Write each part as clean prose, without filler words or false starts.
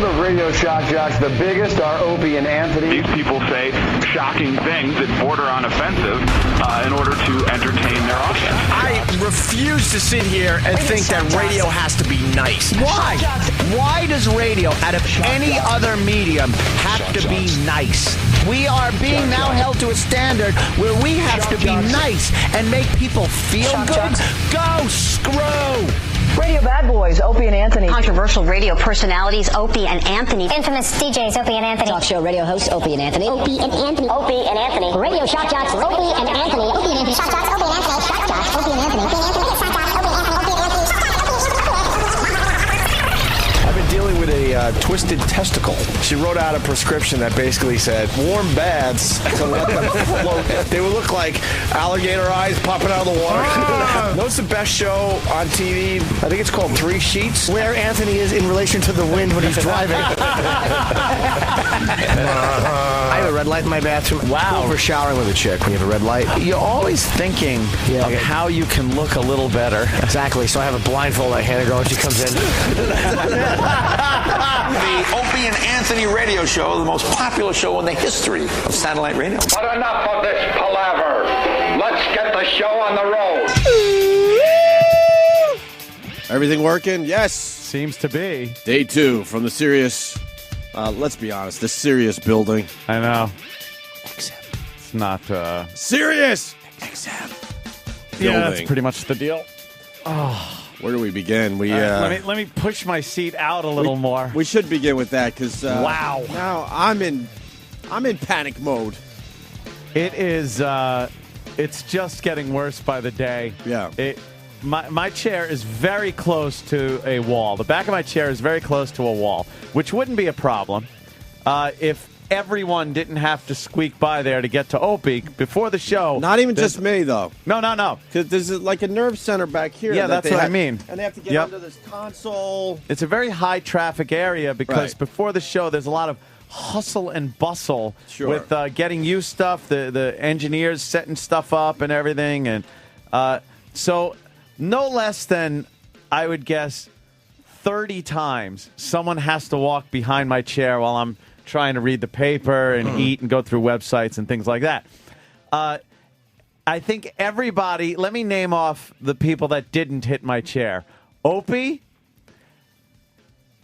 world of radio shock jocks, the biggest are Opie and Anthony. These people say shocking things that border on offensive in order to entertain their audience. I refuse to sit here and think that radio has to be nice. Why? Why does radio, out of any other medium, have to be nice? We are being now held to a standard where we have to be nice and make people feel good. Go screw! Radio bad boys, Opie and Anthony. Controversial radio personalities, Opie and Anthony. Infamous DJs, Opie and Anthony. Talk show radio hosts, Opie and Anthony. Opie and Anthony. Opie and Anthony. Radio shock jocks, Opie and Anthony. Opie and Anthony. Shock jocks, Opie and Anthony. Shock jocks, Opie and Anthony. Opie and Anthony. Shock jocks, Opie and Anthony. Opie and Anthony. I've been dealing with a twisted testicle. She wrote out a prescription that basically said warm baths to let them float. They would look like alligator eyes popping out of the water. What's the best show on TV? I think it's called Three Sheets. Where Anthony is in relation to the wind when he's driving. I have a red light in my bathroom. Wow. For showering with a chick when you have a red light. You're always thinking of how you can look a little better. Exactly. So I have a blindfold I hand her when she comes in. The Opie and Anthony radio show, the most popular show in the history of satellite radio. But enough of this palaver. Let's get the show on the road. Everything working? Yes. Seems to be. Day 2 from the Sirius, let's be honest, the Sirius building. I know. XM. It's not, Sirius! XM. Yeah, that's pretty much the deal. Oh. Where do we begin? Let me push my seat out a little more. We should begin with that because wow. Now I'm in panic mode. It is. It's just getting worse by the day. Yeah. My chair is very close to a wall. The back of my chair is very close to a wall, which wouldn't be a problem if everyone didn't have to squeak by there to get to Opie before the show. Not even just me, though. No. Because there's like a nerve center back here. Yeah, that's what I mean. And they have to get under this console. It's a very high-traffic area because before the show, there's a lot of hustle and bustle with getting you stuff, the engineers setting stuff up and everything. And so no less than, I would guess, 30 times someone has to walk behind my chair while I'm trying to read the paper and eat and go through websites and things like that. I think everybody, let me name off the people that didn't hit my chair. Opie,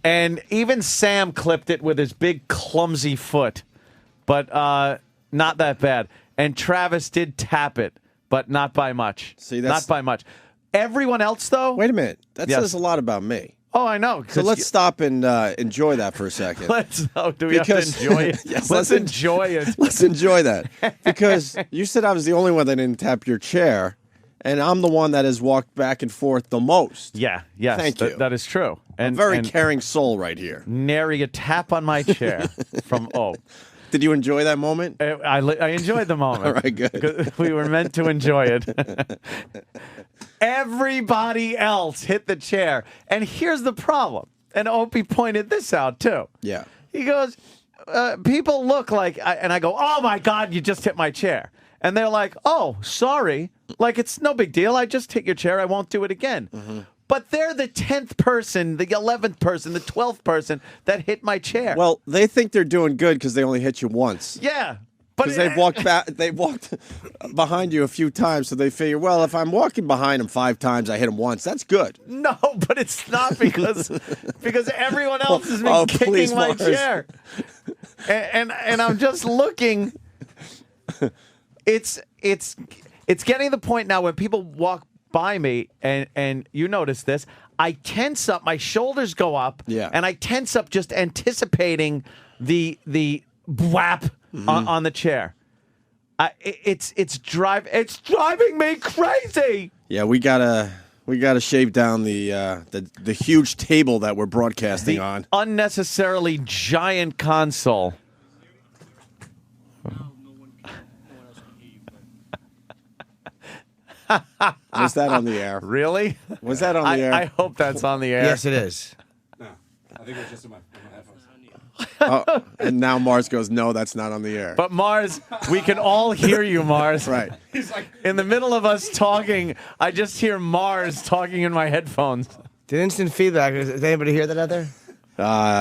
and even Sam clipped it with his big clumsy foot, but not that bad. And Travis did tap it, but not by much. See, that's not by much. Everyone else, though? Wait a minute. That says a lot about me. Oh, I know. So let's stop and enjoy that for a second. Do we have to enjoy it? Yes, let's enjoy it. Let's enjoy that. Because you said I was the only one that didn't tap your chair, and I'm the one that has walked back and forth the most. Yeah, yes. Thank you. That is true. And a very caring soul right here. Nary a tap on my chair from O. Did you enjoy that moment? I enjoyed the moment. All right, good. We were meant to enjoy it. Everybody else hit the chair. And here's the problem. And Opie pointed this out, too. Yeah. He goes, people look like, and I go, oh, my God, you just hit my chair. And they're like, oh, sorry. Like, it's no big deal. I just hit your chair. I won't do it again. Mm-hmm. But they're the 10th person, the 11th person, the 12th person that hit my chair. Well, they think they're doing good because they only hit you once. Yeah. Because they've walked behind you a few times, so they figure, well, if I'm walking behind them 5 times, I hit them once. That's good. No, but it's not because everyone else has been kicking my chair, and I'm just looking. It's getting to the point now when people walk by me, and you notice this, I tense up, my shoulders go up, and I tense up just anticipating the whap on the chair. It's driving me crazy. Yeah, we gotta shave down the huge table that we're broadcasting on. Unnecessarily giant console. Was that on the air? Really? Was that on the air? I hope that's on the air. Yes, it is. No, I think it was just in my headphones. Oh, and now Mars goes, no, that's not on the air. But Mars, we can all hear you, Mars. Right. He's like, in the middle of us talking, I just hear Mars talking in my headphones. Did instant feedback? Did anybody hear that out there?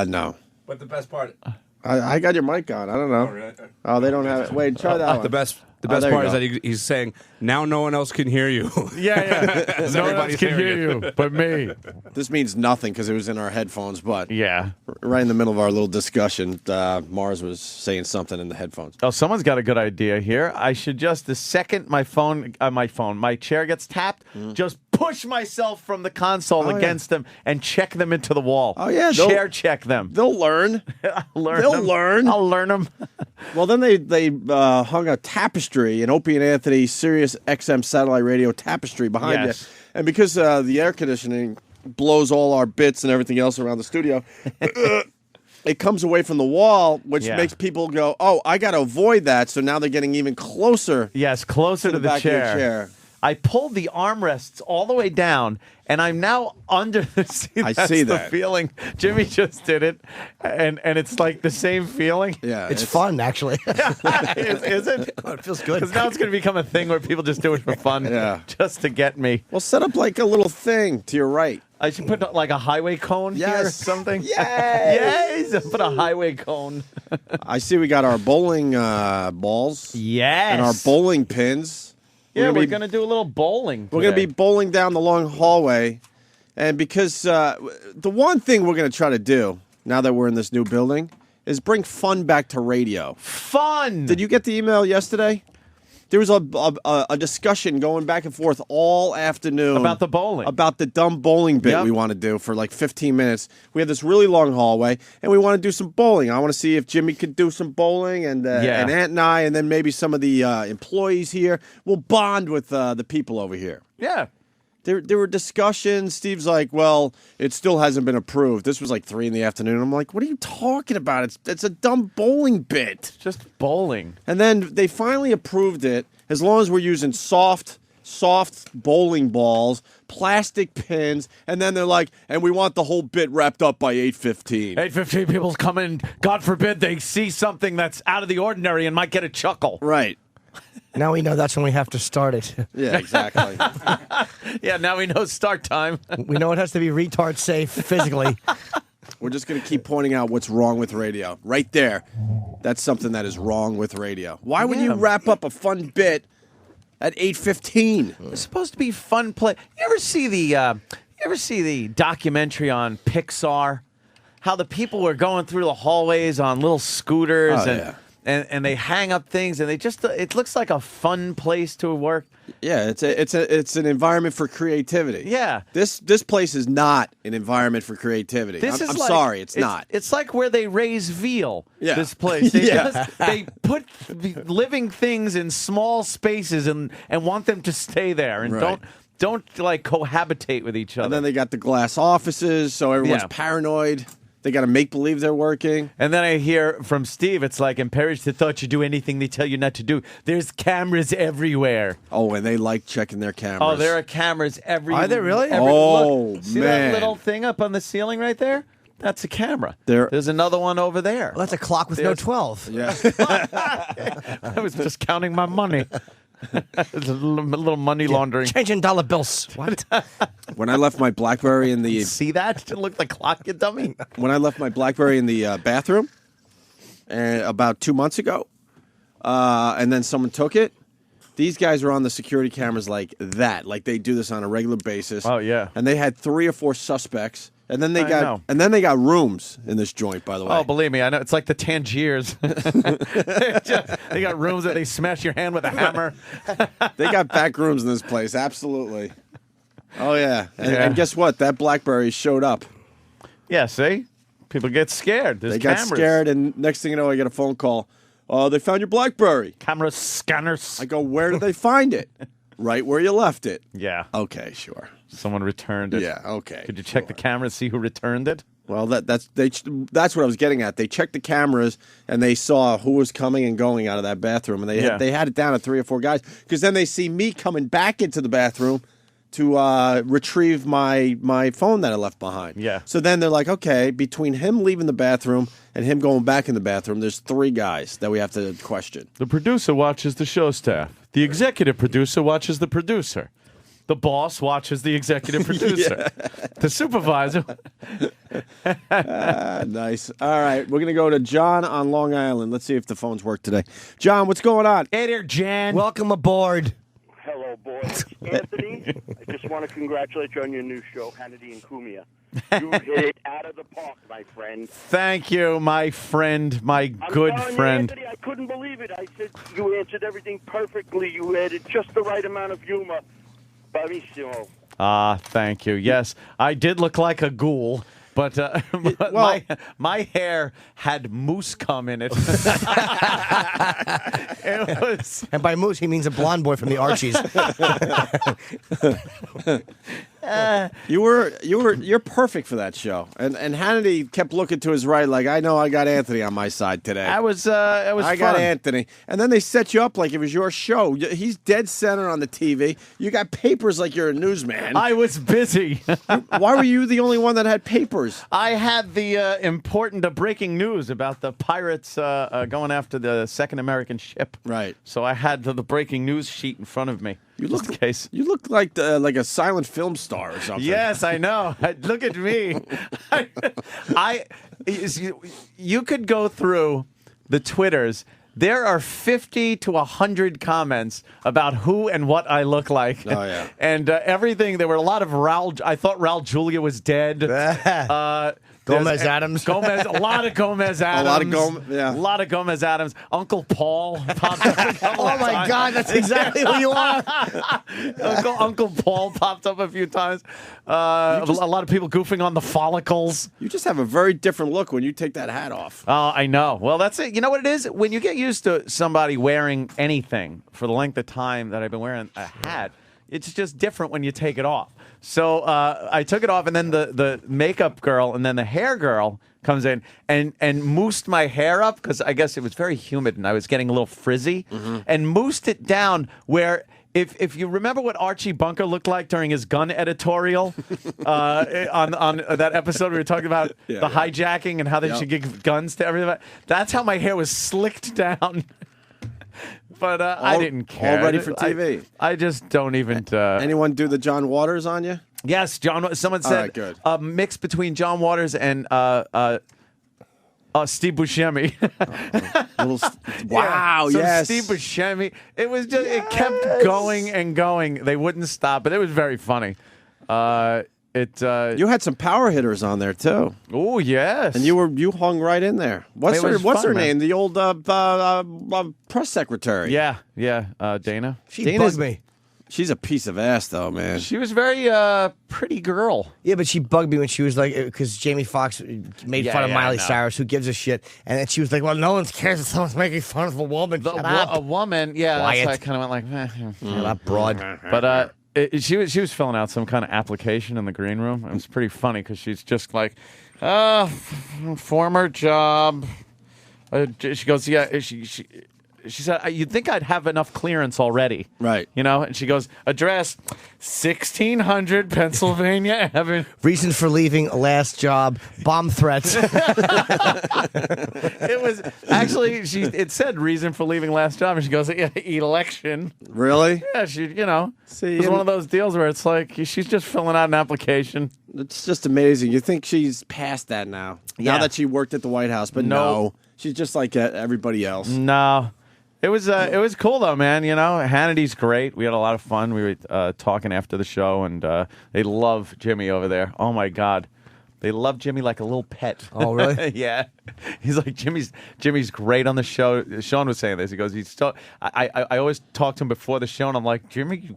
No. But the best part. I got your mic on. I don't know. Oh, really? Oh, they don't have it. Wait, try that one. The best there part you is that he's saying, now no one else can hear you. Yeah. No one else can hear you but me. This means nothing because it was in our headphones, but Yeah. right in the middle of our little discussion, Mars was saying something in the headphones. Oh, someone's got a good idea here. I should just, the second my chair gets tapped, just push myself from the console against them and check them into the wall. Oh, yeah. Chair check them. They'll learn. They'll learn. I'll learn them. Well, then they hung a tapestry, an Opie and Anthony Sirius XM satellite radio tapestry behind Yes. you. And because the air conditioning blows all our bits and everything else around the studio, it comes away from the wall, which makes people go, oh, I got to avoid that. So now they're getting even closer. Yes, closer to the back of your chair. chair. I pulled the armrests all the way down, and I'm now under the seat. I That's see the that. feeling. Jimmy just did it, and it's like the same feeling. Yeah, It's fun, actually. Is it? It feels good. Because now it's going to become a thing where people just do it for fun, just to get me. Well, set up like a little thing to your right. I should put like a highway cone here or something. Yes. Yes, put a highway cone. I see we got our bowling balls. Yes. And our bowling pins. Yeah, we're going to do a little bowling. We're going to be bowling down the long hallway. And because the one thing we're going to try to do, now that we're in this new building, is bring fun back to radio. Fun! Did you get the email yesterday? There was a discussion going back and forth all afternoon. About the bowling. About the dumb bowling bit we want to do for like 15 minutes. We have this really long hallway, and we want to do some bowling. I want to see if Jimmy could do some bowling, and Ant and I, and then maybe some of the employees here. We'll bond with the people over here. Yeah. There were discussions. Steve's like, well, it still hasn't been approved. This was like 3 p.m. I'm like, what are you talking about? It's a dumb bowling bit. Just bowling. And then they finally approved it as long as we're using soft bowling balls, plastic pins, and then they're like, and we want the whole bit wrapped up by 8:15. 8:15 people come in, God forbid they see something that's out of the ordinary and might get a chuckle. Right. Now we know that's when we have to start it. Yeah, exactly. Yeah, now we know start time. We know it has to be retard safe physically. We're just going to keep pointing out what's wrong with radio. Right there. That's something that is wrong with radio. Why would you wrap up a fun bit at 8:15? It's supposed to be fun play. You ever see the documentary on Pixar? How the people were going through the hallways on little scooters and they hang up things, and it looks like a fun place to work. Yeah, it's an environment for creativity. Yeah. This place is not an environment for creativity. I'm sorry, it's not. It's like where they raise veal. Yeah. This place. They put living things in small spaces and want them to stay there and don't like cohabitate with each other. And then they got the glass offices, so everyone's paranoid. They got to make believe they're working. And then I hear from Steve, it's like, encouraged to thought you do anything they tell you not to do. There's cameras everywhere. Oh, and they like checking their cameras. Oh, there are cameras everywhere. Are there really? Oh, see man. that little thing up on the ceiling right there? That's a camera. There's There's another one over there. Well, that's a clock with no 12. Yeah. I was just counting my money. It's a little money laundering. Changing dollar bills. What? When I left my BlackBerry in the See that? It looked like clock, you dummy. when I left my BlackBerry in the bathroom, and about 2 months ago, and then someone took it. These guys are on the security cameras like that, like they do this on a regular basis. Oh yeah. And they had 3 or 4 suspects, and then they got rooms in this joint. By the way. Oh, believe me, I know. It's like the Tangiers. They got rooms that they smash your hand with a hammer. They got back rooms in this place, absolutely. Oh, yeah. And guess what? That BlackBerry showed up. Yeah, see? People get scared. There's They got cameras. scared, and next thing you know, I get a phone call. Oh, they found your BlackBerry. Camera scanners. I go, where did they find it? Right where you left it. Yeah. Okay, sure. Someone returned it. Yeah, okay. Could you check the camera and see who returned it? Well, that's what I was getting at. They checked the cameras and they saw who was coming and going out of that bathroom, and they had it down to 3 or 4 guys, because then they see me coming back into the bathroom to retrieve my phone that I left behind. Yeah. So then they're like, okay, between him leaving the bathroom and him going back in the bathroom, there's 3 guys that we have to question. The producer watches the show staff. The executive producer watches the producer. The boss watches the executive producer. The supervisor. Nice. All right, we're going to go to John on Long Island. Let's see if the phones work today. John, what's going on? Hey there, Jan. Welcome aboard. Hello, boys. Anthony, I just want to congratulate you on your new show, Hannity and Cumia. You hit it out of the park, my friend. Thank you, my friend, my good friend. Anthony, I couldn't believe it. I said you answered everything perfectly. You added just the right amount of humor. Bravissimo. Thank you. Yes, I did look like a ghoul. But my hair had moose cum in it. It was, and by moose he means a blonde boy from the Archies. You're perfect for that show. And Hannity kept looking to his right like, I know I got Anthony on my side today. I got Anthony. And then they set you up like it was your show. He's dead center on the TV. You got papers like you're a newsman. I was busy. Why were you the only one that had papers? I had the important breaking news about the pirates going after the second American ship. Right. So I had the breaking news sheet in front of me. You look like a silent film star or something. Yes, I know. Look at me. You could go through the Twitters. There are 50 to 100 comments about who and what I look like. Oh, yeah. And everything. There were a lot of I thought Raul Julia was dead. Gomez Adams. A lot of Gomez Adams. A lot of Gomez Adams. Uncle Paul popped up. Oh, my God. That's exactly who you are. Uncle Paul popped up a few times. A lot of people goofing on the follicles. You just have a very different look when you take that hat off. Oh, I know. Well, that's it. You know what it is? When you get used to somebody wearing anything for the length of time that I've been wearing a hat, it's just different when you take it off. So I took it off, and then the makeup girl and then the hair girl comes in and moosed my hair up because I guess it was very humid and I was getting a little frizzy, and moosed it down where if you remember what Archie Bunker looked like during his gun editorial on that episode we were talking about the hijacking and how they should give guns to everybody. That's how my hair was slicked down. But I didn't care. All ready for TV. I just don't even. Anyone do the John Waters on you? Yes, John. Someone said good. A mix between John Waters and Steve Buscemi. Wow! So yes, Steve Buscemi. It was just it kept going and going. They wouldn't stop, but it was very funny. You had some power hitters on there too. Oh yes, and you hung right in there. What's her name? The old press secretary. Yeah, Dana. She bugged me. She's a piece of ass, though, man. She was very pretty girl. Yeah, but she bugged me when she was like, because Jamie Foxx made fun of Miley Cyrus, who gives a shit, and then she was like, well, no one cares if someone's making fun of a woman. Shut up. A woman, yeah. Quiet. That's why I kind of went like, that broad. But she was filling out some kind of application in the green room. It was pretty funny because she's just like, former job. She goes, yeah. She said, you'd think I'd have enough clearance already. Right. You know? And she goes, address 1600 Pennsylvania Avenue. Reason for leaving, last job, bomb threats. It was actually, it said reason for leaving last job. And she goes, yeah, election. Really? Yeah, it was one of those deals where it's like, she's just filling out an application. It's just amazing. You think she's past that now. Yeah. Now that she worked at the White House. But no she's just like everybody else. No. It was cool though, man. You know, Hannity's great. We had a lot of fun. We were talking after the show, and they love Jimmy over there. Oh my God, they love Jimmy like a little pet. Oh really? Yeah. He's like Jimmy's great on the show. Sean was saying this. He goes, I always talk to him before the show, and I'm like, Jimmy, you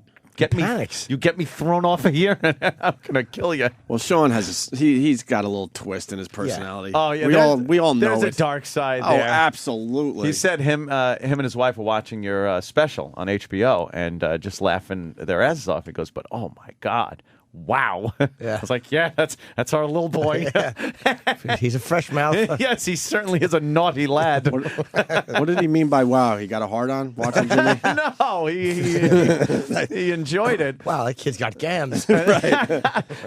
get me thrown off of here, and I'm gonna kill you. Well, Sean has he's got a little twist in his personality. Yeah. Oh yeah, we all know there's a dark side there. Oh, absolutely. He said him and his wife were watching your special on HBO and just laughing their asses off. He goes, but oh my God. Wow. Yeah. I was like, yeah, that's our little boy. He's a fresh mouth. Yes, he certainly is a naughty lad. What did he mean by wow? He got a hard on watching Jimmy? No, he enjoyed it. Wow, that kid's got gams. Right.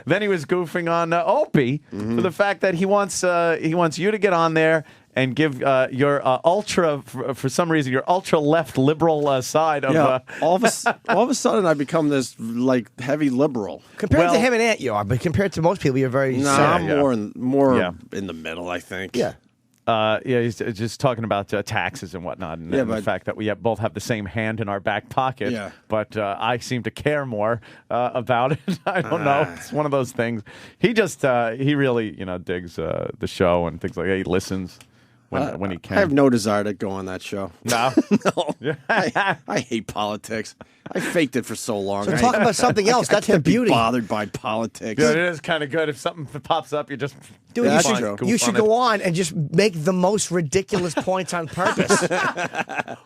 Then he was goofing on Opie for the fact that he wants you to get on there and give your ultra, for some reason, your ultra left liberal side of. All of a sudden, I become this like heavy liberal. Compared to him and Ant, you are, but compared to most people, you're very. No, I'm more in the middle, I think. Yeah. He's just talking about taxes and whatnot, and the fact that we both have the same hand in our back pocket. Yeah. But I seem to care more about it. I don't know. It's one of those things. He just he really digs the show and things like that. He listens when he can. I have no desire to go on that show. No, no. I hate politics. I faked it for so long. So talk about something else. That's the beauty. Be bothered by politics. Dude, it is kind of good if something pops up. You just you should go on and just make the most ridiculous points on purpose.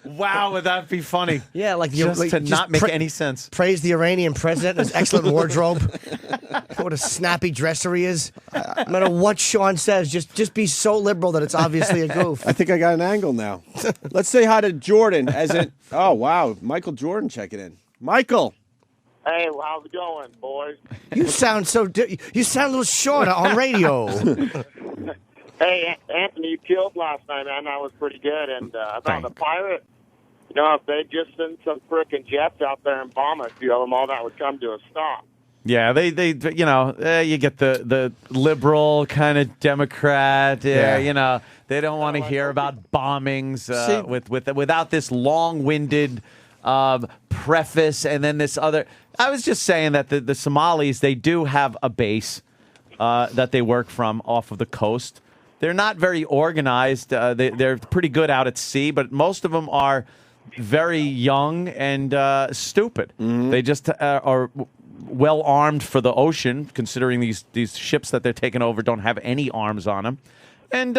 Wow, would that be funny? Yeah, like to not make any sense. Praise the Iranian president and his excellent wardrobe. What a snappy dresser he is. No matter what Sean says, just be so liberal that it's obviously a goof. I think I got an angle now. Let's say hi to Jordan, as in. Oh wow, Michael Jordan checking in. Michael. Hey, how's it going, boys? You sound a little shorter on radio. Hey, Anthony, you killed last night, man. That was pretty good. And about the pirate, if they just send some frickin' jets out there and bomb a few of them, all that would come to a stop. Yeah, they you get the liberal kind of Democrat. They don't want to hear about bombings without this long-winded preface and then this other. I was just saying that the Somalis, they do have a base that they work from off of the coast. They're not very organized. They're pretty good out at sea, but most of them are very young and stupid. Mm-hmm. They just are well armed for the ocean, considering these ships that they're taking over don't have any arms on them. And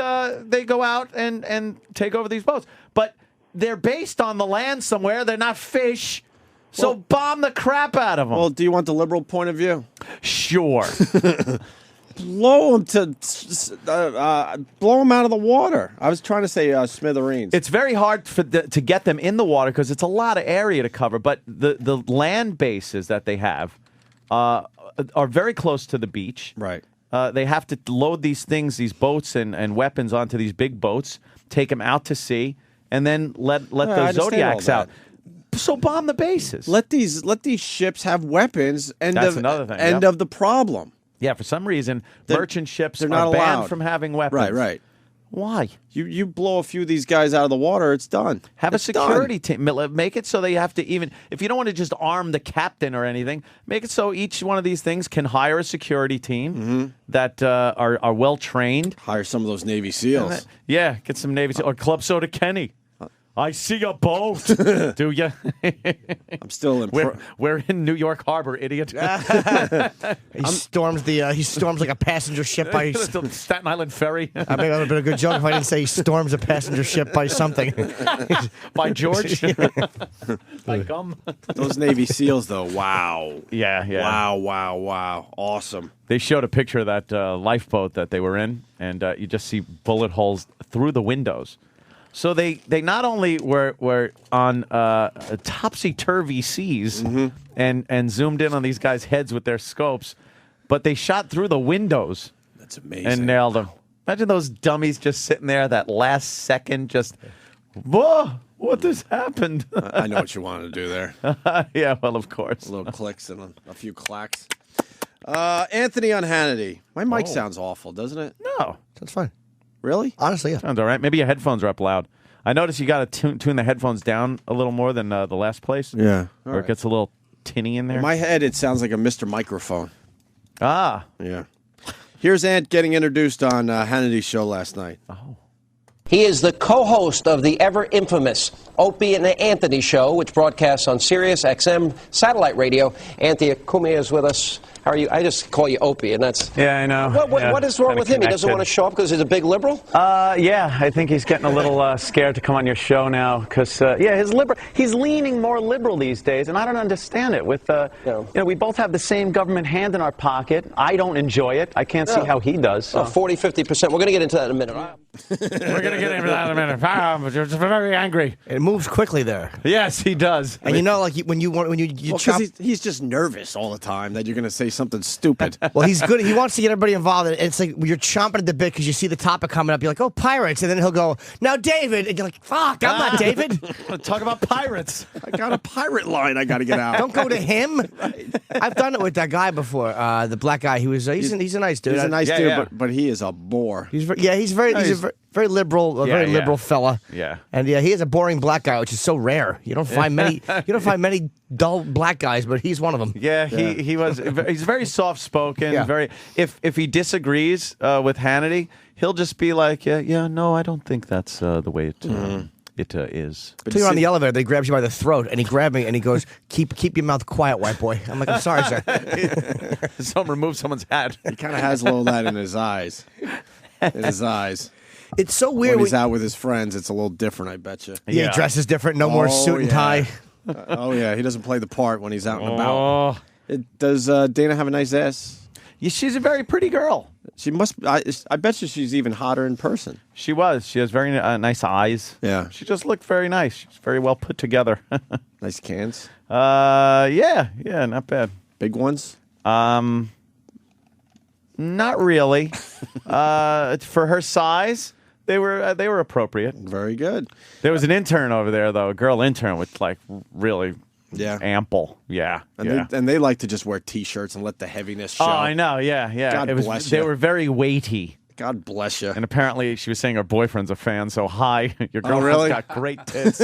they go out and take over these boats. But they're based on the land somewhere. They're not fish. So bomb the crap out of them. Well, do you want the liberal point of view? Sure. Blow them out of the water. I was trying to say smithereens. It's very hard to get them in the water because it's a lot of area to cover. But the land bases that they have are very close to the beach. Right. They have to load these boats and weapons onto these big boats, take them out to sea, and then let those Zodiacs out. So bomb the bases. Let these ships have weapons. That's another thing. End of the problem. Yeah, for some reason, merchant ships are not banned allowed from having weapons. Right. Why? You blow a few of these guys out of the water, it's done. Have a security team. Make it so they have to if you don't want to just arm the captain or anything, make it so each one of these things can hire a security team that are well trained. Hire some of those Navy SEALs. Get some Navy SEALs. Or Club Soda Kenny. I see a boat. Do you? I'm still in. We're in New York Harbor, idiot. He storms like a passenger ship by Staten Island Ferry. I think that would have been a good joke if I didn't say he storms a passenger ship by something. By George. By gum. Those Navy SEAls, though. Wow. Yeah. Wow. Awesome. They showed a picture of that lifeboat that they were in, and you just see bullet holes through the windows. So they not only were on topsy-turvy seas and zoomed in on these guys' heads with their scopes, but they shot through the windows. That's amazing. And nailed them. Imagine those dummies just sitting there that last second just, whoa, what just happened? I know what you wanted to do there. Yeah, well, of course. A little clicks and a few clacks. Anthony on Hannity. My mic sounds awful, doesn't it? No. That's fine. Really? Honestly, yeah. Sounds all right. Maybe your headphones are up loud. I noticed you got to tune the headphones down a little more than the last place. Yeah. Or it gets a little tinny in there. In my head, it sounds like a Mr. Microphone. Ah. Yeah. Here's Ant getting introduced on Hannity's show last night. Oh. He is the co-host of the ever-infamous Opie and Anthony show, which broadcasts on Sirius XM satellite radio. Anthony Cumia is with us. How are you? I just call you Opie, and that's... Yeah, I know. What is wrong with him? He doesn't want to show up because he's a big liberal? Yeah, I think he's getting a little scared to come on your show now because, he's leaning more liberal these days, and I don't understand it. With, we both have the same government hand in our pocket. I don't enjoy it. I can't see how he does. So. 40, 50%. We're going to get into that in a minute. We're going to get into that in a minute. I'm just very angry. It moves quickly there. Yes, he does. And you know, like when you chop. He's just nervous all the time that you're going to say something stupid. Well, he's good. He wants to get everybody involved. And it's like you're chomping at the bit because you see the topic coming up. You're like, oh, pirates. And then he'll go, now, David. And you're like, fuck, I'm not David. Talk about pirates. I got a pirate line I got to get out. Don't go to him. Right. I've done it with that guy before. The black guy. He's a nice dude. He's a nice dude, but he is a bore. He's a very liberal, very liberal fella. Yeah, and he is a boring black guy, which is so rare. You don't find many. You don't find many dull black guys, but he's one of them. Yeah, he's very soft spoken. Yeah. Very. If he disagrees with Hannity, he'll just be like, no, I don't think that's the way it. It is. Until you're on the elevator, they grabs you by the throat, and he grabbed me, and he goes, "Keep your mouth quiet, white boy." I'm like, "I'm sorry, sir." Someone remove someone's hat. He kind of has a little of that in his eyes. It's so weird when he's out with his friends. It's a little different, I bet you. Yeah, he dresses different. No more suit and tie. He doesn't play the part when he's out and about. Does Dana have a nice ass? Yeah, she's a very pretty girl. She must. I bet you she's even hotter in person. She was. She has very nice eyes. Yeah. She just looked very nice. She's very well put together. Nice cans. Yeah, not bad. Big ones. Not really. For her size, they were appropriate. Very good. There was an intern over there, though, a girl intern with like really. Yeah, ample. Yeah, and they like to just wear T-shirts and let the heaviness show. Oh, I know. Yeah. God bless you. They were very weighty. God bless you. And apparently, she was saying her boyfriend's a fan. So, hi, your girlfriend's got great tits.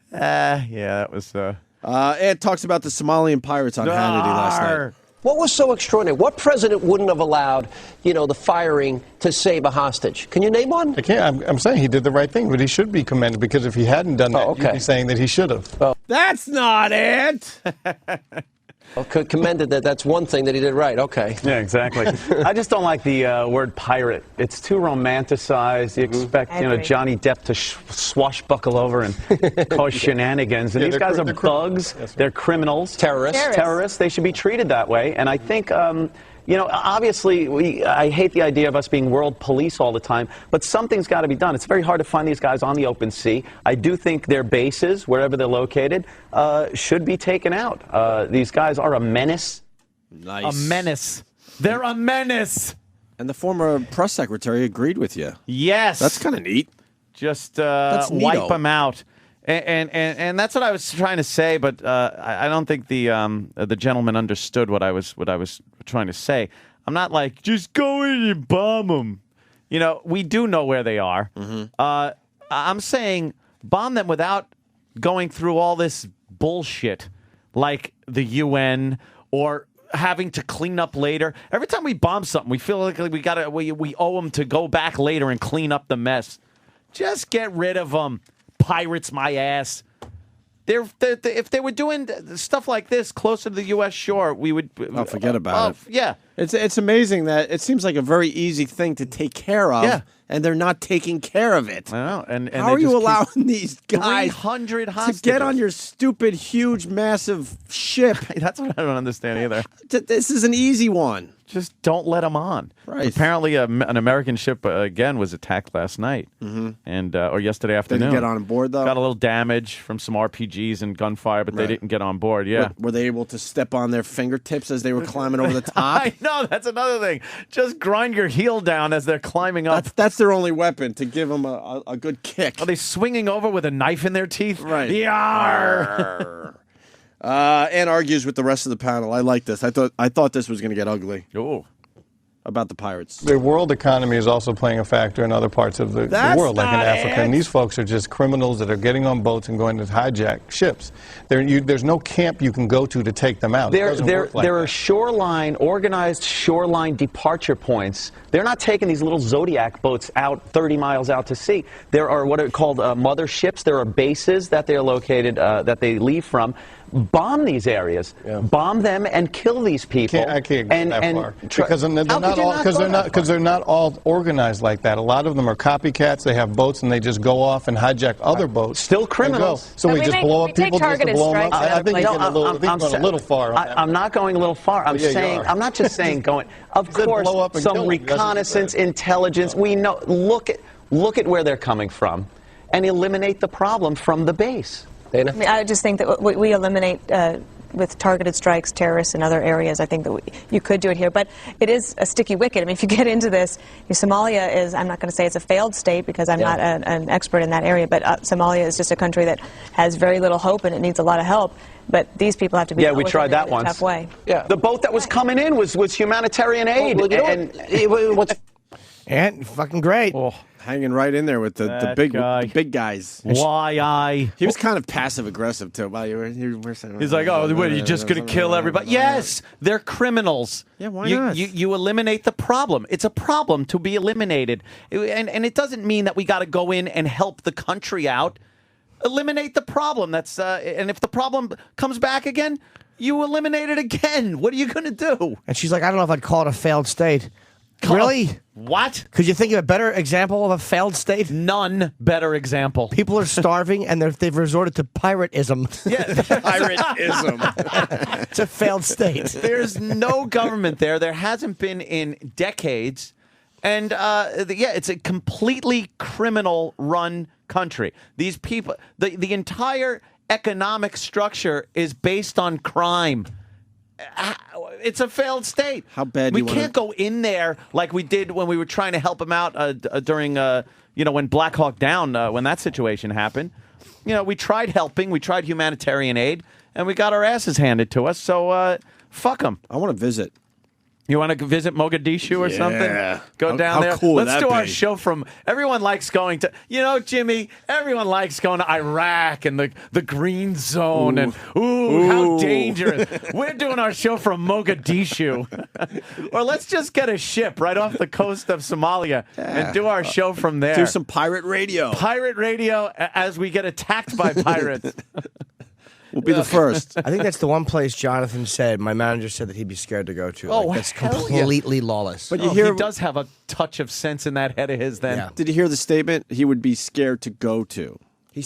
That was. Ed talks about the Somalian pirates on Hannity last night. What was so extraordinary? What president wouldn't have allowed, the firing to save a hostage? Can you name one? I can't. I'm saying he did the right thing, but he should be commended because if he hadn't done that, you'd be saying that he should have. That's not it. Commended that's one thing that he did right. Okay. Yeah, exactly. I just don't like the word pirate. It's too romanticized. You expect, Johnny Depp to swashbuckle over and cause shenanigans. And these guys are thugs. Yes, they're criminals. Terrorists. They should be treated that way. And I think, obviously, I hate the idea of us being world police all the time, but something's got to be done. It's very hard to find these guys on the open sea. I do think their bases, wherever they're located, should be taken out. These guys are a menace. Nice. A menace. They're a menace. And the former press secretary agreed with you. Yes. That's kind of neat. Just wipe them out. And that's what I was trying to say, but I don't think the gentleman understood what I was trying to say. I'm not like, just go in and bomb them. We do know where they are. Mm-hmm. I'm saying bomb them without going through all this bullshit like the UN or having to clean up later. Every time we bomb something, we feel like we owe them to go back later and clean up the mess. Just get rid of them. Pirates, my ass. If they were doing stuff like this closer to the U.S. shore, we would. Forget about it. Yeah, it's amazing that it seems like a very easy thing to take care of. Yeah. And they're not taking care of it. I know. And how are you allowing these guys 300 hostages to get on your stupid, huge, massive ship? That's what I don't understand either. This is an easy one. Just don't let them on. Right. Apparently, an American ship again was attacked last night, and or yesterday afternoon. Didn't get on board though. Got a little damage from some RPGs and gunfire, but they didn't get on board. Yeah. Were they able to step on their fingertips as they were climbing over the top? I know. That's another thing. Just grind your heel down as they're climbing up. That's their only weapon to give them a good kick. Are they swinging over with a knife in their teeth? Right. Yarr. And argues with the rest of the panel. I like this. I thought this was going to get ugly. Oh. About the pirates. The world economy is also playing a factor in other parts of the world, like in Africa. And these folks are just criminals that are getting on boats and going to hijack ships. There's no camp you can go to take them out. There are organized shoreline departure points. They're not taking these little Zodiac boats out 30 miles out to sea. There are what are called mother ships. There are bases that they're located, that they leave from. bomb these areas, bomb them, and kill these people. I can't go that far because they're not all organized like that. A lot of them are copycats. They have boats and they just go off and hijack other boats. Still criminals. So we just blow up people just to blow them up. I think you're going a little far. I'm not going a little far. I'm saying I'm not just saying going. Of course, some reconnaissance, intelligence. We know. Look at where they're coming from, and eliminate the problem from the base. Dana? I mean, I just think that we eliminate with targeted strikes, terrorists in other areas. I think that you could do it here, but it is a sticky wicket. I mean, if you get into this, Somalia is, I'm not going to say it's a failed state because I'm not an expert in that area, but Somalia is just a country that has very little hope and it needs a lot of help. But these people have to be we tried that once. Tough way. Yeah, the boat that was coming in was humanitarian aid, and fucking great. Hanging right in there with the big guys. He was kind of passive aggressive too. While you were saying, he's like, "Oh, what, are you just going to kill everybody?" Yes, they're criminals. Yeah, why not? You eliminate the problem. It's a problem to be eliminated, and it doesn't mean that we got to go in and help the country out. Eliminate the problem. That's and if the problem comes back again, you eliminate it again. What are you going to do? And she's like, I don't know if I'd call it a failed state. Really? What? Could you think of a better example of a failed state? None better example. People are starving and they've resorted to pirateism. Yeah, pirateism. It's a failed state. There's no government there. There hasn't been in decades. And, it's a completely criminal-run country. These people, the entire economic structure is based on crime. It's a failed state. How bad we can't go in there like we did when we were trying to help them out during when Black Hawk Down when that situation happened. We tried helping, we tried humanitarian aid, and we got our asses handed to us. So fuck them. I want to visit. You want to visit Mogadishu or something? Go down how there. Cool Let's do our be? show from. Everyone likes going to. Jimmy. Everyone likes going to Iraq and the Green Zone and how dangerous. We're doing our show from Mogadishu, or let's just get a ship right off the coast of Somalia and do our show from there. Do some pirate radio. Pirate radio as we get attacked by pirates. We'll be the first. I think that's the one place Jonathan said, my manager said that he'd be scared to go to. Oh, that's completely lawless. But he does have a touch of sense in that head of his then. Yeah. Did you hear the statement? He would be scared to go to.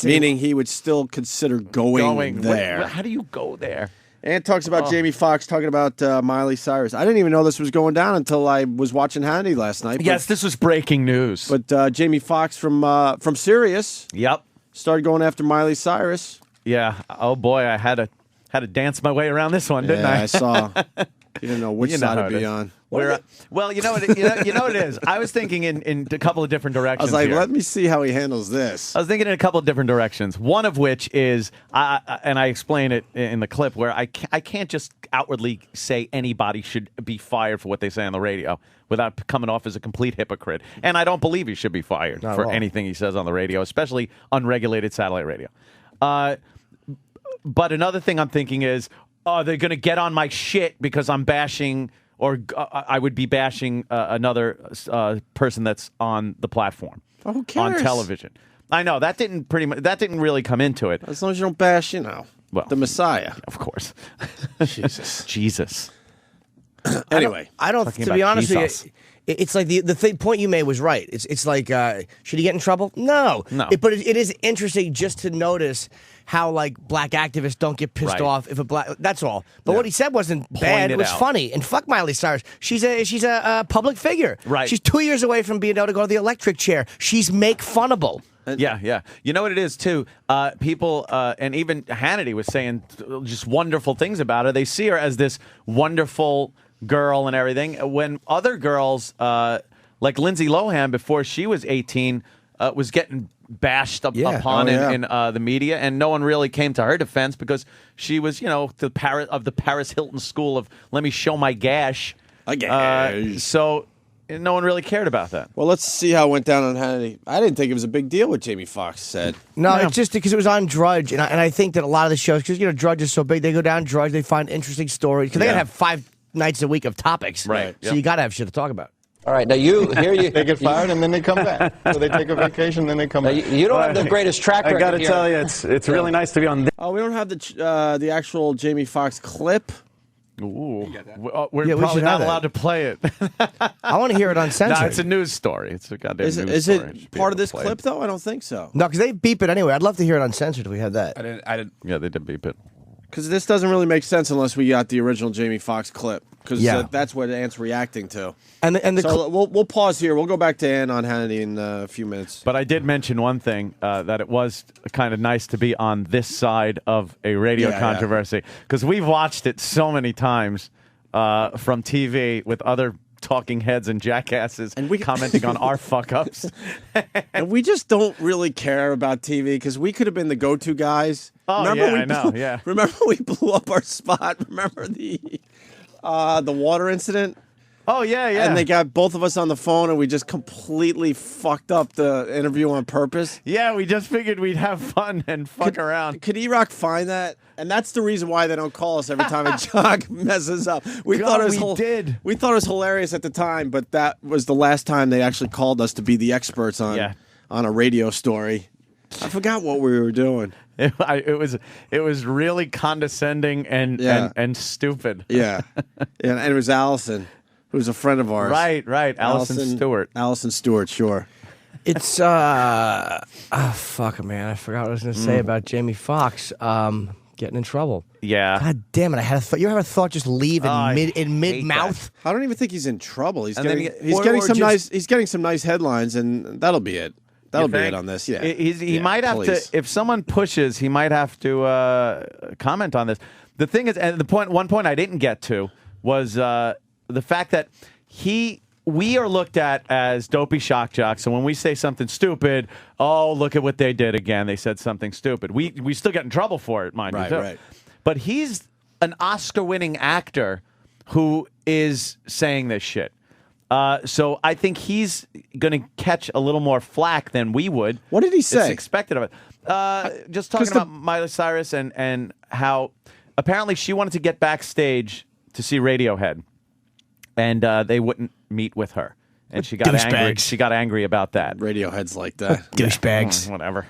Meaning he would still consider going there. How do you go there? And talks about Jamie Foxx talking about Miley Cyrus. I didn't even know this was going down until I was watching Hannity last night. Yes, this was breaking news. But Jamie Foxx from Sirius started going after Miley Cyrus. Yeah. Oh boy, I had to dance my way around this one, didn't I? I saw. You didn't know which side to be on. Well, you know what it is. I was thinking in a couple of different directions. I was like, here. let me see how he handles this. I was thinking in a couple of different directions. One of which is, and I explain it in the clip, where I can't just outwardly say anybody should be fired for what they say on the radio without coming off as a complete hypocrite. And I don't believe he should be fired for anything he says on the radio, especially unregulated satellite radio. But another thing I'm thinking is, they're going to get on my shit because I'm bashing, or I would be bashing another person that's on the platform, who cares? on television. I know that didn't really come into it. As long as you don't bash, the Messiah, of course. Jesus. Anyway, I don't. To be honest with you, it's like the point you made was right. It's like, should he get in trouble? No. But it is interesting just to notice how like black activists don't get pissed off if a black. That's all. But what he said wasn't bad. It was funny. And fuck Miley Cyrus. She's a public figure. Right. She's 2 years away from being able to go to the electric chair. She's make funnable. Yeah. You know what it is, too? People, and even Hannity was saying just wonderful things about her. They see her as this wonderful girl and everything. When other girls, like Lindsay Lohan, before she was 18, was getting bashed upon in the media, and no one really came to her defense because she was, the Paris Hilton school of let me show my gash. So no one really cared about that. Well, let's see how it went down on Hannity. I didn't think it was a big deal what Jamie Foxx said. No, it's just because it was on Drudge, and I think that a lot of the shows, because Drudge is so big, they go down Drudge, they find interesting stories because they gotta have 5 nights a week of topics, right? So you gotta have shit to talk about. All right, now they get fired and then they come back. So they take a vacation, then they come back. You don't have the greatest track record. I got to tell you, it's really nice to be on. Oh, we don't have the actual Jamie Foxx clip. Ooh, we're probably not allowed to play it. I want to hear it uncensored. No, it's a news story. It's a goddamn news story. Is it part of this clip though? I don't think so. No, because they beep it anyway. I'd love to hear it uncensored if we had that. I didn't. Yeah, they did beep it. Because this doesn't really make sense unless we got the original Jamie Foxx clip. Because that's what Ant's reacting to. So we'll pause here. We'll go back to Ant on Hannity in a few minutes. But I did mention one thing, that it was kind of nice to be on this side of a radio controversy. Because we've watched it so many times from TV with other talking heads and jackasses and commenting on our fuck-ups. And we just don't really care about TV because we could have been the go-to guys. Oh, Remember Remember we blew up our spot? Remember the water incident? Oh, yeah. And they got both of us on the phone, and we just completely fucked up the interview on purpose. Yeah, we just figured we'd have fun and fuck around. Could E-Rock find that? And that's the reason why they don't call us every time a jock messes up. We thought it was hilarious at the time, but that was the last time they actually called us to be the experts on a radio story. I forgot what we were doing. It was really condescending and stupid. Yeah. And it was Allison, who's a friend of ours. Right. Allison Stewart. Allison Stewart, sure. It's fuck, man. I forgot what I was going to say about Jamie Foxx getting in trouble. Yeah. God damn it! I had a thought. You ever have a thought just leave in mid mouth? I don't even think he's in trouble. He's getting some nice headlines, and that'll be it. That'll be it on this. Yeah, he might have to. If someone pushes, he might have to comment on this. The thing is, and one point I didn't get to was the fact that we are looked at as dopey shock jocks. So when we say something stupid, oh, look at what they did again. They said something stupid. We still get in trouble for it, mind you. Right. But he's an Oscar-winning actor who is saying this shit. So I think he's going to catch a little more flack than we would. What did he say? It's expected of it. Just talking about Miley Cyrus and how apparently she wanted to get backstage to see Radiohead, and they wouldn't meet with her. And she got angry. She got angry about that. Radiohead's like that. Douchebags. Whatever.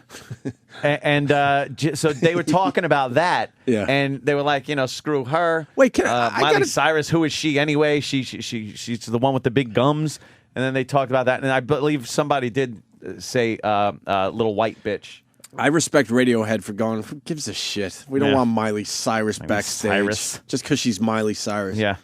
So they were talking about that. Yeah. And they were like, screw her. Wait, Miley Cyrus, who is she anyway? She's the one with the big gums. And then they talked about that. And I believe somebody did say little white bitch. I respect Radiohead for going, who gives a shit? We don't want Miley Cyrus backstage. Just because she's Miley Cyrus. Yeah.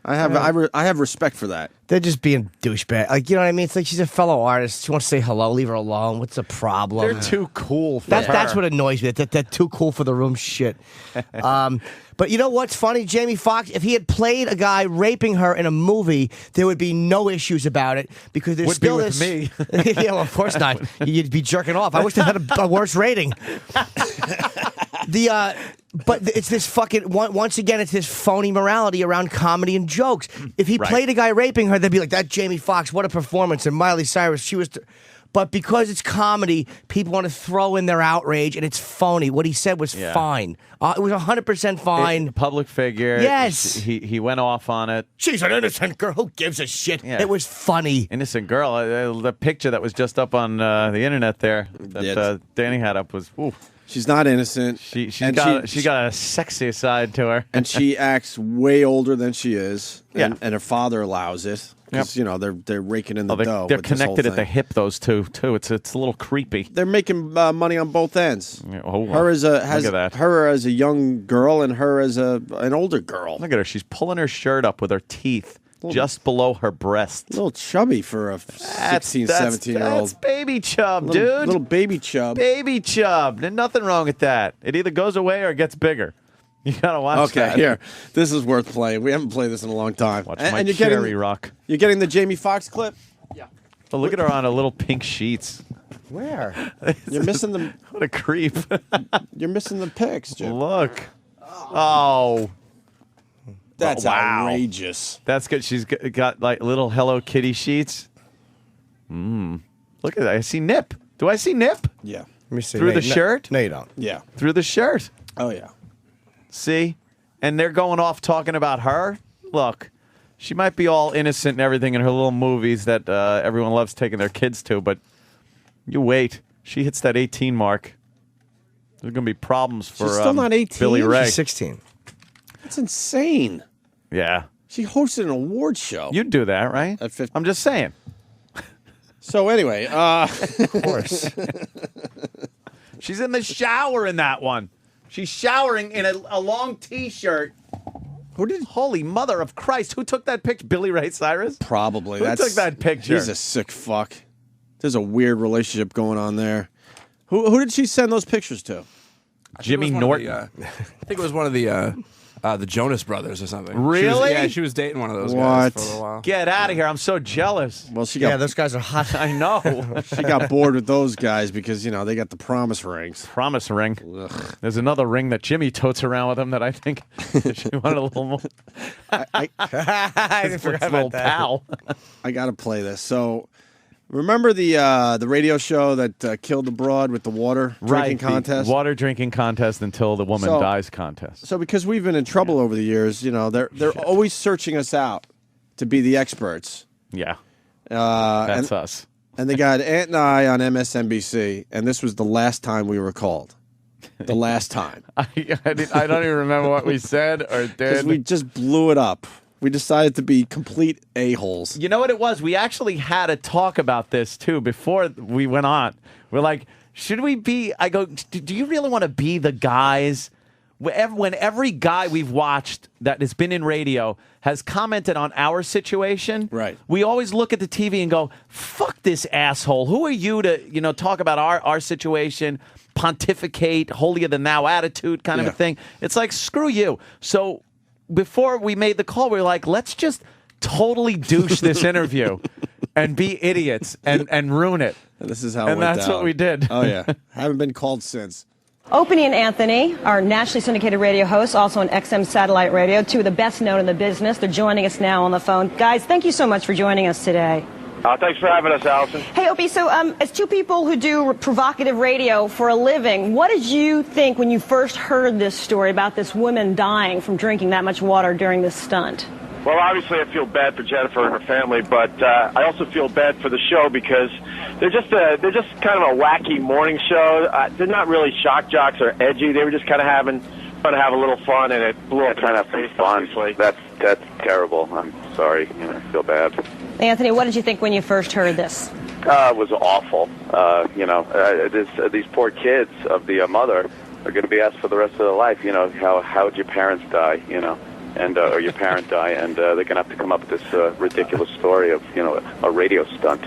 I have respect for that. They're just being douchebag. Like, you know what I mean? It's like she's a fellow artist. She wants to say hello. Leave her alone. What's the problem? They're too cool for her. That's what annoys me. That too cool for the room shit. But you know what's funny? Jamie Foxx, if he had played a guy raping her in a movie, there would be no issues about it because there's still this. Me. Yeah, well, of course not. You'd be jerking off. I wish they had a worse rating. But it's this fucking once again, it's this phony morality around comedy and jokes. If he played a guy raping her, they'd be like, "That Jamie Foxx, what a performance!" And Miley Cyrus, she was. But because it's comedy, people want to throw in their outrage, and it's phony. What he said was fine. It was 100% fine. Public figure. Yes. He went off on it. She's an innocent girl. Who gives a shit? Yeah. It was funny. Innocent girl. The picture that was just up on the internet there that Danny had up was, ooh. She's not innocent. She got a sexy side to her. And she acts way older than she is. Yeah. And her father allows it. Because, they're raking in the dough. They're connected at the hip, those two, too. It's a little creepy. They're making money on both ends. Yeah, her as a young girl and her as an older girl. Look at her. She's pulling her shirt up with her teeth just below her breast. A little chubby for a 16, 17-year-old. That's baby chub, dude. Little baby chub. Baby chub. There's nothing wrong with that. It either goes away or it gets bigger. You gotta watch that. Okay, here. This is worth playing. We haven't played this in a long time. Watch my cherry rock. You're getting the Jamie Foxx clip? Yeah. Oh, look at her on a little pink sheets. Where? You're missing them. What a creep. You're missing the pics, Jim. Look. Oh. That's outrageous. That's good. She's got like little Hello Kitty sheets. Look at that. I see nip. Do I see nip? Yeah. Let me see. Through the shirt? No, you don't. Yeah. Through the shirt. Oh, yeah. See? And they're going off talking about her. Look, She might be all innocent and everything in her little movies that everyone loves taking their kids to, but you wait. She hits that 18 mark. There's going to be problems for She's still not 18. Billy Ray. She's 16. That's insane. Yeah. She hosted an award show. You'd do that, right? At 50. I'm just saying. So anyway, of course. She's in the shower in that one. She's showering in a long T-shirt. Who did? Holy mother of Christ! Who took that picture? Billy Ray Cyrus? Probably. Who took that picture? He's a sick fuck. There's a weird relationship going on there. Who did she send those pictures to? Jimmy Norton. I think it was one of the Jonas Brothers or something. Really? She was dating one of those guys for a little while. Get out of here! I'm so jealous. Well, she got those guys are hot. I know. she got bored with those guys because they got the promise rings. Promise ring. Ugh. There's another ring that Jimmy totes around with him that I think she wanted a little more. I forgot about that. Pal. I got to play this. So, remember the radio show that killed the broad with the water drinking contest? The water drinking contest until the woman dies contest. So, because we've been in trouble over the years, they're always searching us out to be the experts. Yeah, that's us. And they got Ant and I on MSNBC, and this was the last time we were called. The last time. I don't even remember what we said or did. Because we just blew it up. We decided to be complete a-holes. You know what it was? We actually had a talk about this, too, before we went on. We're like, should we be... I go, do you really want to be the guys... When every guy we've watched that has been in radio has commented on our situation, right? We always look at the TV and go, fuck this asshole. Who are you to, talk about our situation, pontificate, holier-than-thou attitude kind of a thing? It's like, screw you. So before we made the call, we were like, let's just totally douche this interview and be idiots and ruin it. And this is how it went And that's down. what we did. Oh, yeah. Haven't been called since. Opie and Anthony, our nationally syndicated radio hosts, also on XM satellite radio, two of the best known in the business. They're joining us now on the phone. Guys, thank you so much for joining us today. Thanks for having us, Allison. Hey, Opie, so as two people who do provocative radio for a living, what did you think when you first heard this story about this woman dying from drinking that much water during this stunt? Well, obviously, I feel bad for Jennifer and her family, but I also feel bad for the show because they're just kind of a wacky morning show. They're not really shock jocks or edgy. They were just kind of trying to have a little fun, and it blew up. Trying to have some fun. That's terrible. I'm sorry. I feel bad. Anthony, what did you think when you first heard this? It was awful. These poor kids of the mother are going to be asked for the rest of their life. How did your parents die? And or your parent die, and they're going to have to come up with this ridiculous story of a radio stunt.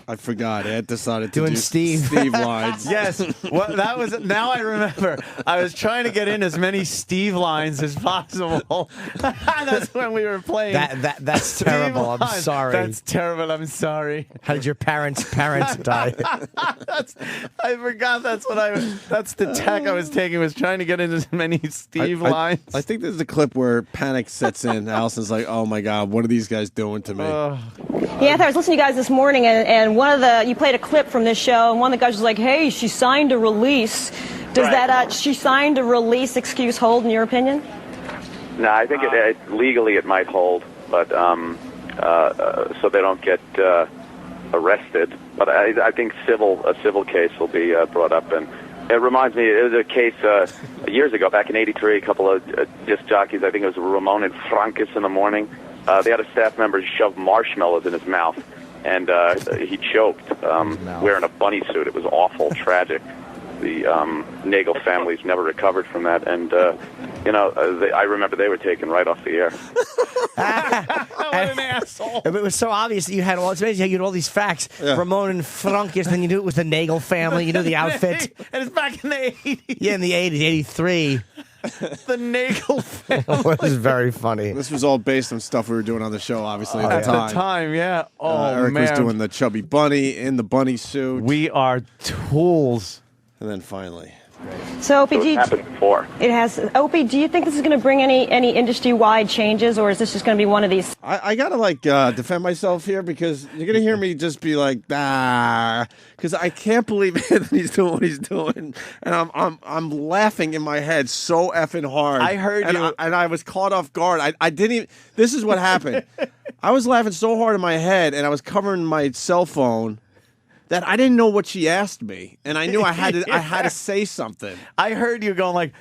I forgot. Ed decided to do Steve lines. Yes. Well, that was. Now I remember. I was trying to get in as many Steve lines as possible. That's when we were playing. That's terrible. I'm sorry. That's terrible. I'm sorry. How did your parents die? I forgot. That's the tack I was taking. Was trying to get in as many Steve lines. I think there's a clip where panic sets in. Allison's like, "Oh my God, what are these guys doing to me?" Yeah, I was listening to you guys this morning, and you played a clip from this show, and one of the guys was like, "Hey, she signed a release." Does that she signed a release excuse hold in your opinion? No, I think legally it might hold, but so they don't get arrested. But I think a civil case will be brought up, and it reminds me, it was a case years ago, back in '83. A couple of disc jockeys, I think it was Ramon and Francis in the morning. They had a staff member shove marshmallows in his mouth, and he choked wearing a bunny suit. It was awful, tragic. The Nagel families never recovered from that, and I remember they were taken right off the air. What an asshole! It was so obvious that you had it's amazing how you had all these facts. Yeah. Ramon and Francis, then you knew it was the Nagel family. You knew the outfit, and it's back in the '80s. Yeah, in the '80s, '83. The Nagel family. It was very funny. This was all based on stuff we were doing on the show, obviously, at the time. At the time, yeah. Oh, Eric man. was doing the chubby bunny in the bunny suit. We are tools. And then finally, So, Opie, It's happened before. it has. Opie, do you think this is going to bring any industry-wide changes, or is this just going to be one of these? I gotta defend myself here because you're gonna hear me just be like, because I can't believe Anthony's doing what he's doing, and I'm laughing in my head so effing hard. I heard you, and I was caught off guard. I didn't even. This is what happened. I was laughing so hard in my head, and I was covering my cell phone that I didn't know what she asked me, and I knew I had to say something. I heard you going like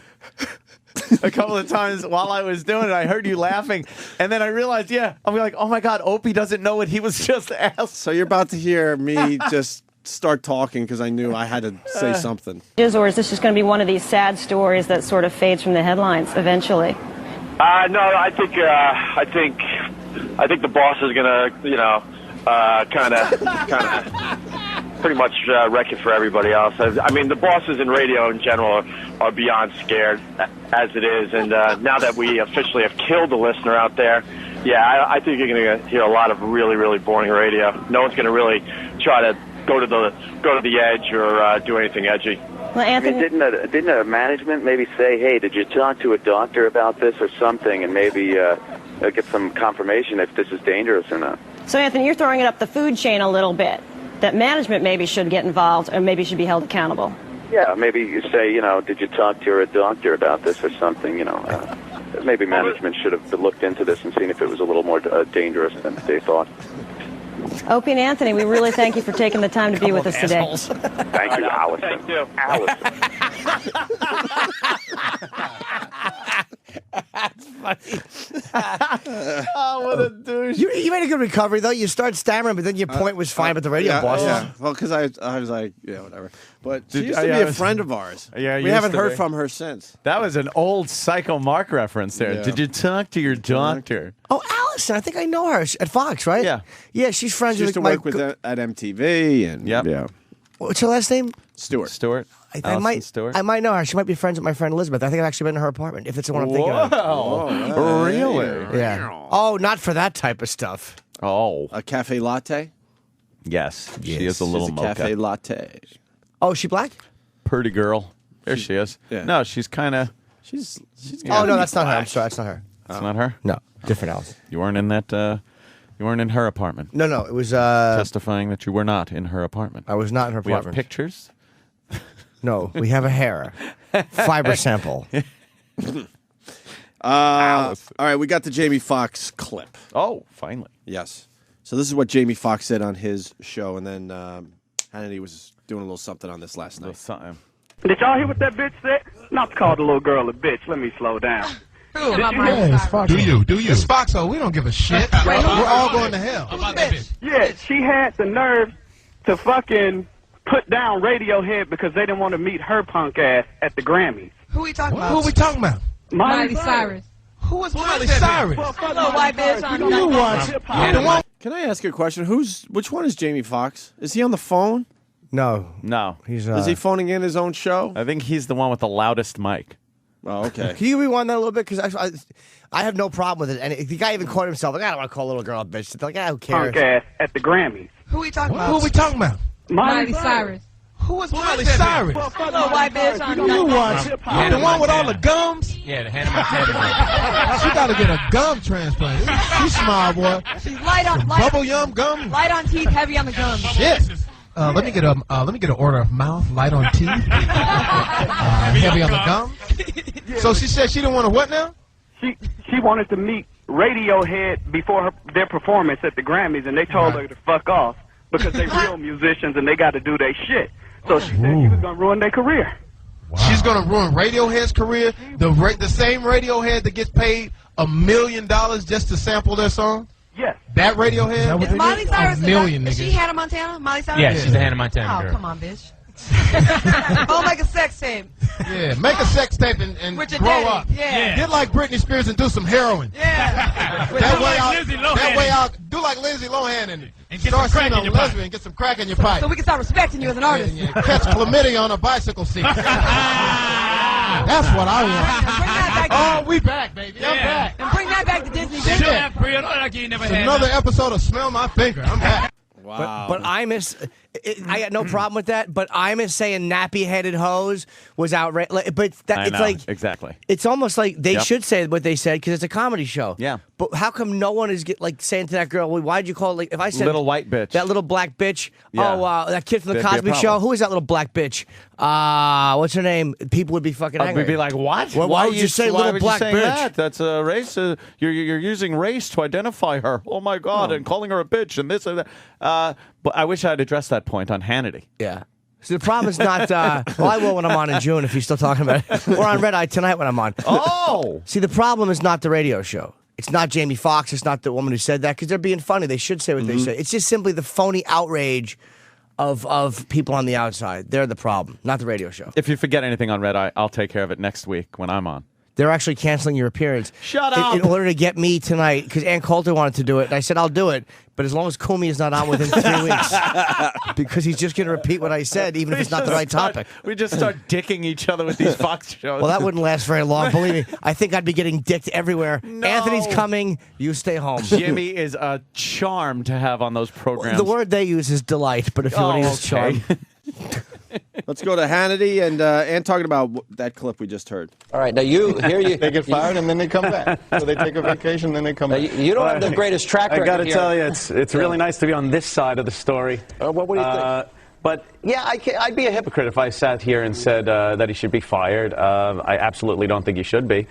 a couple of times while I was doing it. I heard you laughing, and then I realized, I'm like, oh my God, Opie doesn't know what he was just asked. So you're about to hear me just start talking because I knew I had to say something. Or is this just going to be one of these sad stories that sort of fades from the headlines eventually? No, I think the boss is gonna, kind of pretty much wreck it for everybody else. I mean, the bosses in radio in general are beyond scared as it is, and now that we officially have killed the listener out there, I think you're going to hear a lot of really, really boring radio. No one's going to really try to go to the edge or do anything edgy. Well, Anthony, Didn't a management maybe say, hey, did you talk to a doctor about this or something, and maybe get some confirmation if this is dangerous or not? So, Anthony, you're throwing it up the food chain a little bit. That management maybe should get involved or maybe should be held accountable. Yeah, maybe you say, did you talk to a doctor about this or something, maybe management should have looked into this and seen if it was a little more dangerous than they thought. Opie and Anthony, we really thank you for taking the time to be with us today. Thank you, Allison. Thank you. Allison. That's funny. Oh, what a douche. You made a good recovery, though. You start stammering, but then your point was fine with the radio boss. Yeah. Well, because I was like, whatever. But she used to be a friend of ours. Yeah, we haven't heard from her since. That was an old Psycho Mark reference there. Yeah. Did you talk to your doctor? Oh, Allison, I think I know her at Fox, right? Yeah. Yeah, she's friends She used to with work with at MTV, and yeah. What's her last name? Stewart. I might know her. She might be friends with my friend Elizabeth. I think I've actually been in her apartment, if it's the one I'm thinking of. Whoa. Really? Yeah. Oh, not for that type of stuff. Oh. A cafe latte? Yes. She is a little She's a mocha. cafe latte. Oh, is she black? Pretty girl. There she is. Yeah. No, she's kind of... She's Oh, no, that's not her. I'm sorry, that's not her. That's not her? No, different Allison. You weren't in that... you weren't in her apartment. No, it was... testifying that you were not in her apartment. I was not in her apartment. We have pictures? No, we have a hair. Fiber sample. All right, we got the Jamie Foxx clip. Oh, finally. Yes. So this is what Jamie Foxx said on his show, and then Hannity was doing a little something on this last night. Did y'all hear what that bitch said? Not to call the little girl a bitch. Let me slow down. Do you? It's Foxxo. We don't give a shit. We're all going to hell. Yeah, she had the nerve to fucking put down Radiohead because they didn't want to meet her punk ass at the Grammys. Who we talking about? Who we talking about? Miley Cyrus. Who is Miley Cyrus? Little white bitch. You watch. Can I ask you a question? Which one is Jamie Foxx? Is he on the phone? No. He's. Is he phoning in his own show? I think he's the one with the loudest mic. Oh, okay. Can you rewind that a little bit? Because I have no problem with it. And the guy even called himself, like, I don't want to call a little girl a bitch. They're like, who cares? Punk ass at the Grammys. Who we talking about? Who we talking about? Miley Cyrus. Who is Miley Cyrus? Little white bitch. You watch. The one with all the gums? Yeah, the Hannity. She got to get a gum transplant. She's smart, boy. She's light on Bubble yum gum. Light on teeth, heavy on the gums. Shit. Let me get an order of mouth, light on teeth, heavy on the gum. So she said she didn't want to what now? She wanted to meet Radiohead before their performance at the Grammys, and they told her to fuck off because they real musicians and they got to do their shit. So she said she was gonna ruin their career. Wow. She's gonna ruin Radiohead's career. The same Radiohead that gets paid $1 million just to sample their song. Yes. That Radiohead? Is Miley Cyrus $1 million, is she Hannah Montana? Miley Cyrus? Yeah, she's a Hannah Montana girl. Oh, come on, bitch. Oh, make a sex tape. Yeah, make a sex tape and With your grow daddy. up. Yeah. Get like Britney Spears and do some heroin. Yeah. that way I'll do like Lindsay Lohan and start singing a lesbian, get some crack in your pipe. So we can start respecting you as an artist. Yeah, catch chlamydia on a bicycle seat. That's what I want. Oh, we back, baby. I'm back. And bring that back to Disney. It's another episode of Smell My Finger. I'm back. Wow. But I miss I got no problem with that, but I'm saying nappy-headed hose was outrageous. But I it's know, like exactly. It's almost like they should say what they said because it's a comedy show. Yeah. But how come no one is saying to that girl, well, why'd you call it? Like, if I said little white bitch, that little black bitch. Yeah. Oh, that kid from the There'd be a Cosby problem. Show. Who is that little black bitch? What's her name? People would be fucking angry. We'd be like, what? Well, why would you say why little would black you say bitch? That? That's a race. You're using race to identify her. Oh my God! And calling her a bitch and this and that. But I wish I had addressed that point on Hannity. Yeah. So the problem is not. Well, I will when I'm on in June if you're still talking about it. Or on Red Eye tonight when I'm on. Oh. See, the problem is not the radio show. It's not Jamie Foxx. It's not the woman who said that because they're being funny. They should say what they say. It's just simply the phony outrage of people on the outside. They're the problem, not the radio show. If you forget anything on Red Eye, I'll take care of it next week when I'm on. They're actually canceling your appearance. Shut up! In order to get me tonight, because Ann Coulter wanted to do it, and I said, I'll do it, but as long as Comey is not on within 3 weeks. Because he's just going to repeat what I said, even if it's not the right topic. We just start dicking each other with these Fox shows. Well, that wouldn't last very long, believe me. I think I'd be getting dicked everywhere. No. Anthony's coming, you stay home. Jimmy is a charm to have on those programs. The word they use is delight, but if you want to use charm. Let's go to Hannity and talking about that clip we just heard. All right, now they They get fired and then they come back. So they take a vacation, then they come back. You don't have the greatest track record I got to here. tell you, it's really nice to be on this side of the story. What do you think? But yeah, I'd be a hypocrite if I sat here and said that he should be fired. I absolutely don't think he should be.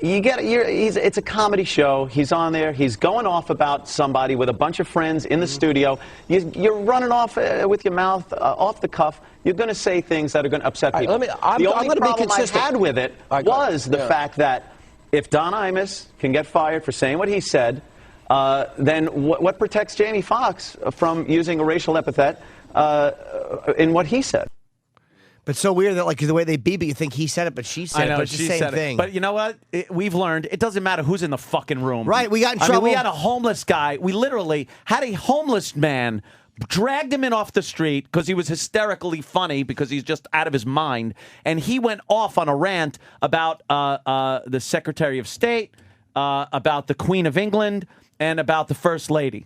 It's a comedy show. He's on there. He's going off about somebody with a bunch of friends in the studio. You're running off with your mouth off the cuff. You're going to say things that are going to upset people. The only problem I had with it was the fact that if Don Imus can get fired for saying what he said, then what protects Jamie Foxx from using a racial epithet in what he said? But so weird that, like, the way they beep it, you think he said it, but she said I know, it, but it's the she same said thing. it. But you know what? We've learned it doesn't matter who's in the fucking room. Right, we got in I trouble. mean, we had a homeless guy. We literally had a homeless man, dragged him in off the street because he was hysterically funny because he's just out of his mind. And he went off on a rant about the Secretary of State, about the Queen of England, and about the First Lady.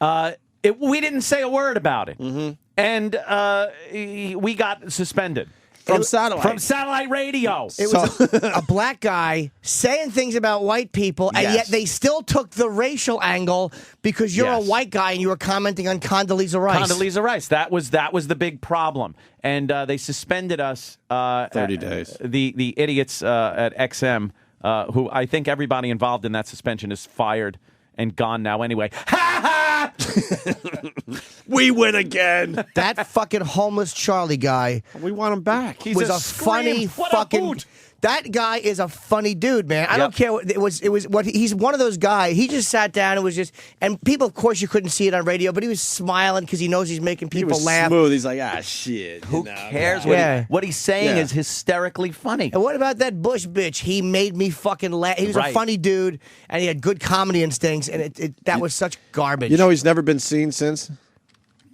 We didn't say a word about it. And we got suspended. From satellite. From satellite radio. It was a black guy saying things about white people, and yet they still took the racial angle because you're a white guy and you were commenting on Condoleezza Rice. Condoleezza Rice. That was the big problem. And they suspended us. 30 days. The idiots at XM, who I think everybody involved in that suspension is fired and gone now anyway. We win again. That fucking homeless Charlie guy. We want him back. He was a funny fucking. That guy is a funny dude, man. I don't care what it was. It was what he's one of those guys. He just sat down and was just, and people, of course, you couldn't see it on radio, but he was smiling because he knows he's making people he was laugh. Smooth. He's like, shit. Who cares? What he's saying is hysterically funny. And what about that Bush bitch? He made me fucking laugh. He was a funny dude, and he had good comedy instincts, and that was such garbage. You know, he's never been seen since.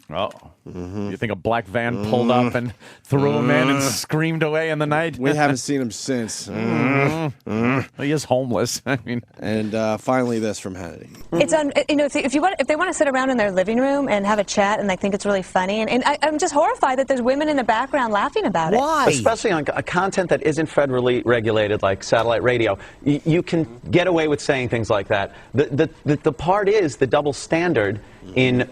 Oh. You think a black van pulled up and threw him in and screamed away in the night? We haven't seen him since. He is homeless. I mean, and finally, this from Hannity. It's if they want to sit around in their living room and have a chat and they think it's really funny, and I'm just horrified that there's women in the background laughing about it. Why? Especially on a content that isn't federally regulated like satellite radio, you can get away with saying things like that. The part is the double standard in.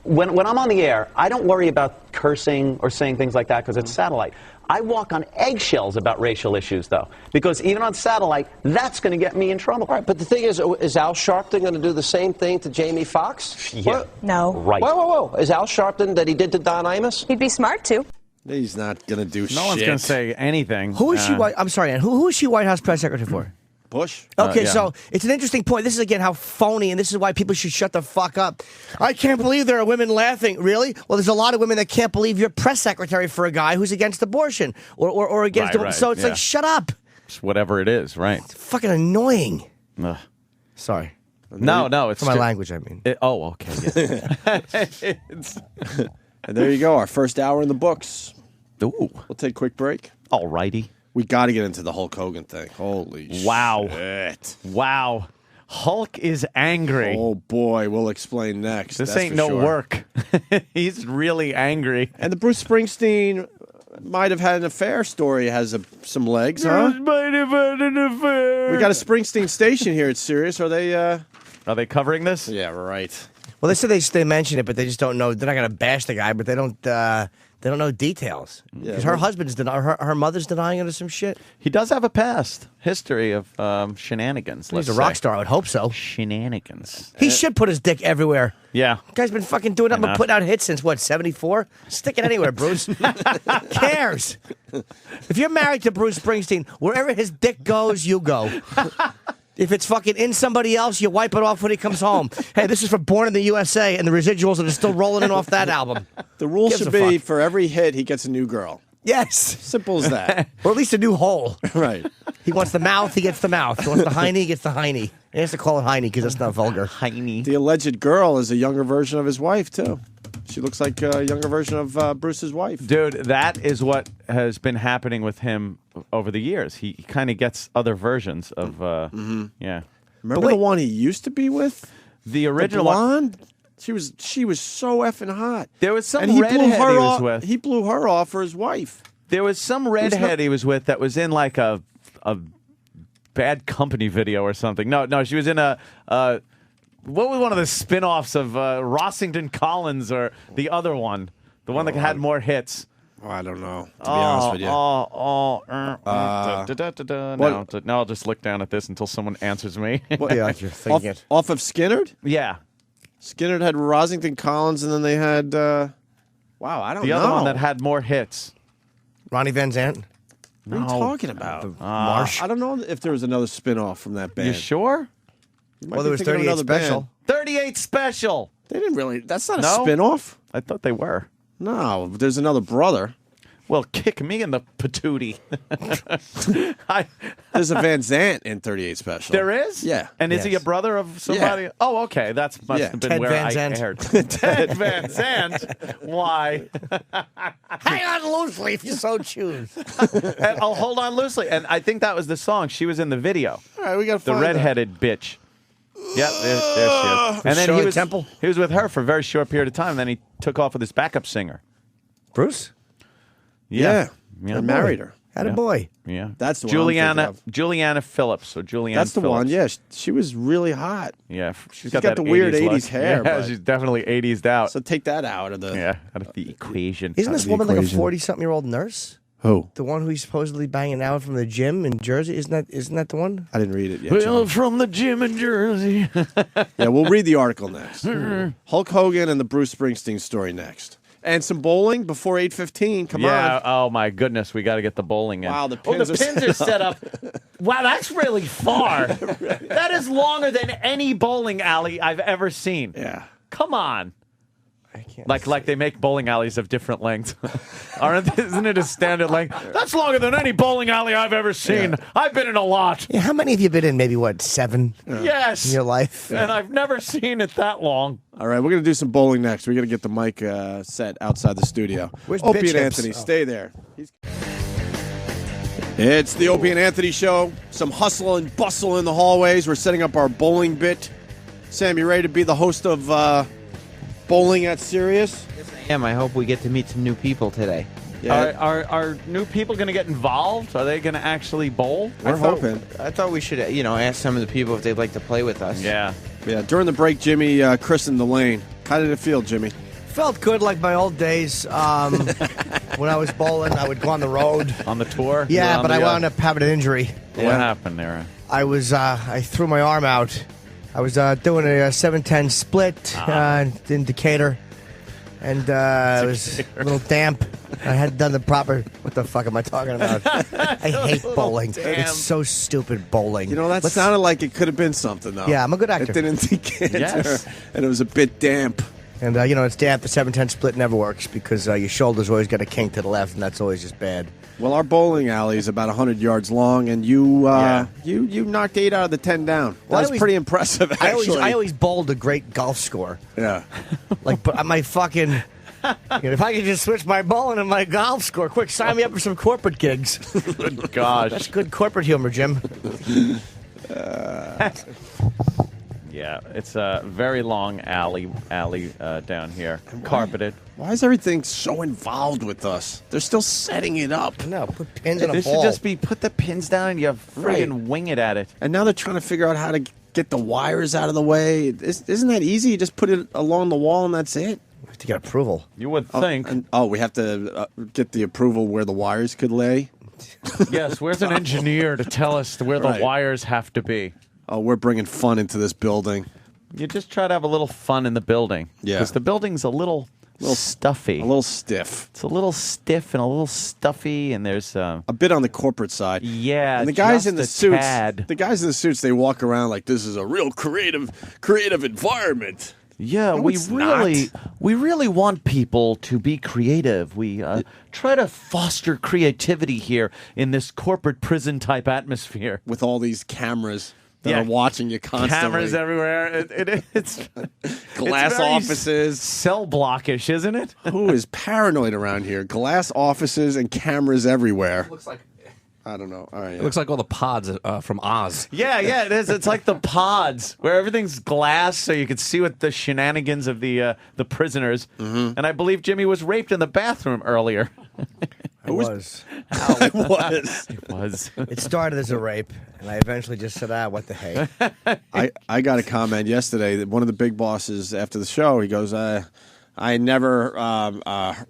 When I'm on the air, I don't worry about cursing or saying things like that because it's satellite. I walk on eggshells about racial issues, though, because even on satellite, that's going to get me in trouble. All right, but the thing is Al Sharpton going to do the same thing to Jamie Foxx? Yeah. No. Right. Whoa. Is Al Sharpton that he did to Don Imus? He'd be smart to. He's not going to do shit. No one's going to say anything. Who is she? I'm sorry, Ann. Who is she White House press secretary for? Bush. Okay, so it's an interesting point. This is, again, how phony, and this is why people should shut the fuck up. I can't believe there are women laughing. Really? Well, there's a lot of women that can't believe you're press secretary for a guy who's against abortion or against... Right, so it's like, shut up. It's whatever it is, right? It's fucking annoying. Ugh. Sorry. No, it's... For my language, I mean. Okay. Yeah. And there you go, our first hour in the books. Ooh. We'll take a quick break. All righty. We got to get into the Hulk Hogan thing. Holy wow. shit. Wow. Hulk is angry. Oh, boy. We'll explain next. This ain't no work. He's really angry. And the Bruce Springsteen might have had an affair story has some legs, huh? Might have had an affair. We got a Springsteen station here at Sirius. Are they covering this? Yeah, right. Well, they said they mention it, but they just don't know. They're not going to bash the guy, but they don't know details. Because her husband's her mother's denying it or some shit. He does have a past history of shenanigans. He's a rock star. I would hope so. Shenanigans. He should put his dick everywhere. Yeah. Guy's been fucking doing nothing but putting out hits since, what, 74? Stick it anywhere, Bruce. Cares? If you're married to Bruce Springsteen, wherever his dick goes, you go. If it's fucking in somebody else, you wipe it off when he comes home. Hey, this is for Born in the USA and the residuals that are still rolling in off that album. The rule should be for every hit, he gets a new girl. Yes. Simple as that. Or at least a new hole. Right. He wants the mouth, he gets the mouth. He wants the hiney, he gets the hiney. He has to call it hiney because it's not vulgar. Hiney. The alleged girl is a younger version of his wife, too. She looks like a younger version of Bruce's wife. Dude, that is what has been happening with him over the years. He kind of gets other versions of, yeah. Remember the one he used to be with? The original the blonde? She was so effing hot. There was some and he redhead he was with. He blew her off for his wife. There was some redhead he was with that was in like a Bad Company video or something. No, she was in a what was one of the spin-offs of Rossington Collins or the other one? The one that had more hits. Oh, I don't know, to be honest with you. No, I'll just look down at this until someone answers me. Off of Skinnerd? Yeah. Skinnerd had Rossington Collins, and then they had, wow, I don't know. The other one that had more hits. Ronnie Van Zant? What are you talking about? Marsh? I don't know if there was another spin-off from that band. You sure? Well, there was 38 Special. 38 Special. They didn't really. That's not a spin-off. I thought they were. No, there's another brother. Well, kick me in the patootie. There's a Van Zant in 38 Special. There is? Yeah. And is he a brother of somebody? Yeah. Oh, okay. That's must have been Ted where Van I Zandt. aired. Ted Van Zandt. Why? Hang on loosely if you so choose. And I'll hold on loosely. And I think that was the song. She was in the video. All right, we got to The find redheaded bitch. Yep, there she is. And then Shirley Temple? He was with her for a very short period of time. Then he took off with his backup singer. Bruce? Yeah. I married her. Had a boy. Yeah. That's the one I'm thinking of. Juliana Phillips. Or Julianne That's the Phillips. one, yeah. She was really hot. Yeah. She's got got the weird 80s look. hair. Yeah, but- she's definitely 80s out. So take that out of the... Out of the equation. Isn't this the woman like a equation. 40-something-year-old nurse? Who? The one who he's supposedly banging out from the gym in Jersey? Isn't that the one? I didn't read it yet. Well, John. from the gym in Jersey. Yeah, we'll read the article next. Hulk Hogan and the Bruce Springsteen story next. And some bowling before 8:15. Come on. Oh, my goodness. We got to get the bowling in. Wow, the pins are set up. Wow, that's really far. That is longer than any bowling alley I've ever seen. Yeah. Come on. I can't Like they make bowling alleys of different lengths. Isn't it a standard length? That's longer than any bowling alley I've ever seen. Yeah. I've been in a lot. Yeah, how many have you been in? Maybe, 7 Yes. in your life? And I've never seen it that long. All right, we're going to do some bowling next. We're going to get the mic set outside the studio. Where's Opie Bitch and Hips? Anthony, Oh. stay there. It's the Opie and Anthony show. Some hustle and bustle in the hallways. We're setting up our bowling bit. Sam, you ready to be the host of Bowling at Sirius? I hope we get to meet some new people today. Yeah. Are new people going to get involved? Are they going to actually bowl? We're hoping. I thought we should, ask some of the people if they'd like to play with us. Yeah. Yeah, during the break, Jimmy christened the lane. How did it feel, Jimmy? Felt good like my old days. When I was bowling, I would go on the road. On the tour? Yeah, but I wound up having an injury. What happened there? I threw my arm out. I was doing a 7-10 split in Decatur. And it was a little damp. I hadn't done the proper... What the fuck am I talking about? I hate bowling. It's so stupid, bowling. You know, that sounded like it could have been something, though. Yeah, I'm a good actor. It didn't decanter, Yes. and it was a bit damp. And, it's damp. The 7-10 split never works because your shoulders always got a kink to the left, and that's always just bad. Well, our bowling alley is about 100 yards long, and you knocked 8 out of the 10 down. Well, That was pretty impressive, actually. I always bowled a great golf score. Yeah. But my fucking... if I could just switch my bowling and my golf score, quick, sign me up for some corporate gigs. Good gosh. That's good corporate humor, Jim. Yeah, it's a very long alley down here, carpeted. Why is everything so involved with us? They're still setting it up. No, put pins in a This ball. should just be put the pins down and you friggin' wing it at it. And now they're trying to figure out how to get the wires out of the way. Isn't that easy? You just put it along the wall and that's it. We have to get approval. You would think. We have to get the approval where the wires could lay? Yes, where's an engineer to tell us where the wires have to be? Oh, we're bringing fun into this building. You just try to have a little fun in the building. Yeah. Because the building's a little stuffy. A little stiff. It's a little stiff and a little stuffy, and there's a bit on the corporate side. Yeah, and the guys in the suits, tad. the guys in the suits, they walk around like this is a real creative environment. Yeah, No, we it's really want people to be creative. We try to foster creativity here in this corporate prison type atmosphere with all these cameras that are watching you constantly. Cameras everywhere. It's glass very offices, cell blockish, isn't it? Who is paranoid around here? Glass offices and cameras everywhere. Looks like. I don't know. All right, It looks like all the pods from Oz. Yeah, it is. It's like the pods where everything's glass, so you can see what the shenanigans of the prisoners. Mm-hmm. And I believe Jimmy was raped in the bathroom earlier. It was. It was. It was. It started as a rape, and I eventually just said, what the heck? I got a comment yesterday that one of the big bosses after the show, he goes, I never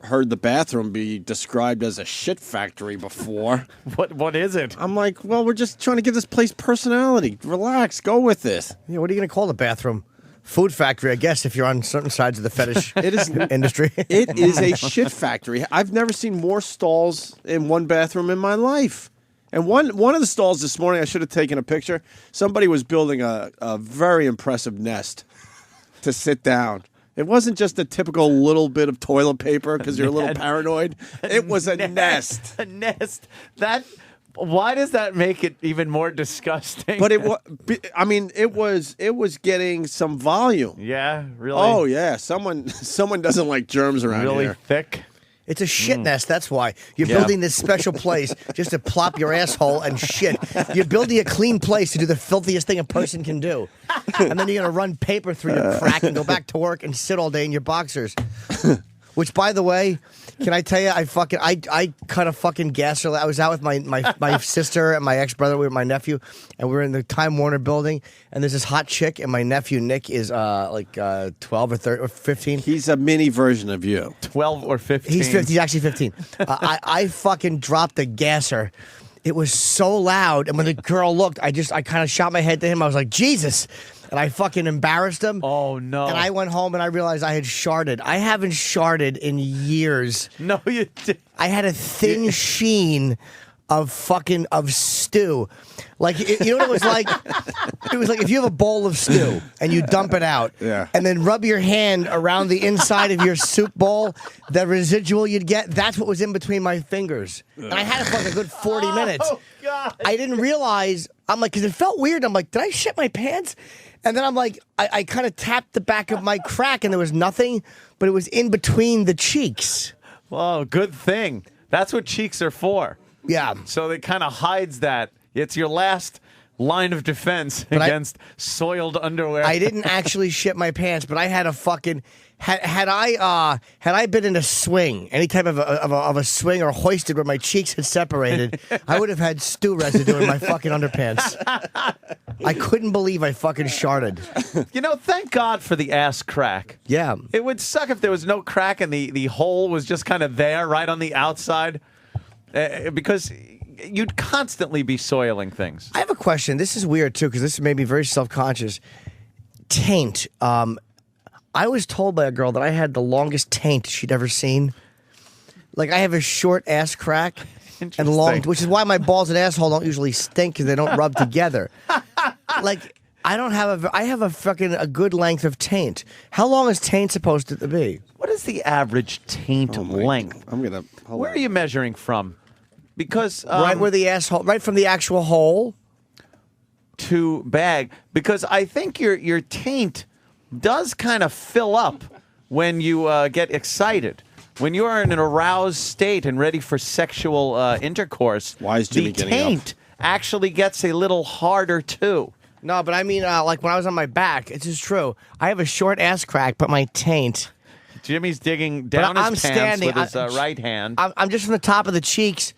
heard the bathroom be described as a shit factory before. What is it? I'm like, well, we're just trying to give this place personality. Relax, go with this. Yeah, what are you going to call the bathroom? Food factory, I guess, if you're on certain sides of the fetish industry. It is a shit factory. I've never seen more stalls in one bathroom in my life. And one of the stalls this morning, I should have taken a picture. Somebody was building a very impressive nest to sit down. It wasn't just a typical little bit of toilet paper because you're a little paranoid. It was a nest. A nest. Why does that make it even more disgusting? But it was getting some volume. Yeah, really. Oh yeah, someone doesn't like germs around really here. Thick. It's a shit nest, that's why. You're building this special place just to plop your asshole and shit. You're building a clean place to do the filthiest thing a person can do. And then you're going to run paper through your crack and go back to work and sit all day in your boxers. Which, by the way, can I tell you, I cut a fucking gasser. I was out with my sister and my ex-brother, we were my nephew, and we were in the Time Warner building, and there's this hot chick, and my nephew, Nick, is 12 or 13 or 15. He's a mini version of you. 12 or 15. He's actually 15. I fucking dropped the gasser. It was so loud, and when the girl looked, I kind of shot my head to him. I was like, Jesus. And I fucking embarrassed him. Oh, no. And I went home and I realized I had sharded. I haven't sharded in years. No, you didn't. I had a thin sheen of stew. Like, you know what it was like? It was like if you have a bowl of stew and you dump it out and then rub your hand around the inside of your soup bowl, the residual you'd get, that's what was in between my fingers. And I had it for like a good 40 minutes. Oh, God. I didn't realize, I'm like, because it felt weird. I'm like, did I shit my pants? And then I'm like, I kind of tapped the back of my crack and there was nothing, but it was in between the cheeks. Whoa, good thing. That's what cheeks are for. Yeah. So it kind of hides that. It's your last line of defense against soiled underwear. I didn't actually shit my pants, but I had a fucking had I been in a swing, any type of a swing or hoisted where my cheeks had separated, I would have had stew residue in my fucking underpants. I couldn't believe I fucking sharted. You know, thank God for the ass crack. Yeah. It would suck if there was no crack and the hole was just kind of there right on the outside because you'd constantly be soiling things. I have a question. This is weird, too, because this made me very self-conscious. Taint. I was told by a girl that I had the longest taint she'd ever seen. Like, I have a short ass crack and long, which is why my balls and asshole don't usually stink because they don't rub together. Like, I have a good length of taint. How long is taint supposed to be? What is the average taint length? Where are you measuring from? Because right where the asshole, right from the actual hole to bag. Because I think your taint does kind of fill up when you get excited. When you are in an aroused state and ready for sexual intercourse, Why is Jimmy the getting taint actually gets a little harder too. No, but I mean, like when I was on my back, it's just true. I have a short ass crack, but my taint. Jimmy's digging down his pants with his right hand. I'm just from the top of the cheeks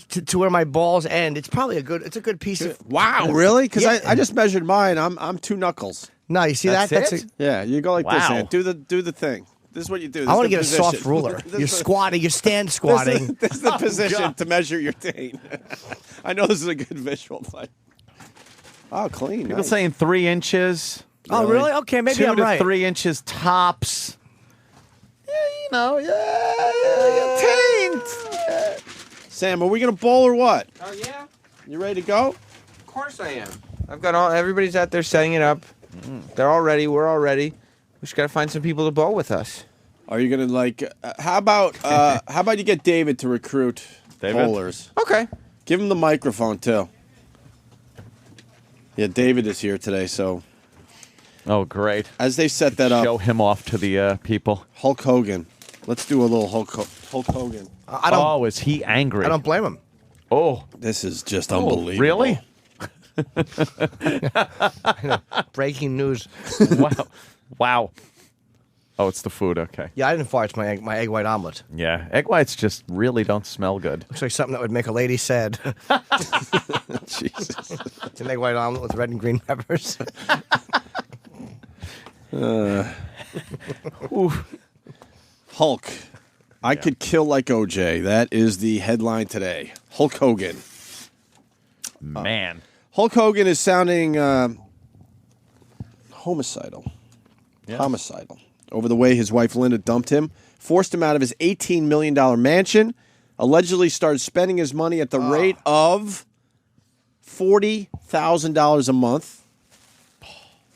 to where my balls end. It's probably a good piece of. Wow, really? Because I just measured mine. I'm 2 knuckles. No, you see that? That's yeah. You go like this. And do the thing. This is what you do. This I want to is the get position. a soft ruler. You're squatting. You stand squatting. This is the position to measure your taint. I know this is a good visual, but clean. People saying 3 inches. Oh, really? Okay, maybe 2 I'm to right. 3 inches tops. Taint. Sam, are we gonna bowl or what? Oh yeah. You ready to go? Of course I am. I've got everybody's out there setting it up. They're all ready. We're all ready. We just got to find some people to bowl with us. Are you gonna how about you get David to recruit bowlers? Okay. Give him the microphone too. Yeah, David is here today, so. Oh, great! As they set that up, show him off to the people. Hulk Hogan. Let's do a little Hulk Hogan. Is he angry? I don't blame him. Oh, this is just unbelievable. Really? Breaking news. Wow. Oh, it's the food. Okay. Yeah, I didn't fart. It's my egg white omelet. Yeah, egg whites just really don't smell good. Looks like something that would make a lady sad. Jesus. It's an egg white omelet with red and green peppers. Hulk. I could kill like OJ. That is the headline today. Hulk Hogan. Man. Hulk Hogan is sounding homicidal. Yeah. Homicidal. Over the way his wife Linda dumped him, forced him out of his $18 million mansion, allegedly started spending his money at the rate of $40,000 a month,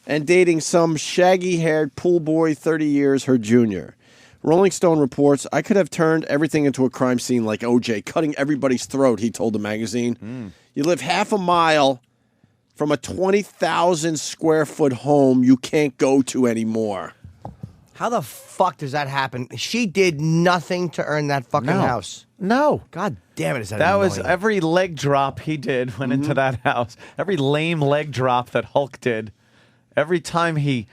and dating some shaggy-haired pool boy 30 years her junior. Rolling Stone reports, I could have turned everything into a crime scene like OJ, cutting everybody's throat, he told the magazine. You live half a mile from a 20,000 square foot home you can't go to anymore. How the fuck does that happen? She did nothing to earn that fucking house. No. God damn it, is that That annoying. was every leg drop he did went into that house. Every lame leg drop that Hulk did. Every time he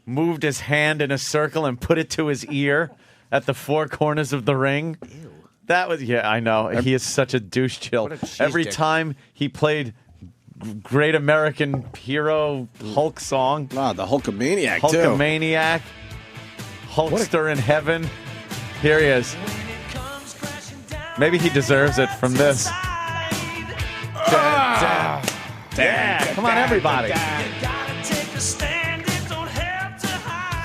moved his hand in a circle and put it to his ear at the 4 corners of the ring. Ew. That was, I know. He is such a douche chill. Every time he played Great American Hero Hulk song. Ah, the Hulkamaniac, Hulkamaniac. Hulkster in heaven. Here he is. Maybe he deserves it from this. Yeah, come on, everybody.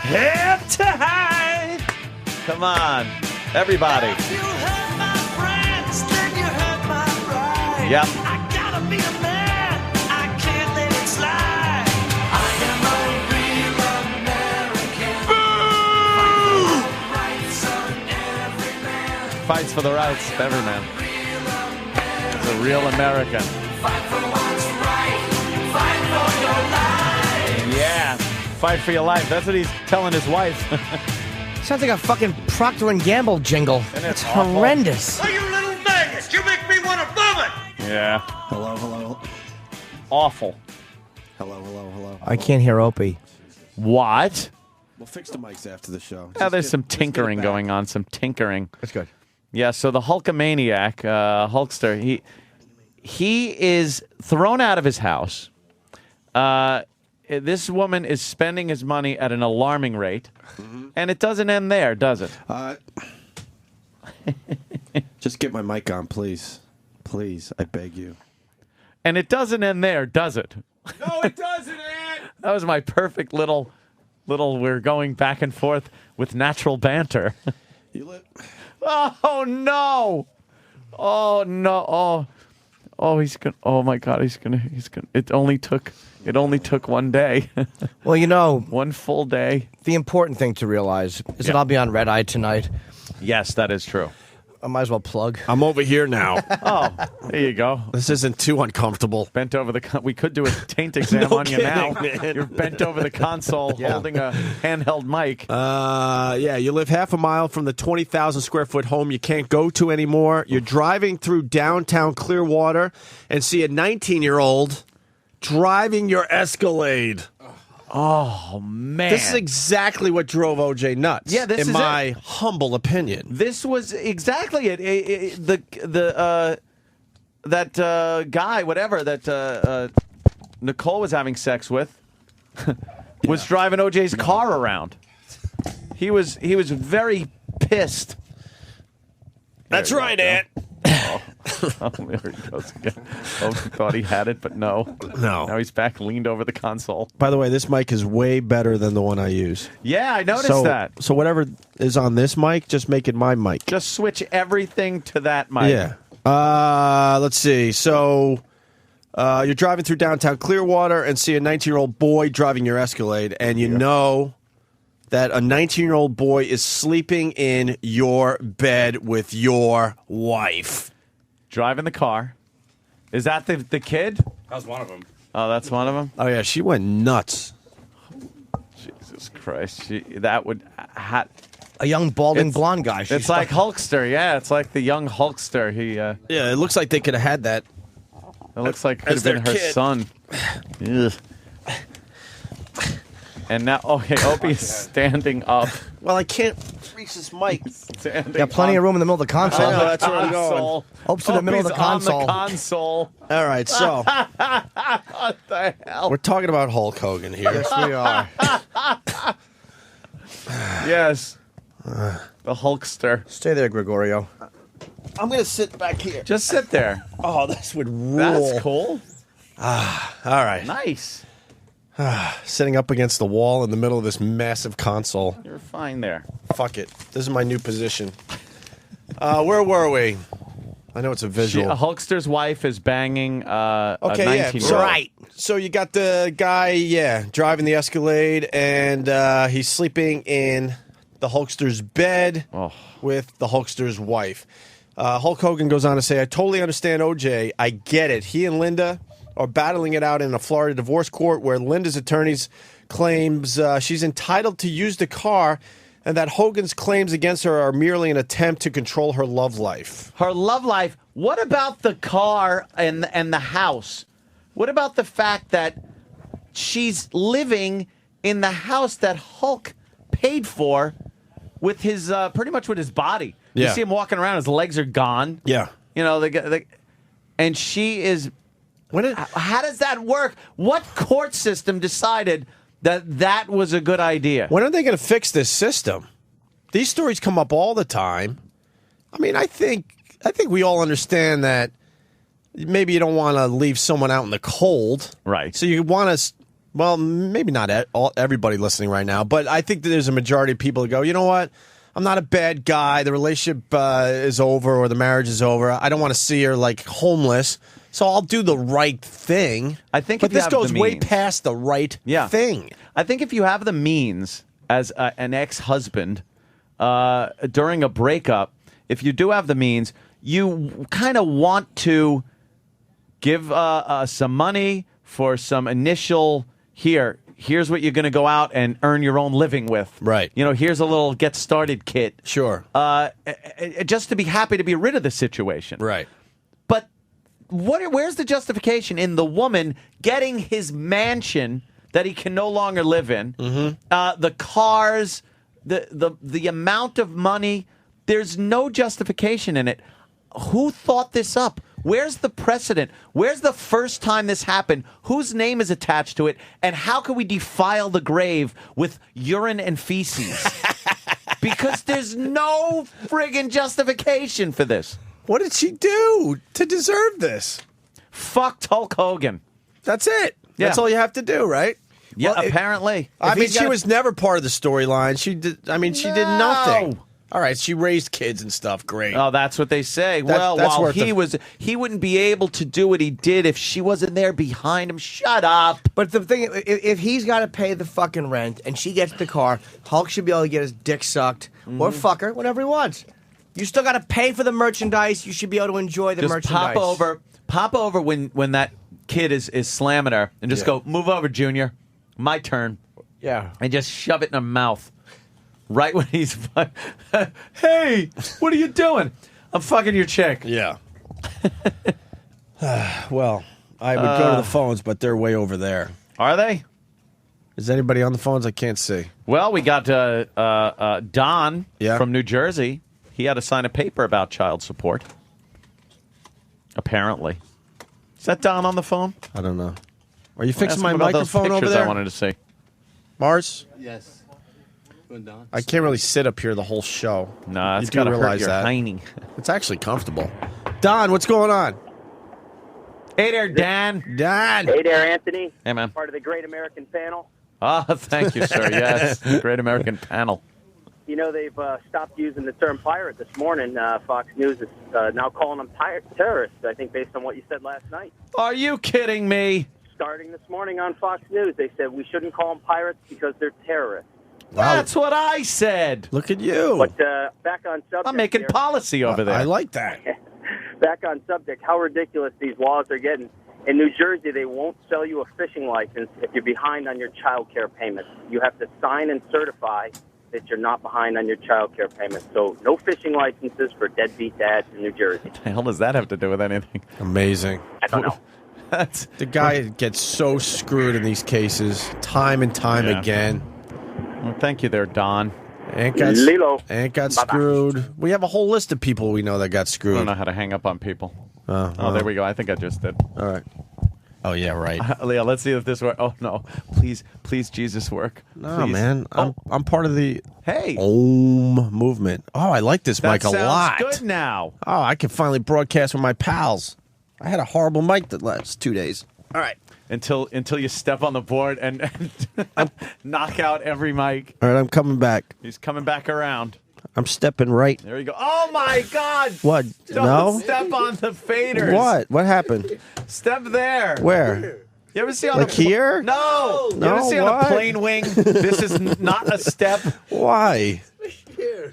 Have to hide. Come on, everybody. Yep. I gotta be a man. I can't let it slide. I am a real American. Fights for the rights of every man. He's a real American. Fight for what's right. Fight for your life. Yeah. Fight for your life. That's what he's telling his wife. Sounds like a fucking Procter & Gamble jingle. It's horrendous. Oh, you little maggot! You make me want to vomit! Yeah. Hello. Awful. Hello. I can't hear Opie. What? We'll fix the mics after the show. Yeah, there's some tinkering going on. Some tinkering. That's good. Yeah, so the Hulkamaniac, Hulkster, he is thrown out of his house. This woman is spending his money at an alarming rate. And it doesn't end there, does it? Just get my mic on, please. Please, I beg you. And it doesn't end there, does it? No, it doesn't end! That was my perfect little we're going back and forth with natural banter. Oh, no! Oh, no. Oh, he's going to... Oh, my God, he's going to... It only took one day. Well, you know... One full day. The important thing to realize is that I'll be on Red Eye tonight. Yes, that is true. I might as well plug. I'm over here now. Oh, there you go. This isn't too uncomfortable. Bent over the... We could do a taint exam No on you kidding, now. man. You're bent over the console holding a handheld mic. Yeah, you live half a mile from the 20,000 square foot home you can't go to anymore. You're driving through downtown Clearwater and see a 19-year-old driving your Escalade. Oh, man. This is exactly what drove OJ nuts. Yeah, this in is my humble opinion. This was exactly it. That guy, whatever, that Nicole was having sex with, was driving OJ's car around. He was very pissed. That's right, Ant. Oh, there he goes again. Oh, he thought he had it, but no. No. Now he's back, leaned over the console. By the way, this mic is way better than the one I use. Yeah, I noticed that. So whatever is on this mic, just make it my mic. Just switch everything to that mic. Yeah. Let's see. So you're driving through downtown Clearwater and see a 19-year-old boy driving your Escalade, and you know that a 19-year-old boy is sleeping in your bed with your wife. Driving the car. Is that the kid? That was one of them. Oh, that's one of them? Oh, yeah, she went nuts. Jesus Christ. A young balding blonde guy. It's like Hulkster. Yeah, it's like the young Hulkster. Yeah, it looks like they could have had that. It looks like it could have been her son. Ugh. And now, Opie is standing up. Well, I can't reach this mic. Got plenty of room in the middle of the console. I know, that's where I'm going. Hope's in the middle of the console. On the console. All right, so what the hell? we're talking about Hulk Hogan here. Yes, we are. Yes. The Hulkster. Stay there, Gregorio. I'm going to sit back here. Just sit there. Oh, this would rule. That's cool. All right. Nice. Sitting up against the wall in the middle of this massive console. You're fine there. Fuck it. This is my new position. Where were we? I know it's a visual. A Hulkster's wife is banging a 19-year-old. So, right. So you got the guy, driving the Escalade, and he's sleeping in the Hulkster's bed with the Hulkster's wife. Hulk Hogan goes on to say, I totally understand OJ. I get it. He and Linda are battling it out in a Florida divorce court where Linda's attorneys claims she's entitled to use the car and that Hogan's claims against her are merely an attempt to control her love life. Her love life? What about the car and the house? What about the fact that she's living in the house that Hulk paid for with his pretty much with his body? Yeah. You see him walking around, his legs are gone. Yeah. You know, and she is... How does that work? What court system decided that was a good idea? When are they going to fix this system? These stories come up all the time. I mean, I think we all understand that maybe you don't want to leave someone out in the cold. Right. So you want to, well, maybe not everybody listening right now, but I think that there's a majority of people who go, you know what? I'm not a bad guy. The relationship is over or the marriage is over. I don't want to see her like homeless. So I'll do the right thing. I think, but this goes way past the right thing. I think if you have the means as an ex-husband during a breakup, if you do have the means, you kind of want to give some money for some initial Here's what you're going to go out and earn your own living with. Right. You know, here's a little get started kit. Sure. Just to be happy to be rid of the situation. Right. But where's the justification in the woman getting his mansion that he can no longer live in? Mm-hmm. The cars, the amount of money. There's no justification in it. Who thought this up? Where's the precedent? Where's the first time this happened? Whose name is attached to it? And how can we defile the grave with urine and feces? Because there's no friggin' justification for this. What did she do to deserve this? Fucked Hulk Hogan. That's it. Yeah. That's all you have to do, right? Yeah, Well, apparently. I mean, she was never part of the storyline. She did. I mean, she did nothing. All right, she raised kids and stuff. Great. Oh, that's what they say. That's While he wouldn't be able to do what he did if she wasn't there behind him. Shut up. But the thing, if he's got to pay the fucking rent and she gets the car, Hulk should be able to get his dick sucked or fuck her, whatever he wants. You still got to pay for the merchandise. You should be able to enjoy the Just merchandise. pop over when that kid is slamming her, and just go, move over, Junior. My turn. Yeah. And just shove it in her mouth. Right when he's, hey, what are you doing? I'm fucking your chick. Yeah. Well, I would go to the phones, but they're way over there. Are they? Is anybody on the phones? I can't see. Well, we got Don from New Jersey. He had to sign a paper about child support. Apparently. Is that Don on the phone? I don't know. Are you Ask fixing him my about those microphone over pictures there? I wanted to see. Mars? Yes. I can't really sit up here the whole show. Nah, it's You do got to hurt realize your that. hiney. It's actually comfortable. Don, what's going on? Hey there, Dan. Dan. Hey there, Anthony. Hey, man. Part of the Great American Panel. Ah, thank you, sir. Yes, the Great American Panel. You know, they've stopped using the term pirate this morning. Fox News is now calling them terrorists, I think, based on what you said last night. Are you kidding me? Starting this morning on Fox News, they said we shouldn't call them pirates because they're terrorists. That's what I said. Look at you. But back on subject, I'm making here, policy over there. I like that. back on subject, how ridiculous these laws are getting. In New Jersey, they won't sell you a fishing license if you're behind on your child care payments. You have to sign and certify that you're not behind on your child care payments. So no fishing licenses for deadbeat dads in New Jersey. What the hell does that have to do with anything? Amazing. I don't know. The guy gets so screwed in these cases, time and time again. Well, thank you there, Don. Ant got Bye-bye. screwed. We have a whole list of people we know that got I screwed. don't know how to hang up on people. Oh, there we go. I think I just did. All right. Oh, yeah, right. Leah, let's see if this works. Oh, no. Please, Jesus, work. No, Please. man. I'm part of the Hey. Om movement. Oh, I like this That mic a sounds lot. good now. Oh, I can finally broadcast with my pals. I had a horrible mic the last 2 days. All right. Until you step on the board and knock out every mic. All right, I'm coming back. He's coming back around. I'm stepping right. There you go. Oh, my God. What? Don't No? step on the faders. What? What happened? Step there. Where? You ever see on Like a here? No. You No, ever see on why? a plane wing? This is not a step. Why?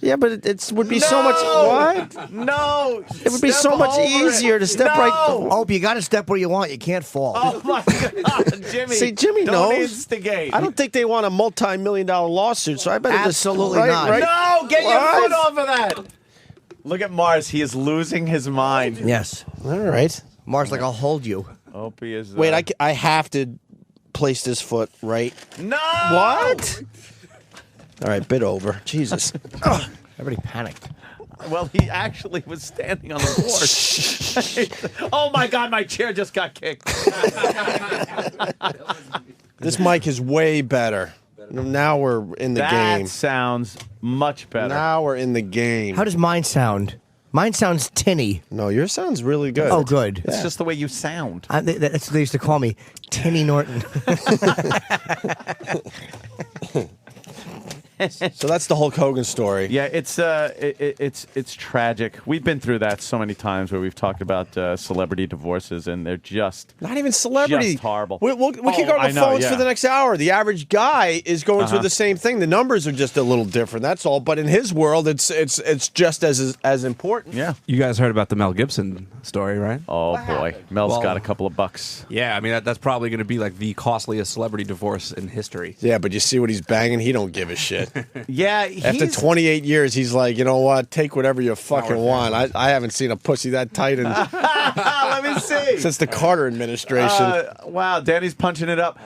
Yeah, but it would be so much. What? No. It would be so much easier to step right. Oh, you got to step where you want. You can't fall. Oh, my God. Jimmy. See, Jimmy don't knows. instigate. I don't think they want a multi-million-dollar lawsuit, so I better Absolutely just not. No, get your What? foot off of that. Look at Mars. He is losing his mind. Yes. All right. Mars, like, I'll hold you. Opie is. Wait, I have to place this foot right. No. What? All right, bit over. Jesus. Everybody panicked. Well, he actually was standing on the board. Oh, my God. My chair just got kicked. This mic is way better. Now we're in the game. That sounds much better. Now we're in the game. How does mine sound? Mine sounds tinny. No, yours sounds really good. Oh, good. It's just the way you sound. That's what they used to call me, Tinny Norton. So that's the Hulk Hogan story. Yeah, it's tragic. We've been through that so many times where we've talked about celebrity divorces, and they're just Not even celebrity. just horrible. We can go to I the know, phones yeah. for the next hour. The average guy is going through Uh-huh. the same thing. The numbers are just a little different. That's all. But in his world, it's just as important. Yeah. You guys heard about the Mel Gibson story, right? Oh boy, Mel's Well, got a couple of bucks. Yeah, I mean that's probably going to be like the costliest celebrity divorce in history. Yeah, but you see what he's banging? He don't give a shit. Yeah, After 28 years, he's like, you know what? Take whatever you fucking want. I haven't seen a pussy that tight Let me see. since the Carter administration. Wow, Danny's punching it up.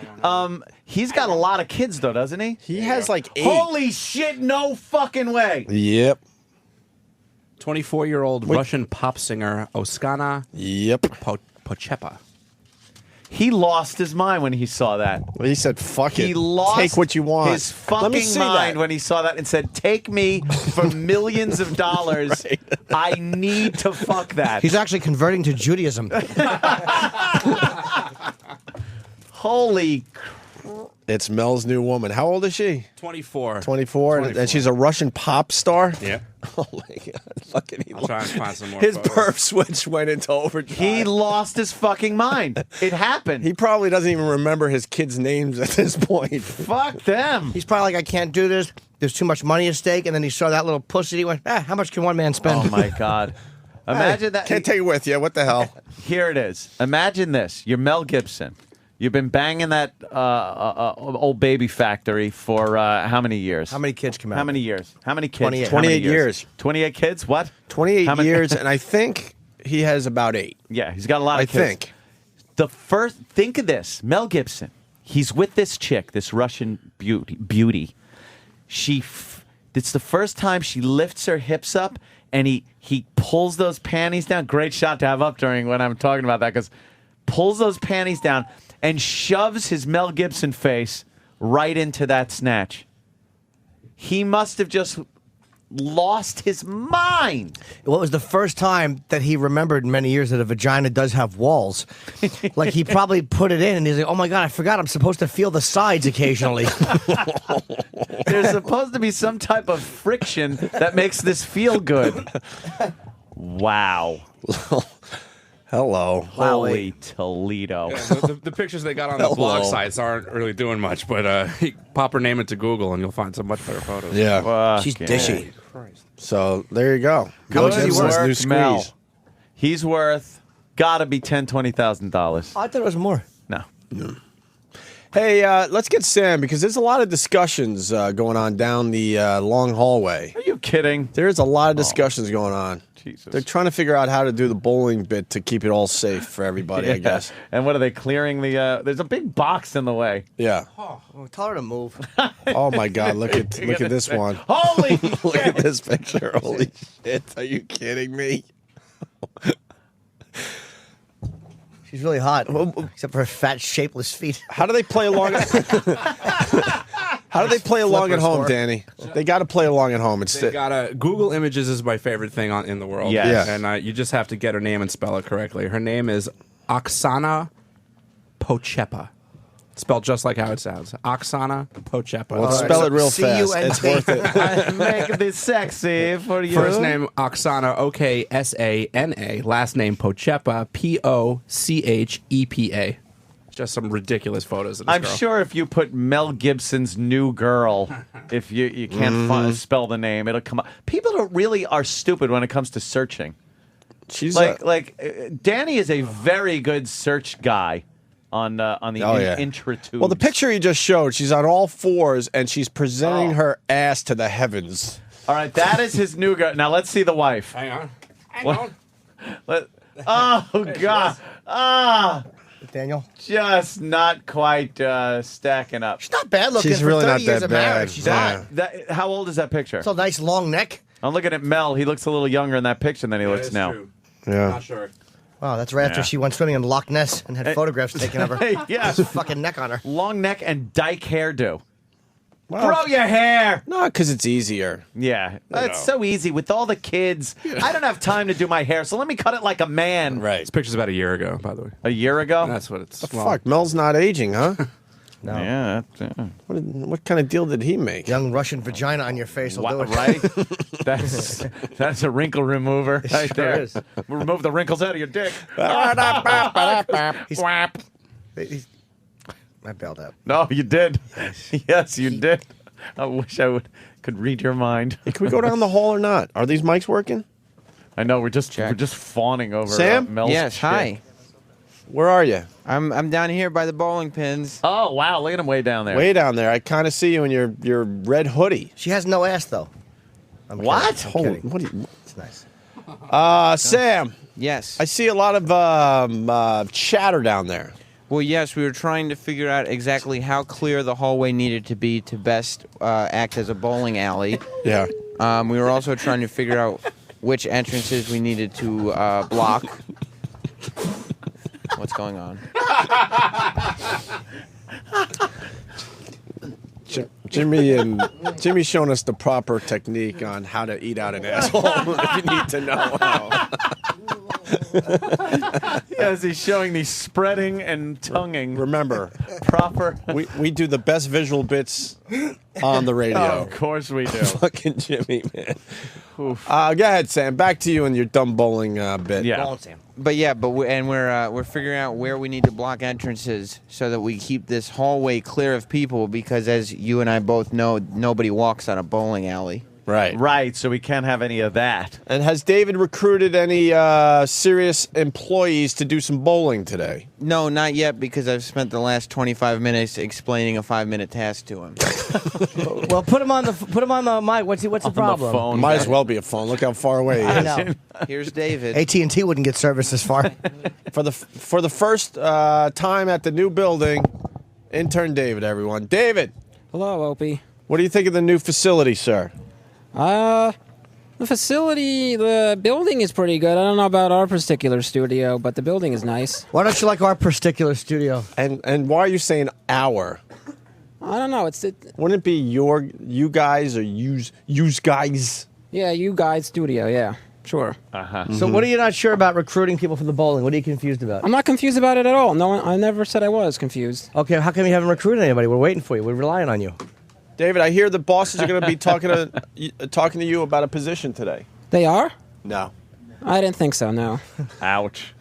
He's got a lot of kids though, doesn't he? He has like 8. Holy shit! No fucking way. Yep. 24-year-old Russian pop singer Oskana Pochepa. He lost his mind when he saw that. Well, he said, fuck it. He lost Take what you want. his Let me fucking see mind that. when he saw that and said, take me for millions of dollars. Right. I need to fuck that. He's actually converting to Judaism. Holy It's Mel's new woman. How old is she? 24. 24. And she's a Russian pop star? Yeah. Oh, my God. Fucking I'll try and find some more His photos. perf switch went into overdrive. He lost his fucking mind. It happened. He probably doesn't even remember his kids' names at this point. Fuck them. He's probably like, I can't do this. There's too much money at stake. And then he saw that little pussy. He went, how much can one man spend? Oh, my God. Imagine that. Can't take it with you. What the hell? Here it is. Imagine this. You're Mel Gibson. You've been banging that old baby factory for how many years? How many kids come out? How many years? How many kids? 28. How many 28 years. 28 kids? What? 28 How many- years, and I think he has about 8. Yeah, he's got a lot of I kids. think. Think of this. Mel Gibson. He's with this chick, this Russian beauty. It's the first time she lifts her hips up, and he pulls those panties down. Great shot to have up during when I'm talking about that, because pulls those panties down and shoves his Mel Gibson face right into that snatch. He must have just lost his mind. Well, it was the first time that he remembered in many years that a vagina does have walls. Like, he probably put it in, and he's like, oh, my God, I forgot I'm supposed to feel the sides occasionally. There's supposed to be some type of friction that makes this feel good. Wow. Hello. Holy Toledo. Yeah, the pictures they got on the blog sites aren't really doing much, but pop her name into Google and you'll find some much better photos. Yeah. She's dishy. So there you go. How much is he Gibson's new worth, squeeze. Mel? He's worth gotta be $10,000-$20,000. I thought it was more. No. Hey, let's get Sam, because there's a lot of discussions going on down the long hallway. Are you kidding? There's a lot of discussions going on. Jesus. They're trying to figure out how to do the bowling bit to keep it all safe for everybody, I guess. And what are they clearing the? There's a big box in the way. Yeah. Oh, tell her to move. Oh my God! Look at this one. Holy! Look at this picture. Holy shit! Are you kidding me? She's really hot, except for her fat, shapeless feet. How do they play along? How do they play along at home, Danny? They got to play along at home. They gotta Google Images is my favorite thing in the world. Yes. And you just have to get her name and spell it correctly. Her name is Oksana Pochepa. Spelled just like how it sounds. Oksana Pochepa. Well, spell it real fast. C-U-N-T. It's worth it. Make this sexy for you. First name Oksana, Oksana. Last name Pochepa, Pochepa. Just some ridiculous photos of this I'm girl. sure if you put Mel Gibson's new girl, if you can't spell the name, it'll come up. People really are stupid when it comes to searching. She's Danny is a very good search guy on the IntraTube. Well, the picture you just showed, she's on all fours and she's presenting her ass to the heavens. All right, that is his new girl. Now let's see the wife. Hang on. Oh God. Daniel? Just not quite stacking up. She's not bad looking. She's for really 30 not years that of bad. marriage. She's Yeah. hot. How old is that picture? It's a nice long neck. I'm looking at Mel. He looks a little younger in that picture than he looks now. True. Yeah. Not sure. Wow, that's right after she went swimming in Loch Ness and had photographs taken of her. Yeah. Fucking neck on her. Long neck and dyke hairdo. Well, Grow your hair. No, because it's easier. Yeah, it's so easy with all the kids. I don't have time to do my hair, so let me cut it like a man. Right. This picture's about a year ago, by the way. A year ago? That's what it's. Fuck, Mel's not aging, huh? No. Yeah. What kind of deal did he make? Young Russian vagina on your face will do it. Right? That's a wrinkle remover right sure there. is. Remove the wrinkles out of your dick. I bailed out. No, you did. Yes, you did. I wish I could read your mind. Hey, can we go down the hall or not? Are these mics working? I know we're just fawning over Sam? Mel's Yes, shit. hi. Where are you? I'm down here by the bowling pins. Oh wow, look at him way down there. Way down there. I kind of see you in your red hoodie. She has no ass, though. I'm What? kidding. I'm Holy, kidding. what are you? It's nice. Sam. Yes. I see a lot of chatter down there. Well, yes, we were trying to figure out exactly how clear the hallway needed to be to best act as a bowling alley. Yeah. We were also trying to figure out which entrances we needed to block. What's going on? Jimmy's showing us the proper technique on how to eat out an asshole. If you need to know how. Yes, he's showing the spreading and tonguing. Remember, proper. We do the best visual bits on the radio. Oh, of course we do. Fucking Jimmy, man. Go ahead, Sam. Back to you and your dumb bowling bit. Yeah. Go on, Sam. But yeah, we're figuring out where we need to block entrances so that we keep this hallway clear of people, because as you and I both know, nobody walks on a bowling alley. Right. Right, so we can't have any of that. And has David recruited any serious employees to do some bowling today? No, not yet, because I've spent the last 25 minutes explaining a 5-minute task to him. Well, put him on the mic. What's the problem? phone. Might as well be a phone. Look how far away he I is. know. Here's David. AT&T wouldn't get service this far. For the first time at the new building, intern David, everyone. David. Hello, Opie. What do you think of the new facility, sir? The facility, the building is pretty good. I don't know about our particular studio, but the building is nice. Why don't you like our particular studio? And why are you saying our? I don't know. Wouldn't it be you guys or use guys? Yeah, you guys studio. Yeah, sure. So what are you not sure about recruiting people for the bowling? What are you confused about? I'm not confused about it at all. No, I never said I was confused. Okay, how come you haven't recruited anybody? We're waiting for you. We're relying on you. David, I hear the bosses are going to be talking to you about a position today. They are? No. I didn't think so, no. Ouch.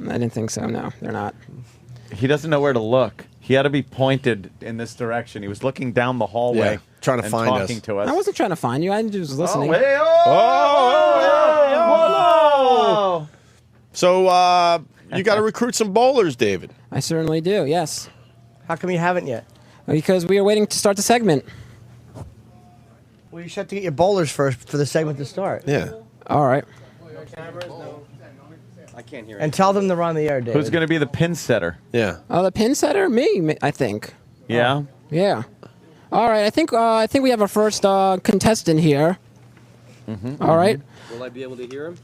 I didn't think so, no. They're not. He doesn't know where to look. He had to be pointed in this direction. He was looking down the hallway, trying to and find talking us. to us. I wasn't trying to find you. I just was listening. Whoa! So you got to recruit some bowlers, David. I certainly do, yes. How come you haven't yet? Because we are waiting to start the segment. Well, you should have to get your bowlers first for the segment to start. Yeah. All right. I can't hear. And tell them they're on the air, David. Who's going to be the pin setter? Yeah. The pin setter? Me, I think. Yeah? Yeah. All right, I think we have our first contestant here. All right. Will I be able to hear him?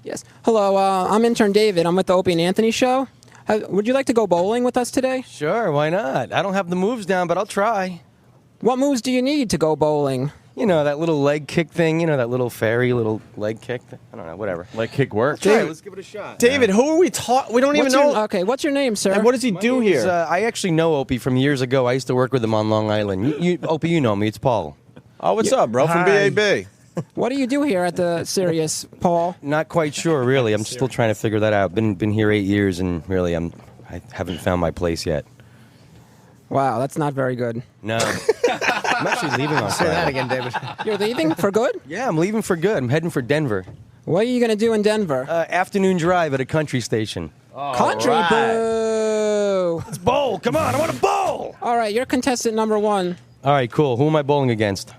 Yes. Hello, I'm intern David. I'm with the Opie and Anthony show. Would you like to go bowling with us today? Sure, why not? I don't have the moves down, but I'll try. What moves do you need to go bowling? You know, that little leg kick thing, that little fairy little leg kick thing. I don't know, whatever. Leg kick works. David, let's give it a shot. David, who are we talking? We don't even know. Okay, what's your name, sir? And what does he do here? I actually know Opie from years ago. I used to work with him on Long Island. Opie, you know me. It's Paul. Oh, what's up, bro? From Hi. BAB. What do you do here at the Sirius, Paul? Not quite sure, really. I'm still trying to figure that out. Been here 8 years, and really, I haven't found my place yet. Wow, that's not very good. No. I'm actually leaving on Say Friday. that again, David. You're leaving for good? Yeah, I'm leaving for good. I'm heading for Denver. What are you going to do in Denver? Afternoon drive at a country station. Country, boo! Let's bowl. Come on, I want to bowl. All right, you're contestant number 1. All right, cool. Who am I bowling against?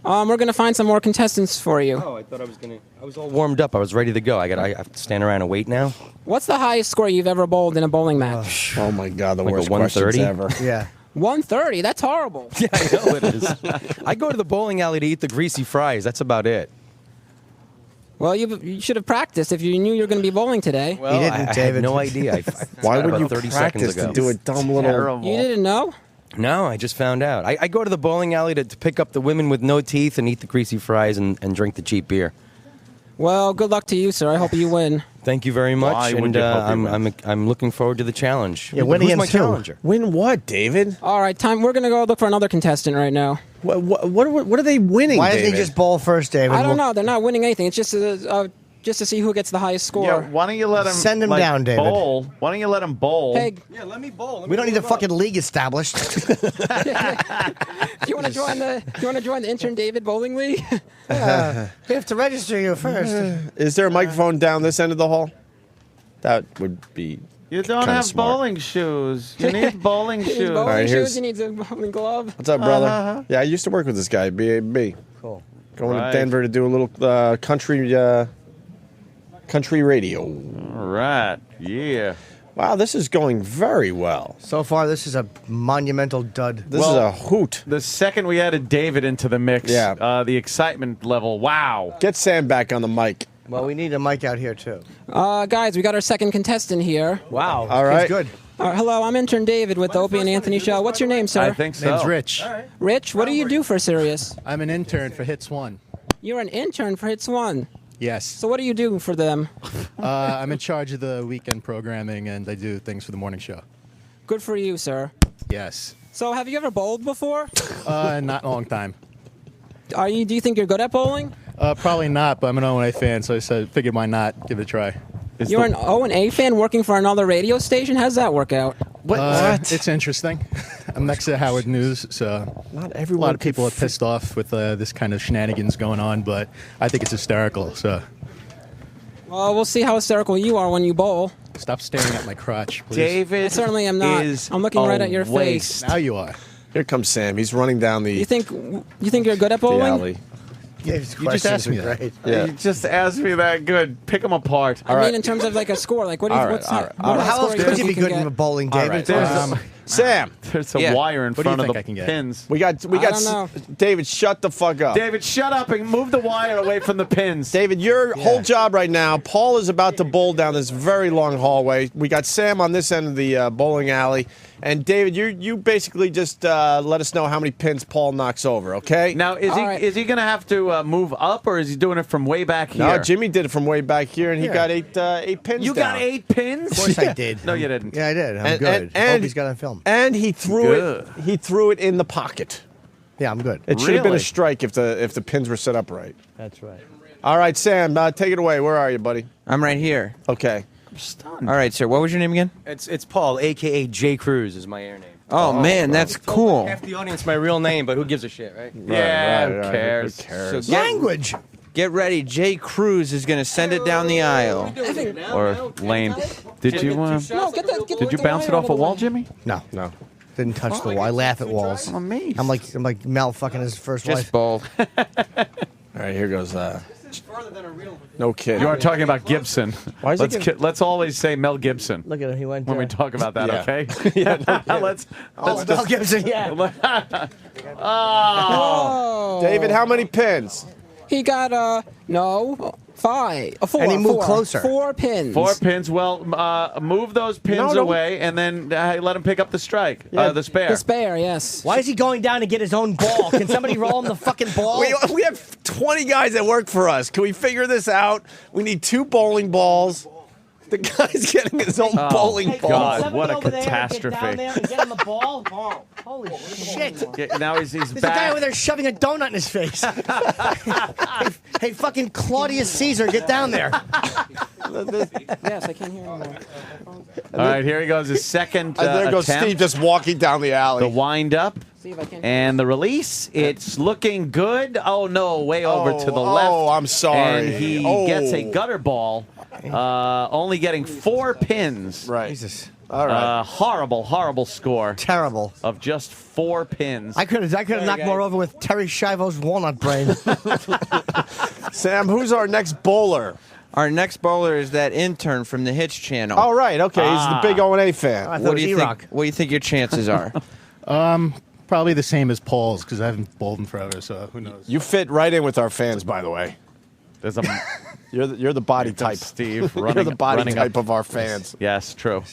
We're going to find some more contestants for you. Oh, I thought I was going to... I was all warmed up. I was ready to go. I have to stand around and wait now? What's the highest score you've ever bowled in a bowling match? Oh, my God, the Like a worst questions 130? ever. Yeah. 130? That's horrible. Yeah, I know it is. I go to the bowling alley to eat the greasy fries. That's about it. Well, you should have practiced if you knew you were going to be bowling today. Well, didn't, I David. had no idea. Why would about you 30 practice seconds ago. to do a dumb little... Terrible. You didn't know? No, I just found out. I go to the bowling alley to pick up the women with no teeth and eat the greasy fries and drink the cheap beer. Well, good luck to you, sir. I hope you win. Thank you very much. Why would and you hope you win? I'm looking forward to the challenge. Yeah, win Who's my against who? challenger? Win what, David? All right, time. We're going to go look for another contestant right now. What are they winning, Why David? doesn't he just bowl first, David? I don't know. They're not winning anything. It's just to see who gets the highest score. Yeah, why don't you let him Send him down, David. bowl? Why don't you let him bowl? Hey, Yeah, let me bowl. We don't need a fucking league established. do you want to join the intern David bowling league? We have to register you first. Is there a microphone down this end of the hall? That would be You don't kinda have smart. bowling shoes. You need bowling He needs shoes. bowling All right, shoes. here's- He needs a bowling glove. What's up, brother? Yeah, I used to work with this guy, BAB. Cool. Going Right. to Denver to do a little country radio. All right. Yeah. Wow, this is going very well. So far, this is a monumental dud. This is a hoot. The second we added David into the mix, Yeah. the excitement level, wow. Get Sam back on the mic. Well, we need a mic out here, too. Guys, we got our second contestant here. Wow. All right. He's good. Hello, I'm intern David with the Opie and Anthony show. What's your name, sir? I think so. Name's Rich. Rich, what do you do for Sirius? I'm an intern for Hits 1. You're an intern for Hits 1. Yes. So what do you do for them? I'm in charge of the weekend programming, and I do things for the morning show. Good for you, sir. Yes. So have you ever bowled before? Not in a long time. Do you think you're good at bowling? Probably not, but I'm an O&A fan, so I figured why not give it a try. You're an O&A fan working for another radio station? How does that work out? It's interesting. I'm next to Howard News, so not a everyone lot of could people are pissed off with this kind of shenanigans going on, but I think it's hysterical. So Well, we'll see how hysterical you are when you bowl. stop staring at my crotch, please. David I certainly am not. I'm looking right at your face. Now you are. Here comes Sam. He's running down the. You think you're good at the bowling? alley. Yeah, you just asked me that. Great. Yeah. You just asked me that. Good. Pick them apart. I mean, in terms of like a score, like what do you? What's that? How else could you be good in bowling, David? Sam, there's a wire in front of the pins. We got. I don't know. David, shut the fuck up. David, shut up and move the wire away from the pins. David, your whole job right now. Paul is about to bowl down this very long hallway. We got Sam on this end of the bowling alley, and David, you basically just let us know how many pins Paul knocks over. Okay. Now, is he going to have to move up, or is he doing it from way back here? No, Jimmy did it from way back here, and he got eight pins. You down. got 8 pins? Of course I did. No, you didn't. Yeah, I did. I'm good. And Opie's got it on film. And he threw it. He threw it in the pocket. Yeah, I'm good. It should have been a Really? strike if the pins were set up right. That's right. All right, Sam, take it away. Where are you, buddy? I'm right here. Okay. I'm stunned. All right, sir. What was your name again? It's Paul, a.k.a. J. Cruz is my air name. Oh, man, that's cool. Half the audience my real name, but who gives a shit, right? Yeah, who cares? So get ready. Jay Cruz is going to send it down the aisle. Or Lane. Did you did you bounce it off a wall, Jimmy? No. Didn't touch the wall. I laugh at walls. I'm amazed. I'm like Mel fucking his first wife. Just bowl. All right, here goes. No kidding. You are talking about Gibson. Why is he Let's always say Mel Gibson Look at him. He went when we talk about that. Yeah. Okay. Yeah. Let's Mel Gibson. Yeah. Oh. David, how many pins? He got 5, 4, And he moved 4, closer. 4 pins. 4 pins. Well, move those pins No. away, and then let him pick up the strike. The spare. The spare, yes. Why is he going down to get his own ball? Can somebody roll him the fucking ball? We have 20 guys that work for us. Can we figure this out? We need 2 bowling balls. The guy's getting his own bowling ball. God, what a catastrophe. Get down there and get him the ball. Holy shit. Now he's There's a guy back. over there shoving a donut in his face. hey, fucking Claudius Caesar, get down there. Yes, I can't hear anymore. All right, here he goes. His second There goes attempt. Steve just walking down the alley. The wind up See if I can. and the release. It's looking good. Oh, no, way over to the left. Oh, I'm sorry. And he gets a gutter ball, only getting 4 pins. Right. Jesus. All right. Horrible score Terrible. of just 4 pins. I could have knocked more over with Terry Schiavo's walnut brain. Sam, who's our next bowler? Our next bowler is that intern from the Hitch Channel. Oh, right. Okay. He's the big O&A fan. I thought What it do was you E-Rock. think? What do you think your chances are? Probably the same as Paul's because I haven't bowled in forever, so who knows? You fit right in with our fans, by the way. There's a You're the body type, Steve. You're the body running type up. of our fans. Yes, true.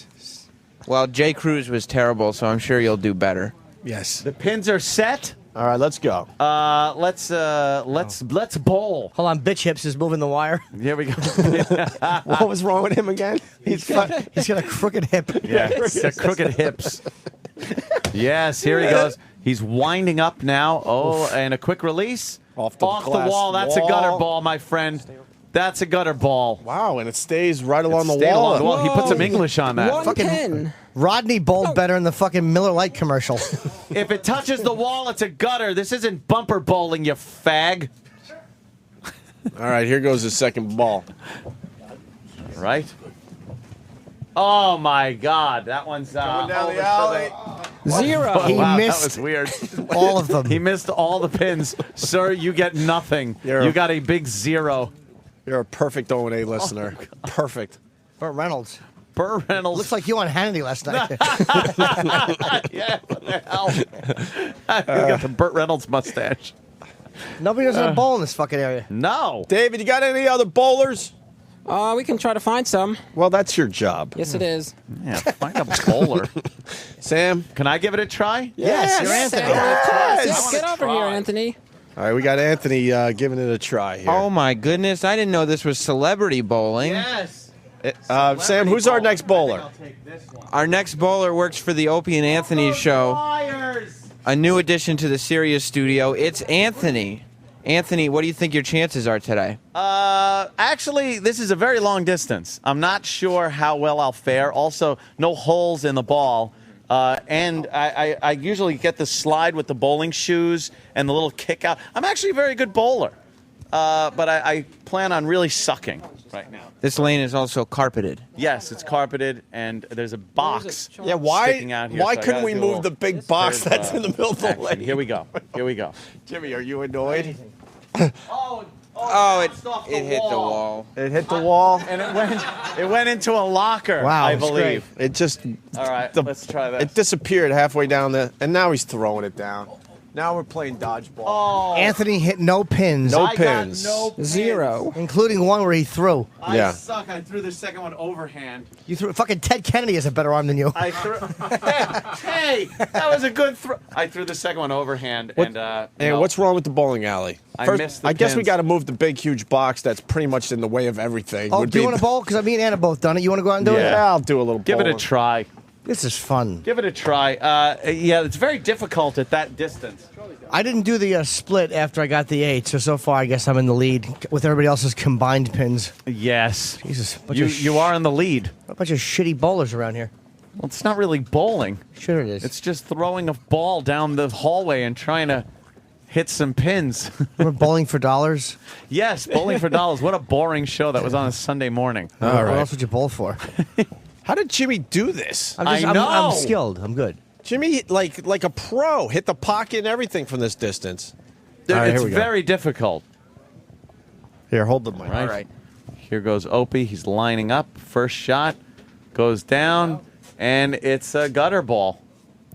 Well, Jay Cruz was terrible, so I'm sure you'll do better. Yes. The pins are set. All right, let's go. Let's bowl. Hold on, bitch hips is moving the wire. Here we go. What was wrong with him again? He's got a crooked hip. Yeah, he's got crooked hips. Yes, here he goes. He's winding up now. Oh, and a quick release. Off the glass wall. That's a gutter ball, my friend. That's a gutter ball. Wow, and it stays right along the Stayed wall. along the wall. He put some English on that. 1 pin. Rodney bowled better in the fucking Miller Lite commercial. If it touches the wall, it's a gutter. This isn't bumper bowling, you fag. All right, here goes his second ball. Right? Oh, my God. That one's Going down the alley. 0. Oh, He wow, missed that was weird. all of them. He missed all the pins. Sir, you get nothing. You got a big 0. You're a perfect O&A listener. Perfect. Burt Reynolds. Burt Reynolds. Looks like you on Hannity last night. Yeah, what the hell? You got the Burt Reynolds mustache. Nobody knows how to bowl in this fucking area. No. David, you got any other bowlers? We can try to find some. Well, that's your job. Yes, it is. Yeah, find a bowler. Sam? Can I give it a try? Yes, you're Anthony. Yes, get over here, Anthony. All right, we got Anthony giving it a try here. Oh, my goodness. I didn't know this was celebrity bowling. Yes. Sam, who's our next bowler? Our next bowler works for the Opie and Anthony show. A new addition to the Sirius studio. It's Anthony. Anthony, what do you think your chances are today? Actually, this is a very long distance. I'm not sure how well I'll fare. Also, no holes in the ball. And I usually get the slide with the bowling shoes and the little kick out. I'm actually a very good bowler, but I plan on really sucking right now. This lane is also carpeted. Yes, it's carpeted, and there's a box Yeah, why? sticking out here. Why so I couldn't gotta we do a move little- the big box There's, that's in the middle of the action. lane? Here we go. Here we go. Jimmy, are you annoyed? Oh, it hit the wall. It hit the wall. And it went into a locker, I believe. It just. All right, let's try this. It disappeared halfway down the, and now he's throwing it down. Now we're playing dodgeball. Oh. Anthony hit no pins. No pins. Zero. Including one where he threw. I suck. I threw the second one overhand. You threw. Fucking Ted Kennedy has a better arm than you. I threw. Hey, that was a good throw. I threw the second one overhand, and no. What's wrong with the bowling alley? I missed the I guess we pins. got to move the big, huge box that's pretty much in the way of everything. Oh, Would do you be- want to bowl? Because me and Anna both done it. You want to go out and do it? Yeah, I'll do a little. Give it a bowling. try. This is fun. Give it a try. Yeah, it's very difficult at that distance. I didn't do the split after I got the 8, so far I guess I'm in the lead with everybody else's combined pins. Yes. Jesus. You are in the lead. A bunch of shitty bowlers around here. Well, it's not really bowling. Sure it is. It's just throwing a ball down the hallway and trying to hit some pins. We're bowling for dollars. Yes, Bowling for Dollars. What a boring show that was on a Sunday morning. All What right. else would you bowl for? How did Jimmy do this? I'm skilled. I'm good. Jimmy, like a pro, hit the pocket and everything from this distance. Dude, All right, it's here we go. very difficult. Here, hold the mic. All right. Here goes Opie. He's lining up. First shot goes down, and it's a gutter ball.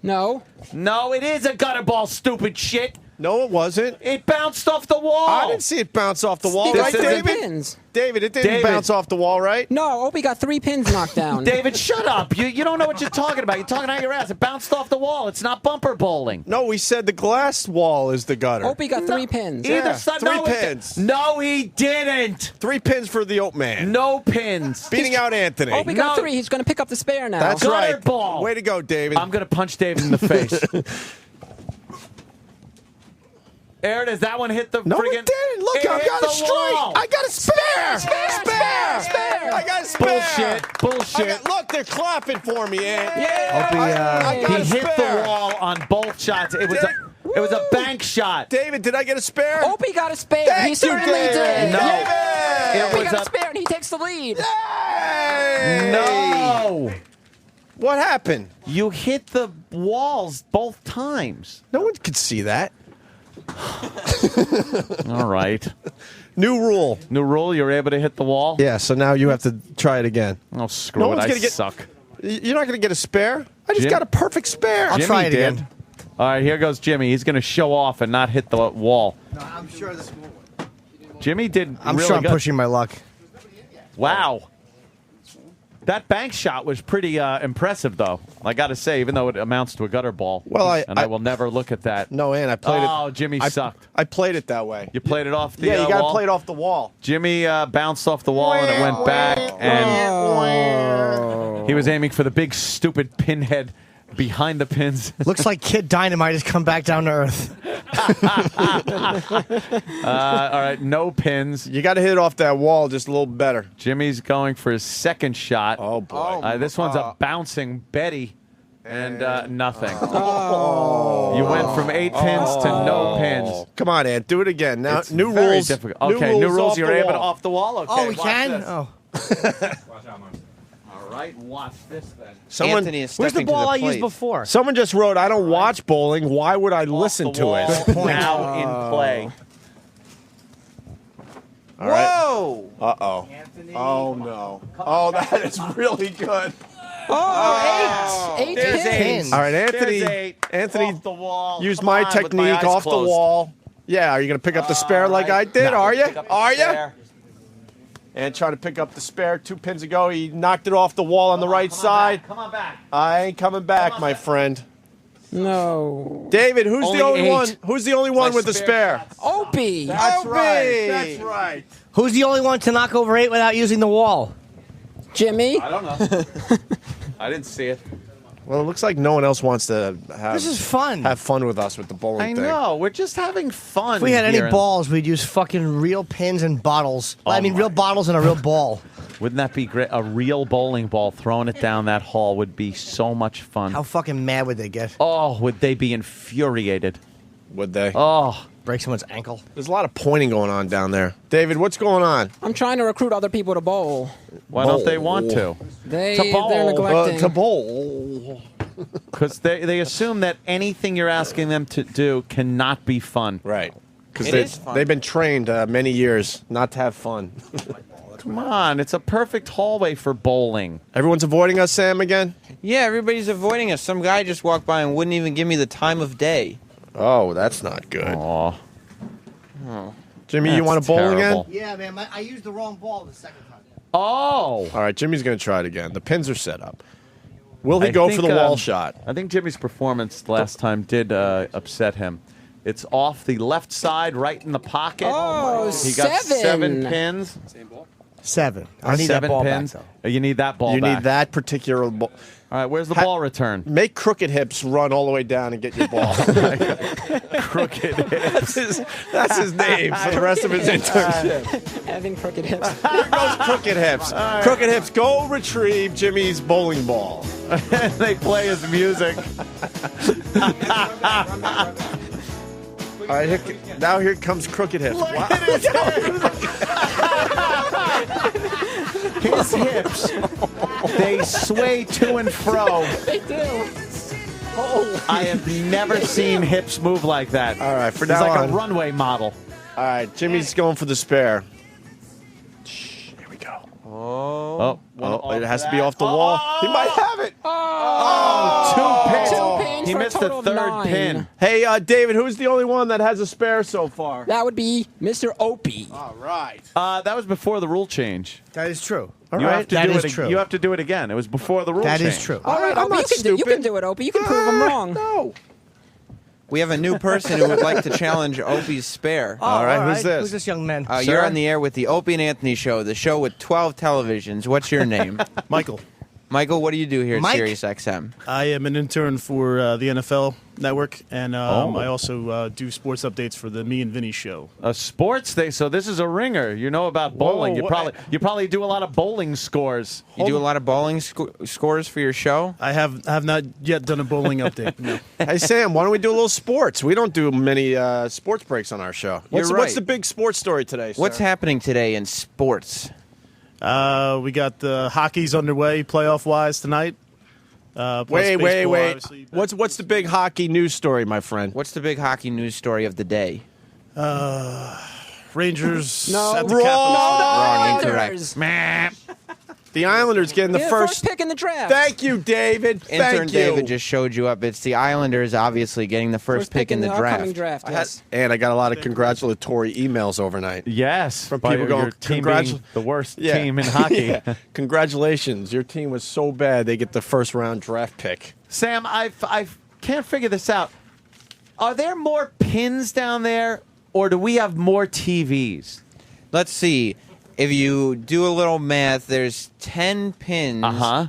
No. No, it is a gutter ball, stupid shit. No, it wasn't. It bounced off the wall. I didn't see it bounce off the wall, He right, got 3 David? pins. David, it didn't bounce off the wall, right? No, Opie got 3 pins knocked down. David, shut up. You don't know what you're talking about. You're talking out your ass. It bounced off the wall. It's not bumper bowling. No, we said the glass wall is the gutter. Opie got 3 pins. Either side. 3 no, pins. No, he didn't. 3 pins for the Oat Man. No pins. Beating out Anthony. Opie got 3. He's going to pick up the spare now. That's Gutter right. ball. Way to go, David. I'm going to punch David in the face. There it is. That one hit the No, friggin' it didn't. Look, it I hit got the a straight. wall. I got a spare. Spare. I got a spare. Bullshit. Look, they're clapping for me, Ant. Opie, I got a He hit spare. the wall on both shots. It was a bank shot. David, did I get a spare? Opie got a spare. Thank He you, certainly David. did. No. David. Opie was got a- a spare, and he takes the lead. Hey. No. What happened? You hit the walls both times. No one could see that. All right. New rule. New rule, you're able to hit the wall? Yeah, so now you have to try it again. Oh, screw No it. one's I gonna get- suck. You're not going to get a spare? I just Jim? got a perfect spare. I'll Jimmy try it did. again. All right, here goes Jimmy. He's going to show off and not hit the wall. No, I'm sure this will. Jimmy did I'm really sure I'm good. pushing my luck. Wow. That bank shot was pretty impressive, though. I got to say, even though it amounts to a gutter ball. Well, I will never look at that. No, Ann, I played it. Oh, Jimmy sucked. I played it that way. You played it off the Yeah, you got to wall? play it off the wall. Jimmy bounced off the wall and it went back, and he was aiming for the big, stupid pinhead behind the pins. Looks like Kid Dynamite has come back down to earth. All right, no pins. You got to hit it off that wall just a little better. Jimmy's going for his second shot. Oh, boy. This one's a bouncing Betty, and nothing. Oh. You went from 8 pins to no pins. Come on, Ant. Do it again. Now, It's new very rules. difficult. Okay, new rules. off You're the able to wall. off the wall. Okay, Oh, we watch can? this. Oh. All right, watch this then. Someone, Anthony is Where's the stepping to ball I plate. used before? someone just wrote, I don't watch bowling. Why would I listen Off the to wall. it? Now in play. All right. Whoa! Uh-oh. Oh, no. Oh, that is really good. Oh, 8 There's pins. All right, Anthony. There's 8. Anthony, Off the wall. use Come my on, with technique eyes off closed. the wall. Yeah, are you going to pick up the spare like I did? No. Are you? Pick up the Are you? spare. And trying to pick up the spare 2 pins ago. He knocked it off the wall on the right Come on side. back. Come on back. I ain't coming back, my friend. No. David, who's Only the only 8. one? Who's the only one My with the spare spare? Opie. That's right. That's right. Who's the only one to knock over 8 without using the wall? Jimmy. I don't know. I didn't see it. Well, it looks like no one else wants to have This is fun. have fun with us with the bowling I thing. know. We're just having fun. If we had any here. balls, we'd use fucking real pins and bottles. I mean, real bottles and a real ball. Wouldn't that be great? A real bowling ball, throwing it down that hall would be so much fun. How fucking mad would they get? Oh, would they be infuriated? Would they? Oh. Break someone's ankle. There's a lot of pointing going on down there. David, what's going on? I'm trying to recruit other people to bowl. Why don't they want to? They're bowl. neglecting. To bowl. Because they assume that anything you're asking them to do cannot be fun. Right. Because they've been trained many years not to have fun. Come on, it's a perfect hallway for bowling. Everyone's avoiding us, Sam, again? Yeah, everybody's avoiding us. Some guy just walked by and wouldn't even give me the time of day. Oh, that's not good. Aw. Oh. Jimmy, you want to bowl terrible. again? Yeah, man. I used the wrong ball the second time. Oh. All right, Jimmy's going to try it again. The pins are set up. Will he go for the wall shot? I think Jimmy's performance last time did upset him. It's off the left side, right in the pocket. Oh, he got 7 pins. Same ball? 7. I need that 7 ball pins. back, though. You need that ball You back. need that particular ball. All right, where's the ball return? Make Crooked Hips run all the way down and get your ball. Crooked Hips. That's his name for the rest of his internship. Having crooked hips. Here goes Crooked Hips. Crooked Hips, go retrieve Jimmy's bowling ball. They play his music. All right, now here comes Crooked Hips. Wow. His hips, they sway to and fro. They do. I have never seen hips move like that. All right, for He's now like on. a runway model. All right, Jimmy's going for the spare. Here we go. Oh, it has to be off the wall. He might have it. Oh, 2 pins. 2 pins He for a missed the total of 3rd 9. pin. Hey, David, who's the only one that has a spare so far? That would be Mr. Opie. All right. That was before the rule change. That is true. All You right. have to That do is it. true. You have to do it again. It was before the rule That change. is true. All right, I'm Opie, not you can do it, Opie. You can prove I'm wrong. No. We have a new person who would like to challenge Opie's spare. All right, who's this? Who's this young man? You're on the air with the Opie and Anthony Show, the show with 12 televisions. What's your name? Michael. Michael, what do you do here at Mike? Sirius XM? I am an intern for the NFL Network, and I also do sports updates for the Me and Vinny Show. A sports day. So this is a ringer. You know about bowling. Whoa, You probably do a lot of bowling scores. You do a lot of bowling scores for your show? I have not yet done a bowling update. No. Hey, Sam, why don't we do a little sports? We don't do many sports breaks on our show. What's right. the big sports story today, sir? What's happening today in sports? We got the hockey's underway, playoff-wise tonight. Plus Wait. baseball, obviously. What's the big hockey news story, my friend? What's the big hockey news story of the day? Rangers No. at the Wrong. Capitals. Wrong, incorrect. The Islanders getting the You're first pick in the draft. Thank you, David. Intern Thank you. David just showed you up. It's the Islanders, obviously, getting the first pick in the upcoming draft. draft. Yes. And I got a lot of congratulatory emails overnight. Yes, From by people going, your team being the worst team in hockey. Yeah. Congratulations. Your team was so bad they get the first round draft pick. Sam, I can't figure this out. Are there more pins down there, or do we have more TVs? Let's see. If you do a little math, there's 10 pins. Uh-huh.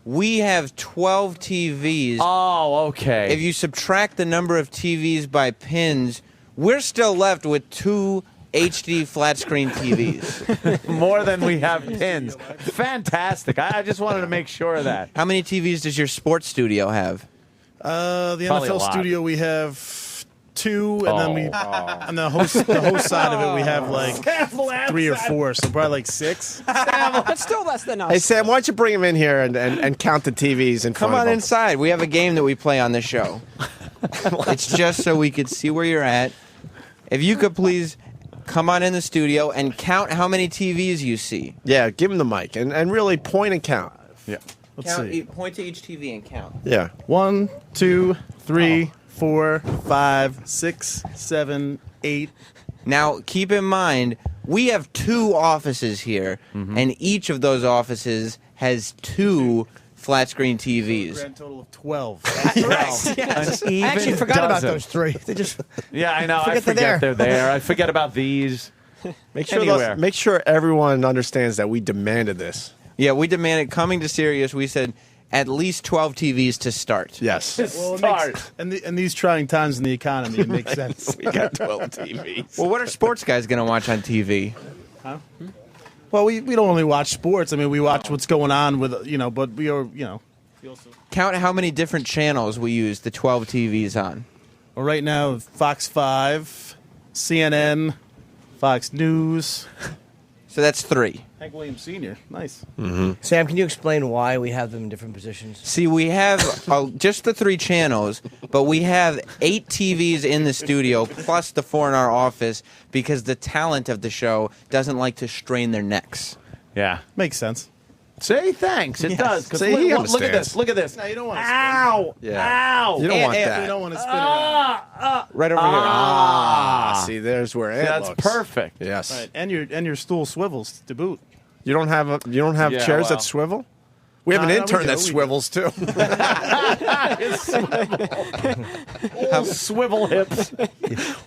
We have 12 TVs. Oh, okay. If you subtract the number of TVs by pins, we're still left with 2 HD flat screen TVs. More than we have pins. Fantastic. I just wanted to make sure of that. How many TVs does your sports studio have? The Probably a NFL lot. studio, we have 2, and then on the host side of it, we have like 3 or 4, so probably like 6. That's still less than us. Hey, Sam, why don't you bring him in here and count the TVs in Come front on of him? inside. We have a game that we play on the show. It's just so we could see where you're at. If you could please come on in the studio and count how many TVs you see. Yeah, give him the mic and really point and count. Yeah. Let's Count, see. point to each TV and count. Yeah. 1, 2, 3, 4, 5, 6, 7, 8. Now, keep in mind, we have 2 offices here, and each of those offices has 2 flat screen TVs. Grand total of 12. Yes. I actually forgot about those 3. They just Yeah, I know. I Forget they're forget there. they're there. I forget about these. Make sure everyone understands that we demanded this. Yeah, we demanded, coming to Sirius, we said at least 12 TVs to start. Yes. Well, it makes, and these trying times in the economy, it makes sense. We got 12 TVs. Well, what are sports guys going to watch on TV? Huh? Well, we don't only watch sports. I mean, we watch what's going on with but we are Count how many different channels we use the 12 TVs on. Well, right now, Fox 5, CNN, Fox News. So that's 3. Hank Williams Sr. Nice. Sam, can you explain why we have them in different positions? See, we have just the 3 channels, but we have 8 TVs in the studio, plus the 4 in our office, because the talent of the show doesn't like to strain their necks. Yeah. Makes sense. Say thanks. It Yes. does. 'Cause See, he look at understands. this. Look at this. No, you don't want to Ow! Yeah. Ow! You don't want that. You don't want to spin around. Right over here. See, there's where it That's looks. perfect. Yes. Right, and your stool swivels to boot. You don't have Yeah, chairs well. that swivel? We have an No, we intern do, that we do. swivels too. Old swivel hips.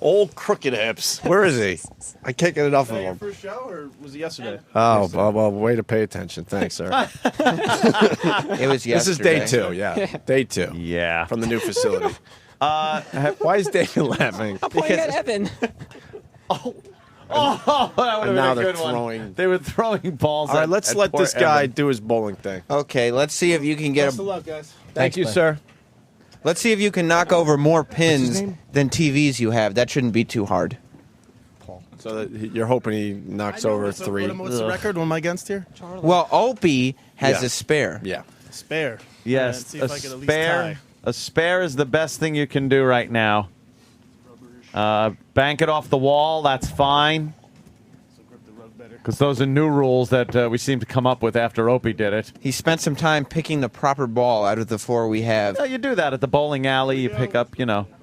Old crooked hips. Where is he? I can't get enough of Your him. first show, or was it yesterday? Oh, well, way to pay attention. Thanks, sir. It was This is day yesterday. 2, yeah. Day 2. Yeah. From the new facility. Why is David laughing? I'm pointing at Evan. Oh, that would And now have been a they're good one. throwing. They were throwing balls. All right, at- let's at let poor this guy Evan. do his bowling thing. Okay, let's see if you can get Best of luck, guys. Thank you, bud. sir. Let's see if you can knock over more pins than TVs you have. That shouldn't be too hard. So you're hoping he knocks over What's 3. the record? What am I against here? Well, Opie has Yeah. a spare. Yeah. Spare. Yes, Let's see a if I can at least spare. tie. A spare is the best thing you can do right now. Bank it off the wall. That's fine. Because those are new rules that we seem to come up with after Opie did it. He spent some time picking the proper ball out of the 4 we have. Yeah, you do that at the bowling alley. You pick up,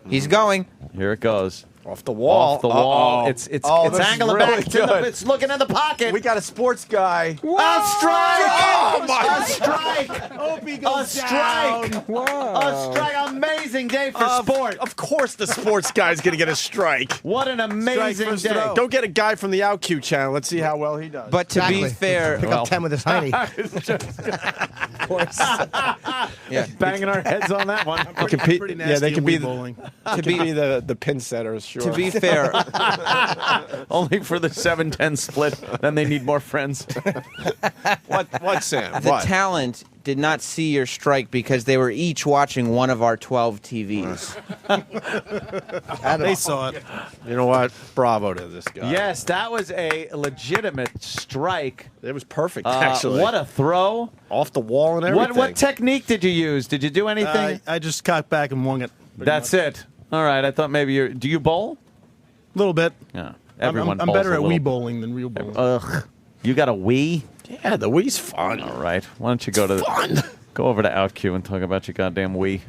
He's going. Here it goes. Off the wall. Off the wall. Uh-oh. It's Oh, this is angling really back. It's, in the, good. it's looking in the pocket. We got a sports guy. A strike! Oh, my A strike! Opie A goes strike! down. A strike! Amazing day for sport. Of course the sports guy's going to get a strike. What an amazing first day. throw. Go get a guy from the OutQ channel. Let's see how well he does. But to be fair, Pick up 10 with his hiney. yeah. Banging our heads on that one. Pretty nasty they at can be Wii bowling. to be the pin setters, sure. To be fair, Only for the 7-10 split. Then they need more friends. what, Sam? the What? talent did not see your strike because they were each watching one of our 12 TVs. They saw it. You know what? Bravo to this guy. Yes, that was a legitimate strike. It was perfect, actually. What a throw. Off the wall and everything. What technique did you use? Did you do anything? I just cocked back and wung it. That's it. All right. I thought maybe do you bowl? A little bit. Yeah. Everyone I'm bowls better a at little. Wii bowling than real bowling. Ugh. You got a Wii? Yeah, the Wii's fun. All right. Why don't you go go over to OutQ and talk about your goddamn Wii?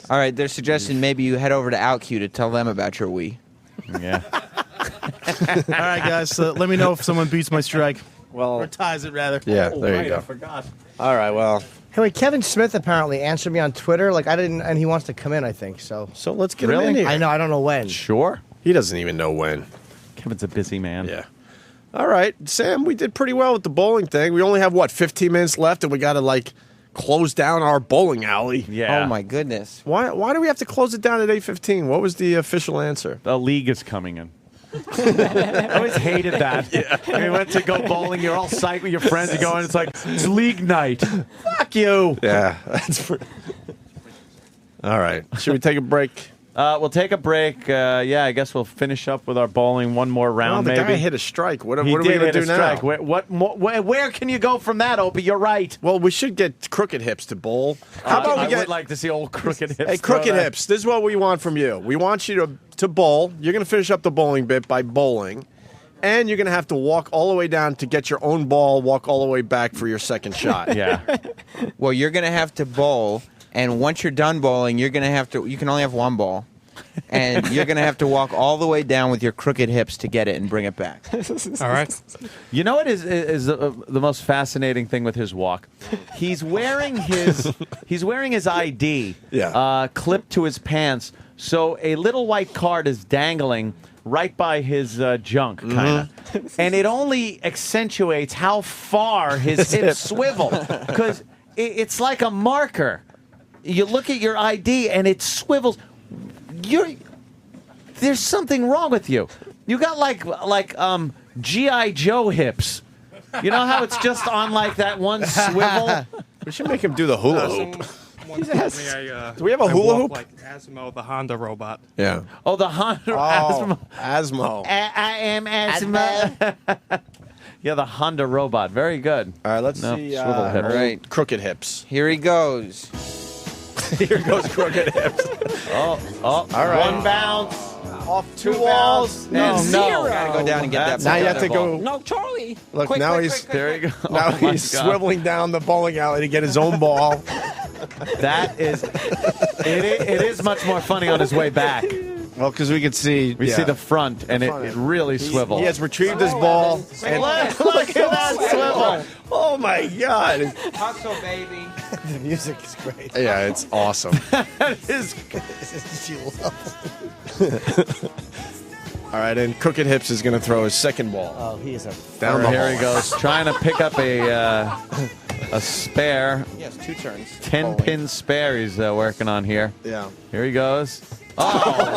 All right, they're suggesting maybe you head over to OutQ to tell them about your Wii. Yeah. All right, guys. Let me know if someone beats my strike. Well, or ties it, rather. Yeah, there right, you go. I forgot. All right, well. Hey, wait, Kevin Smith apparently answered me on Twitter. Like, I didn't, and he wants to come in, I think, so. So let's get him Really? in here. I know, I don't know when. Sure. He doesn't even know when. Kevin's a busy man. Yeah. All right, Sam, we did pretty well with the bowling thing. We only have, 15 minutes left, and we got to, close down our bowling alley. Yeah. Oh, my goodness. Why do we have to close it down at 8:15? What was the official answer? The league is coming in. I always hated that. Yeah. When you went to go bowling, you're all psyched with your friends. You go in, it's league night. Fuck you. Yeah. That's pretty... All right. Should we take a break? We'll take a break. Yeah, I guess we'll finish up with our bowling one more round, the maybe. guy hit a strike. What are He we did going to hit do a now? strike. Where can you go from that, Opie? You're right. Well, we should get Crooked Hips to bowl. How about we I get... would like to see old Crooked Hips. Hey, throw Crooked that. Hips, this is what we want from you. We want you to bowl. You're going to finish up the bowling bit by bowling. And you're going to have to walk all the way down to get your own ball, walk all the way back for your second shot. Yeah. Well, you're going to have to bowl, and once you're done bowling, you're going to have to. You can only have one ball. And you're going to have to walk all the way down with your crooked hips to get it and bring it back. All right. You know what is the most fascinating thing with his walk? He's wearing his ID clipped to his pants, so a little white card is dangling right by his junk, kind of, and it only accentuates how far his hips swivel because it's like a marker. You look at your ID and it swivels. There's something wrong with you. You got like G.I. Joe hips. You know how it's just on like that one swivel? We should make him do the hula hoop. Do we have a hula hoop? Like Asimo, the Honda robot. Yeah. Oh, the Honda Asmo. I am Asmo. Yeah, the Honda robot. Very good. All right, let's see. Swivel hips. All right, crooked hips. Here he goes. Here goes crooked hips. All right. One bounce. Off two walls. No. Gotta go down and get that. Now you have to go. No, Charlie. Look, Quick, now quick, he's quick, There you go. now Oh, my he's God. swiveling down the bowling alley to get his own ball. That is, it is much more funny on his way back. Well, because we could see. We see the front, and it really swivels. He has retrieved his ball. And Look at that swivel. Oh my God! Hustle, baby. The music is great. Yeah, it's awesome. All right, and Crooked Hips is going to throw his second ball. Oh, he is a down the Here hall. he goes, trying to pick up a spare. Yes, 2 turns. 10-pin spare he's working on here. Yeah. Here he goes. Oh,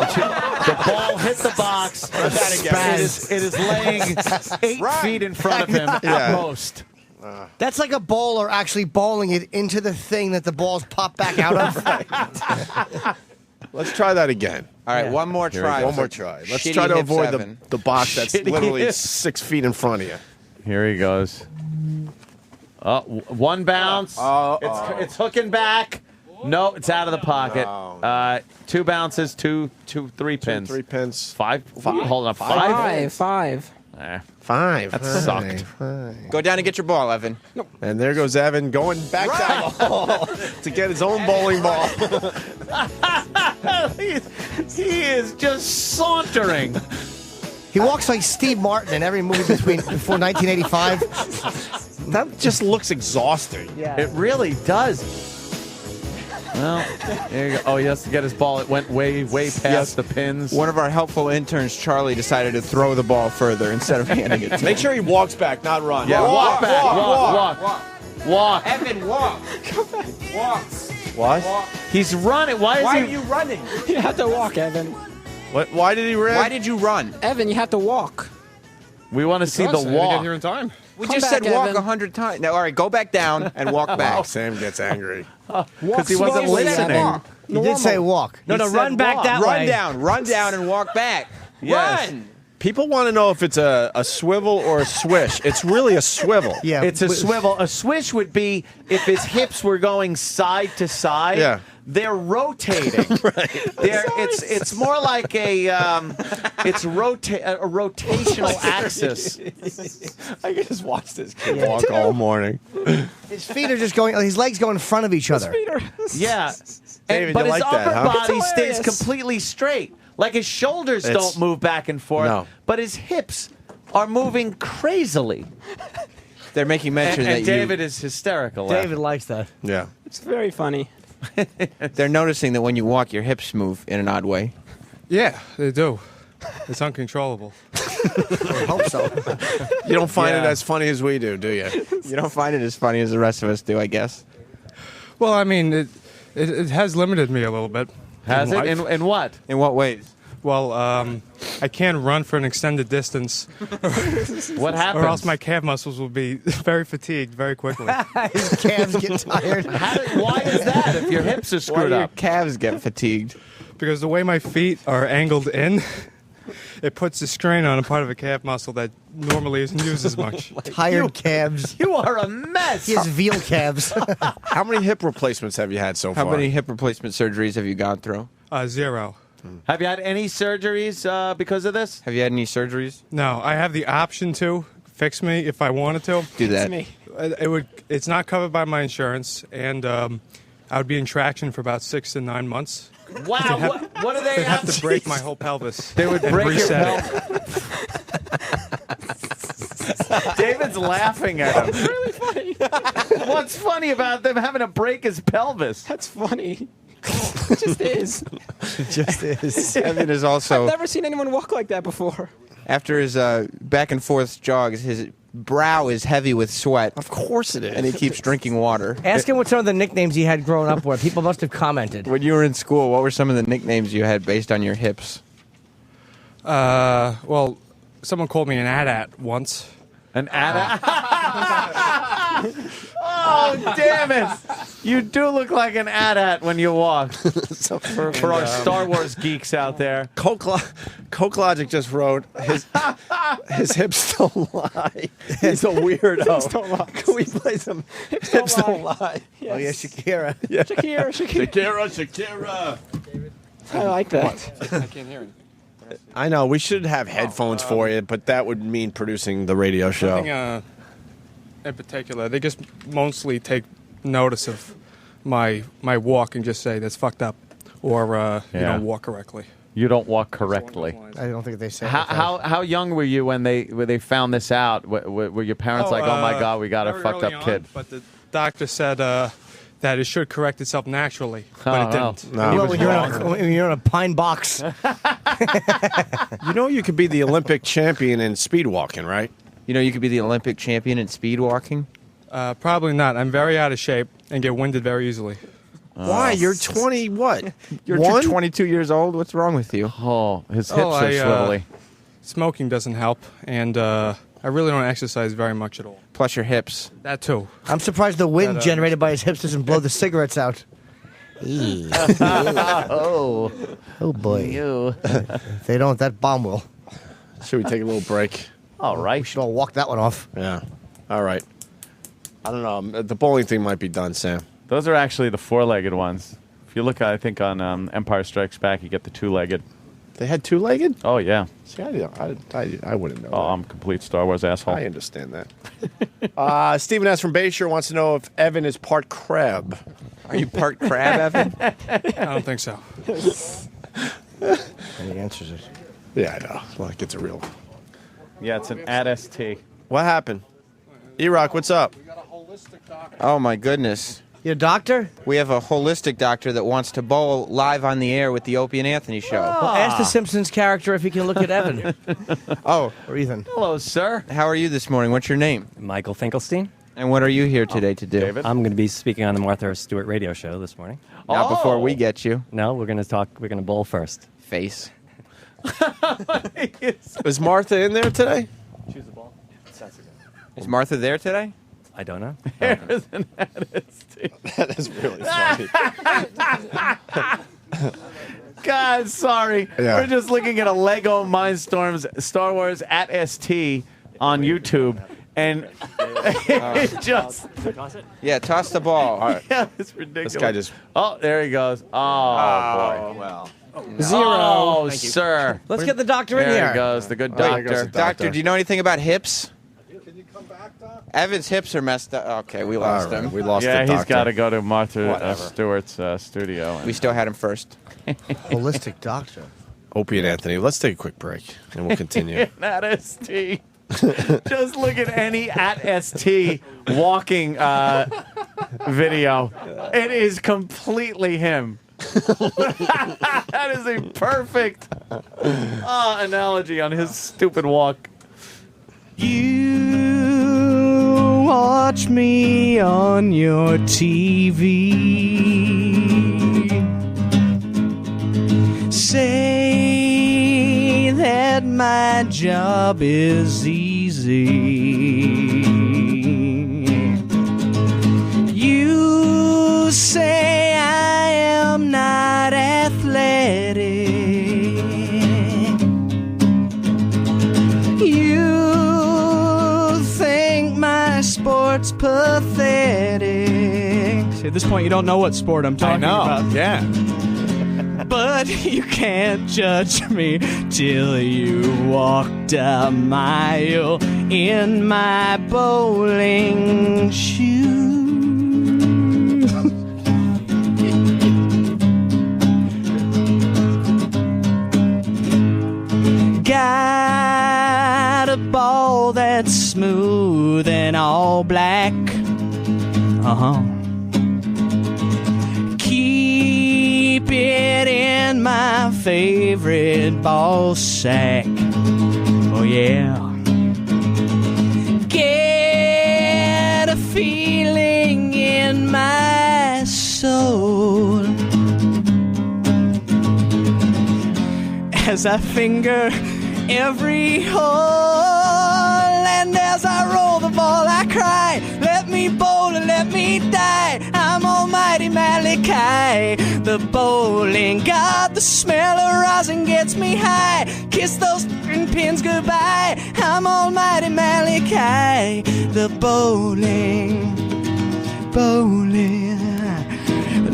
the ball hit the box. It is laying 8 feet in front of him at most. That's like a bowler actually bowling it into the thing that the balls pop back out of. Let's try that again. All right, one more try. One more try. Let's Shitty try to hip avoid seven. the box that's Shitty literally hip. 6 feet in front of you. Here he goes. Oh, one bounce. It's hooking back. No, it's out of the pocket. 2 bounces, 3 pins. 3 pins. 5. Hold on, 5. 5. Eh, 5. that sucked. Go down and get your ball, Evan. And there goes Evan going back down the hall to get his own bowling ball. He is just sauntering. He walks like Steve Martin in every movie before 1985. That just looks exhausting. Yeah. It really does. Well, there you go. Oh, he has to get his ball. It went way past the pins. One of our helpful interns, Charlie, decided to throw the ball further instead of handing it to Make him. sure he walks back, not run. Yeah, walk back. Walk. Evan, walk. Walk. What? He's running. Why Why is are he? you running? You have to walk, Evan. What? Why did he run? Why did you run? Evan, you have to walk. We want to see the walk. Here in time. We Come just back, said walk Evan. 100 times. Now, all right, go back down and walk Oh, back. Sam gets angry. Because he wasn't slowly, listening. Evan. He did say walk. No, He said run back walk. that way. Run down and walk back. Yes. Run. People want to know if it's a swivel or a swish. It's really a swivel. Yeah, It's a swivel. A swish would be if his hips were going side to side. Yeah. They're rotating. It's more like a rotational axis. I can just watch this kid walk all morning. His feet are just going. His legs go in front of each other. Yeah. David, But you his like that, upper huh? body It's stays hilarious. completely straight. Like his shoulders It's- don't move back and forth. No. But his hips are moving crazily. They're making mention And that David is hysterical. David likes that. Yeah. It's very funny. they're noticing that when you walk, your hips move in an odd way. Yeah, they do. It's uncontrollable. I hope so. You don't find it Yeah. as funny as we do you? You don't find it as funny as the rest of us do, I guess. Well, I mean, it has limited me a little bit. Has it? life. In what? In what ways? Well, I can't run for an extended distance. What happens? Or else my calf muscles will be very fatigued very quickly. His calves get tired. Why is that if your hips are Why do screwed your up? calves get fatigued? Because the way my feet are angled in, it puts a strain on a part of a calf muscle that normally isn't used as much. Tired calves. You are a mess. He has veal calves. How many hip replacements have you had so How far? many hip replacement surgeries have you gone through? 0. Have you had any surgeries because of this? Have you had any surgeries? No, I have the option to fix me if I wanted to. Do that. It's not covered by my insurance, and I would be in traction for about 6 to 9 months. Wow, what do they They'd have have to break my whole pelvis. They would and break your reset pelvis. David's laughing at him. It's really funny. What's funny about them having to break his pelvis? That's funny. It just is. It just is. Evan is also, I've never seen anyone walk like that before. after his back and forth jogs, his brow is heavy with sweat. Of course it is. And he keeps drinking water. Ask him what some of the nicknames he had growing up were. People must have commented. When you were in school, what were some of the nicknames you had based on your hips? Well, someone called me an AT-AT once. An AT-AT? Oh, damn it! You do look like an AT-AT when you walk. So for our Star Wars geeks out there. Coke Logic just wrote his hips don't lie. He's a weirdo. Hips don't lie. Can we play some hips don't lie? Oh yeah, Shakira. Yeah. Shakira. I like that. I can't hear it. I know we should have headphones for you, but that would mean producing the radio show. Nothing, in particular, they just mostly take notice of my walk and just say that's fucked up, or you Yeah. don't walk correctly. You don't walk correctly. I don't think they say How young were you when they found this out? Were your parents like, oh my God, we got a very fucked early up on, kid? But the doctor said that it should correct itself naturally, but it didn't. No. He Well, was when you're in a pine box. You know you could be the Olympic champion in speed walking, right? You know you could be the Olympic champion in speed walking? Probably not. I'm very out of shape and get winded very easily. Why? You're 20 what? You're 22 years old? What's wrong with you? Oh, his hips are swivelly. Smoking doesn't help, and I really don't exercise very much at all. Plus your hips. That too. I'm surprised the wind That, generated by his hips doesn't blow the cigarettes out. Oh boy. If they don't, that bomb will. Should we take a little break? All right. We should all walk that one off. Yeah. All right. I don't know. The bowling thing might be done, Sam. Those are actually the four-legged ones. If you look, I think on Empire Strikes Back, you get the two-legged. They had two-legged? Oh yeah. See, I wouldn't know. Oh, I'm a complete Star Wars asshole. I understand that. Stephen S. from Bayshore wants to know if Evan is part crab. Are you part crab, Evan? I don't think so. And he answers it. Yeah, I know. Like it's a real. Yeah, it's an AT-ST. What happened? E-Rock, what's up? Oh, my goodness. You a doctor? We have a holistic doctor that wants to bowl live on the air with the Opie and Anthony show. Well, ask the Simpsons character if he can look at Evan. Oh. Or Ethan. Hello, sir. How are you this morning? What's your name? Michael Finkelstein. And what are you here today to do? David? I'm going to be speaking on the Martha Stewart radio show this morning. Not before we get you. No, we're going to bowl first. Face. Is Martha in there today? Choose the ball. Is Martha there today? I don't know. Here's an AT-ST. That is really funny. God, sorry. Yeah. We're just looking at a Lego Mindstorms Star Wars AT-ST on YouTube, and it just... Yeah, toss the ball. Yeah, it's ridiculous. This guy just... Oh, there he goes. Oh, boy. well. Zero. Oh, Thank you. sir. Let's get the doctor in There here. he goes, the good There goes doctor. the Doctor, do you know anything about hips? Can you come back, Doc? Evan's hips are messed up. Okay, we lost him. We lost Yeah, the doctor. he's got to go to Martha Whatever. Stewart's studio. We still had him first. Holistic doctor. Opie and Anthony, let's take a quick break, and we'll continue. AT-ST. Just look at any AT-ST walking video. It is completely him. That is a perfect analogy on his stupid walk. You watch me on your TV. Say that my job is easy. You say I am not athletic. You think my sport's pathetic. See, at this point, you don't know what sport I'm talking about. Yeah. But you can't judge me till you walked a mile in my bowling shoes. Got a ball that's smooth and all black. Keep it in my favorite ball sack. Oh yeah. Get a feeling in my soul as I finger every hole And as I roll the ball, I cry, let me bowl and let me die. I'm almighty Malachi. The bowling god, the smell of rosin gets me high. Kiss those pins goodbye. I'm almighty Malachi. The bowling.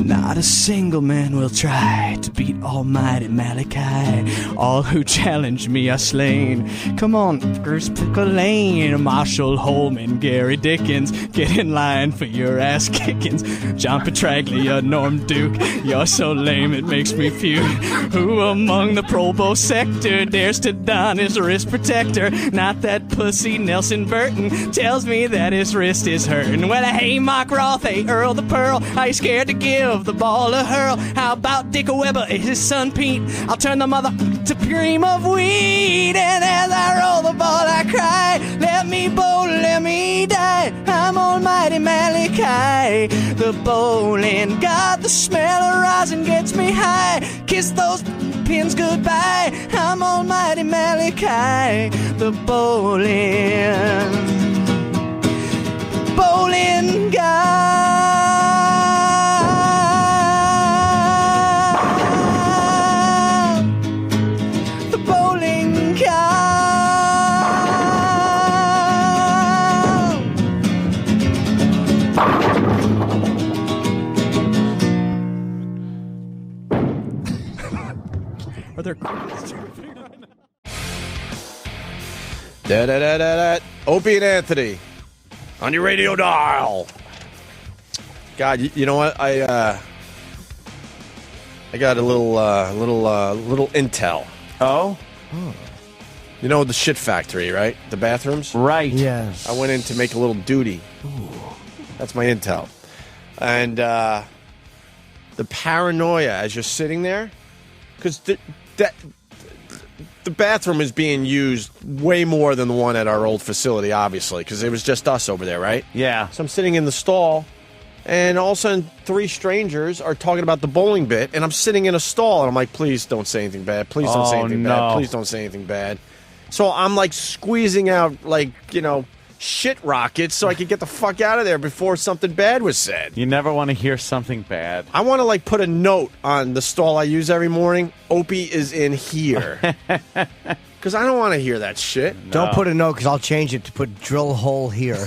Not a single man will try to beat almighty Malachi. All who challenge me are slain. Come on, Bruce Pickle-Lane, Marshall Holman, Gary Dickens, get in line for your ass kickings. John Petraglia, Norm Duke, you're so lame it makes me puke. Who among the Pro Bowl sector dares to don his wrist protector? Not that pussy Nelson Burton tells me that his wrist is hurting. Well, hey, Mark Roth, hey, Earl the Pearl, are you scared to give the ball a hurl? How about Dick Weber, his son Pete? I'll turn the mother to cream of wheat. And as I roll the ball, I cry, let me bowl, let me die. I'm almighty Malachi. The bowling god, the smell of rosin gets me high. Kiss those pins goodbye. I'm almighty Malachi. The bowling god. Are there Da-da-da-da-da. Opie and Anthony on your radio dial. God, you know what? I got a little intel. Oh? You know the shit factory, right? The bathrooms? Right. Yes. I went in to make a little duty. That's my intel. And the paranoia as you're sitting there, because the bathroom is being used way more than the one at our old facility, obviously, because it was just us over there, right? Yeah. So I'm sitting in the stall, and all of a sudden, 3 strangers are talking about the bowling bit, and I'm sitting in a stall, and I'm like, please don't say anything bad. Please don't say anything bad. Please don't say anything bad. So I'm like squeezing out, like, shit rockets so I could get the fuck out of there before something bad was said. You never want to hear something bad. I want to put a note on the stall I use every morning. Opie is in here. Because I don't want to hear that shit. No. Don't put a note because I'll change it to put drill hole here.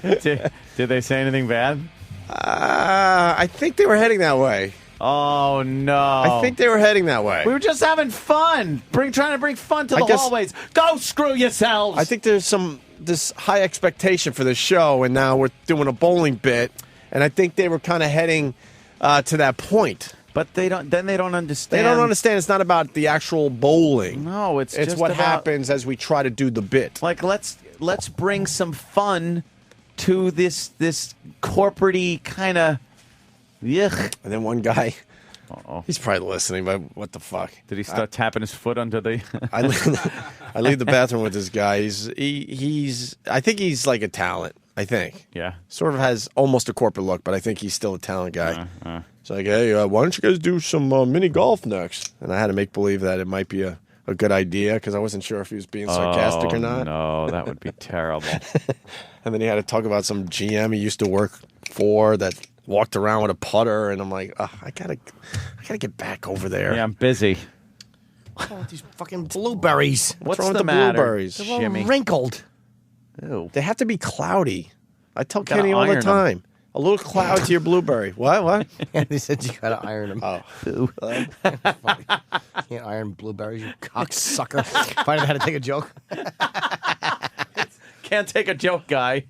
Did they say anything bad? I think they were heading that way. Oh, no. I think they were heading that way. We were just having fun. Trying to bring fun to the hallways. Go screw yourselves. I think there's this high expectation for this show, and now we're doing a bowling bit, and I think they were kind of heading to that point. But they don't understand. They don't understand it's not about the actual bowling. No, it's just what about, happens as we try to do the bit. Like, let's bring some fun to this corporate-y kind of... Yuck. And then one guy, he's probably listening, but what the fuck? Did he start tapping his foot under the... I leave the bathroom with this guy. He's I think he's like a talent, I think. Yeah. Sort of has almost a corporate look, but I think he's still a talent guy. It's like, hey, why don't you guys do some mini golf next? And I had to make believe that it might be a good idea because I wasn't sure if he was being sarcastic or not. No, that would be terrible. And then he had to talk about some GM he used to work for that walked around with a putter, and I'm like, I gotta get back over there. Yeah, I'm busy. Oh, these fucking blueberries. What's wrong the with the matter, blueberries? They're all Jimmy? wrinkled. Ew. They have to be cloudy. I tell Gotta Kenny all the iron 'em. time. A little cloud to your blueberry. What? And he said you gotta iron them. Oh. Can't iron blueberries, you cocksucker. If I didn't know how to take a joke. Can't take a joke, guy.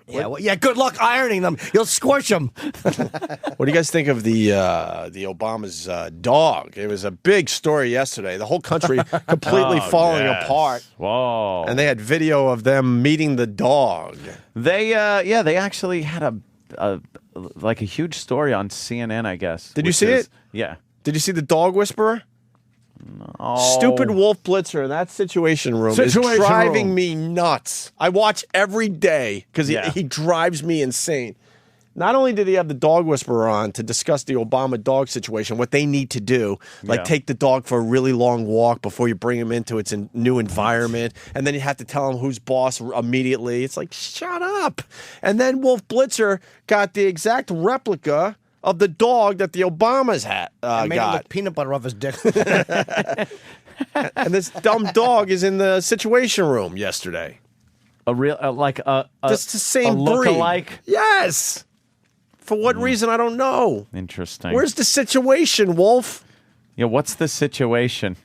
Yeah, good luck ironing them. You'll scorch them. What do you guys think of the Obama's dog? It was a big story yesterday. The whole country completely falling apart. Whoa! And they had video of them meeting the dog. They actually had a huge story on CNN, I guess. Did you see it? Yeah. Did you see the dog whisperer? No. Stupid Wolf Blitzer in that situation room is driving me nuts. I watch every day because he drives me insane. Not only did he have the dog whisperer on to discuss the Obama dog situation, what they need to do, like take the dog for a really long walk before you bring him into its new environment, and then you have to tell him who's boss immediately. It's like, shut up. And then Wolf Blitzer got the exact replica of the dog that the Obamas had made it look peanut butter off his dick. And this dumb dog is in the Situation Room yesterday. A real just the same a breed. look-alike? Yes. For what reason, I don't know. Interesting. Where's the situation, Wolf? Yeah, what's the situation?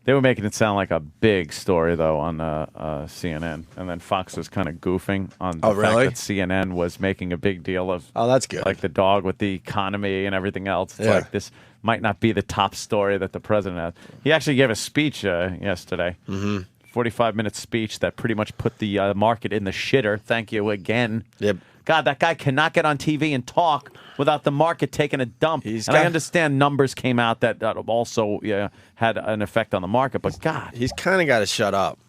They were making it sound like a big story, though, on CNN. And then Fox was kind of goofing on the fact that CNN was making a big deal of that's good. Like the dog with the economy and everything else. It's like this might not be the top story that the president has. He actually gave a speech yesterday. 45-minute speech that pretty much put the market in the shitter. Thank you again. Yep. God, that guy cannot get on TV and talk without the market taking a dump. I understand numbers came out that also had an effect on the market, but God. He's kind of got to shut up.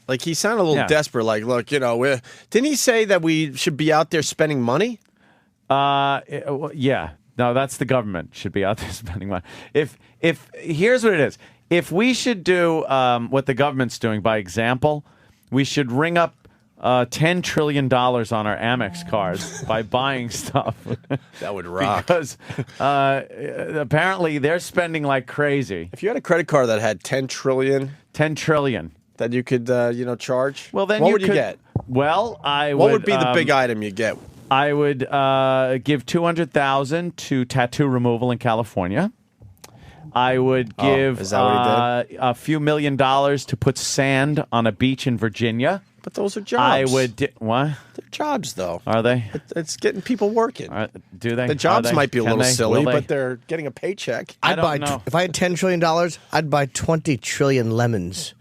Like, he sounded a little desperate. Like, look, didn't he say that we should be out there spending money? Yeah. No, that's the government should be out there spending money. If here's what it is. If we should do what the government's doing by example, we should ring up $10 trillion on our Amex cards by buying stuff. That would rock. Because apparently they're spending like crazy. If you had a credit card that had $10 trillion that you could charge, well, then what would you get? Well, What would be the big item you get? I would give $200,000 to tattoo removal in California. I would give is that what he did? a few $1 million to put sand on a beach in Virginia. But those are jobs. I would what? They're jobs, though. Are they? It's getting people working. Do they? The jobs might be a little silly, Will they? but they're getting a paycheck. If I had $10 trillion, I'd buy 20 trillion lemons.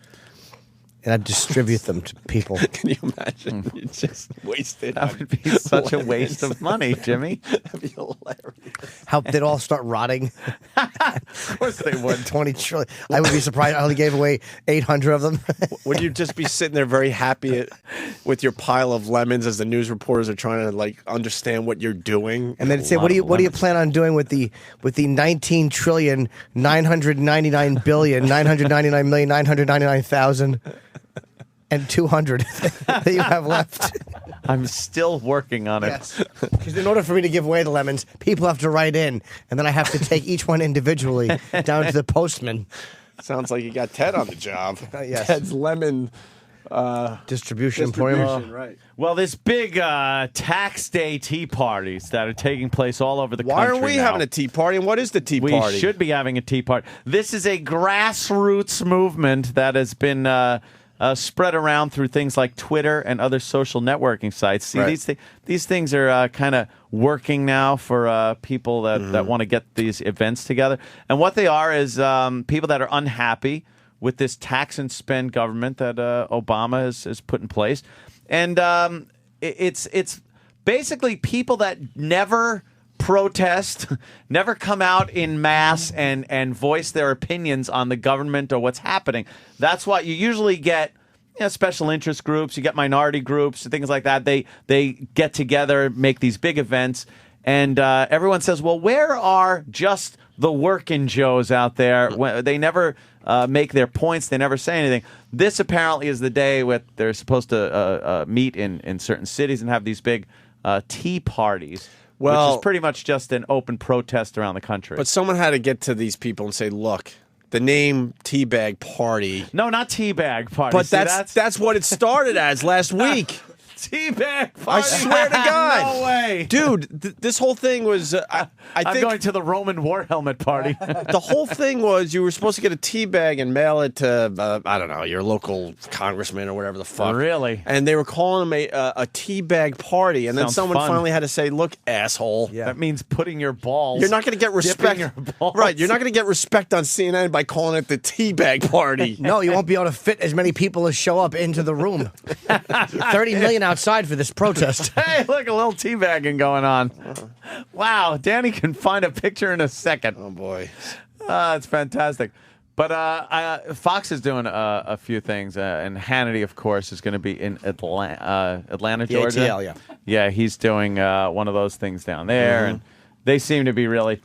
And I'd distribute them to people. Can you imagine? You just wasted. That would be such a waste of money, Jimmy. That'd be hilarious. How they'd all start rotting. Of course they would. 20 trillion. I would be surprised I only gave away 800 of them. Would you just be sitting there very happy with your pile of lemons as the news reporters are trying to understand what you're doing? And then say, what do you plan on doing with the 19 trillion 999 billion 999 million 999,000 and 200 that you have left? I'm still working on it. Yes. Because in order for me to give away the lemons, people have to write in, and then I have to take each one individually down to the postman. Sounds like you got Ted on the job. Yes. Ted's lemon distribution emporium. Right. Well, this big tax day tea parties that are taking place all over the country. Why aren't we now. having a tea party? And what is the tea party? We should be having a tea party. This is a grassroots movement that has been spread around through things like Twitter and other social networking sites. See, these things are kind of working now for people that want to get these events together. And what they are is people that are unhappy with this tax and spend government that Obama has put in place. And it's basically people that never protest, never come out in mass and voice their opinions on the government or what's happening. That's why you usually get special interest groups, you get minority groups, things like that. They get together, make these big events, and everyone says, well, where are just the working Joes out there? They never make their points. They never say anything. This apparently is the day where they're supposed to meet in certain cities and have these big tea parties. Well, which is pretty much just an open protest around the country. But someone had to get to these people and say, look, the name Teabag Party. No, not Teabag Party. But that's what it started as last week. Teabag Party. I swear to God. No way. Dude, this whole thing was... I I'm think going to the Roman war helmet party. The whole thing was you were supposed to get a tea bag and mail it to, I don't know, your local congressman or whatever the fuck. Really? And they were calling them a tea bag party. And then Sounds someone fun. finally had to say, look, asshole. Yeah. That means putting your balls. You're not going to get respect. Your balls. Right. You're not going to get respect on CNN by calling it the tea bag party. No, you won't be able to fit as many people as show up into the room. 30 million outside for this protest. Hey, look, a little teabagging going on. Wow, Danny can find a picture in a second. Oh, boy. It's fantastic. But Fox is doing a few things, and Hannity, of course, is going to be in Atlanta, Georgia. ATL, yeah. Yeah, he's doing one of those things down there, and they seem to be really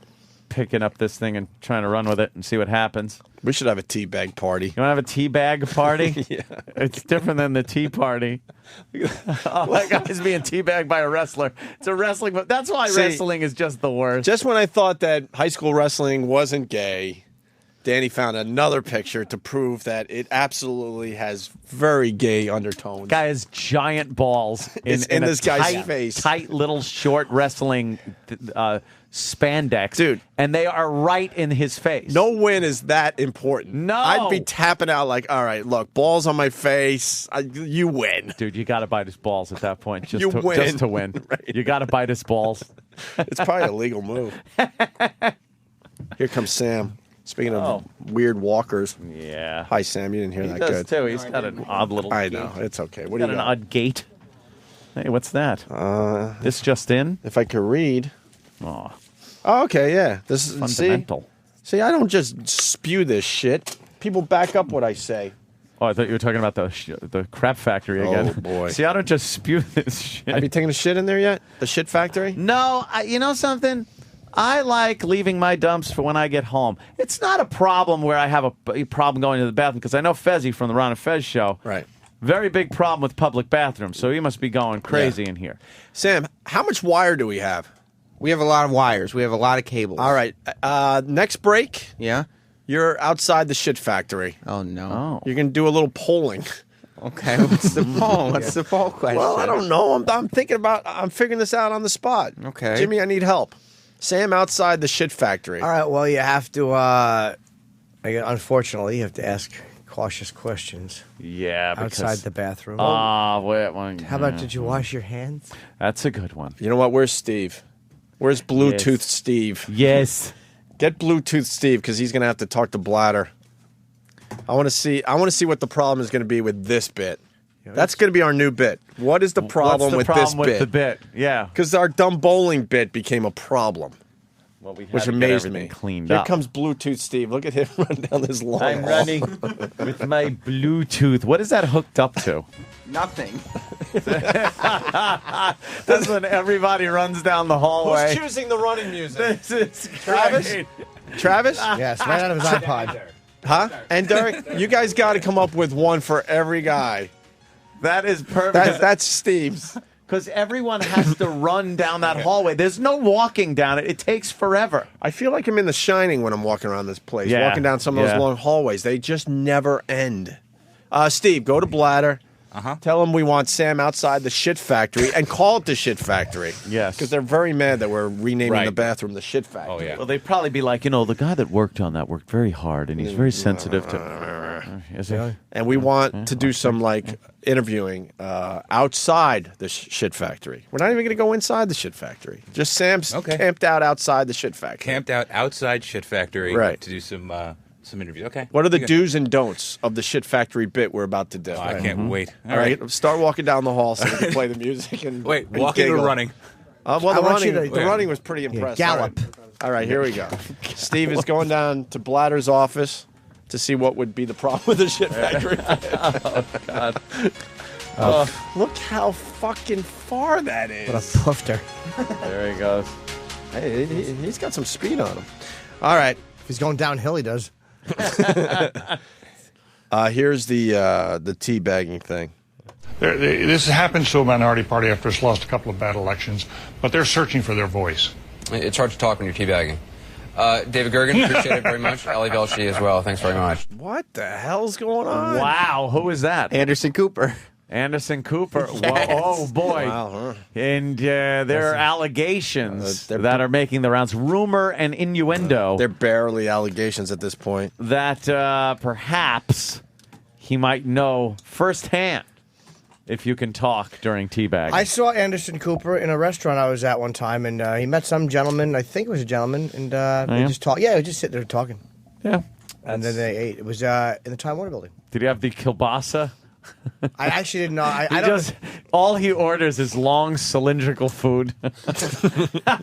picking up this thing and trying to run with it and see what happens. We should have a teabag party. You want to have a teabag party? Yeah. It's different than the tea party. Oh, that guy's being teabagged by a wrestler. It's a wrestling, but that's why wrestling is just the worst. Just when I thought that high school wrestling wasn't gay, Danny found another picture to prove that it absolutely has very gay undertones. Guy has giant balls It's in this guy's face. Tight little short wrestling spandex, dude, and they are right in his face. No win is that important. No, I'd be tapping out like, all right, look, balls on my face. You win, dude. You got to bite his balls at that point. Just You to win. Just to win. Right. You got to bite his balls. It's probably a legal move. Here comes Sam. Speaking of weird walkers. Yeah. Hi, Sam. You didn't hear He that does good. too. He's got an odd little. I gait. know. It's okay. What He's do got you an got? odd gait. Hey, what's that? This just in? If I could read. Oh. Oh, okay, yeah. This is Fundamental. See, I don't just spew this shit. People back up what I say. Oh, I thought you were talking about the crap factory again. Oh, boy. See, I don't just spew this shit. Have you taken a shit in there yet? The shit factory? No, you know something? I like leaving my dumps for when I get home. It's not a problem where I have a problem going to the bathroom, because I know Fezzi from the Ron and Fez show. Right. Very big problem with public bathrooms, so he must be going crazy in here. Sam, how much wire do we have? We have a lot of wires. We have a lot of cables. All right. Next break. Yeah? You're outside the shit factory. Oh, no. Oh. You're going to do a little polling. Okay, what's the poll? What's the poll question? Well, I don't know. I'm thinking about, I'm figuring this out on the spot. Okay. Jimmy, I need help. Sam outside the shit factory. All right, well, you have to, unfortunately, you have to ask cautious questions. Yeah, outside the bathroom. wait. How about, did you wash your hands? That's a good one. You know what? Where's Steve? Where's Bluetooth Yes. Steve? Yes. Get Bluetooth Steve, because he's going to have to talk to Bladder. I want to see what the problem is going to be with this bit. That's going to be our new bit. What is the problem with this bit? The bit? Yeah. Because our dumb bowling bit became a problem. Well, we had which to get amazed everything me. cleaned Here up. comes Bluetooth Steve. Look at him run down this long I'm hall. running with my Bluetooth. What is that hooked up to? Nothing. That's when everybody runs down the hallway. Who's choosing the running music? This is Travis? great. Travis? Yes, right out of his iPod. Huh? And Derek, you guys got to come up with one for every guy. That is perfect. That's Steve's. Because everyone has to run down that hallway. There's no walking down it. It takes forever. I feel like I'm in The Shining when I'm walking around this place, Yeah. walking down some of those Yeah. long hallways. They just never end. Steve, go to Bladder. Tell them we want Sam outside the shit factory and call it the shit factory. Yes. Because they're very mad that we're renaming Right. the bathroom the shit factory. Oh, yeah. Well, they'd probably be like, the guy that worked on that worked very hard, and he's very sensitive to... Is he? And we want to do some interviewing outside the shit factory. We're not even going to go inside the shit factory. Just Sam's camped out outside the shit factory. Camped out outside Shit Factory Right. to do some interviews. Okay. What are the You got- do's and don'ts of the shit factory bit we're about to do? I can't wait. All right, start walking down the hall so we can play the music and Wait, and walking or giggle. running? Well, I the want you running, to- the running was pretty impressive. gallop. All right, here we go. Steve is going down to Bladder's office to see what would be the problem with the shit factory. Oh, God. Look how fucking far that is. What a poofter. There he goes. Hey, he's got some speed on him. All right. If he's going downhill, he does. Here's the teabagging thing. This happens to a minority party after it's lost a couple of bad elections, but they're searching for their voice. It's hard to talk when you're teabagging. David Gergen, appreciate it very much. Ali Velshi as well. Thanks very much. What the hell's going on? Wow, who is that? Anderson Cooper. Anderson Cooper. Yes. Whoa, oh, boy. Wow, huh? And there are allegations that are making the rounds. Rumor and innuendo. They're barely allegations at this point. That perhaps he might know firsthand if you can talk during teabagging. I saw Anderson Cooper in a restaurant I was at one time, and he met some gentleman. I think it was a gentleman, and they just talked. Yeah, they just sit there talking. Yeah. And then they ate. It was in the Time Warner Building. Did he have the kielbasa I actually didn't know. I He don't. just all he orders is long cylindrical food.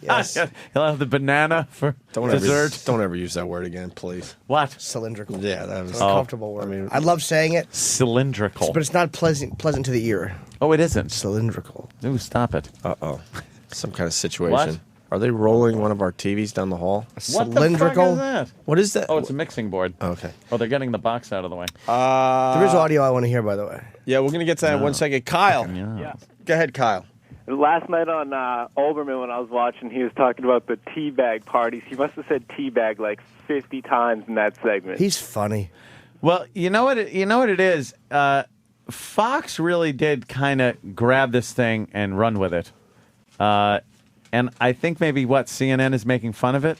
Yes. He'll have the banana for dessert. Don't ever use that word again, please. What? Cylindrical. Yeah, that was It's an uncomfortable word. I love saying it, Cylindrical. but it's not pleasant to the ear. Oh, it isn't. Cylindrical. Ooh, stop it. Uh-oh. Some kind of situation. What? Are they rolling one of our TVs down the hall? What the fuck is that? What is that? Oh, it's a mixing board. Okay. Oh, they're getting the box out of the way. There is audio I want to hear, by the way. Yeah, we're going to get to that in 1 second. Kyle. Yeah. Go ahead, Kyle. Last night on Olbermann, when I was watching, he was talking about the teabag parties. He must have said teabag like 50 times in that segment. He's funny. Well, you know what it is? Fox really did kind of grab this thing and run with it. And I think maybe, CNN is making fun of it?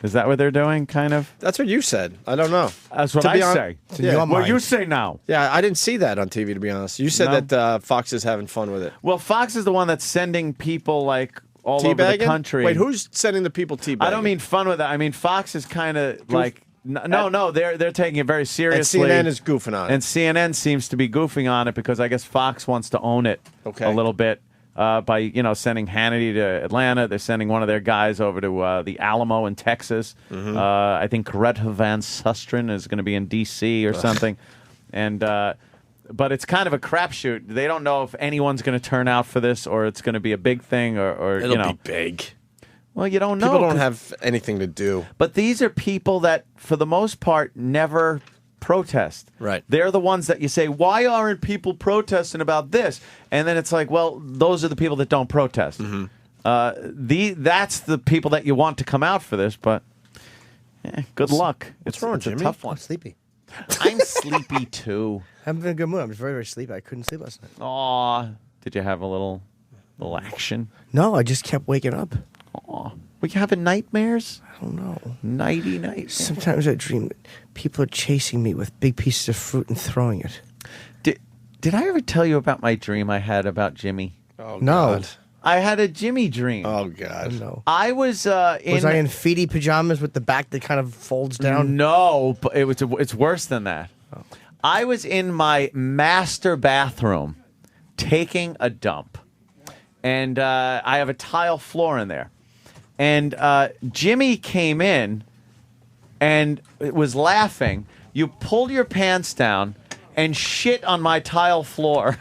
Is that what they're doing, kind of? That's what you said. I don't know. That's what I say. Yeah. Well, you say now. Yeah, I didn't see that on TV, to be honest. You said that Fox is having fun with it. Well, Fox is the one that's sending people, like, all over the Teabagging? country. Wait, who's sending the people teabagging? I don't mean fun with it. I mean, Fox is kind of like... No, they're taking it very seriously. And CNN is goofing on it. And CNN seems to be goofing on it because I guess Fox wants to own it a little bit. By sending Hannity to Atlanta, they're sending one of their guys over to the Alamo in Texas. Mm-hmm. I think Greta Van Susteren is going to be in D.C. or something, and but it's kind of a crapshoot. They don't know if anyone's going to turn out for this or it's going to be a big thing or It'll be big. Well, you don't know. People don't have anything to do. But these are people that, for the most part, never protest. Right. They're the ones that you say, why aren't people protesting about this? And then it's like, well, those are the people that don't protest. Mm-hmm. That's the people that you want to come out for this, but good luck. What's wrong, it's Jimmy? a tough one. I'm sleepy. I'm sleepy, too. I haven't been in a good mood. I'm just very, very sleepy. I couldn't sleep last night. Aw. Did you have a little action? No, I just kept waking up. Aw. Were you having nightmares? I don't know. Nighty night. Sometimes I dream that people are chasing me with big pieces of fruit and throwing it. Did I ever tell you about my dream I had about Jimmy? Oh, No. God. I had a Jimmy dream. Oh, God. No. I was in... Was I in feety pajamas with the back that kind of folds down? No, but it's worse than that. Oh. I was in my master bathroom taking a dump. And I have a tile floor in there. And Jimmy came in and was laughing. You pulled your pants down and shit on my tile floor.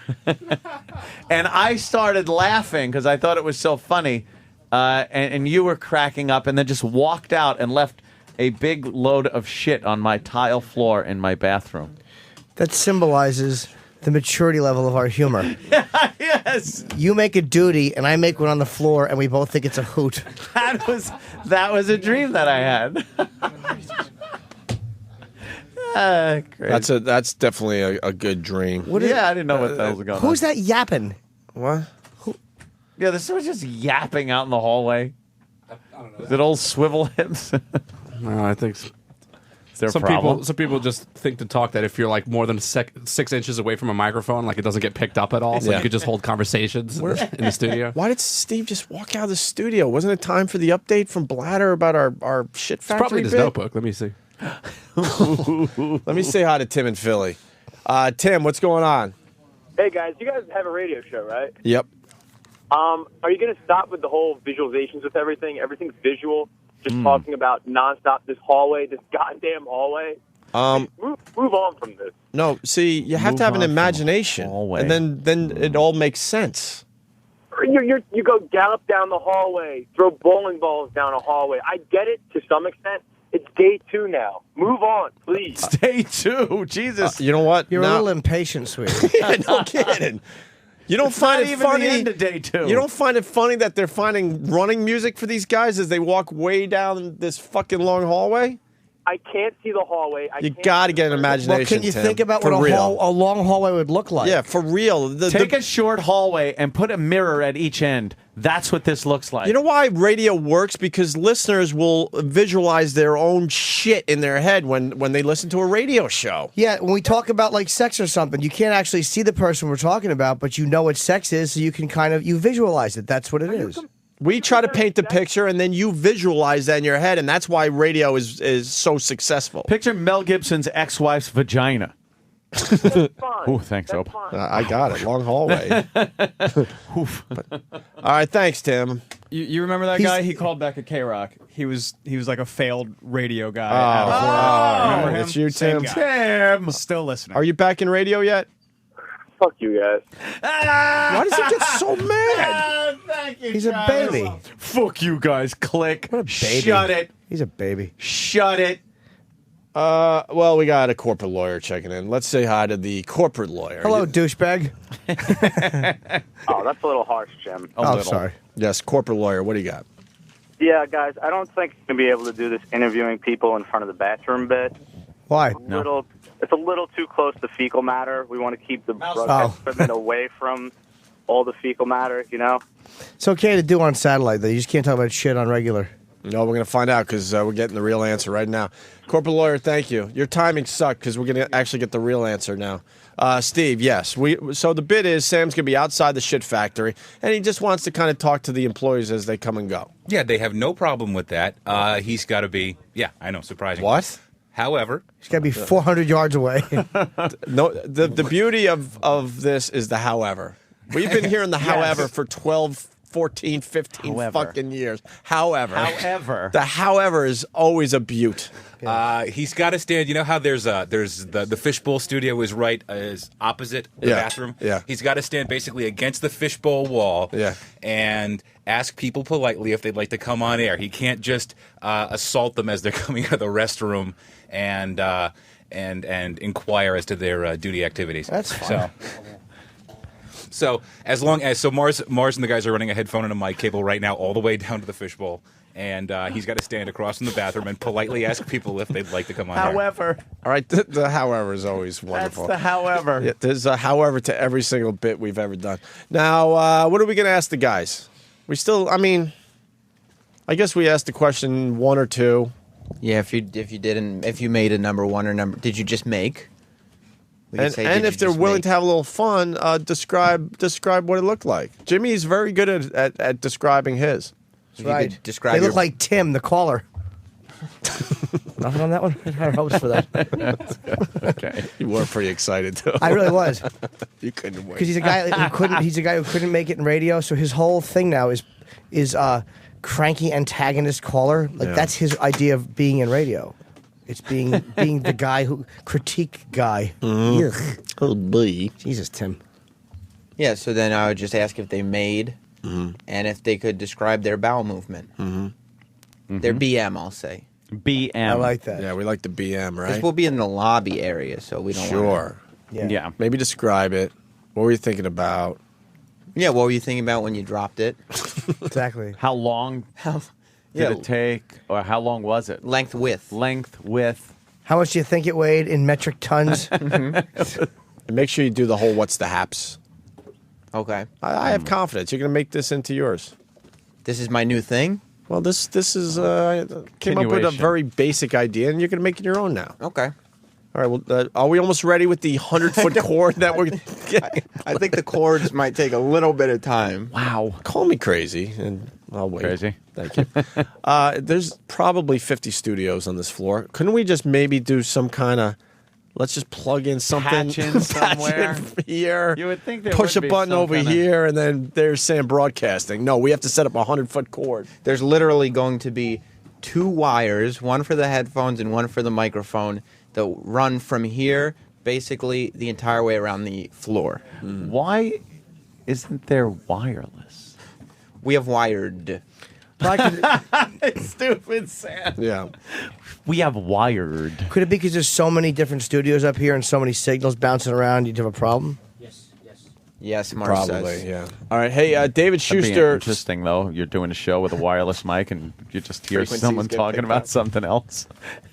And I started laughing because I thought it was so funny. And you were cracking up and then just walked out and left a big load of shit on my tile floor in my bathroom. That symbolizes the maturity level of our humor. Yes. You make a duty, and I make one on the floor, and we both think it's a hoot. That was a dream that I had. Great. That's definitely a good dream. I didn't know what the hell was going on. Who's that yapping? What? Yeah, this was just yapping out in the hallway. I don't know. Is it old swivel hips? No, I think there a problem? Some people just think to talk that if you're like more than 6 inches away from a microphone, like it doesn't get picked up at all, so you could just hold conversations in the studio. Why did Steve just walk out of the studio? Wasn't it time for the update from Bladder about our shit factory? It's probably in his bit? notebook. Let me see. Let me say hi to Tim in Philly. Tim, what's going on? Hey guys, you guys have a radio show, right? Yep. Are you going to stop with the whole visualizations with everything? Everything's visual. Just talking about nonstop this hallway, this goddamn hallway. Move on from this. No, see, you have to have an imagination, and then it all makes sense. You go gallop down the hallway, throw bowling balls down a hallway. I get it to some extent. It's day 2 now. Move on, please. It's day 2. Jesus. You know what? You're a little impatient, sweetie. Yeah, no kidding. You don't It's find not it even funny. the end of day 2. You don't find it funny that they're finding running music for these guys as they walk way down this fucking long hallway? I can't see the hallway. You got to get an imagination. Well, can you Tim, think about for what real. a long hallway would look like? Yeah, for real. Take a short hallway and put a mirror at each end. That's what this looks like. You know why radio works? Because listeners will visualize their own shit in their head when they listen to a radio show. Yeah, when we talk about like sex or something, you can't actually see the person we're talking about, but you know what sex is, so you can you visualize it. That's what it is. We try to paint the picture, and then you visualize that in your head, and that's why radio is so successful. Picture Mel Gibson's ex-wife's vagina. Ooh, thanks, Hope. I got it. Long hallway. All right, thanks, Tim. You remember that guy? He called back at K-Rock. He was like a failed radio guy. Remember him? It's you, Same Tim. guy. Tim, still listening. Are you back in radio yet? Fuck you guys. Why does he get so mad? Thank you. He's a baby. Fuck you guys. Click. What a baby. Shut it. He's a baby. Shut it. Well, we got a corporate lawyer checking in. Let's say hi to the corporate lawyer. Hello, douchebag. Oh, that's a little harsh, Jim. Sorry. Yes, corporate lawyer. What do you got? Yeah, guys, I don't think you're going to be able to do this interviewing people in front of the bathroom bit. Why? It's a little too close to fecal matter. We want to keep the broadcast equipment away from all the fecal matter, you know? It's okay to do on satellite, though. You just can't talk about shit on regular. No, we're going to find out because we're getting the real answer right now. Corporate lawyer, thank you. Your timing sucked because we're going to actually get the real answer now. Steve, yes. So the bit is Sam's going to be outside the shit factory, and he just wants to kind of talk to the employees as they come and go. Yeah, they have no problem with that. He's got to be, I know, surprising. What? However, he's got to be 400 yards away. No, the beauty of this is the however. We've been hearing the however for 12 14, 15 fucking years. However, the however is always a beaut. He's got to stand. You know how there's the fishbowl studio is opposite the bathroom. Yeah, he's got to stand basically against the fishbowl wall. Yeah, and ask people politely if they'd like to come on air. He can't just assault them as they're coming out of the restroom and inquire as to their duty activities. That's fine. So as long as Mars and the guys are running a headphone and a mic cable right now all the way down to the fishbowl, and he's got to stand across from the bathroom and politely ask people if they'd like to come on. However, all right, the however is always wonderful. That's the however. Yeah, there's a however to every single bit we've ever done. Now, what are we going to ask the guys? We still, I guess we asked the question 1 or 2. Yeah, if you made a number 1 or number, did you just make? And if they're willing to have a little fun, describe what it looked like. Jimmy's very good at describing his. That's right. They look like Tim, the caller. Nothing on that one? I had hopes for that. Okay. You were pretty excited, too. I really was. You couldn't wait. Because he's a guy who couldn't make it in radio, so his whole thing now is cranky antagonist caller. That's his idea of being in radio. It's being the guy critique guy. Oh boy. Jesus, Tim. Yeah, so then I would just ask if they made and if they could describe their bowel movement. Their BM, I'll say. BM. I like that. Yeah, we like the BM, right? Because we'll be in the lobby area, so we don't Sure. Yeah. Maybe describe it. What were you thinking about? Yeah, what were you thinking about when you dropped it? Exactly. How long did it take, or how long was it? Length, width. How much do you think it weighed in metric tons? And make sure you do the whole what's the haps. Okay. I have confidence. You're going to make this into yours. This is my new thing? Well, this is came up with a very basic idea, and you're going to make it your own now. Okay. All right. Well, are we almost ready with the 100-foot cord that we're getting? I think the cords might take a little bit of time. Wow. Call me crazy, and I'll wait. Crazy. Thank you. There's probably 50 studios on this floor. Couldn't we just maybe do some kind of... Let's just plug in something. Patch in somewhere. Here. You would think there push would a be button some over kinda... here, and then there's Sam broadcasting. No, we have to set up a 100-foot cord. There's literally going to be 2 wires, one for the headphones and one for the microphone, that run from here basically the entire way around the floor. Why isn't there wireless? We have wired. Stupid Sam. Yeah. We have wired. Could it be because there's so many different studios up here and so many signals bouncing around, you'd have a problem? Yes, Mark Probably, says. yeah. All right. Hey, David That'd be Schuster. interesting, though. You're doing a show with a wireless mic, and you just hear Frequencies someone get talking picked about up. something else,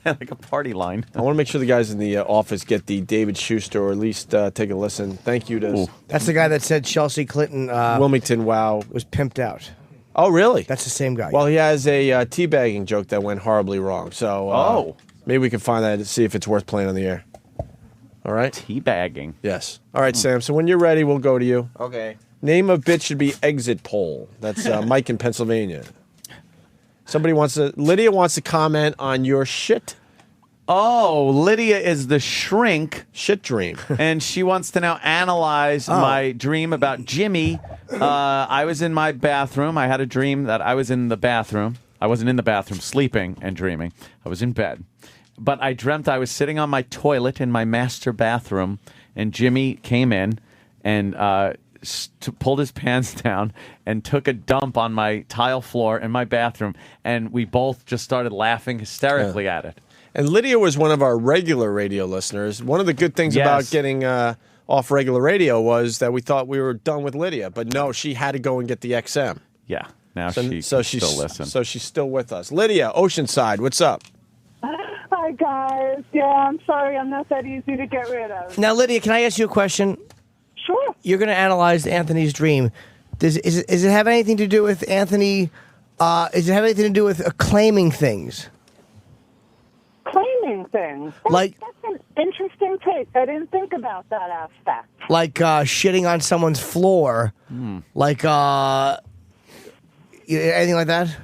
like a party line. I want to make sure the guys in the office get the David Schuster, or at least take a listen. Thank you to That's the guy that said Chelsea Clinton Wilmington Wow was pimped out. Oh, really? That's the same guy. Well, he has a teabagging joke that went horribly wrong. So maybe we can find that and see if it's worth playing on the air. All right? Teabagging. Yes. All right, Sam. So when you're ready, we'll go to you. Okay. Name of bit should be exit poll. That's Mike in Pennsylvania. Lydia wants to comment on your shit Oh, Lydia is the shrink. Shit dream. And she wants to now analyze my dream about Jimmy. I was in my bathroom. I had a dream that I was in the bathroom. I wasn't in the bathroom sleeping and dreaming. I was in bed. But I dreamt I was sitting on my toilet in my master bathroom, and Jimmy came in and pulled his pants down and took a dump on my tile floor in my bathroom, and we both just started laughing hysterically at it. And Lydia was one of our regular radio listeners. One of the good things about getting off regular radio was that we thought we were done with Lydia, but no, she had to go and get the XM. Yeah, now she still listens. So she's still with us. Lydia, Oceanside, what's up? Hi, guys. Yeah, I'm sorry I'm not that easy to get rid of. Now, Lydia, can I ask you a question? Sure. You're going to analyze Anthony's dream. Does it have anything to do with Anthony? Does it have anything to do with claiming things? Claiming things? That's an interesting take. I didn't think about that aspect. Like shitting on someone's floor? Like anything like that?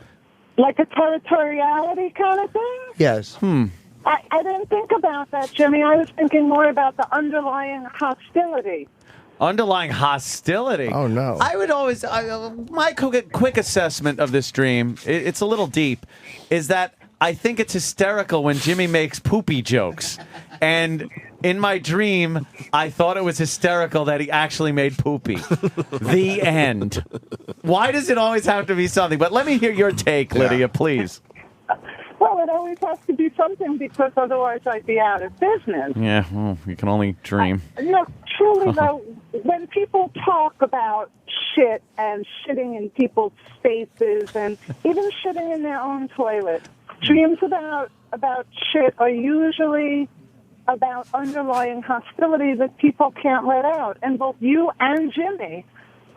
Like a territoriality kind of thing? Yes. I didn't think about that, Jimmy. I was thinking more about the underlying hostility. Underlying hostility. Oh, no. I would always, my quick assessment of this dream, it's a little deep, is that I think it's hysterical when Jimmy makes poopy jokes. And in my dream, I thought it was hysterical that he actually made poopy. The end. Why does it always have to be something? But let me hear your take, Lydia, please. Well, it always has to be something because otherwise I'd be out of business. Yeah, well, you can only dream. No, truly, though, when people talk about shit and shitting in people's faces and even shitting in their own toilet, dreams about shit are usually about underlying hostility that people can't let out. And both you and Jimmy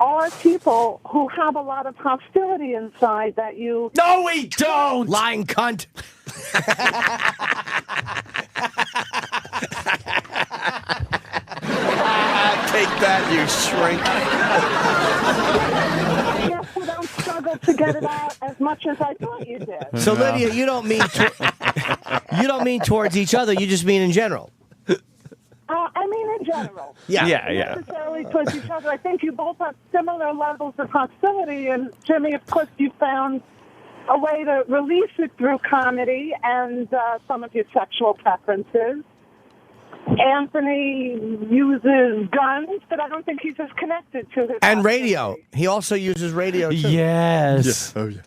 are people who have a lot of hostility inside that you... No, we don't! Lying cunt! Take that, you shrink. Yes, I don't struggle to get it out as much as I thought you did. So, Lydia, you don't mean towards each other. You just mean in general. I mean in general. Yeah. Not necessarily towards each other. I think you both have similar levels of hostility, and Jimmy, of course, you found a way to release it through comedy and some of your sexual preferences. Anthony uses guns, but I don't think he's as connected to his... And radio. He also uses radio, too. Yes. Oh, yeah.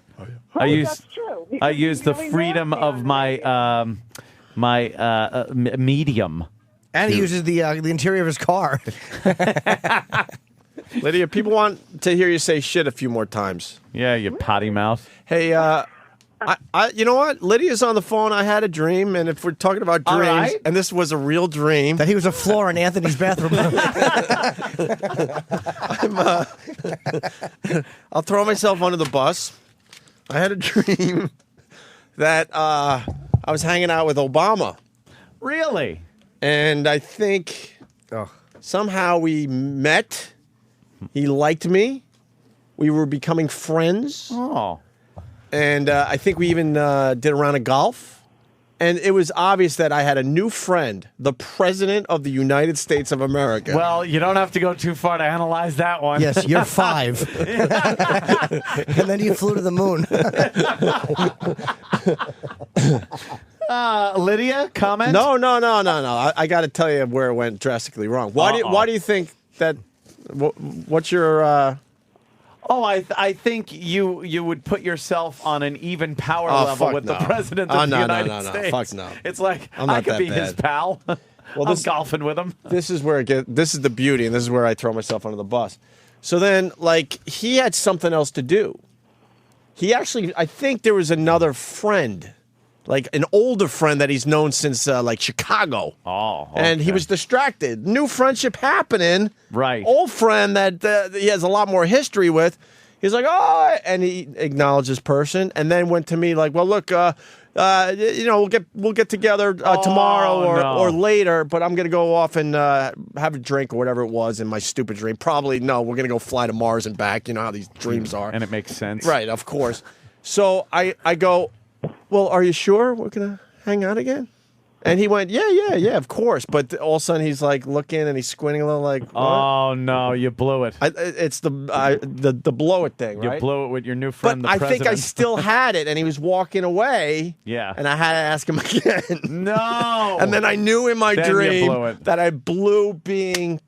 That's true. I use the freedom of my medium. And he uses the interior of his car. Lydia, people want to hear you say shit a few more times. Yeah, you potty mouth. Hey, you know what? Lydia's on the phone. I had a dream, and if we're talking about dreams, right. and this was a real dream, that he was a floor in Anthony's bathroom. I'll throw myself under the bus. I had a dream that I was hanging out with Obama. Really? And I think somehow we met. He liked me. We were becoming friends. Oh. And I think we even did a round of golf. And it was obvious that I had a new friend, the President of the United States of America. Well, you don't have to go too far to analyze that one. Yes, you're 5. And then you flew to the moon. Lydia, comment? No. I got to tell you where it went drastically wrong. Why do you think that? What's your? I think you would put yourself on an even power level with the President of the United States. Fuck no. It's like I'm not I could that be bad. his pal. Well, I'm golfing with him. This is where this is the beauty, and this is where I throw myself under the bus. So then, he had something else to do. He actually, I think there was another friend, an older friend that he's known since Chicago. Oh, okay. And he was distracted. New friendship happening. Right. Old friend that he has a lot more history with. He's like, oh, and he acknowledged this person, and then went to me like, well, look, we'll get together tomorrow or later, but I'm gonna go off and have a drink or whatever it was in my stupid dream. Probably no, we're gonna go fly to Mars and back. You know how these dreams are, and it makes sense, right? Of course. So I go, well, are you sure we're gonna hang out again? And he went, yeah, of course. But all of a sudden, he's like looking and he's squinting a little, like, what? Oh no, you blew it. It's the blow it thing, right? You blew it with your new friend, But the I president. think I still had it, and he was walking away. Yeah. And I had to ask him again. No. And then I knew in my Then you dream blew it. that I blew being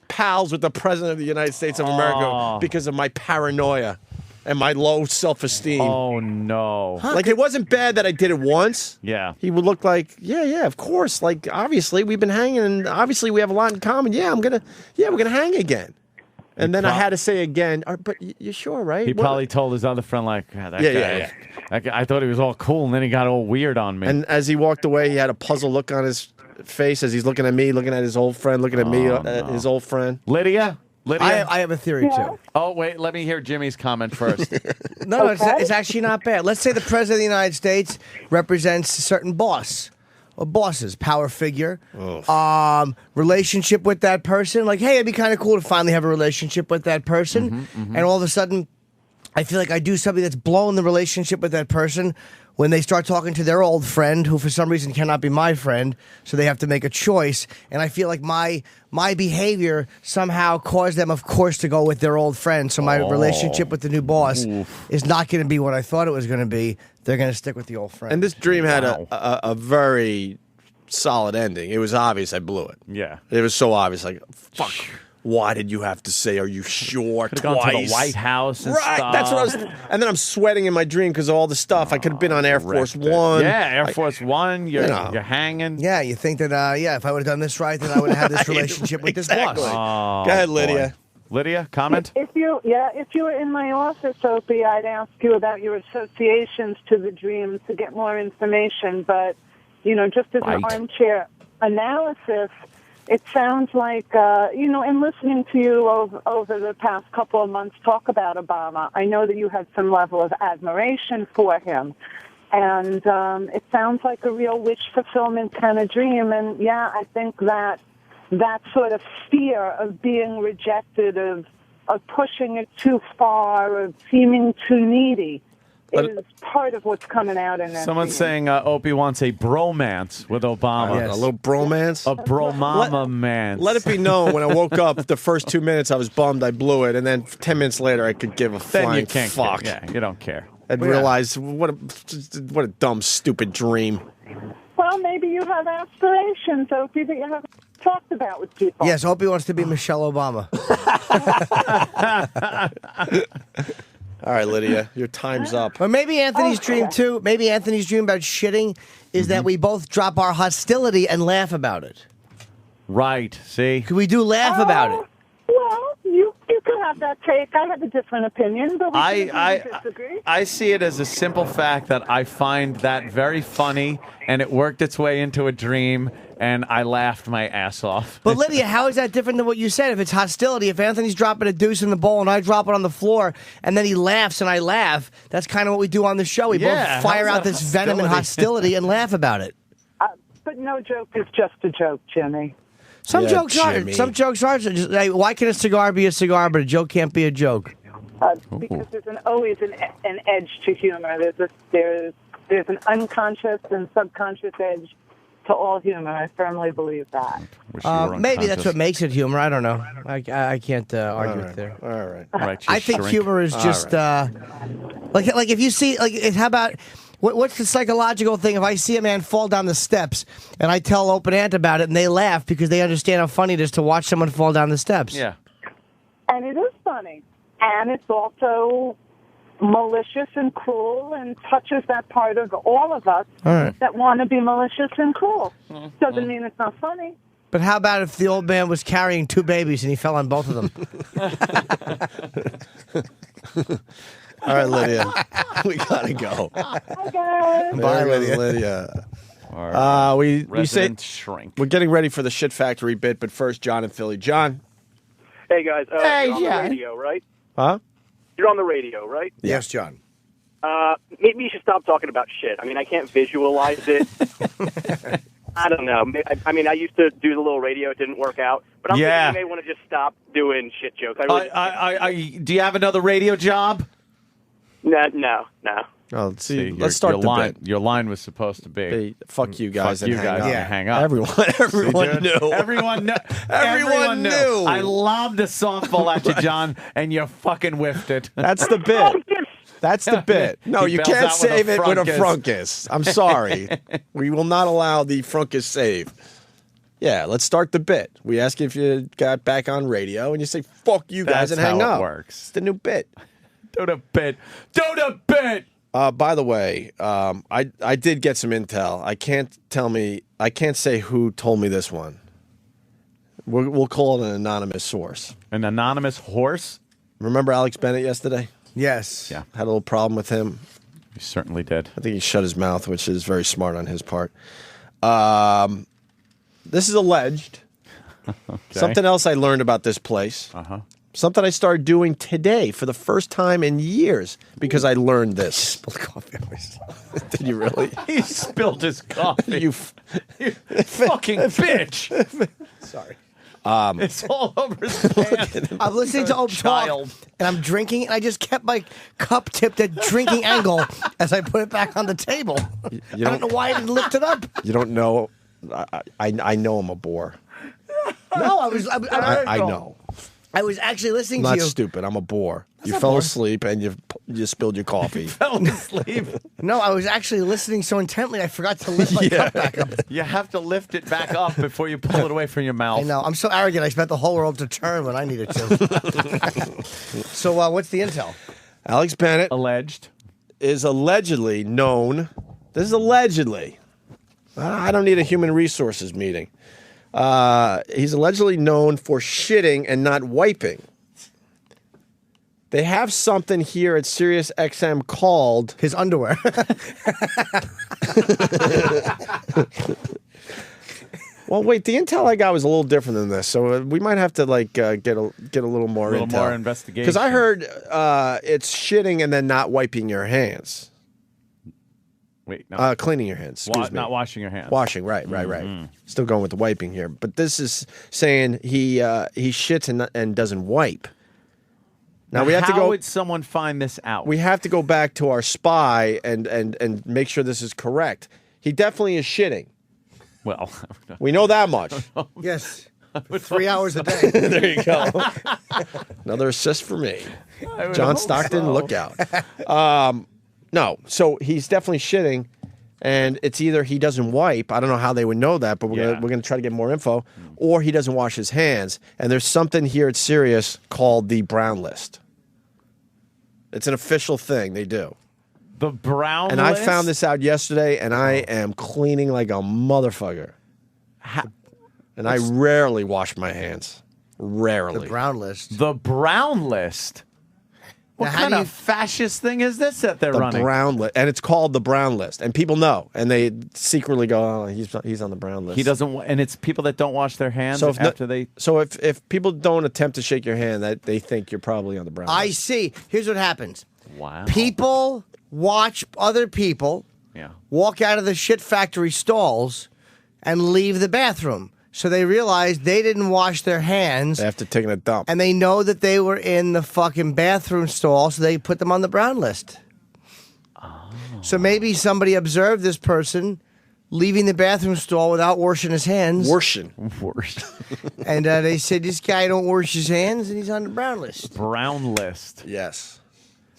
pals with the president of the United States of America because of my paranoia and my low self-esteem. Oh no! Like it wasn't bad that I did it once. Yeah. He would look like, yeah, of course. Like obviously we've been hanging, and obviously we have a lot in common. Yeah, we're gonna hang again. And then I had to say again, but you sure, right? He What- probably told his other friend, like, that guy. Yeah. That guy, I thought he was all cool, and then he got all weird on me. And as he walked away, he had a puzzled look on his face as he's looking at me, looking at his old friend, looking at me, his old friend. Lydia? I have a theory, too. Oh, wait, let me hear Jimmy's comment first. No, it's actually not bad. Let's say the President of the United States represents a certain boss. Or bosses, power figure, relationship with that person. Like, hey, it'd be kind of cool to finally have a relationship with that person. And all of a sudden, I feel like I do something that's blowing the relationship with that person when they start talking to their old friend, who for some reason cannot be my friend, so they have to make a choice. And I feel like my behavior somehow caused them, of course, to go with their old friend. So my relationship with the new boss is not going to be what I thought it was going to be. They're going to stick with the old friend. And this dream had a very solid ending. It was obvious I blew it. Yeah. It was so obvious. Like, fuck. Why did you have to say, are you sure? Could've Twice. gone to the White House and right. stuff. That's what I was. And then I'm sweating in my dream because of all the stuff. I could have been on Air Force One. Yeah, Air Force One. You're hanging. Yeah, you think that, if I would have done this right, then I would have had this relationship with this boss. Oh, Go ahead, Lydia. boy. Lydia, comment? If you were in my office, Opie, I'd ask you about your associations to the dream to get more information. But, just as an armchair analysis, it sounds like, in listening to you over the past couple of months talk about Obama, I know that you had some level of admiration for him. And it sounds like a real wish fulfillment kind of dream. And, I think that sort of fear of being rejected, of pushing it too far, of seeming too needy, is part of what's coming out in that. Someone's saying Opie wants a bromance with Obama. A little bromance? A bromama-mance. Let it be known when I woke up, the first 2 minutes I was bummed I blew it, and then 10 minutes later I could give a Then flying you can't fuck. care. Yeah, you don't care. I'd realize what a dumb, stupid dream. Well, maybe you have aspirations, Opie, that you haven't talked about with people. Yes, Opie wants to be Michelle Obama. All right, Lydia, your time's up. Or maybe Anthony's dream, too. Maybe Anthony's dream about shitting is that we both drop our hostility and laugh about it. Right, see? We do laugh about it. Well, you can have that take. I have a different opinion, but we can disagree. I see it as a simple fact that I find that very funny, and it worked its way into a dream, and I laughed my ass off. But Lydia, how is that different than what you said? If it's hostility, if Anthony's dropping a deuce in the bowl and I drop it on the floor, and then he laughs and I laugh, that's kind of what we do on the show. We both fire out this venom and hostility and laugh about it. But no joke is just a joke, Jimmy. Some jokes are. Some jokes are. Just, why can a cigar be a cigar, but a joke can't be a joke? Because there's always an edge to humor. There's an unconscious and subconscious edge to all humor. I firmly believe that. Maybe that's what makes it humor. I don't know. I can't argue with there. All right. I think humor is just like if you see how about. What's the psychological thing? If I see a man fall down the steps and I tell Open Ant about it and they laugh because they understand how funny it is to watch someone fall down the steps. Yeah. And it is funny. And it's also malicious and cruel and touches that part of all of us that want to be malicious and cruel. Doesn't mean it's not funny. But how about if the old man was carrying two babies and he fell on both of them? All right, Lydia, we gotta go. Bye, Lydia. We say Resident shrink. we're getting ready for the shit factory bit, but first, John in Philly. John. Hey guys, Hey, you're on John. the radio, right? Huh? You're on the radio, right? Yes, John. Maybe you should stop talking about shit. I mean, I can't visualize it. I don't know. I mean, I used to do the little radio. It didn't work out. But I'm thinking you may want to just stop doing shit jokes. Do you have another radio job? No. Oh, See, let's start your the line. bit. Your line was supposed to be, fuck you guys fuck and you hang guys up. and hang up. Everyone knew. Everyone knew. Everyone knew. I lobbed a softball at you, John, and you fucking whiffed it. That's the bit. That's the bit. No, He you bails can't out with save it with a frunkus. frunkus. I'm sorry. We will not allow the frunkus save. Yeah, let's start the bit. We ask you if you got back on radio, and you say, fuck you guys, That's and hang how it up. works. It's the new bit. Do the bit. Do the bit. By the way, I did get some intel. I can't say who told me this one. We'll call it an anonymous source. An anonymous horse? Remember Alex Bennett yesterday? Yes. Yeah. Had a little problem with him. He certainly did. I think he shut his mouth, which is very smart on his part. This is alleged. Okay. Something else I learned about this place. Something I started doing today for the first time in years because I learned this. Did you really? He spilled his coffee. You fucking bitch. Sorry. It's all over his pants. I'm listening to Opie talk, and I'm drinking, and I just kept my cup tipped at drinking angle as I put it back on the table. I don't know why I didn't lift it up. You don't know. I know I'm a bore. No, I know. I was actually listening I'm not to you. stupid. I'm a bore. You not fell bore. asleep and you spilled your coffee. Fell asleep. No, I was actually listening so intently I forgot to lift my cup back up. You have to lift it back up before you pull it away from your mouth. I know. I'm so arrogant. I expect the whole world to turn when I needed to. So, what's the intel? Alex Bennett alleged is allegedly known. This is allegedly. I don't need a human resources meeting. He's allegedly known for shitting and not wiping. They have something here at Sirius XM called his underwear. Well, wait. The intel I got was a little different than this, so we might have to get a little more A little intel. more investigation. Because I heard it's shitting and then not wiping your hands. Wait, no. Cleaning your hands. Excuse me. Not washing your hands. Washing, right. Still going with the wiping here, but this is saying he shits and doesn't wipe. Now we have to go. How would someone find this out? We have to go back to our spy and make sure this is correct. He definitely is shitting. Well, we know that much. Yes. 3 hours a day. There you go. Another assist for me. John Stockton, look out. No, so he's definitely shitting, and it's either he doesn't wipe. I don't know how they would know that, but we're gonna try to get more info, or he doesn't wash his hands. And there's something here at Sirius called the Brown List. It's an official thing they do. The Brown and List? I found this out yesterday, and I am cleaning like a motherfucker. And I rarely wash my hands. Rarely. The Brown List. The Brown List? What kind of fascist thing is this that they're running? The Brown List. And it's called the Brown List. And people know. And they secretly go, oh, he's on the Brown List. He doesn't, and it's people that don't wash their hands So if after they. So if people don't attempt to shake your hand, that they think you're probably on the Brown I List. see. Here's what happens. Wow. People watch other people walk out of the shit factory stalls and leave the bathroom. So they realize they didn't wash their hands. After taking a dump. And they know that they were in the fucking bathroom stall, so they put them on the Brown List. Oh. So maybe somebody observed this person leaving the bathroom stall without washing his hands. Washing. And they said, this guy don't wash his hands, and he's on the Brown List. Brown List. Yes.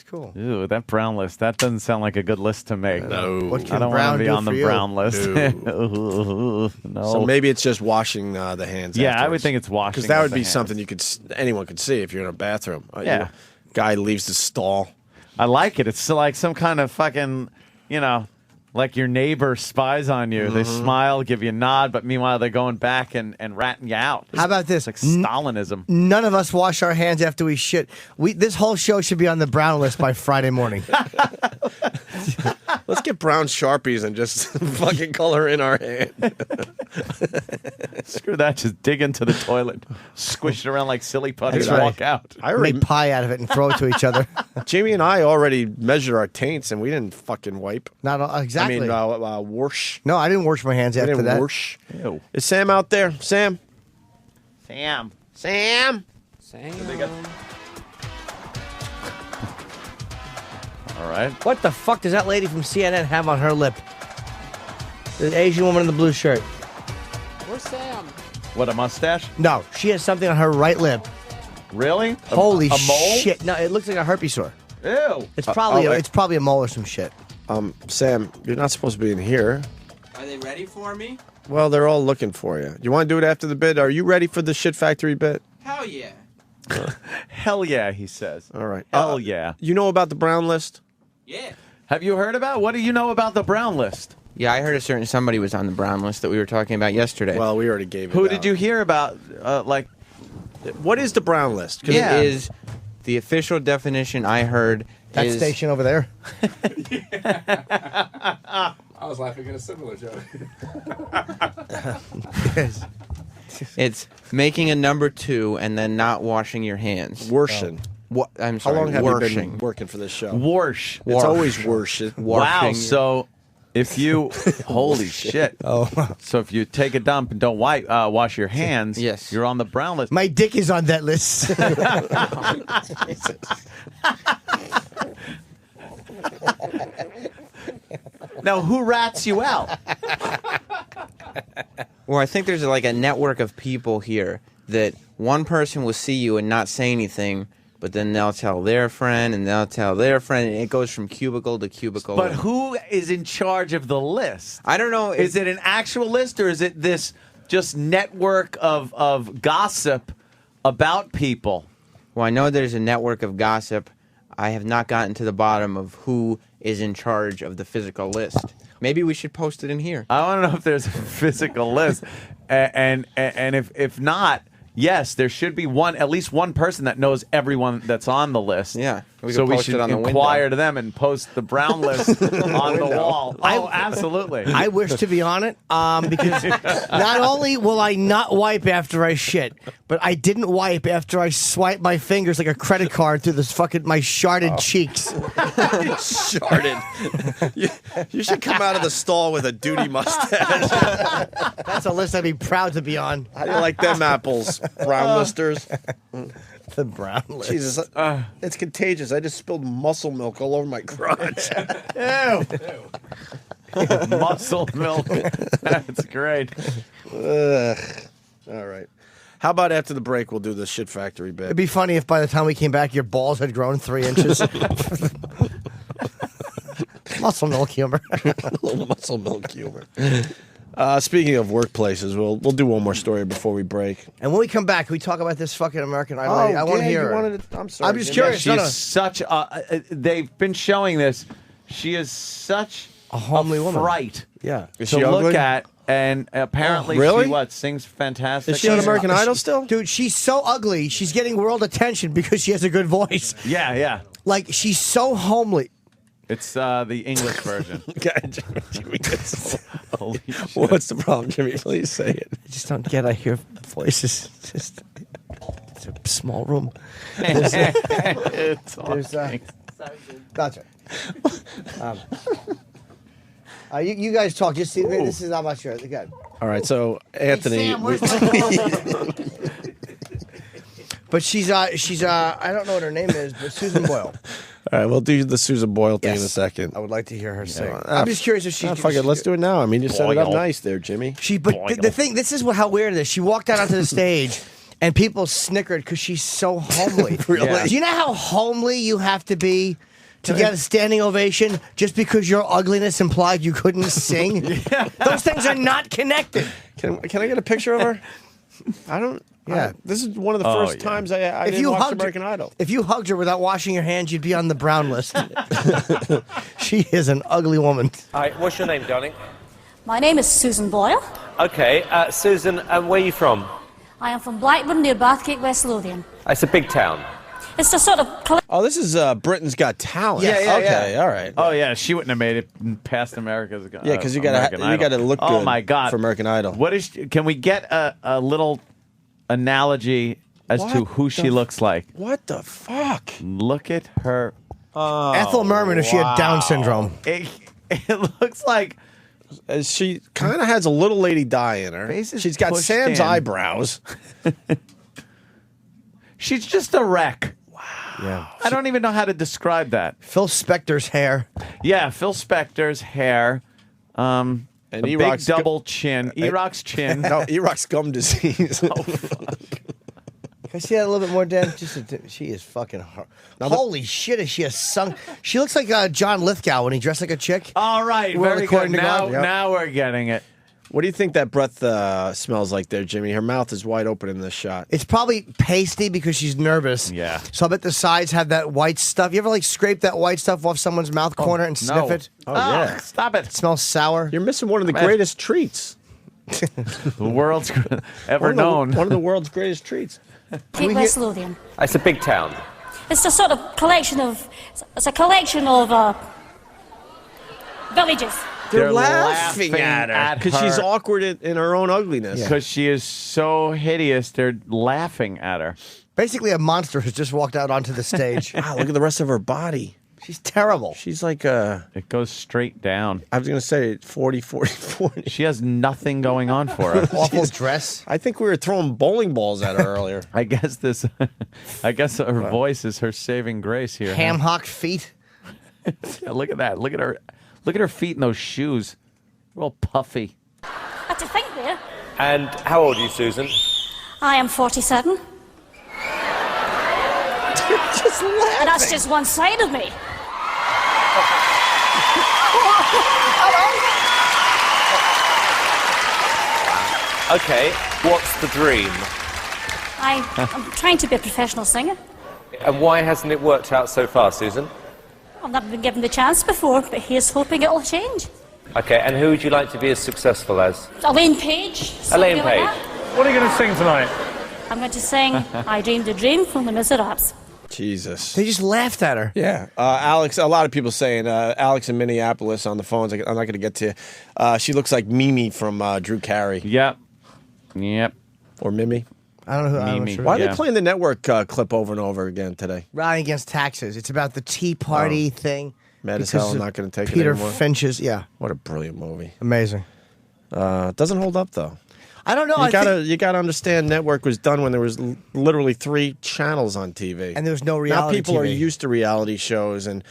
Cool. Ooh, that Brown List. That doesn't sound like a good list to make. No. What can I don't Brown want to be do on the for you? Brown List. No. No. So maybe it's just washing the hands. Yeah, I would afterwards. think it's washing Because that of would the be hands. something you could anyone could see if you're in a bathroom. Yeah. Guy leaves the stall. I like it. It's like some kind of fucking, like your neighbor spies on you. They smile, give you a nod, but meanwhile they're going back and ratting you out. How about this? It's like Stalinism. None of us wash our hands after we shit. This whole show should be on the Brown List by Friday morning. Let's get brown Sharpies and just fucking color in our hand. Screw that. Just dig into the toilet, squish it around like silly putty, That's and right. walk out. I already Make pie out of it and throw it to each other. Jamie and I already measured our taints and we didn't fucking wipe. Not exactly. I mean, wash. No, I didn't wash my hands We after didn't that. wash. Ew. Is Sam out there? Sam? Sam. All right. What the fuck does that lady from CNN have on her lip? The Asian woman in the blue shirt. Where's Sam? What, a mustache? No, she has something on her right lip. Really? Holy a mole? shit! No, it looks like a herpes sore. Ew. It's probably a mole or some shit. Sam, you're not supposed to be in here. Are they ready for me? Well, they're all looking for you. You want to do it after the bit? Are you ready for the Shit Factory bit? Hell yeah. Hell yeah, he says. All right. Hell yeah. You know about the Brown list? Yeah. Have you heard about? What do you know about the Brown list? Yeah, I heard a certain somebody was on the Brown list that we were talking about yesterday. Well, we already gave it Who out. did you hear about? What is the Brown list? It is the official definition I heard. That is, station over there. I was laughing at a similar joke. It's making a number 2 and then not washing your hands. Worshing. I'm How sorry. long have you washing. been working for this show? Warsh. It's always worshing. Wow. So if you holy shit. Oh. So if you take a dump and don't wash your hands, yes, you're on the Brown list. My dick is on that list. Now, who rats you out? Well, I think there's like a network of people here that one person will see you and not say anything, but then they'll tell their friend and they'll tell their friend, and it goes from cubicle to cubicle. But who is in charge of the list? I don't know. Is it an actual list or is it this just network of gossip about people? Well, I know there's a network of gossip. I have not gotten to the bottom of who is in charge of the physical list. Maybe we should post it in here. I want to know if there's a physical list, and if not, yes, there should be at least one person that knows everyone that's on the list. Yeah, we should on the inquire window. to them and post the Brown list on the wall. Oh, absolutely. I wish to be on it because not only will I not wipe after I shit, but I didn't wipe after I swiped my fingers like a credit card through this my sharded cheeks. Sharded. You should come out of the stall with a duty mustache. That's a list I'd be proud to be on. How do you like them apples, Brown listers? The Brown list. Jesus, it's contagious. I just spilled muscle milk all over my crotch. Ew. Muscle milk. That's great. Ugh. All right. How about after the break, we'll do the Shit Factory bit? It'd be funny if by the time we came back, your balls had grown 3 inches. Muscle milk humor. Little muscle milk humor. Speaking of workplaces, we'll do one more story before we break. And when we come back, we talk about this fucking American Idol. Oh, I want to yeah, hear you her. wanted to- I'm sorry, I'm just Jimmy. curious. She's No, no. such a. They've been showing this. She is such a homely woman. Fright. Yeah. Is to she look ugly? at, and apparently really? she sings fantastic. Is she on American Idol still? Dude, she's so ugly. She's getting world attention because she has a good voice. Yeah, yeah. Like, she's so homely. It's the English version. Jimmy, Holy shit. what's the problem, Jimmy? Please say it. I just don't get. I hear voices. It's a small room. It's Gotcha. You guys talk. Just see. This is not much sure. Good. All right, so Anthony. Sam, where's But she's I don't know what her name is, but Susan Boyle. All right, we'll do the Susan Boyle thing in a Yes. second. I would like to hear her sing. Yeah, I'm just curious if she. fuck it, let's do it now. I mean, you set it up Boyle. nice there, Jimmy. But the thing, this is how weird it is. She walked out onto the stage, and people snickered because she's so homely. Really? Yeah. Do you know how homely you have to be to get a standing ovation just because your ugliness implied you couldn't sing? Those things are not connected. Can I get a picture of her? I don't. Yeah. This is one of the first times I didn't watch American Idol. If you hugged her without washing your hands, you'd be on the brown list. She is an ugly woman. All right, what's your name, darling? My name is Susan Boyle. Okay, Susan, where are you from? I am from Blackburn near Bathgate, West Lothian. It's a big town. It's the sort of... Oh, this is Britain's Got Talent. Yeah, okay, all right. Oh yeah, she wouldn't have made it past America's. Yeah, because you American got to Idol. look good. Oh my God, for American Idol. What is? Can we get a little analogy as to What who the she looks like? What the fuck? Look at her. Ethel Merman if she had Down syndrome. It looks like she kind of has a little Lady Di in her. She's got Sam's eyebrows. She's just a wreck. Wow. Yeah. I don't even know how to describe that. Phil Spector's hair. Yeah, Phil Spector's hair. And a big E-Rock's double chin. E-Rock's chin. No, E-Rock's gum disease. Oh, fuck. Can I see that a little bit more, Dan? She is fucking holy shit, is she a sunk? She looks like John Lithgow when he dressed like a chick. All right, Well, very according good. to God, yep. Now we're getting it. What do you think that breath smells like there, Jimmy? Her mouth is wide open in this shot. It's probably pasty because she's nervous. Yeah. So I bet the sides have that white stuff. You ever like scrape that white stuff off someone's mouth corner and sniff it? Oh, yeah. Stop it. It smells sour. You're missing one of the greatest treats. The world's ever known. One of the world's greatest treats. West Lothian. It's a big town. It's a sort of collection of. It's a collection of villages. They're laughing at her because she's awkward in her own ugliness. Because she is so hideous, they're laughing at her. Basically, a monster has just walked out onto the stage. Wow, look at the rest of her body. She's terrible. She's like It goes straight down. I was going to say 40. She has nothing going on for her. Awful dress. I think we were throwing bowling balls at her earlier. I guess her voice is her saving grace here. Ham hock feet. Yeah, look at that. Look at her. Look at her feet in those shoes. They're all puffy. What do you think there? And how old are you, Susan? I am 47. Just laughing. And that's just one side of me. Okay, what's the dream? I'm trying to be a professional singer. And why hasn't it worked out so far, Susan? I've never been given the chance before, but here's hoping it'll change. Okay, and who would you like to be as successful as? Elaine Page. Elaine somebody like Page. that. What are you going to sing tonight? I'm going to sing I Dreamed a Dream from the Miserables. Jesus. They just laughed at her. Yeah. Alex, a lot of people saying, Alex in Minneapolis on the phones, I'm not going to get to you. She looks like Mimi from Drew Carey. Yep. Or Mimi. I don't know who Mimi. Why are they playing the network clip over and over again today? Rally against taxes. It's about the Tea Party thing. Mad as Because hell, I'm of not going to take Peter it anymore. Finch's, yeah. What a brilliant movie. Amazing. Doesn't hold up, though. I don't know. You gotta understand. Network was done when there was literally 3 channels on TV, And there was no reality Now people TV. are used to reality shows and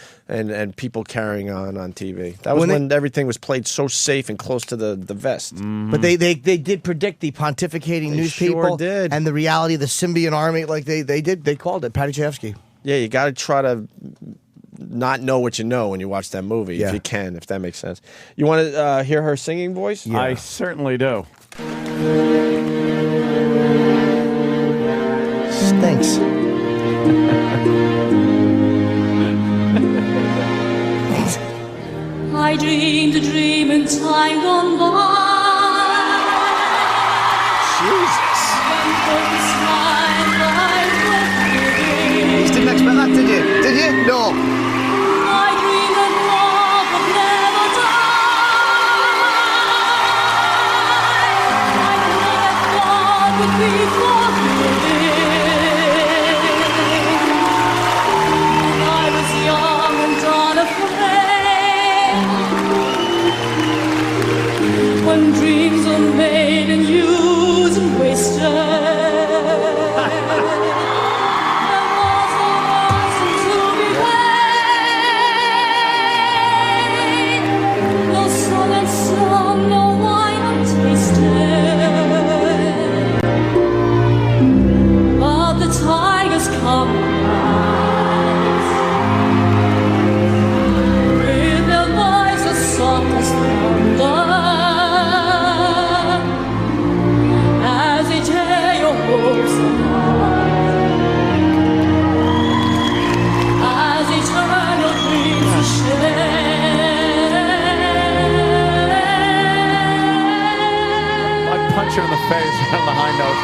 people carrying on TV. That was when everything was played so safe and close to the vest. But they did predict the pontificating They news sure people did. and the reality of the symbiont army. Like they did. They called it. Patty Chayefsky. Yeah, you got to try to not know what you know when you watch that movie, Yeah. if you can, if that makes sense. You want to hear her singing voice? I certainly do. Stinks. I dreamed a dream in time gone by. Jesus. You didn't expect that, did you? Did you? No. I dreamed that love would never die. I dreamed that God would be forgiven. And I was young and unafraid. When dreams are made and used and wasted. Punch her in the face on the high note.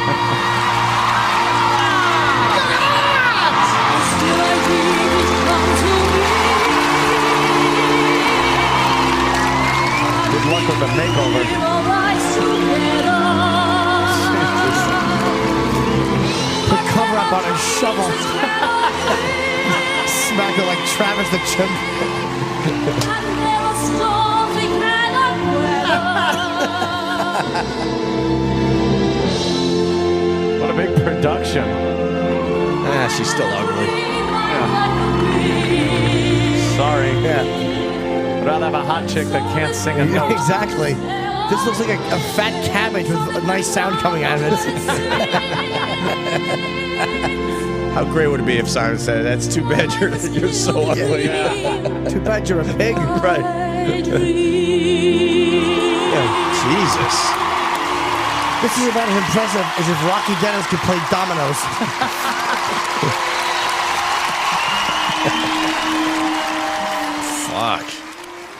Good luck with the makeover. Put cover up on a shovel. Smack it like Travis the Chimp. What a big production. She's still ugly. Sorry. Yeah. I'd rather have a hot chick that can't sing a note. Exactly. This looks like a fat cabbage with a nice sound coming out of it. How great would it be if Simon said, "That's too bad you're so ugly." Yeah. Too bad you're a pig. Right. Jesus. This is about as impressive as if Rocky Dennis could play dominoes. Fuck.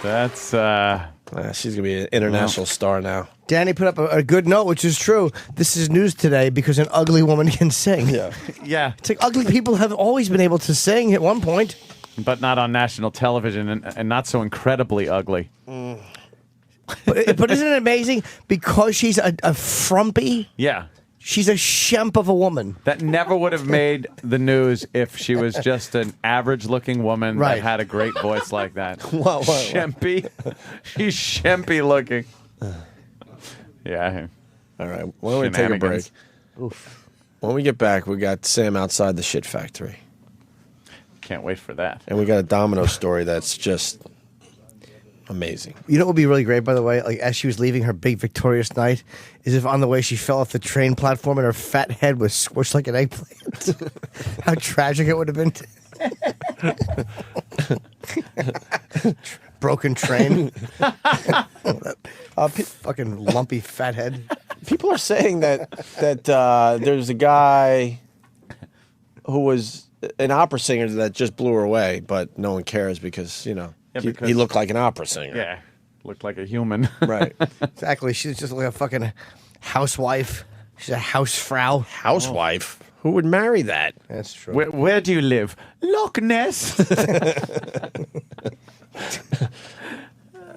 That's she's gonna be an international star now. Danny put up a good note, which is true. This is news today because an ugly woman can sing. Yeah. Yeah. It's like ugly people have always been able to sing at one point. But not on national television and not so incredibly ugly. But isn't it amazing? Because she's a frumpy, Yeah. she's a shemp of a woman. That never would have made the news if she was just an average-looking woman Right. that had a great voice like that. What? Shempy. She's shempy looking. Yeah. All right. Why don't we take a break? Oof. When we get back, we got Sam outside the shit factory. Can't wait for that. And we got a domino story that's just amazing. You know what would be really great, by the way? Like, as she was leaving her big victorious night, is if on the way she fell off the train platform and her fat head was squished like an eggplant. How tragic it would have been. Broken train. Fucking lumpy fat head. People are saying that there's a guy who was an opera singer that just blew her away, but no one cares because, you know, he looked like an opera singer. Yeah. Looked like a human. Right. Exactly. She's just like a fucking housewife. She's a housefrau. Housewife? Who would marry that? That's true. Where do you live? Loch Ness.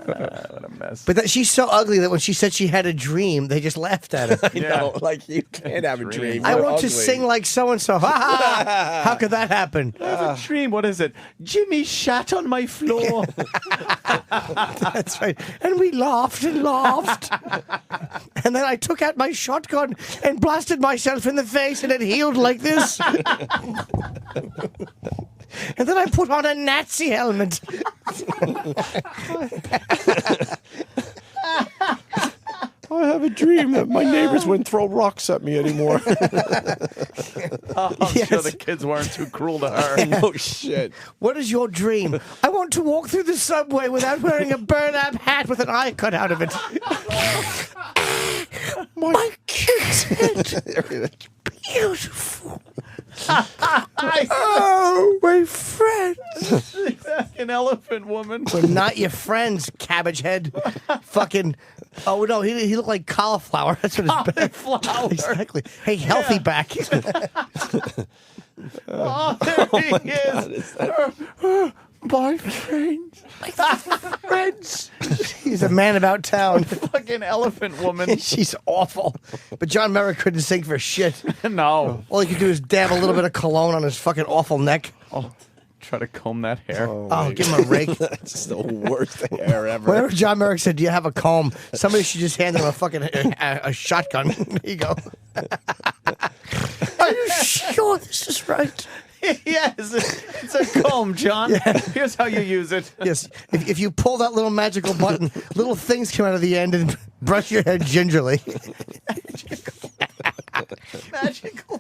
What a mess. But she's so ugly that when she said she had a dream, they just laughed at her. I know. Like, you can't have a dream. I You're want to ugly. sing like so-and-so. Ha ha! How could that happen? I have a dream. What is it? Jimmy shat on my floor. That's right. And we laughed and laughed. And then I took out my shotgun and blasted myself in the face, and it healed like this. And then I put on a Nazi helmet. I have a dream that my neighbors wouldn't throw rocks at me anymore. I'm sure the kids weren't too cruel to her. No shit. What is your dream? I want to walk through the subway without wearing a burlap hat with an eye cut out of it. My kid's head. Beautiful. Oh, my friends. An elephant woman. We're not your friends, cabbage head. Fucking. Oh, no, he looked like cauliflower. That's what his Cauliflower. Exactly. Hey, healthy back. Oh, there he is. My friends. My friends. He's a man about town. Fucking elephant woman. She's awful. But John Merrick couldn't sing for shit. No. All he could do is dab a little bit of cologne on his fucking awful neck. Oh, try to comb that hair. Oh, give him a rake. That's the worst hair ever. Whenever John Merrick said, "Do you have a comb?" somebody should just hand him a fucking a shotgun. There you go. Are you sure this is right? Yes, it's a comb, John. Yeah. Here's how you use it. Yes. If you pull that little magical button, little things come out of the end and brush your head gingerly. Magical.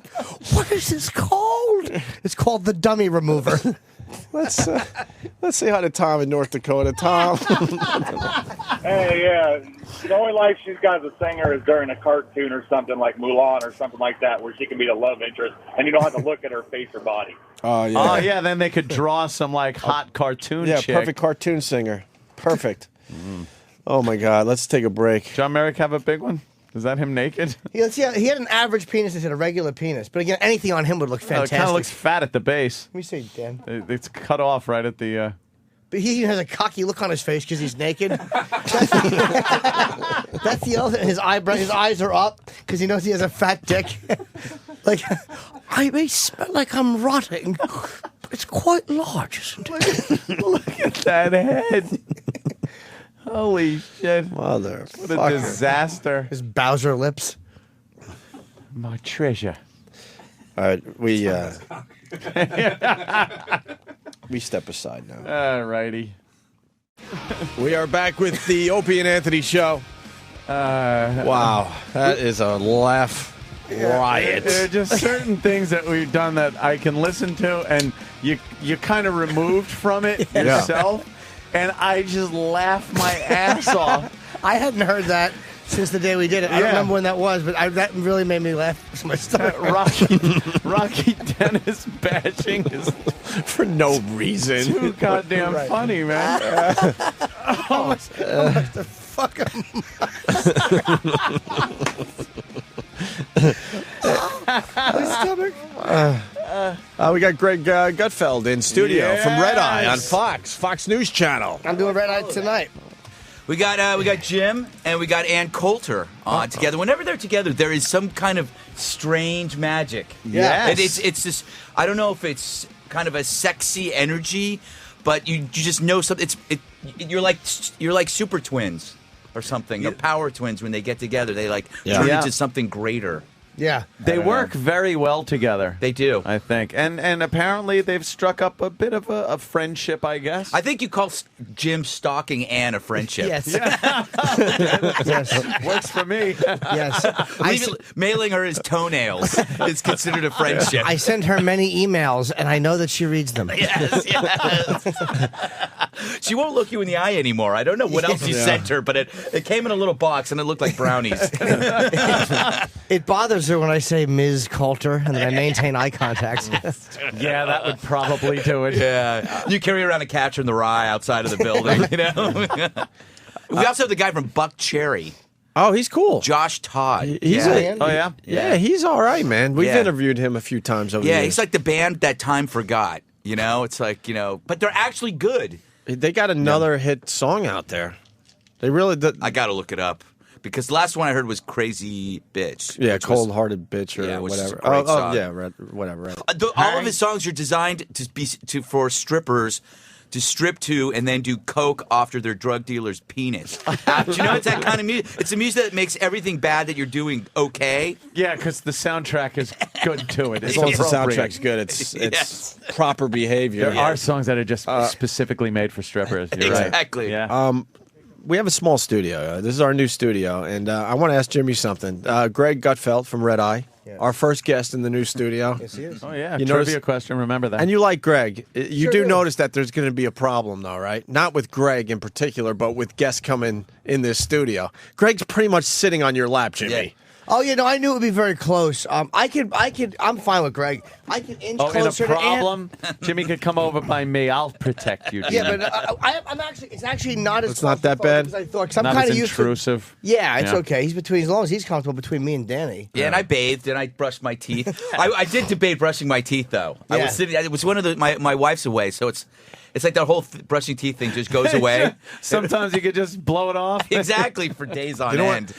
What is this called? It's called the dummy remover. Let's say hi to Tom in North Dakota. Tom. Hey, yeah. The only life she's got as a singer is during a cartoon or something like Mulan or something like that, where she can be the love interest, and you don't have to look at her face or body. Oh yeah. Oh yeah. Then they could draw some like hot cartoon. Yeah, chick. perfect cartoon singer. Perfect. Oh my God. Let's take a break. John Merrick have a big one? Is that him naked? He had an average penis instead of a regular penis. But again, anything on him would look fantastic. It kind of looks fat at the base. Let me see, Dan. It's cut off right at the. But he even has a cocky look on his face because he's naked. That's the other thing. His eyes are up because he knows he has a fat dick. Like, I may smell like I'm rotting, but it's quite large, isn't it? Look at that head. Holy shit. Mother. What a disaster. His Bowser lips. My treasure. All right, we step aside now. All righty. We are back with the Opie and Anthony show. Wow, that is a laugh riot. There are just certain things that we've done that I can listen to, and you're kind of removed from it yourself, and I just laugh my ass off. I hadn't heard that since the day we did it. I don't remember when that was, but that really made me laugh to my stomach. Rocky Dennis bashing is for no reason. Too goddamn funny, man. How much the fuck am my stomach? We got Greg Gutfeld in studio from Red Eye on Fox News Channel. I'm doing Red Eye tonight. We got Jim and we got Ann Coulter together. Whenever they're together, there is some kind of strange magic. Yes. It's this. I don't know if it's kind of a sexy energy, but you just know something. You're like super twins or something, or power twins when they get together. They turn into something greater. Yeah. They work very well together. They do. I think. And apparently they've struck up a bit of a friendship, I guess. I think you call Jim stalking Ann a friendship. Yes. Yes. Works for me. Yes. Mailing her his toenails is considered a friendship. I send her many emails, and I know that she reads them. Yes. She won't look you in the eye anymore. I don't know what else you sent her, but it came in a little box, and it looked like brownies. It bothers her when I say Ms. Coulter, and then I maintain eye contact. Yeah, that would probably do it. Yeah. You carry around a Catcher in the Rye outside of the building, you know? We also have the guy from Buck Cherry. Oh, he's cool. Josh Todd. Yeah, he's all right, man. We've interviewed him a few times over the years. He's like the band that time forgot. You know, it's like, but they're actually good. They got another hit song out there. They really did. I got to look it up. Because the last one I heard was Crazy Bitch. Yeah, Cold-Hearted Bitch or whatever. Whatever. Right. All of his songs are designed for strippers to strip to and then do coke after their drug dealer's penis. Do you know it's that kind of music? It's the music that makes everything bad that you're doing okay. Yeah, because the soundtrack is good to it. As long as the soundtrack's good, it's proper behavior. There are songs that are just specifically made for strippers. You're exactly. Right. Yeah. We have a small studio. This is our new studio, and I want to ask Jimmy something. Greg Gutfeld from Red Eye, our first guest in the new studio. Yes, he is. Oh, yeah. You Trivia question. Remember that. And you like Greg. You Sure do do. notice that there's going to be a problem, though, right? Not with Greg in particular, but with guests coming in this studio. Greg's pretty much sitting on your lap, Jimmy. Yeah. Oh, I knew it would be very close. I'm fine with Greg. I can inch closer in a problem, to Ann. Jimmy could come over by me. I'll protect you. Yeah, Jimmy. but I'm actually. It's actually not as. It's not that bad? as I thought. 'Cause I'm Not kind as of used intrusive. to. Yeah, it's okay. He's between as long as he's comfortable between me and Danny. Yeah, and I bathed and I brushed my teeth. I did debate brushing my teeth though. I Yeah. was sitting. It was one of my wife's away, so it's like that whole brushing teeth thing just goes away. Sometimes you could just blow it off. Exactly, for days on end.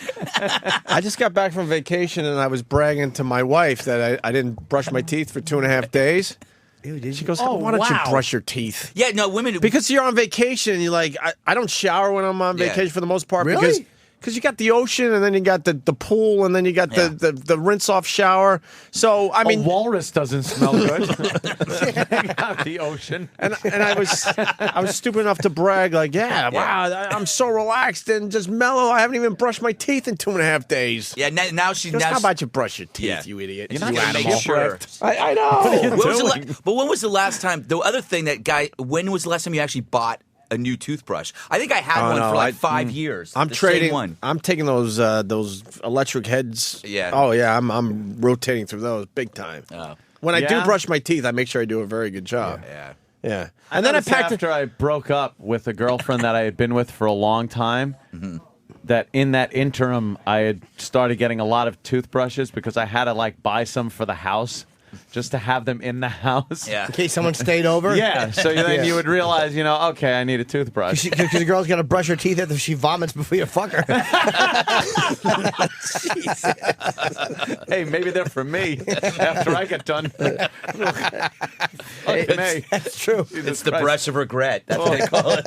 I just got back from vacation, and I was bragging to my wife that I didn't brush my teeth for 2.5 days. Ew, did She goes, you? why don't you brush your teeth? Yeah, no, women. Because you're on vacation, and you're like, I don't shower when I'm on vacation for the most part. Really? Because you got the ocean, and then you got the pool, and then you got the rinse-off shower. So, I mean... walrus doesn't smell good. Got the ocean. And I was stupid enough to brag, like, wow, I'm so relaxed and just mellow. I haven't even brushed my teeth in 2.5 days. Yeah, now she. How about you brush your teeth, you idiot? You're not you gonna animal. make sure. I know. But when was the last time? The other thing when was the last time you actually bought a new toothbrush? I think I had one for like 5 years. I'm The trading same one. I'm taking those electric heads. Yeah. Oh yeah, I'm rotating through those big time. Oh. When I do Yeah? brush my teeth, I make sure I do a very good job. Yeah. And then after I broke up with a girlfriend that I had been with for a long time, that in that interim I had started getting a lot of toothbrushes because I had to buy some for the house. Just to have them in the house. Yeah. In case someone stayed over? Yeah. So then you would realize, okay, I need a toothbrush. Because the girl's got to brush her teeth after she vomits before you fuck her. Hey, maybe they're for me after I get done. That's true. It's the brush of regret. That's what they call it.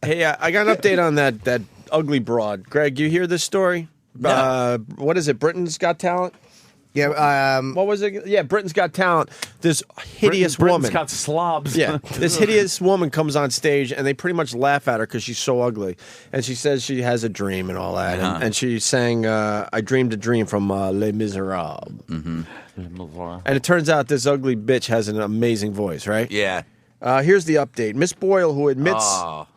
Hey, I got an update on that ugly broad. Greg, you hear this story? No. What is it? Britain's Got Talent? Yeah. What was it? Yeah, Britain's Got Talent. This hideous woman. Britain's got slobs. Yeah, this hideous woman comes on stage, and they pretty much laugh at her because she's so ugly. And she says she has a dream and all that. And she sang, I Dreamed a Dream from Les Miserables. Mm-hmm. And it turns out this ugly bitch has an amazing voice, right? Yeah. Here's the update. Miss Boyle, who admits...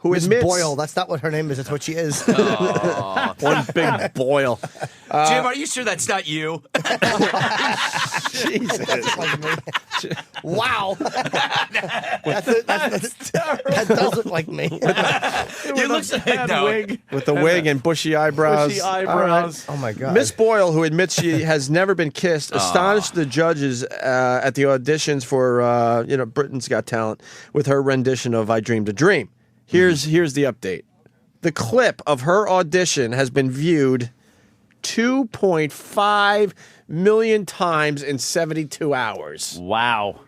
Miss Boyle, that's not what her name is. That's what she is. One big Boyle. Jim, are you sure that's not you? Jesus. Wow. That does look like me. You look like wig. With the wig and bushy eyebrows. Bushy eyebrows. Oh, my God. Miss Boyle, who admits she has never been kissed, astonished the judges at the auditions for Britain's Got Talent with her rendition of I Dreamed a Dream. Here's the update. The clip of her audition has been viewed 2.5 million times in 72 hours. Wow.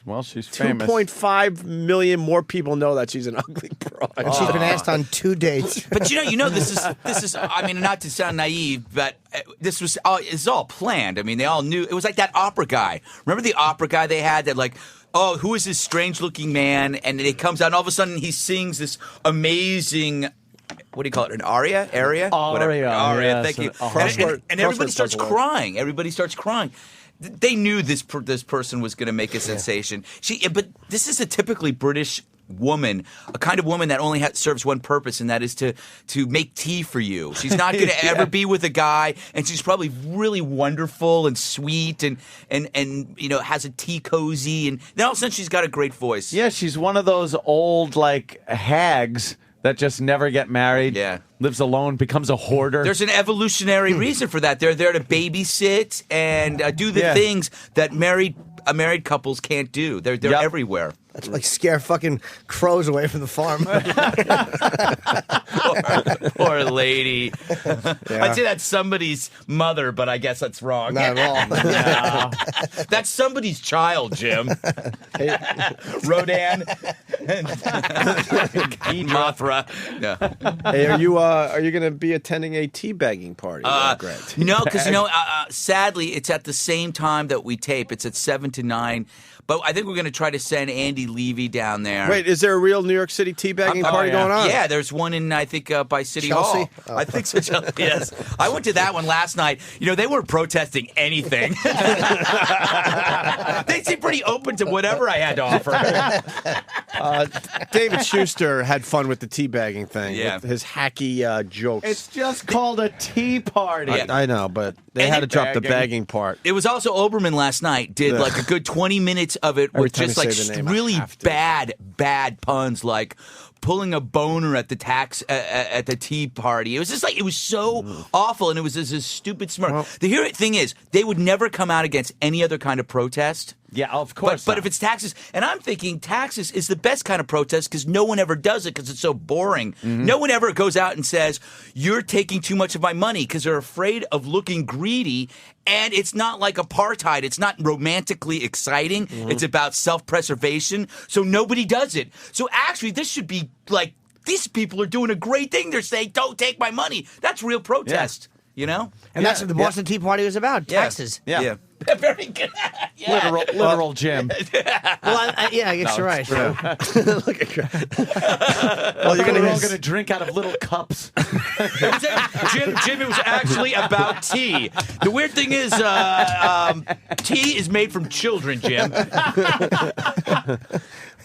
Well, she's famous. 2.5 million more people know that she's an ugly broad. And she's been asked on 2 dates. But this is. I mean, not to sound naive, but it's all planned. I mean, they all knew. It was like that opera guy. Remember the opera guy they had that like. Oh, who is this strange-looking man? And it comes out, and all of a sudden he sings this amazing, what do you call it, an aria? Aria, yes, thank you. crossword And everybody starts crying. Everybody starts crying. They knew this person was going to make a sensation. But this is a typically British woman, a kind of woman that only serves one purpose, and that is to make tea for you. She's not going to ever be with a guy, and she's probably really wonderful and sweet and has a tea cozy, and then all of a sudden she's got a great voice. Yeah, she's one of those old like hags that just never get married. Yeah. Lives alone, becomes a hoarder. There's an evolutionary reason for that. They're there to babysit and do the things that married couples can't do. They're everywhere. That's like scare fucking crows away from the farm. Poor lady. I'd say that's somebody's mother, but I guess that's wrong. Not at all. That's somebody's child, Jim. Rodan. Mothra. Yeah. Hey, are you going to be attending a teabagging party, Greg? No, because sadly, it's at the same time that we tape. It's at 7 to 9. But I think we're going to try to send Andy Levy down there. Wait, is there a real New York City teabagging party going on? Yeah, there's one in, I think, by City Chelsea? Hall. I think so, Chelsea, yes. I went to that one last night. They weren't protesting anything. They seemed pretty open to whatever I had to offer. David Schuster had fun with the teabagging thing, with his hacky jokes. It's just called a tea party. I know, but they had to drop the bagging part. It was also Oberman last night did like a good 20 minutes of it with just like really bad puns, like pulling a boner at the tea party. It was just like it was so awful, and it was just a stupid smirk. Well, the thing is, they would never come out against any other kind of protest. Yeah, of course. But if it's taxes, and I'm thinking taxes is the best kind of protest because no one ever does it because it's so boring. Mm-hmm. No one ever goes out and says, you're taking too much of my money because they're afraid of looking greedy. And it's not like apartheid. It's not romantically exciting. Mm-hmm. It's about self-preservation. So nobody does it. So actually, this should be like, these people are doing a great thing. They're saying, don't take my money. That's real protest, And that's what the Boston Tea Party was about, taxes. Yeah. Very good. Literal Jim. Well, I guess you're right. Look at Greg. Well, we're all going to drink out of little cups. Jim, it was actually about tea. The weird thing is, tea is made from children, Jim.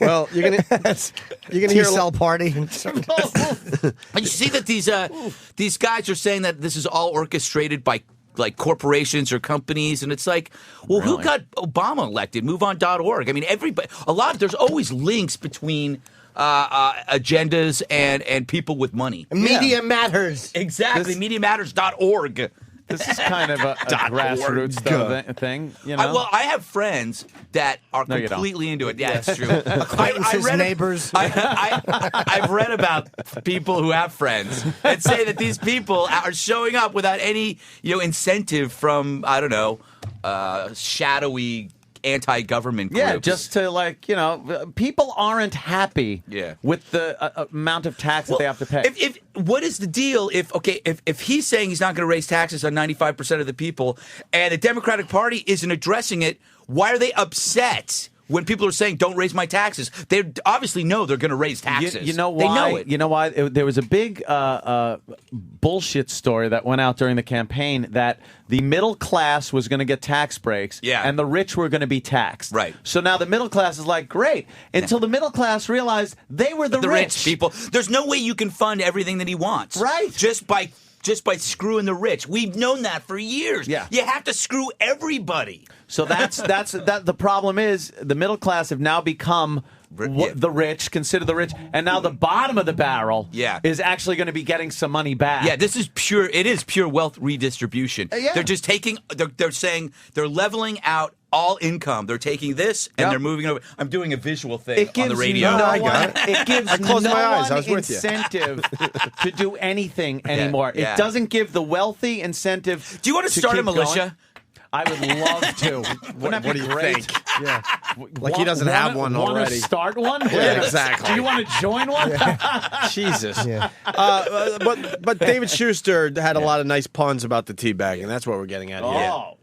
Well, you're gonna hear cell party. And you see that these guys are saying that this is all orchestrated by like corporations or companies, and it's like, well, who got Obama elected? MoveOn.org. I mean, there's always links between agendas and people with money. Media matters. Exactly. MediaMatters.org. This is kind of a grassroots thing, Well, I have friends that are completely into it. Yeah, it's true. Acquaintances, neighbors. I've read about people who have friends that say that these people are showing up without any, incentive from, I don't know, shadowy anti-government groups. Yeah, just to people aren't happy with the amount of tax that they have to pay. If what is the deal? If he's saying he's not going to raise taxes on 95% of the people, and the Democratic Party isn't addressing it, why are they upset? When people are saying, don't raise my taxes, they obviously know they're going to raise taxes. You know why? They know it. You know why? There was a big bullshit story that went out during the campaign that the middle class was going to get tax breaks and the rich were going to be taxed. Right. So now the middle class is like, great, until the middle class realized they were the rich people. There's no way you can fund everything that he wants. Right. Just by screwing the rich. We've known that for years. Yeah. You have to screw everybody. So that's the problem is the middle class have now become the rich, consider the rich, and now the bottom of the barrel is actually going to be getting some money back. Yeah, this is pure. It is pure wealth redistribution. They're just taking. They're saying they're leveling out all income. They're taking this and they're moving over. I'm doing a visual thing on the radio. It gives no one incentive to do anything anymore. Yeah. It doesn't give the wealthy incentive. Do you want to start a militia? I would love to. What do you think? Yeah. Like he doesn't have one already. Want to start one? Yeah, exactly. Do you want to join one? Jesus. Yeah. But David Schuster had a lot of nice puns about the teabagging. That's what we're getting at here. Oh.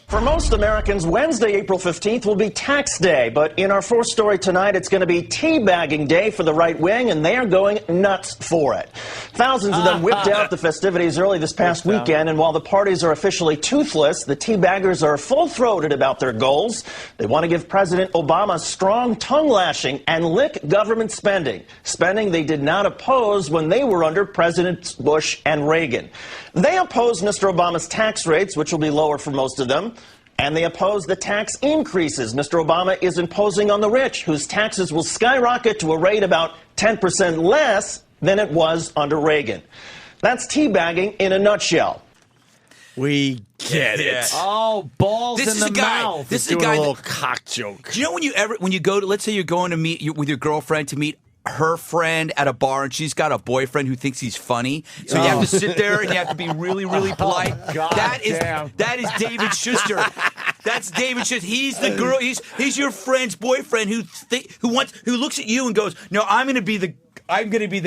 For most Americans, Wednesday, April 15th will be tax day. But in our fourth story tonight, it's going to be teabagging day for the right wing, and they are going nuts for it. Thousands of them whipped out the festivities early this past weekend, and while the parties are officially toothless, the teabaggers are full-throated about their goals. They want to give President Obama strong tongue-lashing and lick government spending they did not oppose when they were under Presidents Bush and Reagan. They oppose Mr. Obama's tax rates, which will be lower for most of them. And they oppose the tax increases Mr. Obama is imposing on the rich, whose taxes will skyrocket to a rate about 10% less than it was under Reagan. That's teabagging in a nutshell. We get it. Oh, balls in the mouth. This is a guy. A little cock joke. Do you know when you go to, let's say you're going to meet with your girlfriend to meet her friend at a bar, and she's got a boyfriend who thinks he's funny. So you have to sit there and you have to be really, really polite. That is David Schuster. That's David Schuster. He's the girl. He's your friend's boyfriend who looks at you and goes, "No, I'm going to be the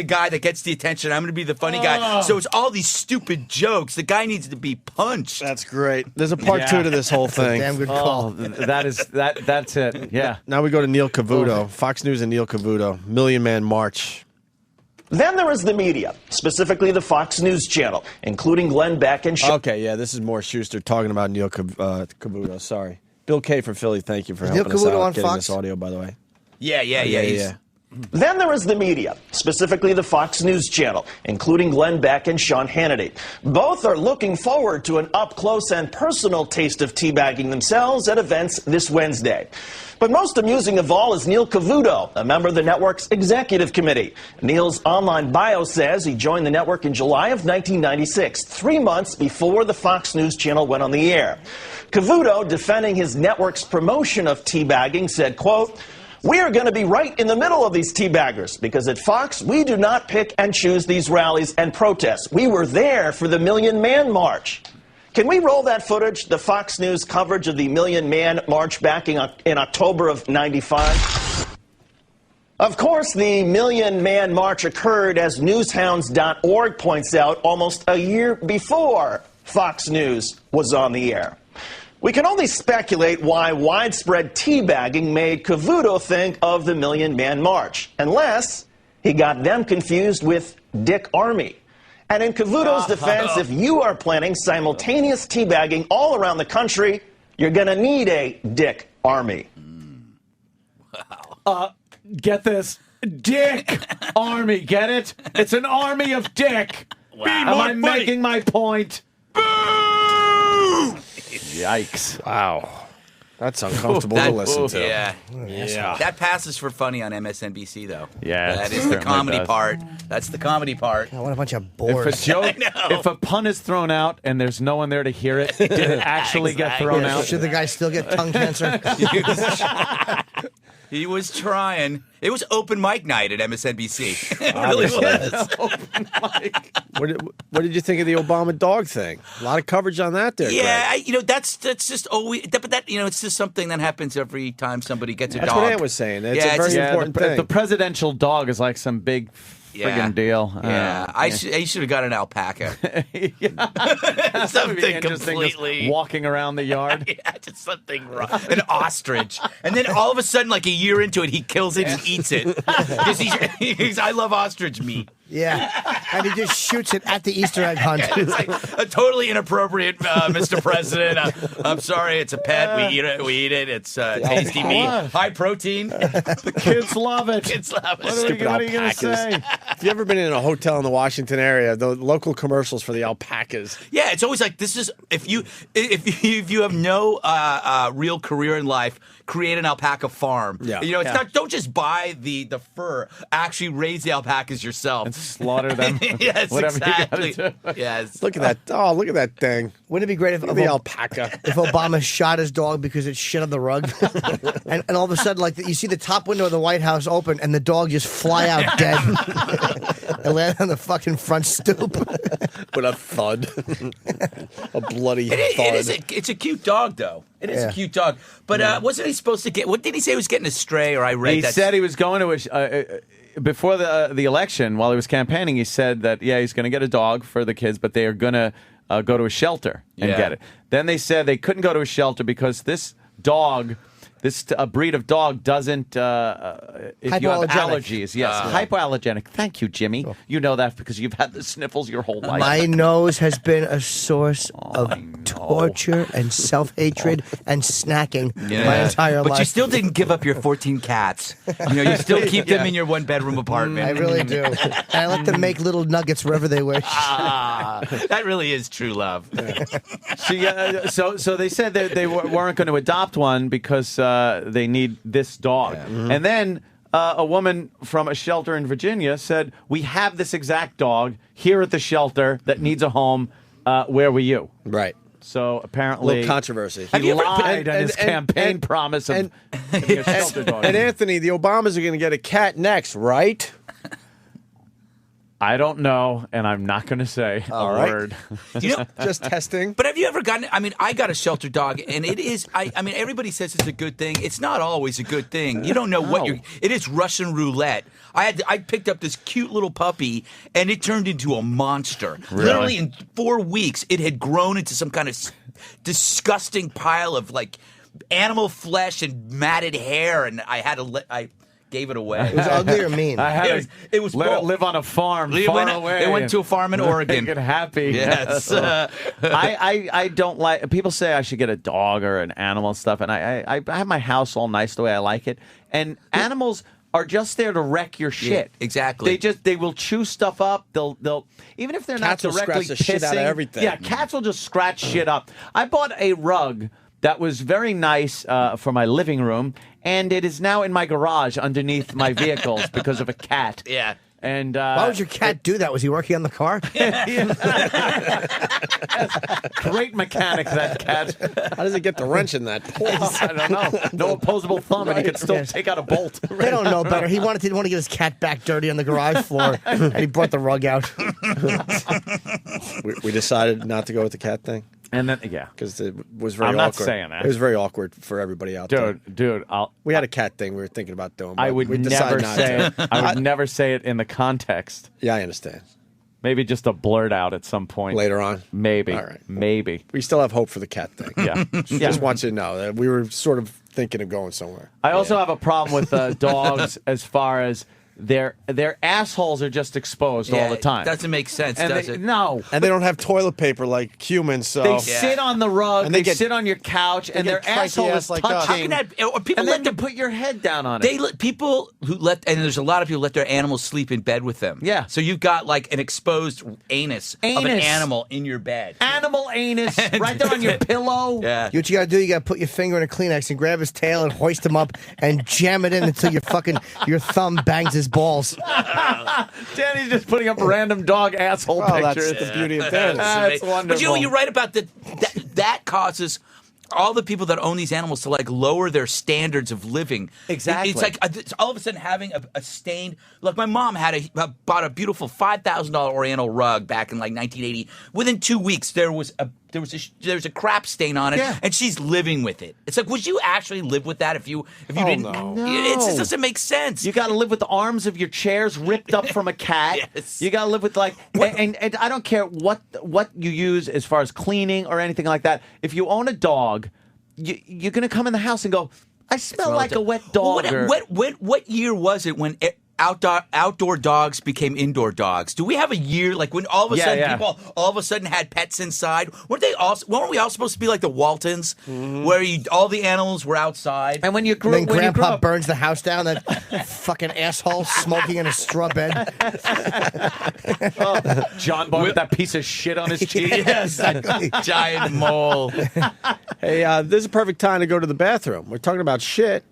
guy that gets the attention. I'm going to be the funny guy." So it's all these stupid jokes. The guy needs to be punched. That's great. There's a part 2 to this whole thing. Damn good call. That's it. Yeah. Now we go to Neil Cavuto. Fox News and Neil Cavuto. Million Man March. Then there is the media, specifically the Fox News channel, including Glenn Beck and Okay, yeah, this is more Schuster talking about Neil Cavuto. Sorry. Bill K. from Philly, thank you for helping us out on getting Fox? this audio, by the way. Yeah. Then there is the media, specifically the Fox News channel, including Glenn Beck and Sean Hannity. Both are looking forward to an up-close and personal taste of teabagging themselves at events this Wednesday. But most amusing of all is Neil Cavuto, a member of the network's executive committee. Neil's online bio says he joined the network in July of 1996, 3 months before the Fox News channel went on the air. Cavuto, defending his network's promotion of teabagging, said, quote, "We are going to be right in the middle of these teabaggers because at Fox, we do not pick and choose these rallies and protests. We were there for the Million Man March." Can we roll that footage, the Fox News coverage of the Million Man March back in October of '95? Of course, the Million Man March occurred, as newshounds.org points out, almost a year before Fox News was on the air. We can only speculate why widespread teabagging made Cavuto think of the Million Man March, unless he got them confused with Dick Army. And in Cavuto's defense, if you are planning simultaneous teabagging all around the country, you're going to need a Dick Army. Get this. Dick Army. Get it? It's an army of Dick. Wow. Am I making my point? Yikes. Wow. That's uncomfortable to listen to. Yeah. That passes for funny on MSNBC, though. Yeah, that is the comedy part. That's the comedy part. Oh, what a bunch of bores. If a pun is thrown out and there's no one there to hear it, did it actually get thrown out? Should the guy still get tongue cancer? He was trying. It was open mic night at MSNBC. It really was. Open mic. What did you think of the Obama dog thing? A lot of coverage on that there. Yeah, Greg. that's just always. But that it's just something that happens every time somebody gets a That's dog. what Ann was saying. It's a very important thing. The presidential dog is like some big friggin' deal. I should have got an alpaca. Something completely just walking around the yard. Yeah, just something wrong. An ostrich, and then all of a sudden, like a year into it, he kills it and eats it because he's I love ostrich meat. Yeah, and he just shoots it at the Easter egg hunt. It's like a totally inappropriate, Mr. President. I'm sorry, it's a pet. We eat it. It's tasty meat, high protein. The kids love it. Kids love it. What are you going to say? If you ever been in a hotel in the Washington area, the local commercials for the alpacas. Yeah, it's always like this is if you have no real career in life, create an alpaca farm. Yeah. It's not. Don't just buy the fur. Actually, raise the alpacas yourself and slaughter them. Yes, Whatever exactly. you gotta do. Yes. Look at that! Oh, look at that thing! Wouldn't it be great if the alpaca? If Obama shot his dog because it shit on the rug, and all of a sudden, like you see the top window of the White House open, and the dog just fly out dead and land on the fucking front stoop with a thud, a bloody thud. It's a cute dog, though. It is a cute dog. But wasn't he supposed to get? What did he say? He was getting a stray, or I read He that. said he was going to before the election, while he was campaigning. He said that he's going to get a dog for the kids, but they are going to go to a shelter and get it. Then they said they couldn't go to a shelter because this dog. This breed of dog doesn't. If you have allergies, hypoallergenic. Thank you, Jimmy. Oh. You know that because you've had the sniffles your whole life. My nose has been a source of torture and self-hatred and snacking my entire life. But you still didn't give up your 14 cats. You still keep them in your one-bedroom apartment. I really do. And I let them make little nuggets wherever they wish. That really is true love. So they said that they weren't going to adopt one because they need this dog. Yeah. Mm-hmm. And then a woman from a shelter in Virginia said, "We have this exact dog here at the shelter that needs a home. Where were you?" Right. So apparently, a little controversy. He lied on his campaign promise of getting a shelter dog. And Anthony, the Obamas are going to get a cat next, right? I don't know, and I'm not going to say a word. Just testing. But have you ever gotten? I mean, I got a shelter dog, and it is. I mean, everybody says it's a good thing. It's not always a good thing. You don't know what you're. It is Russian roulette. I picked up this cute little puppy, and it turned into a monster. Really? Literally in 4 weeks, it had grown into some kind of disgusting pile of like animal flesh and matted hair, and I gave it away. It was ugly or mean? It was let it live on a farm far away. It went to a farm in Oregon. Make it happy. Yes. I don't like. People say I should get a dog or an animal and stuff, and I have my house all nice the way I like it. And animals are just there to wreck your shit. Yeah, exactly. They will chew stuff up. They'll even if they're Cats not will directly scratch the shit out of everything. Yeah, cats will just scratch shit up. I bought a rug that was very nice for my living room, and it is now in my garage underneath my vehicles because of a cat. Yeah. And why would your cat do that? Was he working on the car? Great mechanic, that cat. How does he get the wrench in that? I don't know. No opposable thumb, and he could still take out a bolt. They don't know better. He didn't want to get his cat back dirty on the garage floor, and he brought the rug out. We decided not to go with the cat thing. And then, because it was very I'm awkward. not saying that. It was very awkward for everybody out there. Dude, we had a cat thing we were thinking about doing. I would never say it. I would never say it in the context. Yeah, I understand. Maybe just a blurt out at some point later on. Maybe. All right. Maybe. We still have hope for the cat thing. Yeah. Just want you to know that we were sort of thinking of going somewhere. I also have a problem with dogs as far as their assholes are just exposed all the time. It doesn't make sense, And does they- it? No. And they don't have toilet paper like humans, so They sit on the rug, And they get- sit on your couch, and get their cranky asshole ass is like us. touching. How can that? Or people and let then you put your head down on it. They let people who let, and there's a lot of people let their animals sleep in bed with them. Yeah. So you've got like an exposed anus of an Anus. animal in your bed. Animal anus right there on your pillow. Yeah. What you got to do, you got to put your finger in a Kleenex and grab his tail and hoist him up and jam it in until your thumb bangs his balls. Danny's just putting up random dog asshole Well, that's pictures. the beauty of Dennis. That's wonderful. But you're right about that causes all the people that own these animals to like lower their standards of living. Exactly. It's like it's all of a sudden having a stained. Look, my mom bought a beautiful $5,000 Oriental rug back in like 1980. Within 2 weeks, there was a crap stain on it, and she's living with it. It's like, would you actually live with that if you didn't? No. It just doesn't make sense. You got to live with the arms of your chairs ripped up from a cat. Yes. You got to live with and I don't care what you use as far as cleaning or anything like that. If you own a dog, you're going to come in the house and go, I smell like a wet dog. What year was it when outdoor dogs became indoor dogs? Do we have a year like when all of a sudden people all of a sudden had pets inside? Weren't we all supposed to be like the Waltons, where all the animals were outside? And when you grew, then Grandpa burns the house down, that fucking asshole smoking in a straw bed. John Boy with that piece of shit on his cheek. Yes, exactly. Giant mole. Hey, this is a perfect time to go to the bathroom. We're talking about shit.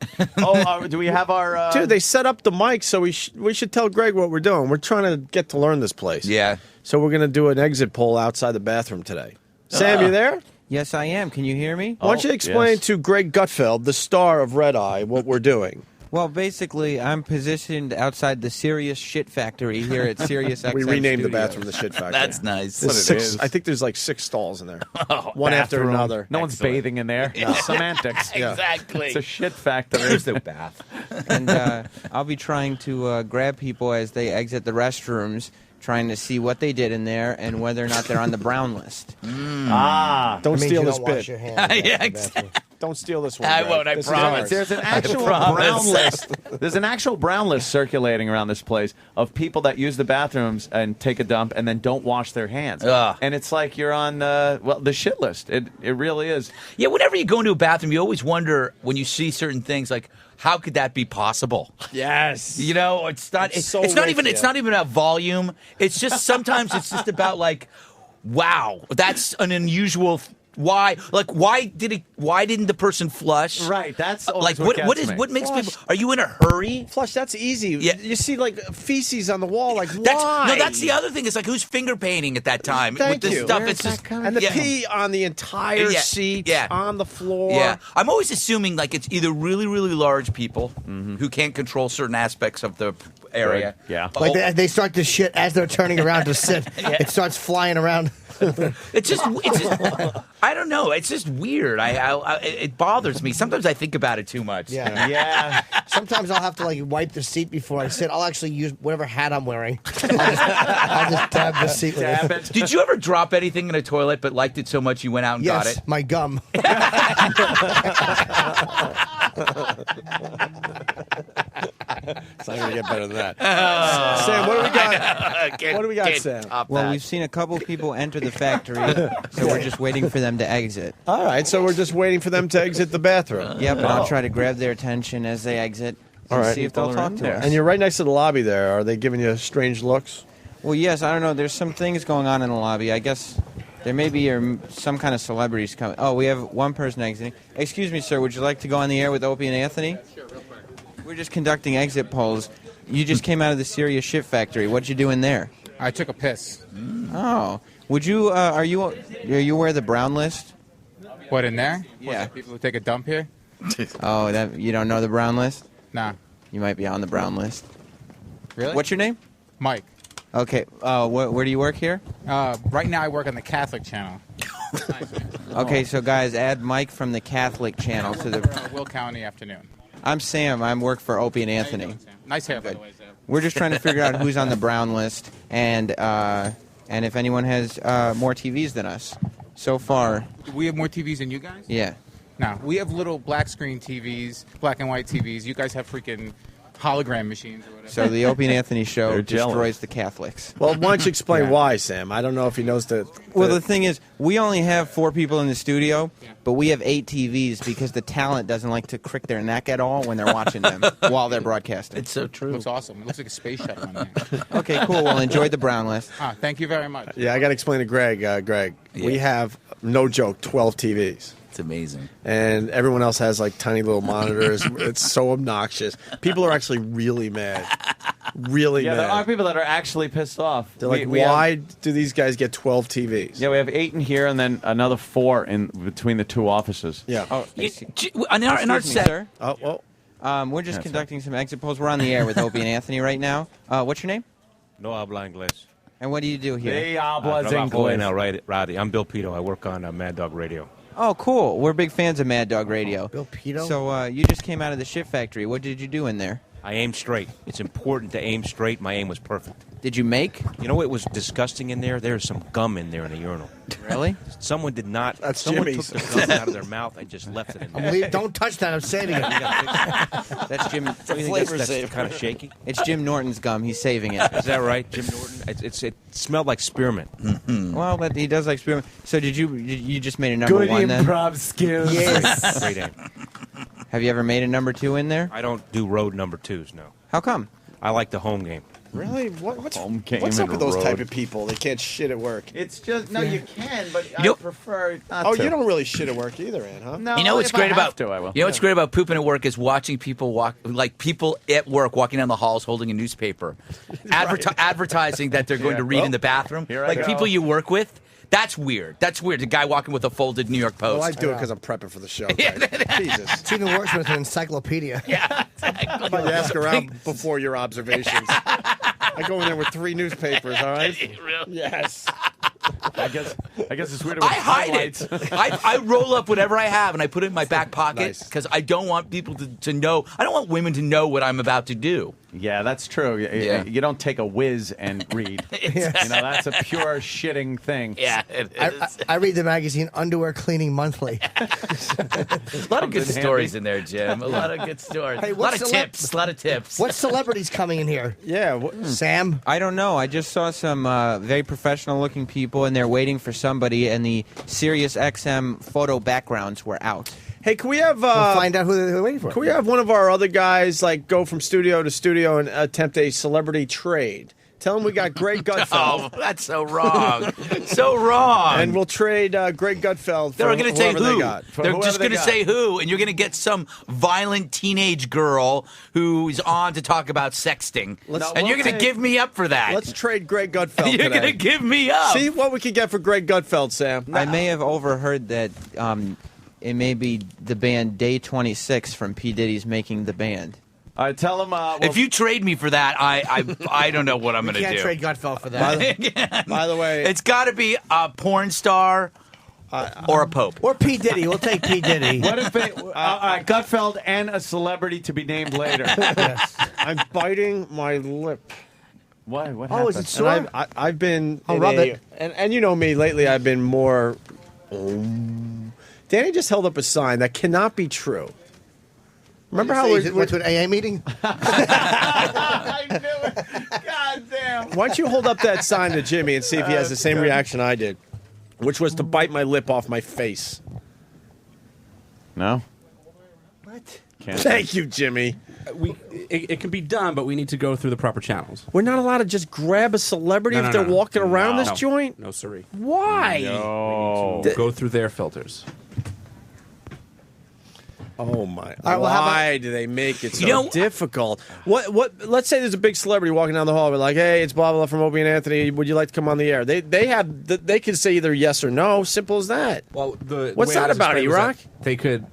Do we have our... Dude, they set up the mic, so we should tell Greg what we're doing. We're trying to get to learn this place. Yeah. So we're going to do an exit poll outside the bathroom today. Sam, you there? Yes, I am. Can you hear me? Why don't you explain to Greg Gutfeld, the star of Red Eye, what we're doing? Well, basically, I'm positioned outside the Serious Shit Factory here at Sirius XM We renamed the Studios. bathroom the Shit Factory. That's nice. I think there's like 6 stalls in there. One after Bathroom. another. No one's bathing in there. No. Semantics. Exactly. It's a shit factory. There's no bath. And I'll be trying to grab people as they exit the restrooms, trying to see what they did in there and whether or not they're on the brown list. Don't steal this bit. Yeah, Don't steal this one. I Greg. won't. I This is promise. ours. There's an actual brown list. There's an actual brown list circulating around this place of people that use the bathrooms and take a dump and then don't wash their hands. Ugh. And it's like you're on the shit list. It really is. Yeah, whenever you go into a bathroom, you always wonder when you see certain things like, how could that be possible? Yes. You know, it's not even about volume. It's just sometimes it's just about like, wow, that's an unusual why didn't the person flush? Right, that's like what makes people, are you in a hurry? Flush, that's easy. Yeah. You see like feces on the wall, like why? That's the other thing. It's like, who's finger painting at that time Thank with this you. stuff? Where's It's just and the pee on the entire seat, on the floor. Yeah, I'm always assuming like it's either really, really large people who can't control certain aspects of the area. Yeah, like they start to shit as they're turning around to sit. It starts flying around. It's just I don't know. It's just weird. It bothers me. Sometimes I think about it too much. Yeah. Sometimes I'll have to like wipe the seat before I sit. I'll actually use whatever hat I'm wearing. I'll just dab the seat with it. Did you ever drop anything in a toilet but liked it so much you went out and got it? My gum. It's not going to get better than that. Sam, what do we got? What do we got, Sam? Well, we've seen a couple people enter the factory, so we're just waiting for them to exit. All right, so we're just waiting for them to exit the bathroom. Yep, and I'll try to grab their attention as they exit All and right. see if they'll talk to us. And you're right next to the lobby there. Are they giving you strange looks? Well, yes, I don't know. There's some things going on in the lobby. I guess there may be some kind of celebrities coming. Oh, we have one person exiting. Excuse me, sir. Would you like to go on the air with Opie and Anthony? Sure, real quick. We're just conducting exit polls. You just came out of the Serious Shit Factory. What'd you do in there? I took a piss. Oh, would you? Are you aware of the brown list? What, in there? Yeah. What, people who take a dump here? Oh, that you don't know the brown list? Nah. You might be on the brown list. Really? What's your name? Mike. Okay. Where do you work here? Right now I work on the Catholic channel. Okay, so guys, add Mike from the Catholic channel to the. Will County afternoon. I'm Sam. I work for Opie and Anthony. Nice hair, by the way, Sam. We're just trying to figure out who's on the brown list and if anyone has more TVs than us. So far, We have more TVs than you guys? yeah. No, we have little black screen TVs, black and white TVs. You guys have freaking hologram machines or whatever. So the Opie and Anthony show They're destroys jealous. the Catholics. Well, why don't you explain why, Sam? I don't know if he knows the. Well, the thing is, we only have 4 people in the studio, but we have 8 TVs because the talent doesn't like to crick their neck at all when they're watching them while they're broadcasting. It's so true. It looks awesome. It looks like a space shuttle in there. Okay, cool. Well, enjoy the brown list. Thank you very much. Yeah, I got to explain to Greg. Greg, we have, no joke, 12 TVs. It's amazing. And everyone else has like tiny little monitors. It's so obnoxious. People are actually really mad. really Yeah, there mad. are people that are actually pissed off. They're like, We why have- do these guys get 12 TVs? Yeah, we have 8 in here and then another 4 in between the 2 offices. Yeah. Oh, in our excuse me, set. sir. Oh, well. We're just That's conducting some exit polls. We're on the air with Opie and Anthony right now. What's your name? No habla inglés. And what do you do here? They hablas Trabajo en inglés. radio. I'm Bill Pito. I work on Mad Dog Radio. Oh, cool. We're big fans of Mad Dog Radio. Bill Pito? So you just came out of the shit factory. What did you do in there? I aim straight. It's important to aim straight. My aim was perfect. Did you make? You know what was disgusting in there? There's some gum in there in the urinal. Really? Someone did not. That's someone Jimmy's. took the gum out of their mouth and just left it in there. Don't touch that. I'm saving it. That's Jim. What do you think that's kind of shaky. It's Jim Norton's gum. He's saving it. Is that right, Jim Norton? It smelled like spearmint. Well, but he does like spearmint. So did you just made a number Good 1 then? improv skills. Yes. Great aim. Have you ever made a number 2 in there? I don't do road number 2s, no. How come? I like the home game. Really? What's Home game up and with those road. type of people? They can't shit at work. It's just, no, you can, but I Nope. prefer not Oh, to. you don't really shit at work either, Ann, huh? No, You know what's if I great have about to, I will. You know what's great about pooping at work is watching people walk, like people at work walking down the halls holding a newspaper, advertising that they're going to read in the bathroom. Here I Like go. people you work with. That's weird. That's weird. The guy walking with a folded New York Post. Well, I do it because I'm prepping for the show. Jesus. It's even worse with an encyclopedia. Yeah. How about you ask around before your observations? I go in there with 3 newspapers, all right? Yes. I guess it's weird. I hide it. I roll up whatever I have and I put it in my back pocket Nice. because I don't want people to know. I don't want women to know what I'm about to do. Yeah, that's true. Yeah. You don't take a whiz and read. You know, that's a pure shitting thing. Yeah, it is. I read the magazine Underwear Cleaning Monthly. A lot of good stories in there, Jim. A lot of good stories. Hey, a lot of tips. A lot of tips. What celebrities coming in here? Yeah. Sam? I don't know. I just saw some very professional-looking people, and they're waiting for somebody, and the Sirius XM photo backgrounds were out. Hey, can we have... We'll find out who they're waiting for. Can we have one of our other guys like go from studio to studio and attempt a celebrity trade? Tell them we got Greg Gutfeld. Oh, that's so wrong. So wrong. And we'll trade Greg Gutfeld for They're going to say whoever they who. got. They're just going to say who, and you're going to get some violent teenage girl who's on to talk about sexting. And you're going to give me up for that. Let's trade Greg Gutfeld You're today. going to give me up. See what we can get for Greg Gutfeld, Sam. I may have overheard that it may be the band Day 26 from P. Diddy's Making the Band. All right, tell him. If you trade me for that, I don't know what I'm going to do. You can't trade Gutfeld for that. By the way, it's got to be a porn star or a pope. Or P. Diddy. We'll take P. Diddy. What if it, Gutfeld and a celebrity to be named later? Yes. I'm biting my lip. Why? What Oh, happened? is it sore? And I've been. I'll in rub a- it. And you know me. Lately, I've been more. Danny just held up a sign that cannot be true. Remember how we went to an AA meeting? I knew it. God damn. Why don't you hold up that sign to Jimmy and see if he has the same reaction I did, which was to bite my lip off my face. No. What? Can't. Thank you, Jimmy. It can be done, but we need to go through the proper channels. We're not allowed to just grab a celebrity if they're walking around this joint? No, siree. Why? No. Go through their filters. Oh my! right, well, how Why do they make it so difficult? What? Let's say there's a big celebrity walking down the hall. We're like, "Hey, it's blah blah from Opie and Anthony. Would you like to come on the air?" They can say either yes or no. Simple as that. Well, what's that about, E-Rock? They could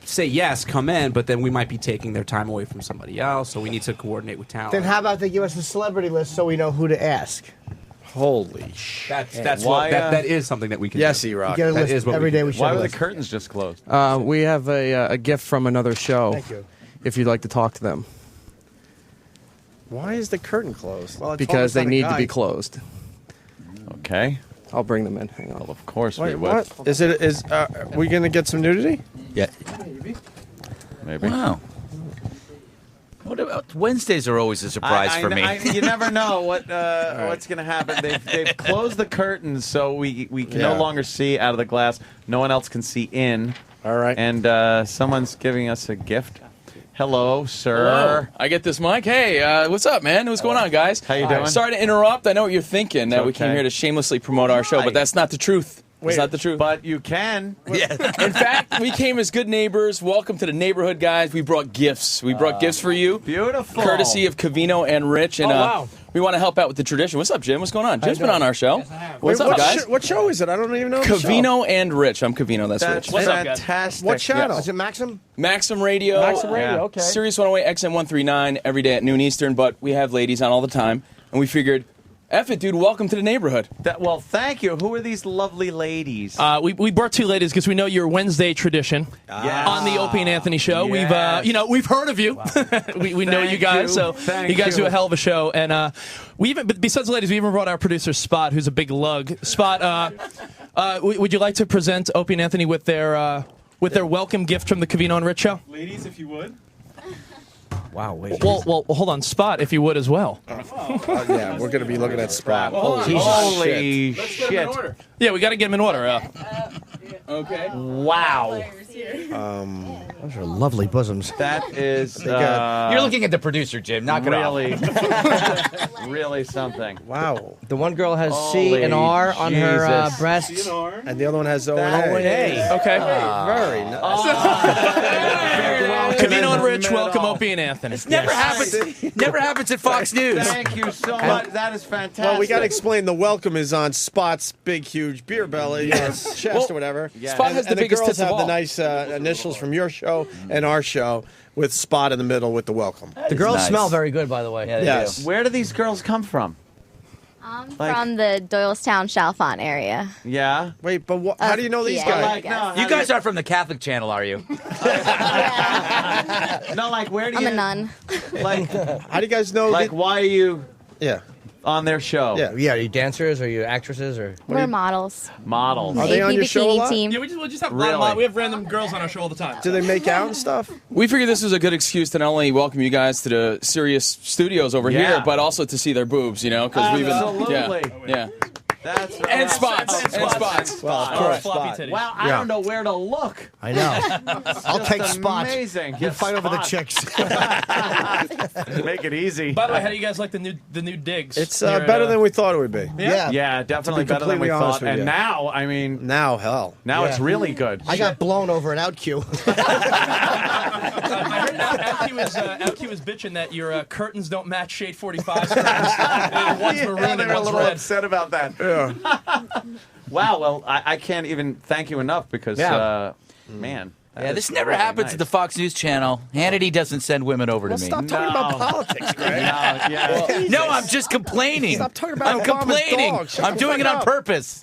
say yes, come in, but then we might be taking their time away from somebody else. So we need to coordinate with talent. Then how about they give us a celebrity list so we know who to ask? Holy shit! That is something that we can. Yes, do. E-Rock. Get a That list is what every we day. can We do. show Why a were the list. curtains just closed? We have a gift from another show. Thank you. If you'd like to talk to them, Why is the curtain closed? Well, it's because they almost need on a to be guide. closed. Okay. I'll bring them in. Hang on. Well, of course we Wait, would. what? Is we gonna get some nudity? Yeah. Maybe. Wow. What about Wednesdays are always a surprise for me. You never know what's going to happen. They've closed the curtains, so we can no longer see out of the glass. No one else can see in. All right. And someone's giving us a gift. Hello, sir. Hello. I get this mic. Hey, what's up, man? What's going on, guys? How you doing? Sorry to interrupt. I know what you're thinking, that we okay. came here to shamelessly promote our show, but that's not the truth. It's not the truth. But you can. Yeah. In fact, we came as good neighbors. Welcome to the neighborhood, guys. We brought gifts. We brought gifts for you. Beautiful. Courtesy of Covino and Rich. And wow. we want to help out with the tradition. What's up, Jim? What's going on? Jim's been on our show. What's up, what guys? what show is it? I don't even know. Covino and Rich. I'm Covino. That's Rich. What's up, fantastic. What channel? Is it Maxim? Maxim Radio. Maxim Radio, okay. Sirius 108 XM 139 every day at noon Eastern, but we have ladies on all the time. And we figured, F it, dude, welcome to the neighborhood. Well, thank you. Who are these lovely ladies? We brought two ladies because we know your Wednesday tradition on the Opie and Anthony show. Yes. We've heard of you. we know you guys, so you guys do a hell of a show. And but besides the ladies, we even brought our producer Spot, who's a big lug. Spot, would you like to present Opie and Anthony with their welcome gift from the Covino and Rich show? Ladies, if you would. Wow, wait. Well, hold on, Spot, if you would as well. Yeah, we're going to be looking at Spot. Holy shit. Yeah, we got to get him in order. Okay. Wow. Those are lovely bosoms. That is. You're looking at the producer, Jim. Knock it off. Really something. Wow. The one girl has C and R on her breasts. And the other one has O and A. Okay. Very nice. Covino and Rich, welcome Opie and Anthony. Never happens at Fox News. Thank you so much. That is fantastic. Well, we got to explain the welcome is on Spot's big, huge beer belly, chest or whatever. Spot has the biggest girls tits of have the all. nice initials from your show and our show with Spot in the middle with the welcome. The girls smell very good, by the way. Yeah, Yes. Where do these girls come from? From the Doylestown, Chalfont area. Yeah. Wait, but how do you know these guys? You guys are from the Catholic channel, are you? No, like where do I'm you? a nun. Like, how do you guys know? Like, why are you? Yeah. On their show. Yeah. Yeah. Are you dancers? Are you actresses? Or We're models. Models. Are they on your show a lot? Team. Yeah, we just have Really? we have random girls on our show all the time. Do they make out and stuff? We figured this was a good excuse to not only welcome you guys to the Sirius studios over here, but also to see their boobs, because we've been. Absolutely. Yeah. That's And spots. And spots. Well, of course. Floppy titties. Wow, I don't know where to look. I know. I'll take Spot. Amazing. You fight over the chicks. Make it easy. By the way, how do you guys like the new digs? It's better than we thought it would be. Yeah, definitely better than we completely honest thought. with And you. now, I mean, Now, hell. now it's really good. I got blown over an out cue. I heard LQ was bitching that your curtains don't match Shade 45's curtains. One's maroon They're and a one's little red. upset about that. Yeah. Wow. Well, I can't even thank you enough because, man. Yeah, this never happens at the Fox News channel. Hannity doesn't send women over to me. Stop talking about politics, Greg. No, I'm just complaining. Stop talking about I'm Obama's complaining. dog. Shut I'm the doing it fuck on up. purpose.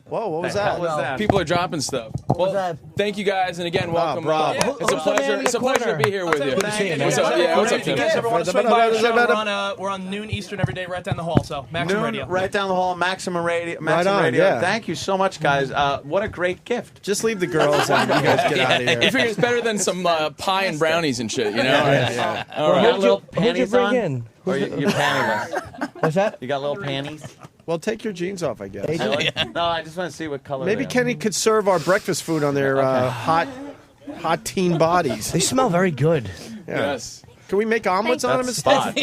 Whoa, what was What was that? that? People are dropping stuff. Well, thank you guys, and again, welcome. bravo. It's a pleasure. It's a pleasure to be here with you. What's up? Yeah, what's up, If you Tim? guys ever want to swing by our show, we're on noon Eastern every day, right down the hall. So Maxim Noon, Radio. right down the hall, Maximum Radio. Right on, Radio. yeah. Thank you so much, guys. What a great gift. Just leave the girls and you guys get out of You here. figure it's better than some pie and brownies and shit, you know? Yeah. All right. Got little Who'd you panties bring on? in? Or you're pantyless? What's that? You got little panties? Well, take your jeans off, I guess. Really? No, I just want to see what color. Maybe they are. Kenny could serve our breakfast food on their hot teen bodies. They smell very good. Yeah. Yes. Can we make omelets on them and stuff?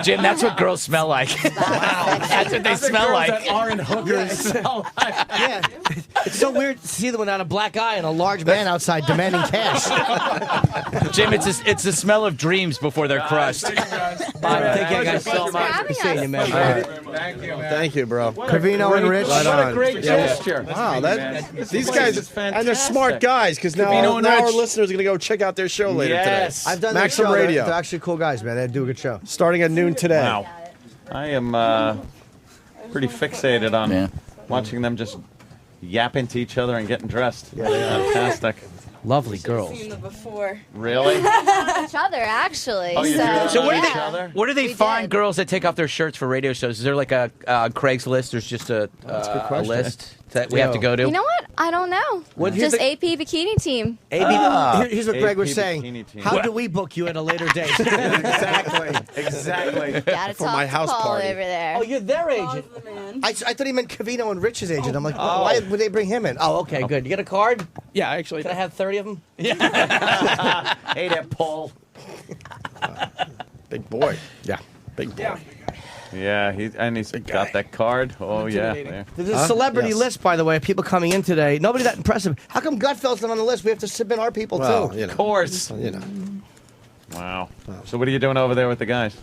Jim, that's what girls smell like. That's what they smell like. That aren't hookers. Yeah. It's so weird to see them without a black eye and a large man outside demanding cash. Jim, it's the smell of dreams before they're crushed. Take care, guys, so much. Good seeing you, man. Thank you, man. Thank you, bro. Covino and Rich. Right What a on. great gesture. Wow, these place guys, is and they're smart fantastic. guys, because now Covino and our Rich. listeners are going to go check out their show later Yes. today. I've done their Maxim show. Radio. They're actually cool guys, man. They do a good show. Starting at noon today. Wow. I am pretty fixated on watching them just yap into each other and getting dressed. Yeah, fantastic. Lovely girls. Seen them before. Really? Each other, actually. Oh, you do? So where each other? do they find girls that take off their shirts for radio shows? Is there like a Craigslist? There's just a list that we have to go to? You know what? I don't know. Just AP Bikini Team. Here's what Greg was AP saying. bikini team. How do we book you at a later date? Exactly. Gotta For talk my to house Paul party. over there. Oh, you're their agent. I thought he meant Covino and Rich's agent. I'm like, why would they bring him in? Oh, okay, good. You get a card? Yeah, actually. Can I have 30 of them? Hey there, Paul. Big boy. Yeah, big boy. Yeah, he's got that card. Oh, yeah. There. There's a celebrity list, by the way, of people coming in today. Nobody that impressive. How come Gutfeld's not on the list? We have to submit our people, Well, too. you know. Of course. You know. Wow. So what are you doing over there with the guys?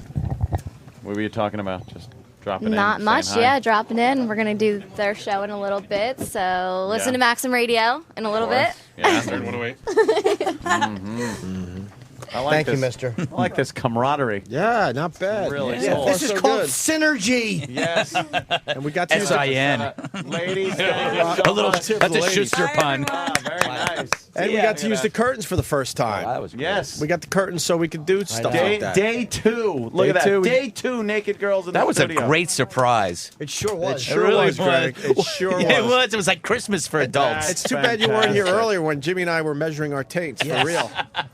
What were you talking about? Just dropping in? Not saying much, hi? yeah. Dropping in. We're gonna do their show in a little bit, so listen to Maxim Radio in a little bit. Yeah, third one away. I like Thank you, this. mister. I like this camaraderie. Yeah, not bad. Really Yeah. cool. This is called synergy. Yes. And we got to use SIN. Ladies, thank you so A little. much. That's a Schuster pun. Ah, very nice. And we got to use the curtains for the first time. That was yes. We got the curtains so we could do stuff Day, like that. day 2. Look Day at that. two. Day 2 naked girls in That the was a studio. great surprise. It sure was. It sure was, Greg. It sure Yeah, it was. was. It was like Christmas for adults. It's too bad you weren't here Fantastic. earlier when Jimmy and I were measuring our taints, for real.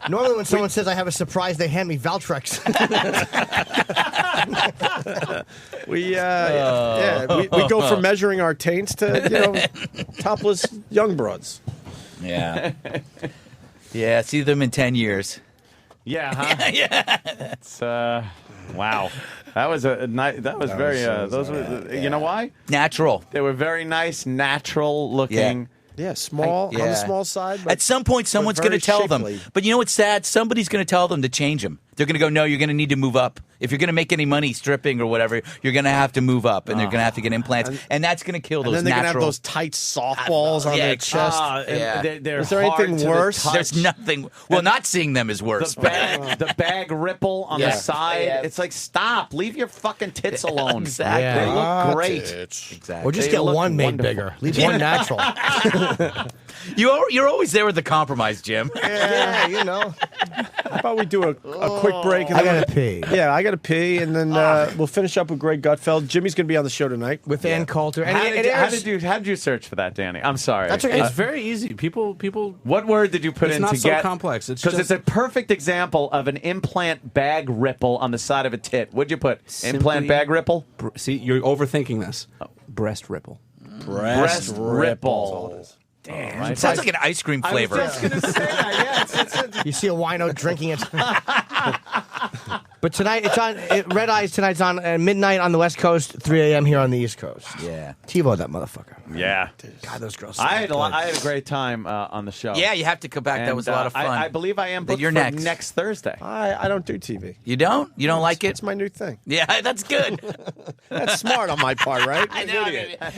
Normally when someone says I have a surprise, they hand me Valtrex. We go from measuring our taints to topless young broads. Yeah. Yeah. See them in 10 years. Yeah, huh? Yeah. It's wow. That was a nice. That was very. Those were. You know why? Natural. They were very nice, natural looking. Yeah, small on the small side. But, At some point, someone's going to tell them. But you know what's sad? Somebody's going to tell them to change them. They're going to go, no, you're going to need to move up. If you're going to make any money stripping or whatever, you're going to have to move up, and they're going to have to get implants, and that's going to kill those and then they're natural. gonna have those tight softballs on their chest. They're Is there hard anything to the worse? touch. There's nothing. Well, not seeing them is worse. The bag ripple on the side. Yeah. It's like, stop. Leave your fucking tits alone. Exactly. They Yeah. look great. Exactly. Or just They get look one made wonderful. bigger. Leave one natural. You're always there with the compromise, Jim. Yeah, you know. How about we do a quick break? And I then gotta pee. Yeah, I got to pee, and then we'll finish up with Greg Gutfeld. Jimmy's going to be on the show tonight With Ann Coulter. And How it did airs- how did you search for that, Danny? I'm sorry. That's okay. It's very easy. People. What word did you put It's in not to so get? complex. It's Because just- it's a perfect example of an implant bag ripple on the side of a tit. What'd you put? Implant Simply- bag ripple? See, you're overthinking this. Breast ripple. Breast ripple. Damn. It sounds like an ice cream flavor. I was just going to say that. Yeah, it's You see a wino drinking it. But tonight, it's on Red Eyes. Tonight's on midnight on the West Coast, 3 a.m. here on the East Coast. Yeah. TiVo that motherfucker. yeah. God, those girls. I had a great time on the show. Yeah, you have to come back. That And, was a lot of fun. I believe I am But booked you're for next. Thursday. I don't do TV. You don't? You don't like it? It's my new thing. Yeah, that's good. That's smart on my part, right? I know.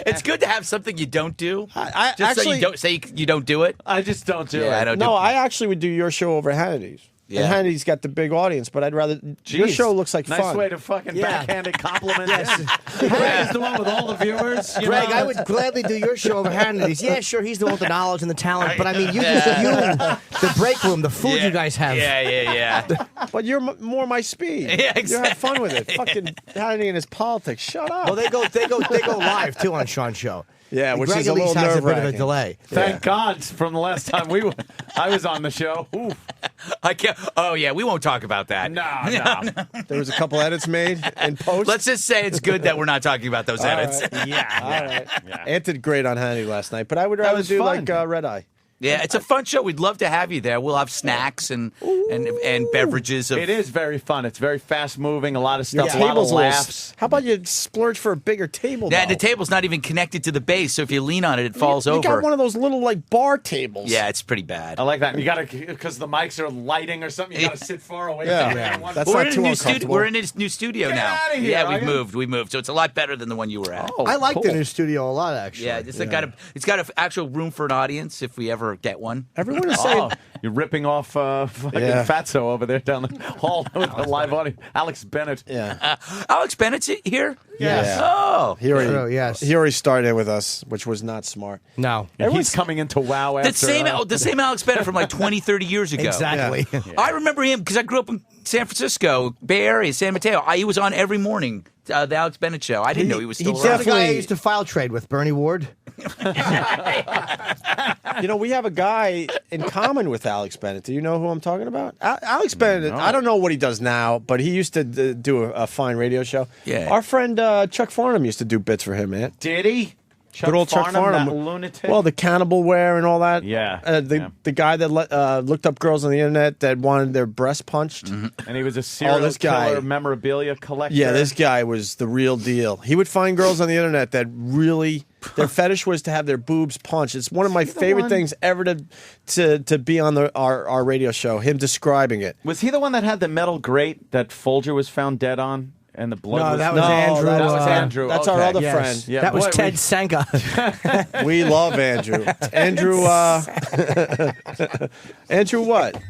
It's good to have something you don't do. I Just so actually you don't say you don't do it. I just don't do it. Yeah, I don't do No, it. I actually would do your show over Hannity's. Yeah. And Hannity's got the big audience, but I'd rather your Jeez. show looks like nice fun. way to fucking Yeah. backhanded compliment. Yes. He's the one with all the viewers. you Greg, know? I would gladly do your show over Hannity's. Yeah, sure, he's the one with the knowledge and the talent, but I mean, you the break room, the food you guys have. Yeah. But you're more my speed. Yeah, You have fun with it. Fucking Hannity and his politics. Shut up. Well, they go live too on Sean's show. Yeah, which Greg is a at least little has a bit of a nerve-wracking. delay. Thank God from the last time I was on the show. Oof. I can't. Oh yeah, we won't talk about that. No. There was a couple edits made in post. Let's just say it's good that we're not talking about those edits. Yeah. All right. Ant did great on Hannity last night, but I would That rather was do fun. like Red Eye. Yeah, it's a fun show. We'd love to have you there. We'll have snacks and beverages. It is very fun. It's very fast moving. A lot of Your stuff. A lot of table's a little laughs. How about you splurge for a bigger table? Yeah, though? the table's not even connected to the base, so if you lean on it, it falls you over. got one of those little like bar tables. Yeah, it's pretty bad. I like that. You got to because the mics are lighting or something. You got to sit far away. Yeah. from Yeah. everyone. That's But not we're in too a new studio. uncomfortable. We're in a new studio Get now. outta here, Yeah, are you? we moved, so it's a lot better than the one you were at. Oh, I like cool. the new studio a lot, actually. Yeah, it's got an actual room for an audience if we ever get one. Everyone is saying. Oh, you're ripping off fucking Yeah. Fatso over there down the hall with the live audience. Alex Bennett. Yeah. Alex Bennett's here. Yes. Oh, He already, True, yes. he already started with us, which was not smart. No. And he's coming into WoW after. the same Alex Bennett from like 20, 30 years ago. Exactly. I remember him because I grew up in San Francisco, Bay Area, San Mateo. He was on every morning, the Alex Bennett show. I didn't know he was still He's the around. guy I used to file trade with, Bernie Ward. You know, we have a guy in common with Alex Bennett. Do you know who I'm talking about? Alex Bennett, I don't know what he does now, but he used to do a fine radio show. Yeah. Our friend Chuck Farnham used to do bits for him, man. Did he? Good old Chuck Farnham. that lunatic. Well, the cannibal wear and all that. Yeah. The guy that looked up girls on the internet that wanted their breast punched. And he was a serial killer memorabilia collector. Yeah, this guy was the real deal. He would find girls on the internet that really their fetish was to have their boobs punched. It's one of my favorite things ever to be on our radio show. Him describing it. Was he the one that had the metal grate that Folger was found dead on? And the blood that was Andrew. That was Andrew. That's our other friend. Yeah, that was Ted Sanka. We love Andrew. Andrew. Andrew what?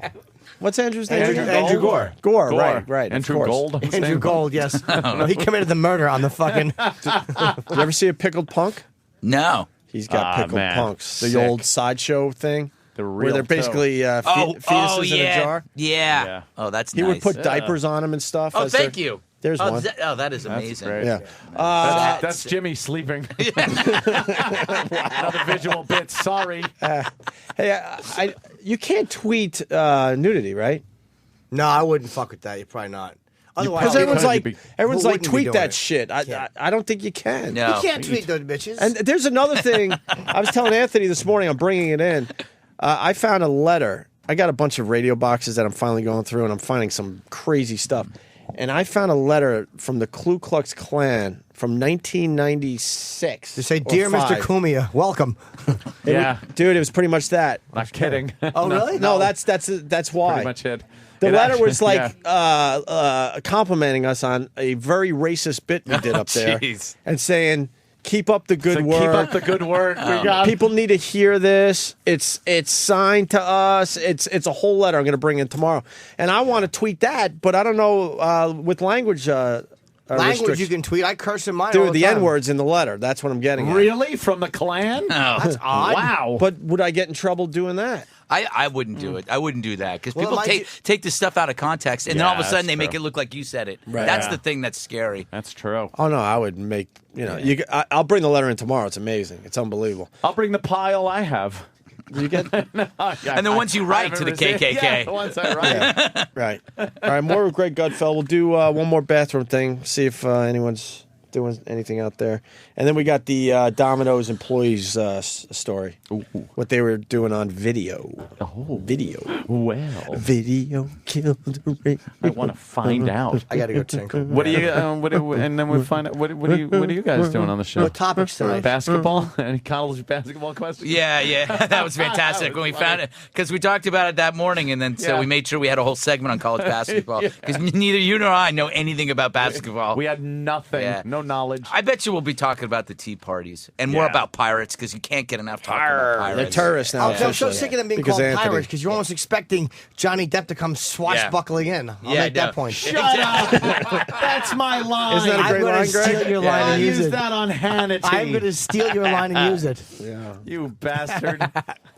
What's Andrew's name? Andrew Gore. Gore. Right. Andrew Gold. Andrew Gold. Yes. No, he committed the murder on the fucking. You ever see a pickled punk? No. He's got pickled punks. The Sick. old sideshow thing. The real where they're basically fetuses in a jar. Yeah. Oh, that's He nice. would put diapers on them and stuff. Oh, thank you. There's one. That is amazing. Great. Yeah. That's Jimmy sleeping. Another visual bit. Sorry. Hey, you can't tweet nudity, right? No, I wouldn't fuck with that. You're probably not. Because everyone's like, tweet that it? shit. I don't think you can. No. You can't tweet those bitches. And there's another thing. I was telling Anthony this morning, I'm bringing it in. I found a letter. I got a bunch of radio boxes that I'm finally going through, and I'm finding some crazy stuff. And I found a letter from the Ku Klux Klan from 1996. They say, "Dear Mr. Cumia, welcome." Dude, it was pretty much that. Not kidding. Oh, really? No, that's why. Pretty much it. The letter was like complimenting us on a very racist bit we did up there, and saying, "Keep up the good work. Keep up the good work. People need to hear this. It's signed to us. It's a whole letter I'm going to bring in tomorrow, and I want to tweet that, but I don't know with language. Language you can tweet. I curse in mine. Dude, the N-word's in the letter. That's what I'm getting at. Really? From the Klan? Oh. That's odd. Wow. But would I get in trouble doing that? I wouldn't do it. I wouldn't do that because people take this stuff out of context, and then all of a sudden they make it look like you said it. Right. That's the thing that's scary. That's true. Oh no, I would make I'll bring the letter in tomorrow. It's amazing. It's unbelievable. I'll bring the pile I have. You get and the ones you write to the KKK. Yeah, the ones I write. Right. All right, more with Greg Gutfeld. We'll do one more bathroom thing, see if anyone's doing anything out there. And then we got the Domino's employees story. Ooh. What they were doing on video. Oh. Video. Well. Video killed the radio. I want to find out. I got to go tinkle. What do you? And then we find out. What are you guys doing on the show? What topics tonight? Basketball? Any college basketball questions? Yeah. That was fantastic when we found it because we talked about it that morning, and then so we made sure we had a whole segment on college basketball because neither you nor I know anything about basketball. We had nothing. Yeah. No knowledge. I bet you we'll be talking about the tea parties and more about pirates because you can't get enough talking about pirates. They're terrorists now. I'm so sick of them being called pirates because you're almost expecting Johnny Depp to come swashbuckling in. I'll make that point. Shut up! That's my line. Isn't that a great line, Greg? Steal your line and use use it. that on Hannity. I'm going to steal your line and use it. Yeah. You bastard.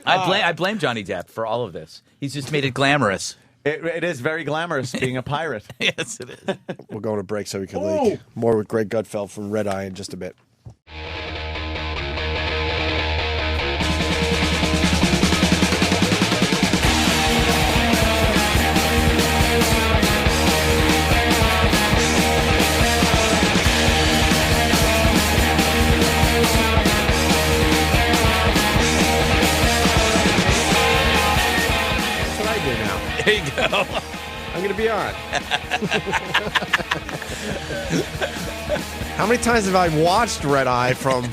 I blame Johnny Depp for all of this. He's just made it glamorous. It is very glamorous being a pirate. Yes, it is. We'll go to break so we can leak. More with Greg Gutfeld from Red Eye in just a bit. There you go. I'm going to be on. How many times have I watched Red Eye from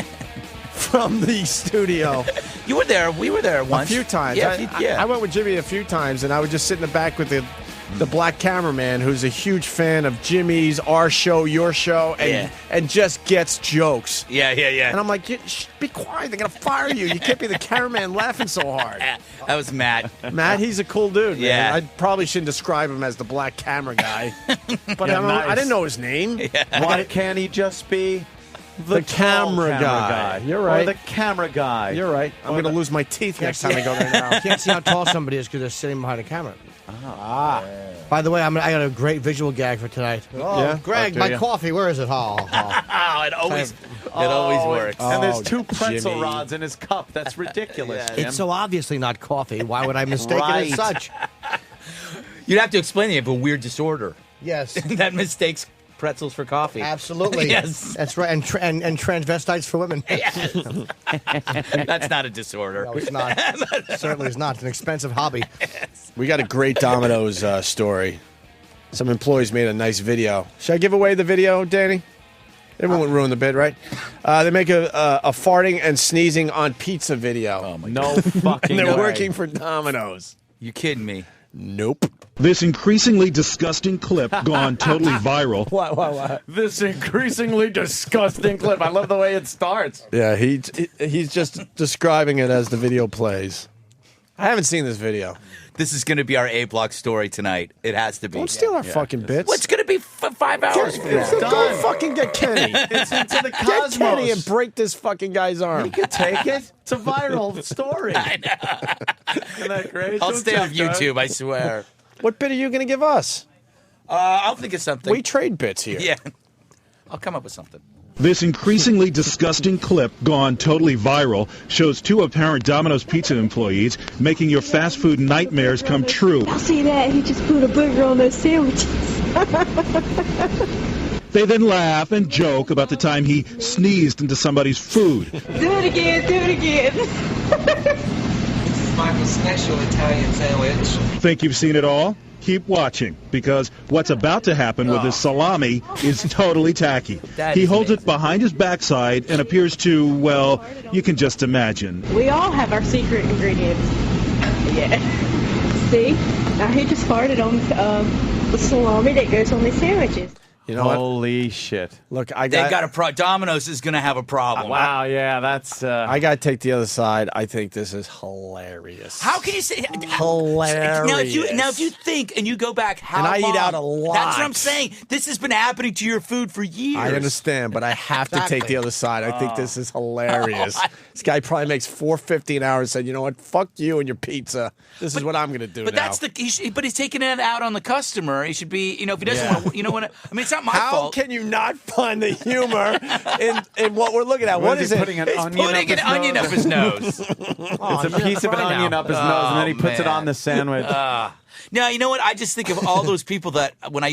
the studio? You were there. We were there once. A few times. Yeah, I went with Jimmy a few times, and I would just sit in the back with the black cameraman who's a huge fan of Jimmy's, our show, your show, and just gets jokes. Yeah. And I'm like, be quiet. They're going to fire you. You can't be the cameraman laughing so hard. That was Matt. Matt, he's a cool dude, man. Yeah. I probably shouldn't describe him as the black camera guy. But I didn't know his name. Yeah. Why can't he just be the camera guy? You're right. Or the camera guy. You're right. I'm going to lose my teeth next time I go there now. You can't see how tall somebody is because they're sitting behind a camera. By the way, I got a great visual gag for tonight. Greg, my coffee, where is it? It always works. And there's two pretzel rods in his cup. That's ridiculous. It's so obviously not coffee. Why would I mistake it as such? You'd have to explain it. You have a weird disorder. Yes. That mistakes pretzels for coffee. Absolutely. Yes. That's right. And transvestites for women. Yes. That's not a disorder. No, it's not. Certainly is not. It's an expensive hobby. We got a great Domino's story. Some employees made a nice video. Should I give away the video, Danny? They won't ruin the bid, right? They make a farting and sneezing on pizza video. Oh my God. Fucking And they're way. working for Domino's. You kidding me? Nope. This increasingly disgusting clip gone totally viral. What? This increasingly disgusting clip. I love the way it starts. Yeah, he's just describing it as the video plays. I haven't seen this video. This is going to be our A-block story tonight. It has to be. Don't steal our fucking bits. What's going to be 5 hours? Go fucking get Kenny. It's into the Get cosmos. Kenny and break this fucking guy's arm. You can take it. It's a viral story. I know. Isn't that great? I'll Don't stay off take that. YouTube, I swear. What bit are you going to give us? I'll think of something. We trade bits here. Yeah. I'll come up with something. This increasingly disgusting clip gone totally viral shows two apparent Domino's Pizza employees making your fast food nightmares come true. I'll see that. He just put a booger on those sandwiches. They then laugh and joke about the time he sneezed into somebody's food. Do it again. Do it again. This is Michael's special Italian sandwich. Think you've seen it all? Keep watching, because what's about to happen with this salami is totally tacky. He holds it behind his backside and appears to, well, you can just imagine. We all have our secret ingredients. Yeah. See? Now he just farted on the salami that goes on these sandwiches. You know what? Holy shit. Look, They've got a Domino's is going to have a problem. Wow, yeah, that's... I got to take the other side. I think this is hilarious. How can you say... Hilarious. Now, if you think and you go back how And I eat long, out a lot. That's what I'm saying. This has been happening to your food for years. I understand, but I have to take the other side. I think this is hilarious. This guy probably makes $4.50 an hour and said, you know what, fuck you and your pizza. This is what I'm going to do But now. but he's taking it out on the customer. He should be, if he doesn't want to, I mean, it's not my fault. How can you not find the humor in what we're looking at? What is it? Putting an He's putting an onion up his nose. It's a piece of an onion up his nose, and then he puts it on the sandwich. Now, you know what? I just think of all those people that when I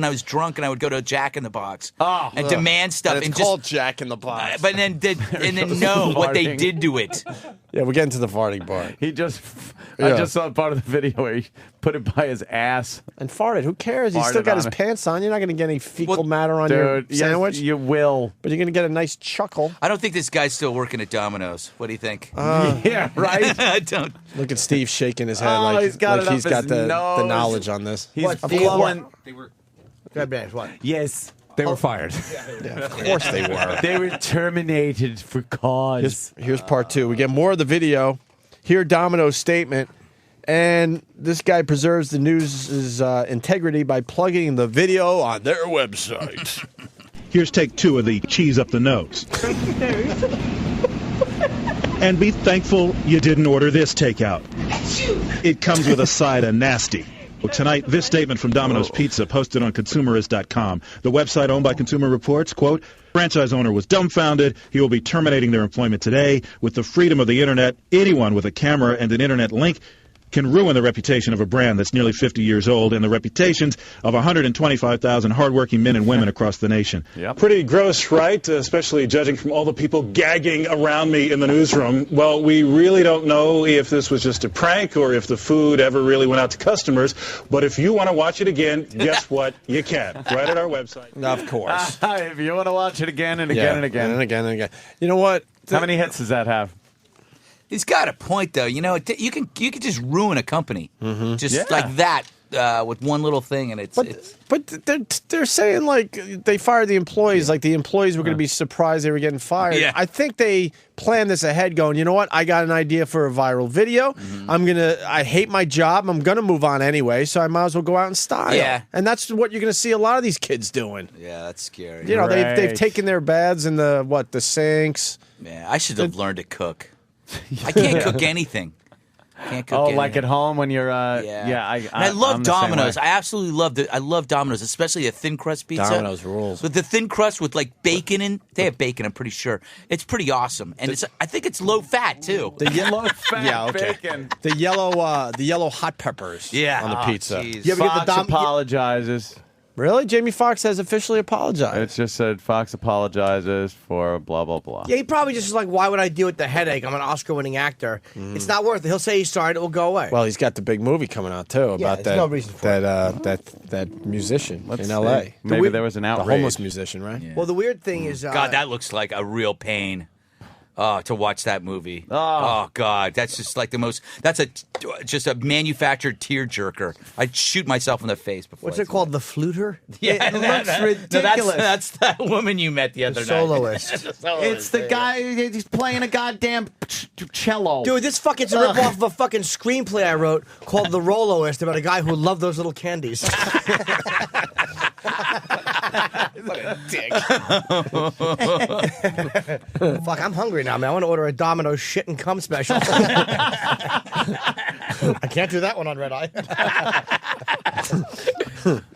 was drunk and I would go to Jack in the Box and demand stuff. And it's called Jack in the Box. But then know what they did to it. Yeah, we're getting to the farting part. I just saw part of the video where he put it by his ass. And farted. Who cares? He's still got his pants on. You're not going to get any fecal matter on your Dude, sandwich. Yes, you will. But you're going to get a nice chuckle. I don't think this guy's still working at Domino's. What do you think? Yeah, right? I don't. Look at Steve shaking his head like he's got the knowledge on this. He's blowing. What? Yes. They were fired. Yeah, of course they were. They were terminated for cause. Here's part two. We get more of the video. Hear Domino's statement. And this guy preserves the news' integrity by plugging the video on their website. Here's take two of the cheese up the nose. And be thankful you didn't order this takeout. It comes with a side of nasty. Tonight, this statement from Domino's Pizza posted on consumerist.com. The website owned by Consumer Reports, quote, franchise owner was dumbfounded. He will be terminating their employment today. With the freedom of the internet, anyone with a camera and an internet link can ruin the reputation of a brand that's nearly 50 years old and the reputations of 125,000 hardworking men and women across the nation. Yep. Pretty gross, right? Especially judging from all the people gagging around me in the newsroom. Well, we really don't know if this was just a prank or if the food ever really went out to customers. But if you want to watch it again, guess what? You can. Right at our website. Of course. If you want to watch it again and again and again. And again and again. You know what? How many hits does that have? He's got a point, though. You can just ruin a company just like that with one little thing, and But they're saying like they fired the employees, like the employees were going to be surprised they were getting fired. Yeah. I think they planned this ahead, going, you know what? I got an idea for a viral video. I hate my job. I'm gonna move on anyway, so I might as well go out in style. Yeah. And that's what you're going to see a lot of these kids doing. Yeah, that's scary. You know, they've taken their baths in the sinks. Yeah, I should have learned to cook. I can't cook anything. Can't cook anything. Like at home when you're I love Domino's. I absolutely love it. I love Domino's, especially a thin crust pizza. Domino's rules. With the thin crust with like bacon in. They have bacon, I'm pretty sure. It's pretty awesome. And I think it's low fat too. The yellow fat bacon. The yellow hot peppers on the pizza. Geez. Foxx apologizes. Really? Jamie Foxx has officially apologized. It just said Fox apologizes for blah, blah, blah. Yeah, he probably just was like, why would I deal with the headache? I'm an Oscar-winning actor. It's not worth it. He'll say he's sorry, it will go away. Well, he's got the big movie coming out, too, about there's no reason for that musician in L.A. Maybe there was an outrage. The homeless musician, right? Well, the weird thing is... God, that looks like a real pain. To watch that movie. Oh God, that's just like the most. That's just a manufactured tearjerker. I'd shoot myself in the face before. What's it called? The fluter? Yeah, it looks ridiculous. No, that's that woman you met the other night. Soloist. It's the guy. He's playing a goddamn cello. Dude, this fucking's a ripoff of a fucking screenplay I wrote called The Roloist about a guy who loved those little candies. What a dick. Fuck, I'm hungry now, man. I want to order a Domino's shit and cum special. I can't do that one on Red Eye.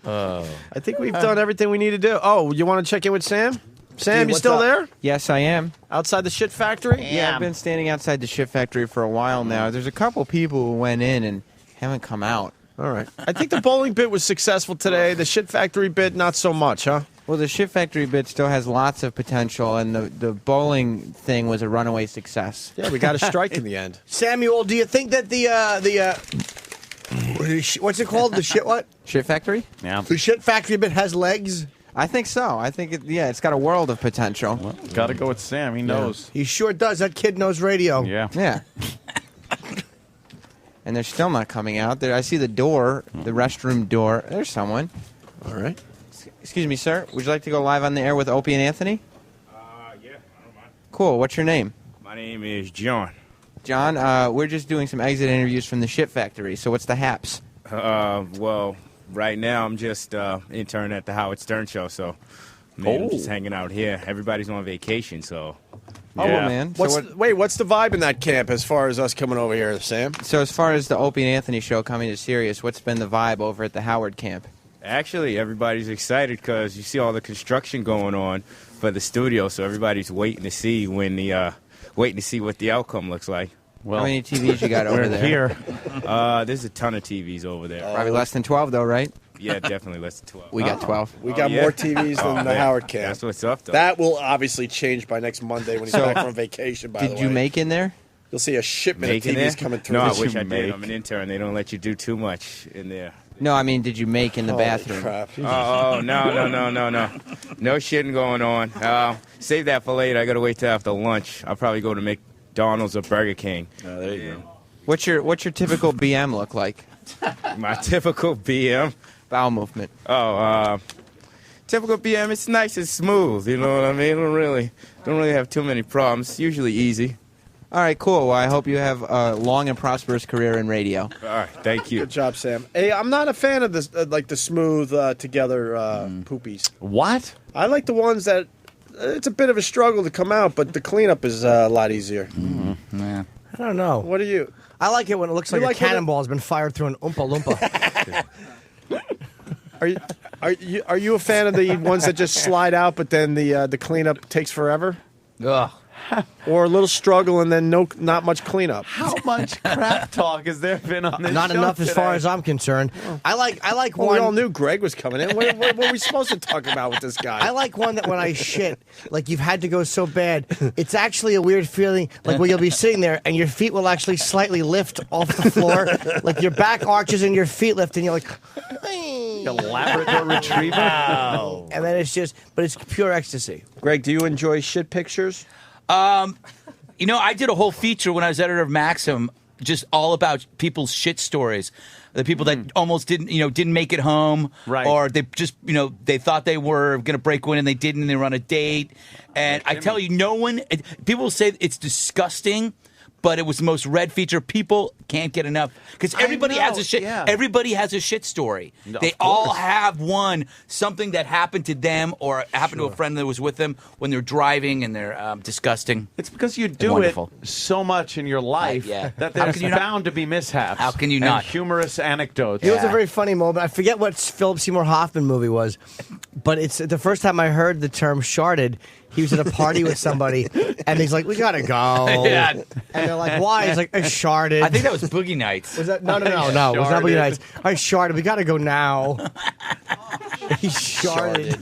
I think we've done everything we need to do. Oh, you want to check in with Sam? Sam, you still there? Yes, I am. Outside the shit factory? Yeah, I've been standing outside the shit factory for a while now. There's a couple people who went in and haven't come out. All right. I think the bowling bit was successful today. The shit factory bit, not so much, huh? Well, the shit factory bit still has lots of potential, and the bowling thing was a runaway success. Yeah, we got a strike in the end. Samuel, do you think that what's it called? The shit what? Shit factory? Yeah. The shit factory bit has legs? I think so. I think it's got a world of potential. Well, got to go with Sam. He knows. He sure does. That kid knows radio. Yeah. Yeah. And they're still not coming out. There, I see the door, the restroom door. There's someone. All right. Excuse me, sir. Would you like to go live on the air with Opie and Anthony? Yeah, I don't mind. Cool. What's your name? My name is John. John, we're just doing some exit interviews from the shit factory. So what's the haps? Well, right now I'm just intern at the Howard Stern show, so I'm just hanging out here. Everybody's on vacation, so. Oh, well, man. What's the vibe in that camp as far as us coming over here, Sam? So as far as the Opie and Anthony show coming to Sirius, what's been the vibe over at the Howard camp? Actually, everybody's excited because you see all the construction going on for the studio, so everybody's waiting to see what the outcome looks like. Well, how many TVs you got over there? Here. There's a ton of TVs over there. Probably less than 12, though, right? Yeah, definitely less than 12. We got 12. We got more TVs than the Howard camp. That's what's up, though. That will obviously change by next Monday when he's back from vacation, by the way. Did you make in there? You'll see a shipment of TVs coming through. No, I wish I did. I'm an intern. They don't let you do too much in there. No, I mean, did you make in the bathroom? Crap. Oh, no. No shitting going on. Save that for later. I got to wait till after lunch. I'll probably go to McDonald's or Burger King. Oh, there you go. What's your typical BM look like? My typical BM? Bowel movement. Oh, typical BM, it's nice and smooth, you know what I mean? Don't really have too many problems. It's usually easy. All right, cool. Well, I hope you have a long and prosperous career in radio. All right, thank you. Good job, Sam. Hey, I'm not a fan of this, like the smooth together poopies. What? I like the ones that it's a bit of a struggle to come out, but the cleanup is a lot easier. Yeah. I don't know. What are you? I like it when it looks like a cannonball has been fired through an Oompa Loompa. Are you a fan of the ones that just slide out, but then the cleanup takes forever? Ugh. Or a little struggle and then not much cleanup. How much crap talk has there been on this Not show enough today? as far as I'm concerned. I like Well, one. we all knew Greg was coming in. What were we supposed to talk about with this guy? I like one that when I shit, like you've had to go so bad, it's actually a weird feeling, like where you'll be sitting there and your feet will actually slightly lift off the floor, like your back arches and your feet lift, and you're like, The Labrador Retriever. and then it's it's pure ecstasy. Greg, do you enjoy shit pictures? I did a whole feature when I was editor of Maxim, just all about people's shit stories. The people that almost didn't make it home, right? Or they just, they thought they were going to break one and they didn't. And they were on a date, and I tell you, people say it's disgusting. But it was the most read feature. People can't get enough because everybody has a shit. Yeah. Everybody has a shit story. No, they all have something that happened to them or happened to a friend that was with them when they're driving and they're disgusting. It's because you do it so much in your life that there's bound to be mishaps. How can you and not? Humorous anecdotes. It was a very funny moment. I forget what Philip Seymour Hoffman movie was, but it's the first time I heard the term "sharded." He was at a party with somebody, and he's like, "We gotta go." Yeah. And they're like, "Why?" He's like, "I sharded." I think that was Boogie Nights. Was that? No. It was not Boogie Nights. I sharded. We gotta go now. He sharded.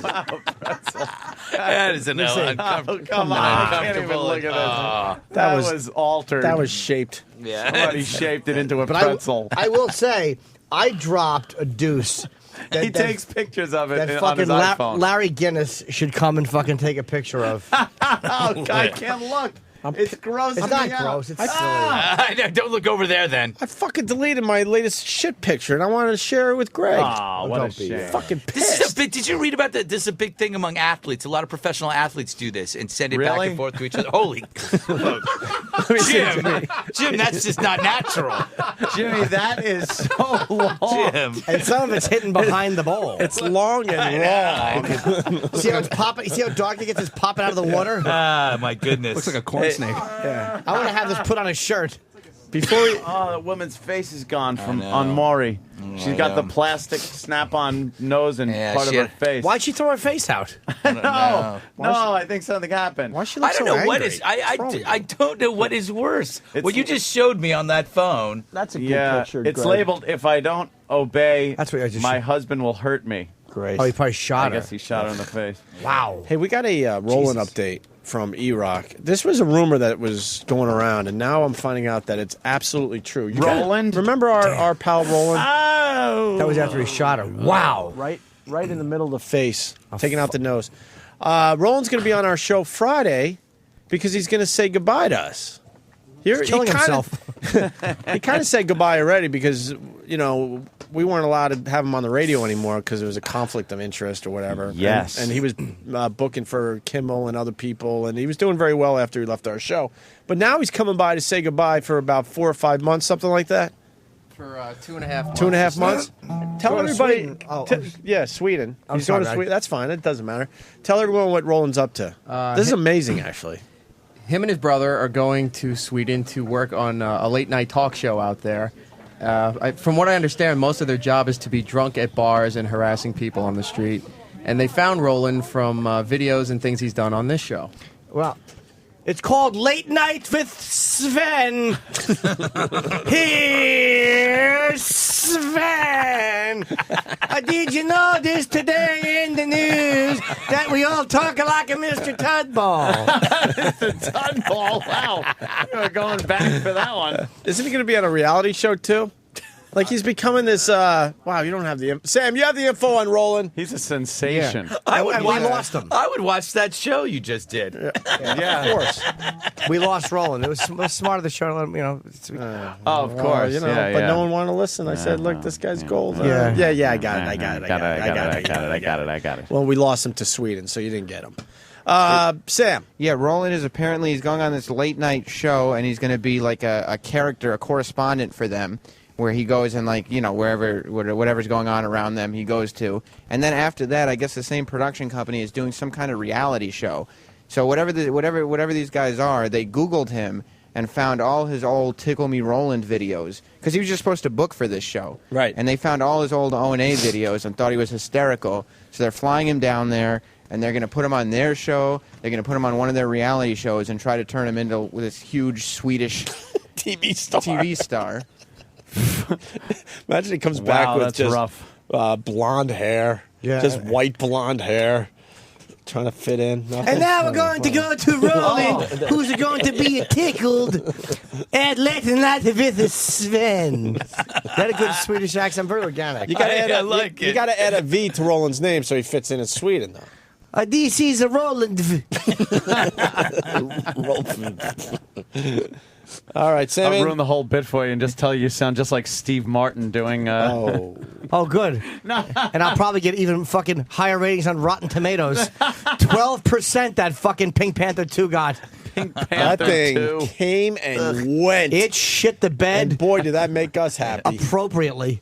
That is uncomfortable. Oh, come on. I can't even look at this. That was altered. That was shaped. Yeah. Somebody shaped it into a pretzel. I will say, I dropped a deuce. He takes pictures of it That on fucking his iPhone. Larry Guinness should come and fucking take a picture of. Oh, I can't look. It's gross. It's not gross. It's silly. Don't look over there then. I fucking deleted my latest shit picture, and I wanted to share it with Greg. Oh, what a shame. Fucking pissed. This is a big. Did you read about that? This is a big thing among athletes. A lot of professional athletes do this and send it back Really? and forth to each other. Holy, Jim, that's just not natural. Jimmy, that is so long. Jim, And some of it's hidden behind the bowl. It's long and long. See how it's popping? See how Doggy gets his popping out of the water? Ah, my goodness. Looks like a corn snake. Yeah. I want to have this put on a shirt. Before we, Oh, the woman's face is gone from on Maury. She's got the plastic snap-on nose and part of her face. Why'd she throw her face out? No, I think something happened. why she look I don't so know what angry? is. I don't know what is worse. What you just showed me on that phone. That's a good Yeah, picture. it's Greg. labeled, if I don't obey, That's what I just my husband will hurt me. Great. Oh, he probably I shot her. guess he shot her in the face. Wow. Hey, we got a Roland update from E-Rock. This was a rumor that was going around, and now I'm finding out that it's absolutely true. Roland? Remember our pal Roland? Oh! That was after he shot her. Wow. Right in the middle of the face, taking out the nose. Roland's going to be on our show Friday because he's going to say goodbye to us. He's killing himself. He kind of said goodbye already because, you know, we weren't allowed to have him on the radio anymore because there was a conflict of interest or whatever. Yes. And he was booking for Kimmel and other people, and he was doing very well after he left our show. But now he's coming by to say goodbye for about 4 or 5 months, something like that. For 2.5 months. 2.5 months. Tell Going to everybody. Sweden. Oh, yeah, Sweden. I'm He's sorry, going to I- Sweden. That's fine. It doesn't matter. Tell everyone what Roland's up to. This is amazing, actually. Him and his brother are going to Sweden to work on a late-night talk show out there. From what I understand, most of their job is to be drunk at bars and harassing people on the street. And they found Roland from videos and things he's done on this show. Well, it's called Late Night with Sven. Here's Sven. Did you know this today in the news that we all talk like a Mr. Tudball? Mr. Tudball, wow. We're going back for that one. Isn't he going to be on a reality show, too? Like, he's becoming this, wow, you don't have the Sam, you have the info on Roland. He's a sensation. I would And we lost him. I would watch that show you just did. Yeah, of course. We lost Roland. It was smart of the show to let him, you know. Oh, of course. You know, yeah, but yeah. no one wanted to listen. I said, look, this guy's gold. Yeah. I got it. Well, we lost him to Sweden, so you didn't get him. Sam. Yeah, Roland is apparently, he's going on this late night show, and he's going to be like a character, a correspondent for them, where he goes and, like, you know, whatever's going on around them, he goes to. And then after that, I guess the same production company is doing some kind of reality show. So whatever these guys are, they Googled him and found all his old Tickle Me Roland videos, because he was just supposed to book for this show. Right. And they found all his old O&A videos and thought he was hysterical. So they're flying him down there, and they're going to put him on their show. They're going to put him on one of their reality shows and try to turn him into this huge Swedish TV star. Imagine he comes back with that's just rough. Blonde hair. Yeah. Just white blonde hair. Trying to fit in. Nothing. And now we're going to go to Roland, who's going to be tickled at Late Night with Sven. Is that a good Swedish accent? Very organic. You gotta add I like you it. gotta add a V to Roland's name so he fits in Sweden, though. This is a Roland. All right, Sam. I'll ruin the whole bit for you and just tell you sound just like Steve Martin doing. Oh, good. And I'll probably get even fucking higher ratings on Rotten Tomatoes. 12% that fucking Pink Panther 2 got. Pink That Panther thing 2. came and went. It shit the bed. And boy, did that make us happy. Appropriately.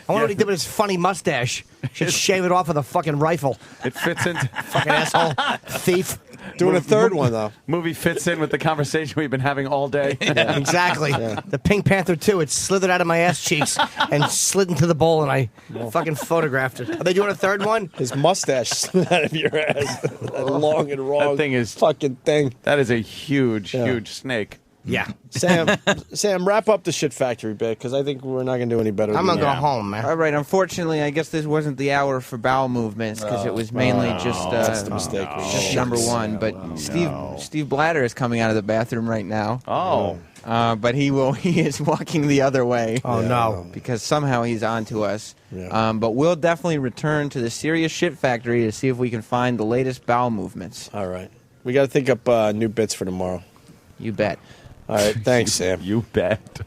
I wonder what he did with his funny mustache. Should shave it off with a fucking rifle. It fits into Fucking asshole. Thief. Doing a third one, though. Movie fits in with the conversation we've been having all day. Yeah, exactly. Yeah. The Pink Panther 2, it slithered out of my ass cheeks and slid into the bowl, and I fucking photographed it. Are they doing a third one? His mustache slid out of your ass. That long and wrong That thing is fucking thing. That is a huge, huge snake. Yeah. Sam, wrap up the shit factory bit because I think we're not going to do any better. I'm than gonna go that. home, man. All right. Unfortunately, I guess this wasn't the hour for bowel movements because it was mainly that's the mistake. just number one. But Steve Blatter is coming out of the bathroom right now. Oh. But he is walking the other way. Oh, no. Because somehow he's on to us. Yeah. But we'll definitely return to the Serious Shit Factory to see if we can find the latest bowel movements. All right. We got to think up new bits for tomorrow. You bet. All right. Thanks, Sam. You bet.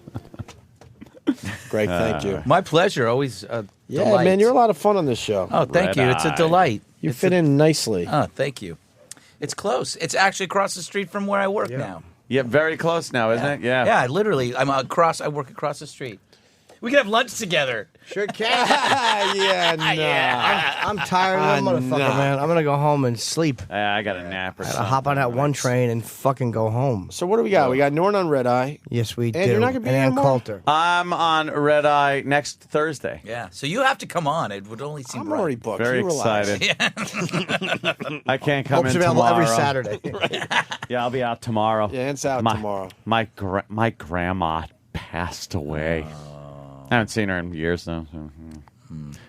Greg, thank you. My pleasure. Always a Yeah, delight. man, you're a lot of fun on this show. Oh, thank you. It's a delight. You fit in nicely. Oh, thank you. It's close. It's actually across the street from where I work now. Yeah, very close now, isn't it? Yeah. Yeah, literally. I work across the street. We can have lunch together. Sure can. Yeah, no. I'm tired of that motherfucker, man. I'm gonna go home and sleep. I got a nap or I gotta something. hop on that one train and fucking go home. So what do we got? We got Norton on Red Eye. Yes, we do. And you're not gonna be and here Ann tomorrow? Coulter. I'm on Red Eye next Thursday. Yeah. So you have to come on. It would only seem I'm right. already booked. Very You relax. excited. I can't come Hope's in available tomorrow. every Saturday. Yeah, I'll be out tomorrow. Yeah, it's out tomorrow. My grandma passed away. I haven't seen her in years though. So,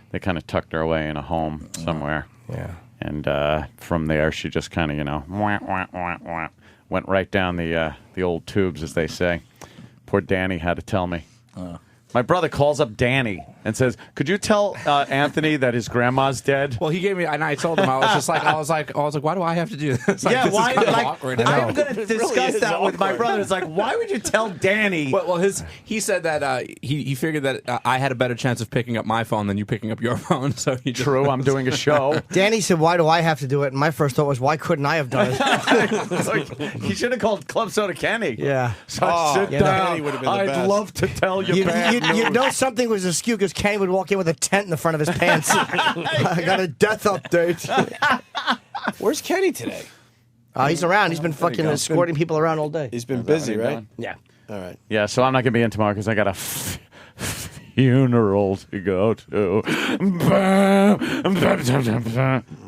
they kind of tucked her away in a home somewhere. Yeah. And from there, she just kind of, went right down the old tubes, as they say. Poor Danny had to tell me. My brother calls up Danny and says, "Could you tell Anthony that his grandma's dead?" Well, he gave me, and I told him, I was like, why do I have to do this? Like, Yeah, this why? is kind of Like, awkward. I'm going to discuss that with my brother. It's like, why would you tell Danny? Well, he said that he figured that I had a better chance of picking up my phone than you picking up your phone. So he just, True, I'm doing a show. Danny said, "Why do I have to do it?" And my first thought was, "Why couldn't I have done it?" Like, he should have called Club Soda Kenny. Yeah. So sit down. Kenny would have been the I'd best. love to tell you. You know something was askew because Kenny would walk in with a tent in the front of his pants. I got a death update. Where's Kenny today? He's around. He's been fucking escorting people around all day. He's been busy, right? done? Yeah. All right. Yeah, so I'm not going to be in tomorrow because I got a funeral to go to.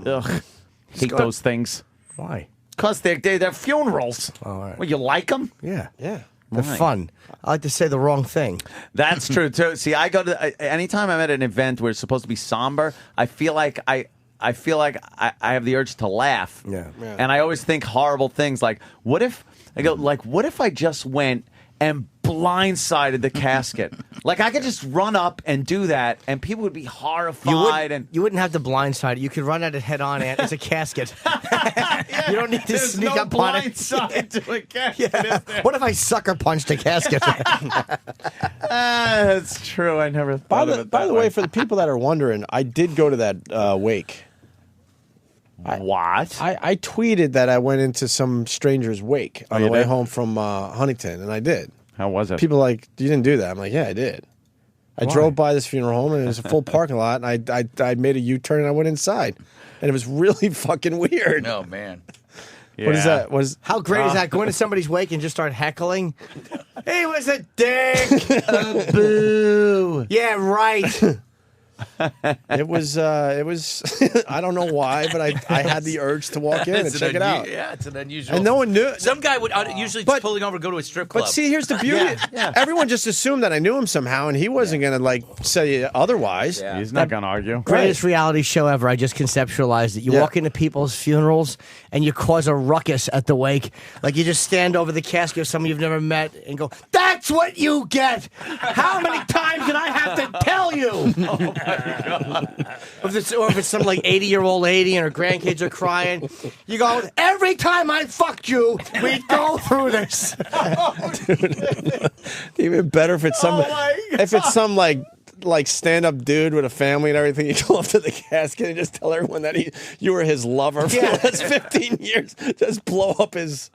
Ugh. Hate those things. Why? Because they're funerals. All right. Well, you like them? Yeah. Yeah. They're fun. I like to say the wrong thing. That's true too. See, I go to anytime I'm at an event where it's supposed to be somber, I feel like I have the urge to laugh. Yeah. And I always think horrible things like, what if I just went and blindsided the casket? Like I could just run up and do that, and people would be horrified. You wouldn't have to blindside it. You could run at it head on, and it's a casket. You don't need to There's sneak no up on it. blindside to a casket. Yeah. What if I sucker punched a casket? That's true. I never thought of it By that the way, for the people that are wondering, I did go to that wake. What? I tweeted that I went into some stranger's wake on you the way did? home from Huntington, and I did. How was it? People are like, you didn't do that. I'm like, yeah, I did. I drove by this funeral home, and it was a full parking lot, and I made a U-turn, and I went inside. And it was really fucking weird. Oh, man. What is that? How great is that? Go into somebody's wake and just start heckling. He was a dick. Boo. Yeah, right. It was I don't know why, but I had the urge to walk in and It's check it out. Yeah, it's an unusual. And no one knew. Some guy would usually just pulling over to go to a strip club. But see, here's the beauty. Everyone just assumed that I knew him somehow, and he wasn't going to say otherwise. Yeah. He's not going to argue. Greatest reality show ever. I just conceptualized it. You walk into people's funerals and you cause a ruckus at the wake. Like you just stand over the casket of someone you've never met and go, "That's what you get. How many times did I have to tell you?" Oh my God. Or if it's some 80-year-old lady and her grandkids are crying, you go, "Every time I fucked you, we go through this." Dude, even better if it's some like stand-up dude with a family and everything. You go up to the casket and just tell everyone that you were his lover for the last 15 years. Just blow up his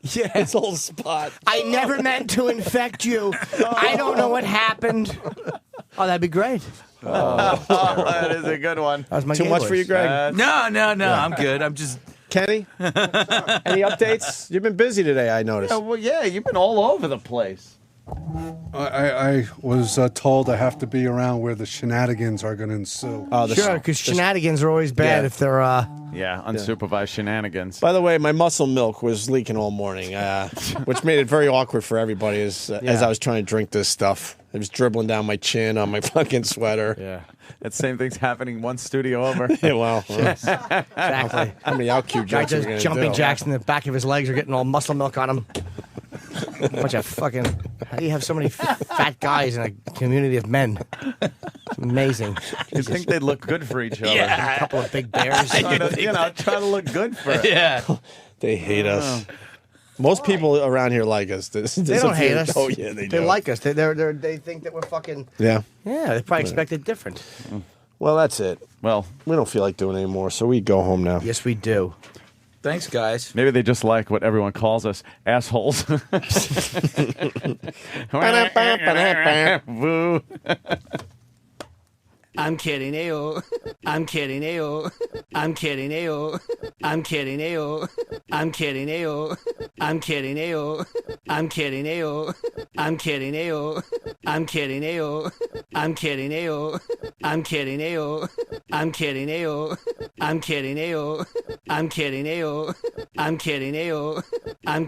whole spot. I never meant to infect you. I don't know what happened. Oh, that'd be great. That is a good one. That was my Too game much list. for you, Greg? No, I'm good. I'm just... Kenny? Any updates? You've been busy today, I noticed. Yeah, well, yeah, you've been all over the place. I was told I have to be around where the shenanigans are going to ensue. Sure, because shenanigans are always bad if they're. Yeah, unsupervised shenanigans. By the way, my muscle milk was leaking all morning, which made it very awkward for everybody as I was trying to drink this stuff. It was dribbling down my chin on my fucking sweater. Yeah. That same thing's happening one studio over. Yeah, well, Exactly. How many out cue Guy jokes are we just gonna jumping do? jacks in the back of his legs are getting all muscle milk on him. Bunch of fucking. How do you have so many fat guys in a community of men? It's amazing. You think they'd look good for each other? Yeah. A couple of big bears. try to look good for it. Yeah. They hate us. Most people around here like us. They don't hate us. Oh yeah, they do. They like us. They think that we're fucking. Yeah. Yeah, they probably expect it different. Well, that's it. Well, we don't feel like doing it anymore, so we go home now. Yes, we do. Thanks, guys. Maybe they just like what everyone calls us, assholes. Woo. I'm kidding, ayo. I'm kidding, ayo. I'm kidding, ayo. I'm kidding, ayo. I'm kidding, ayo. I'm kidding, ayo. I'm kidding, ayo. I'm kidding, ayo. I'm kidding, ayo. I'm kidding, ayo. I'm kidding, ayo. I'm kidding, ayo. I'm kidding, ayo. I'm kidding, ayo. I'm kidding, ayo. I'm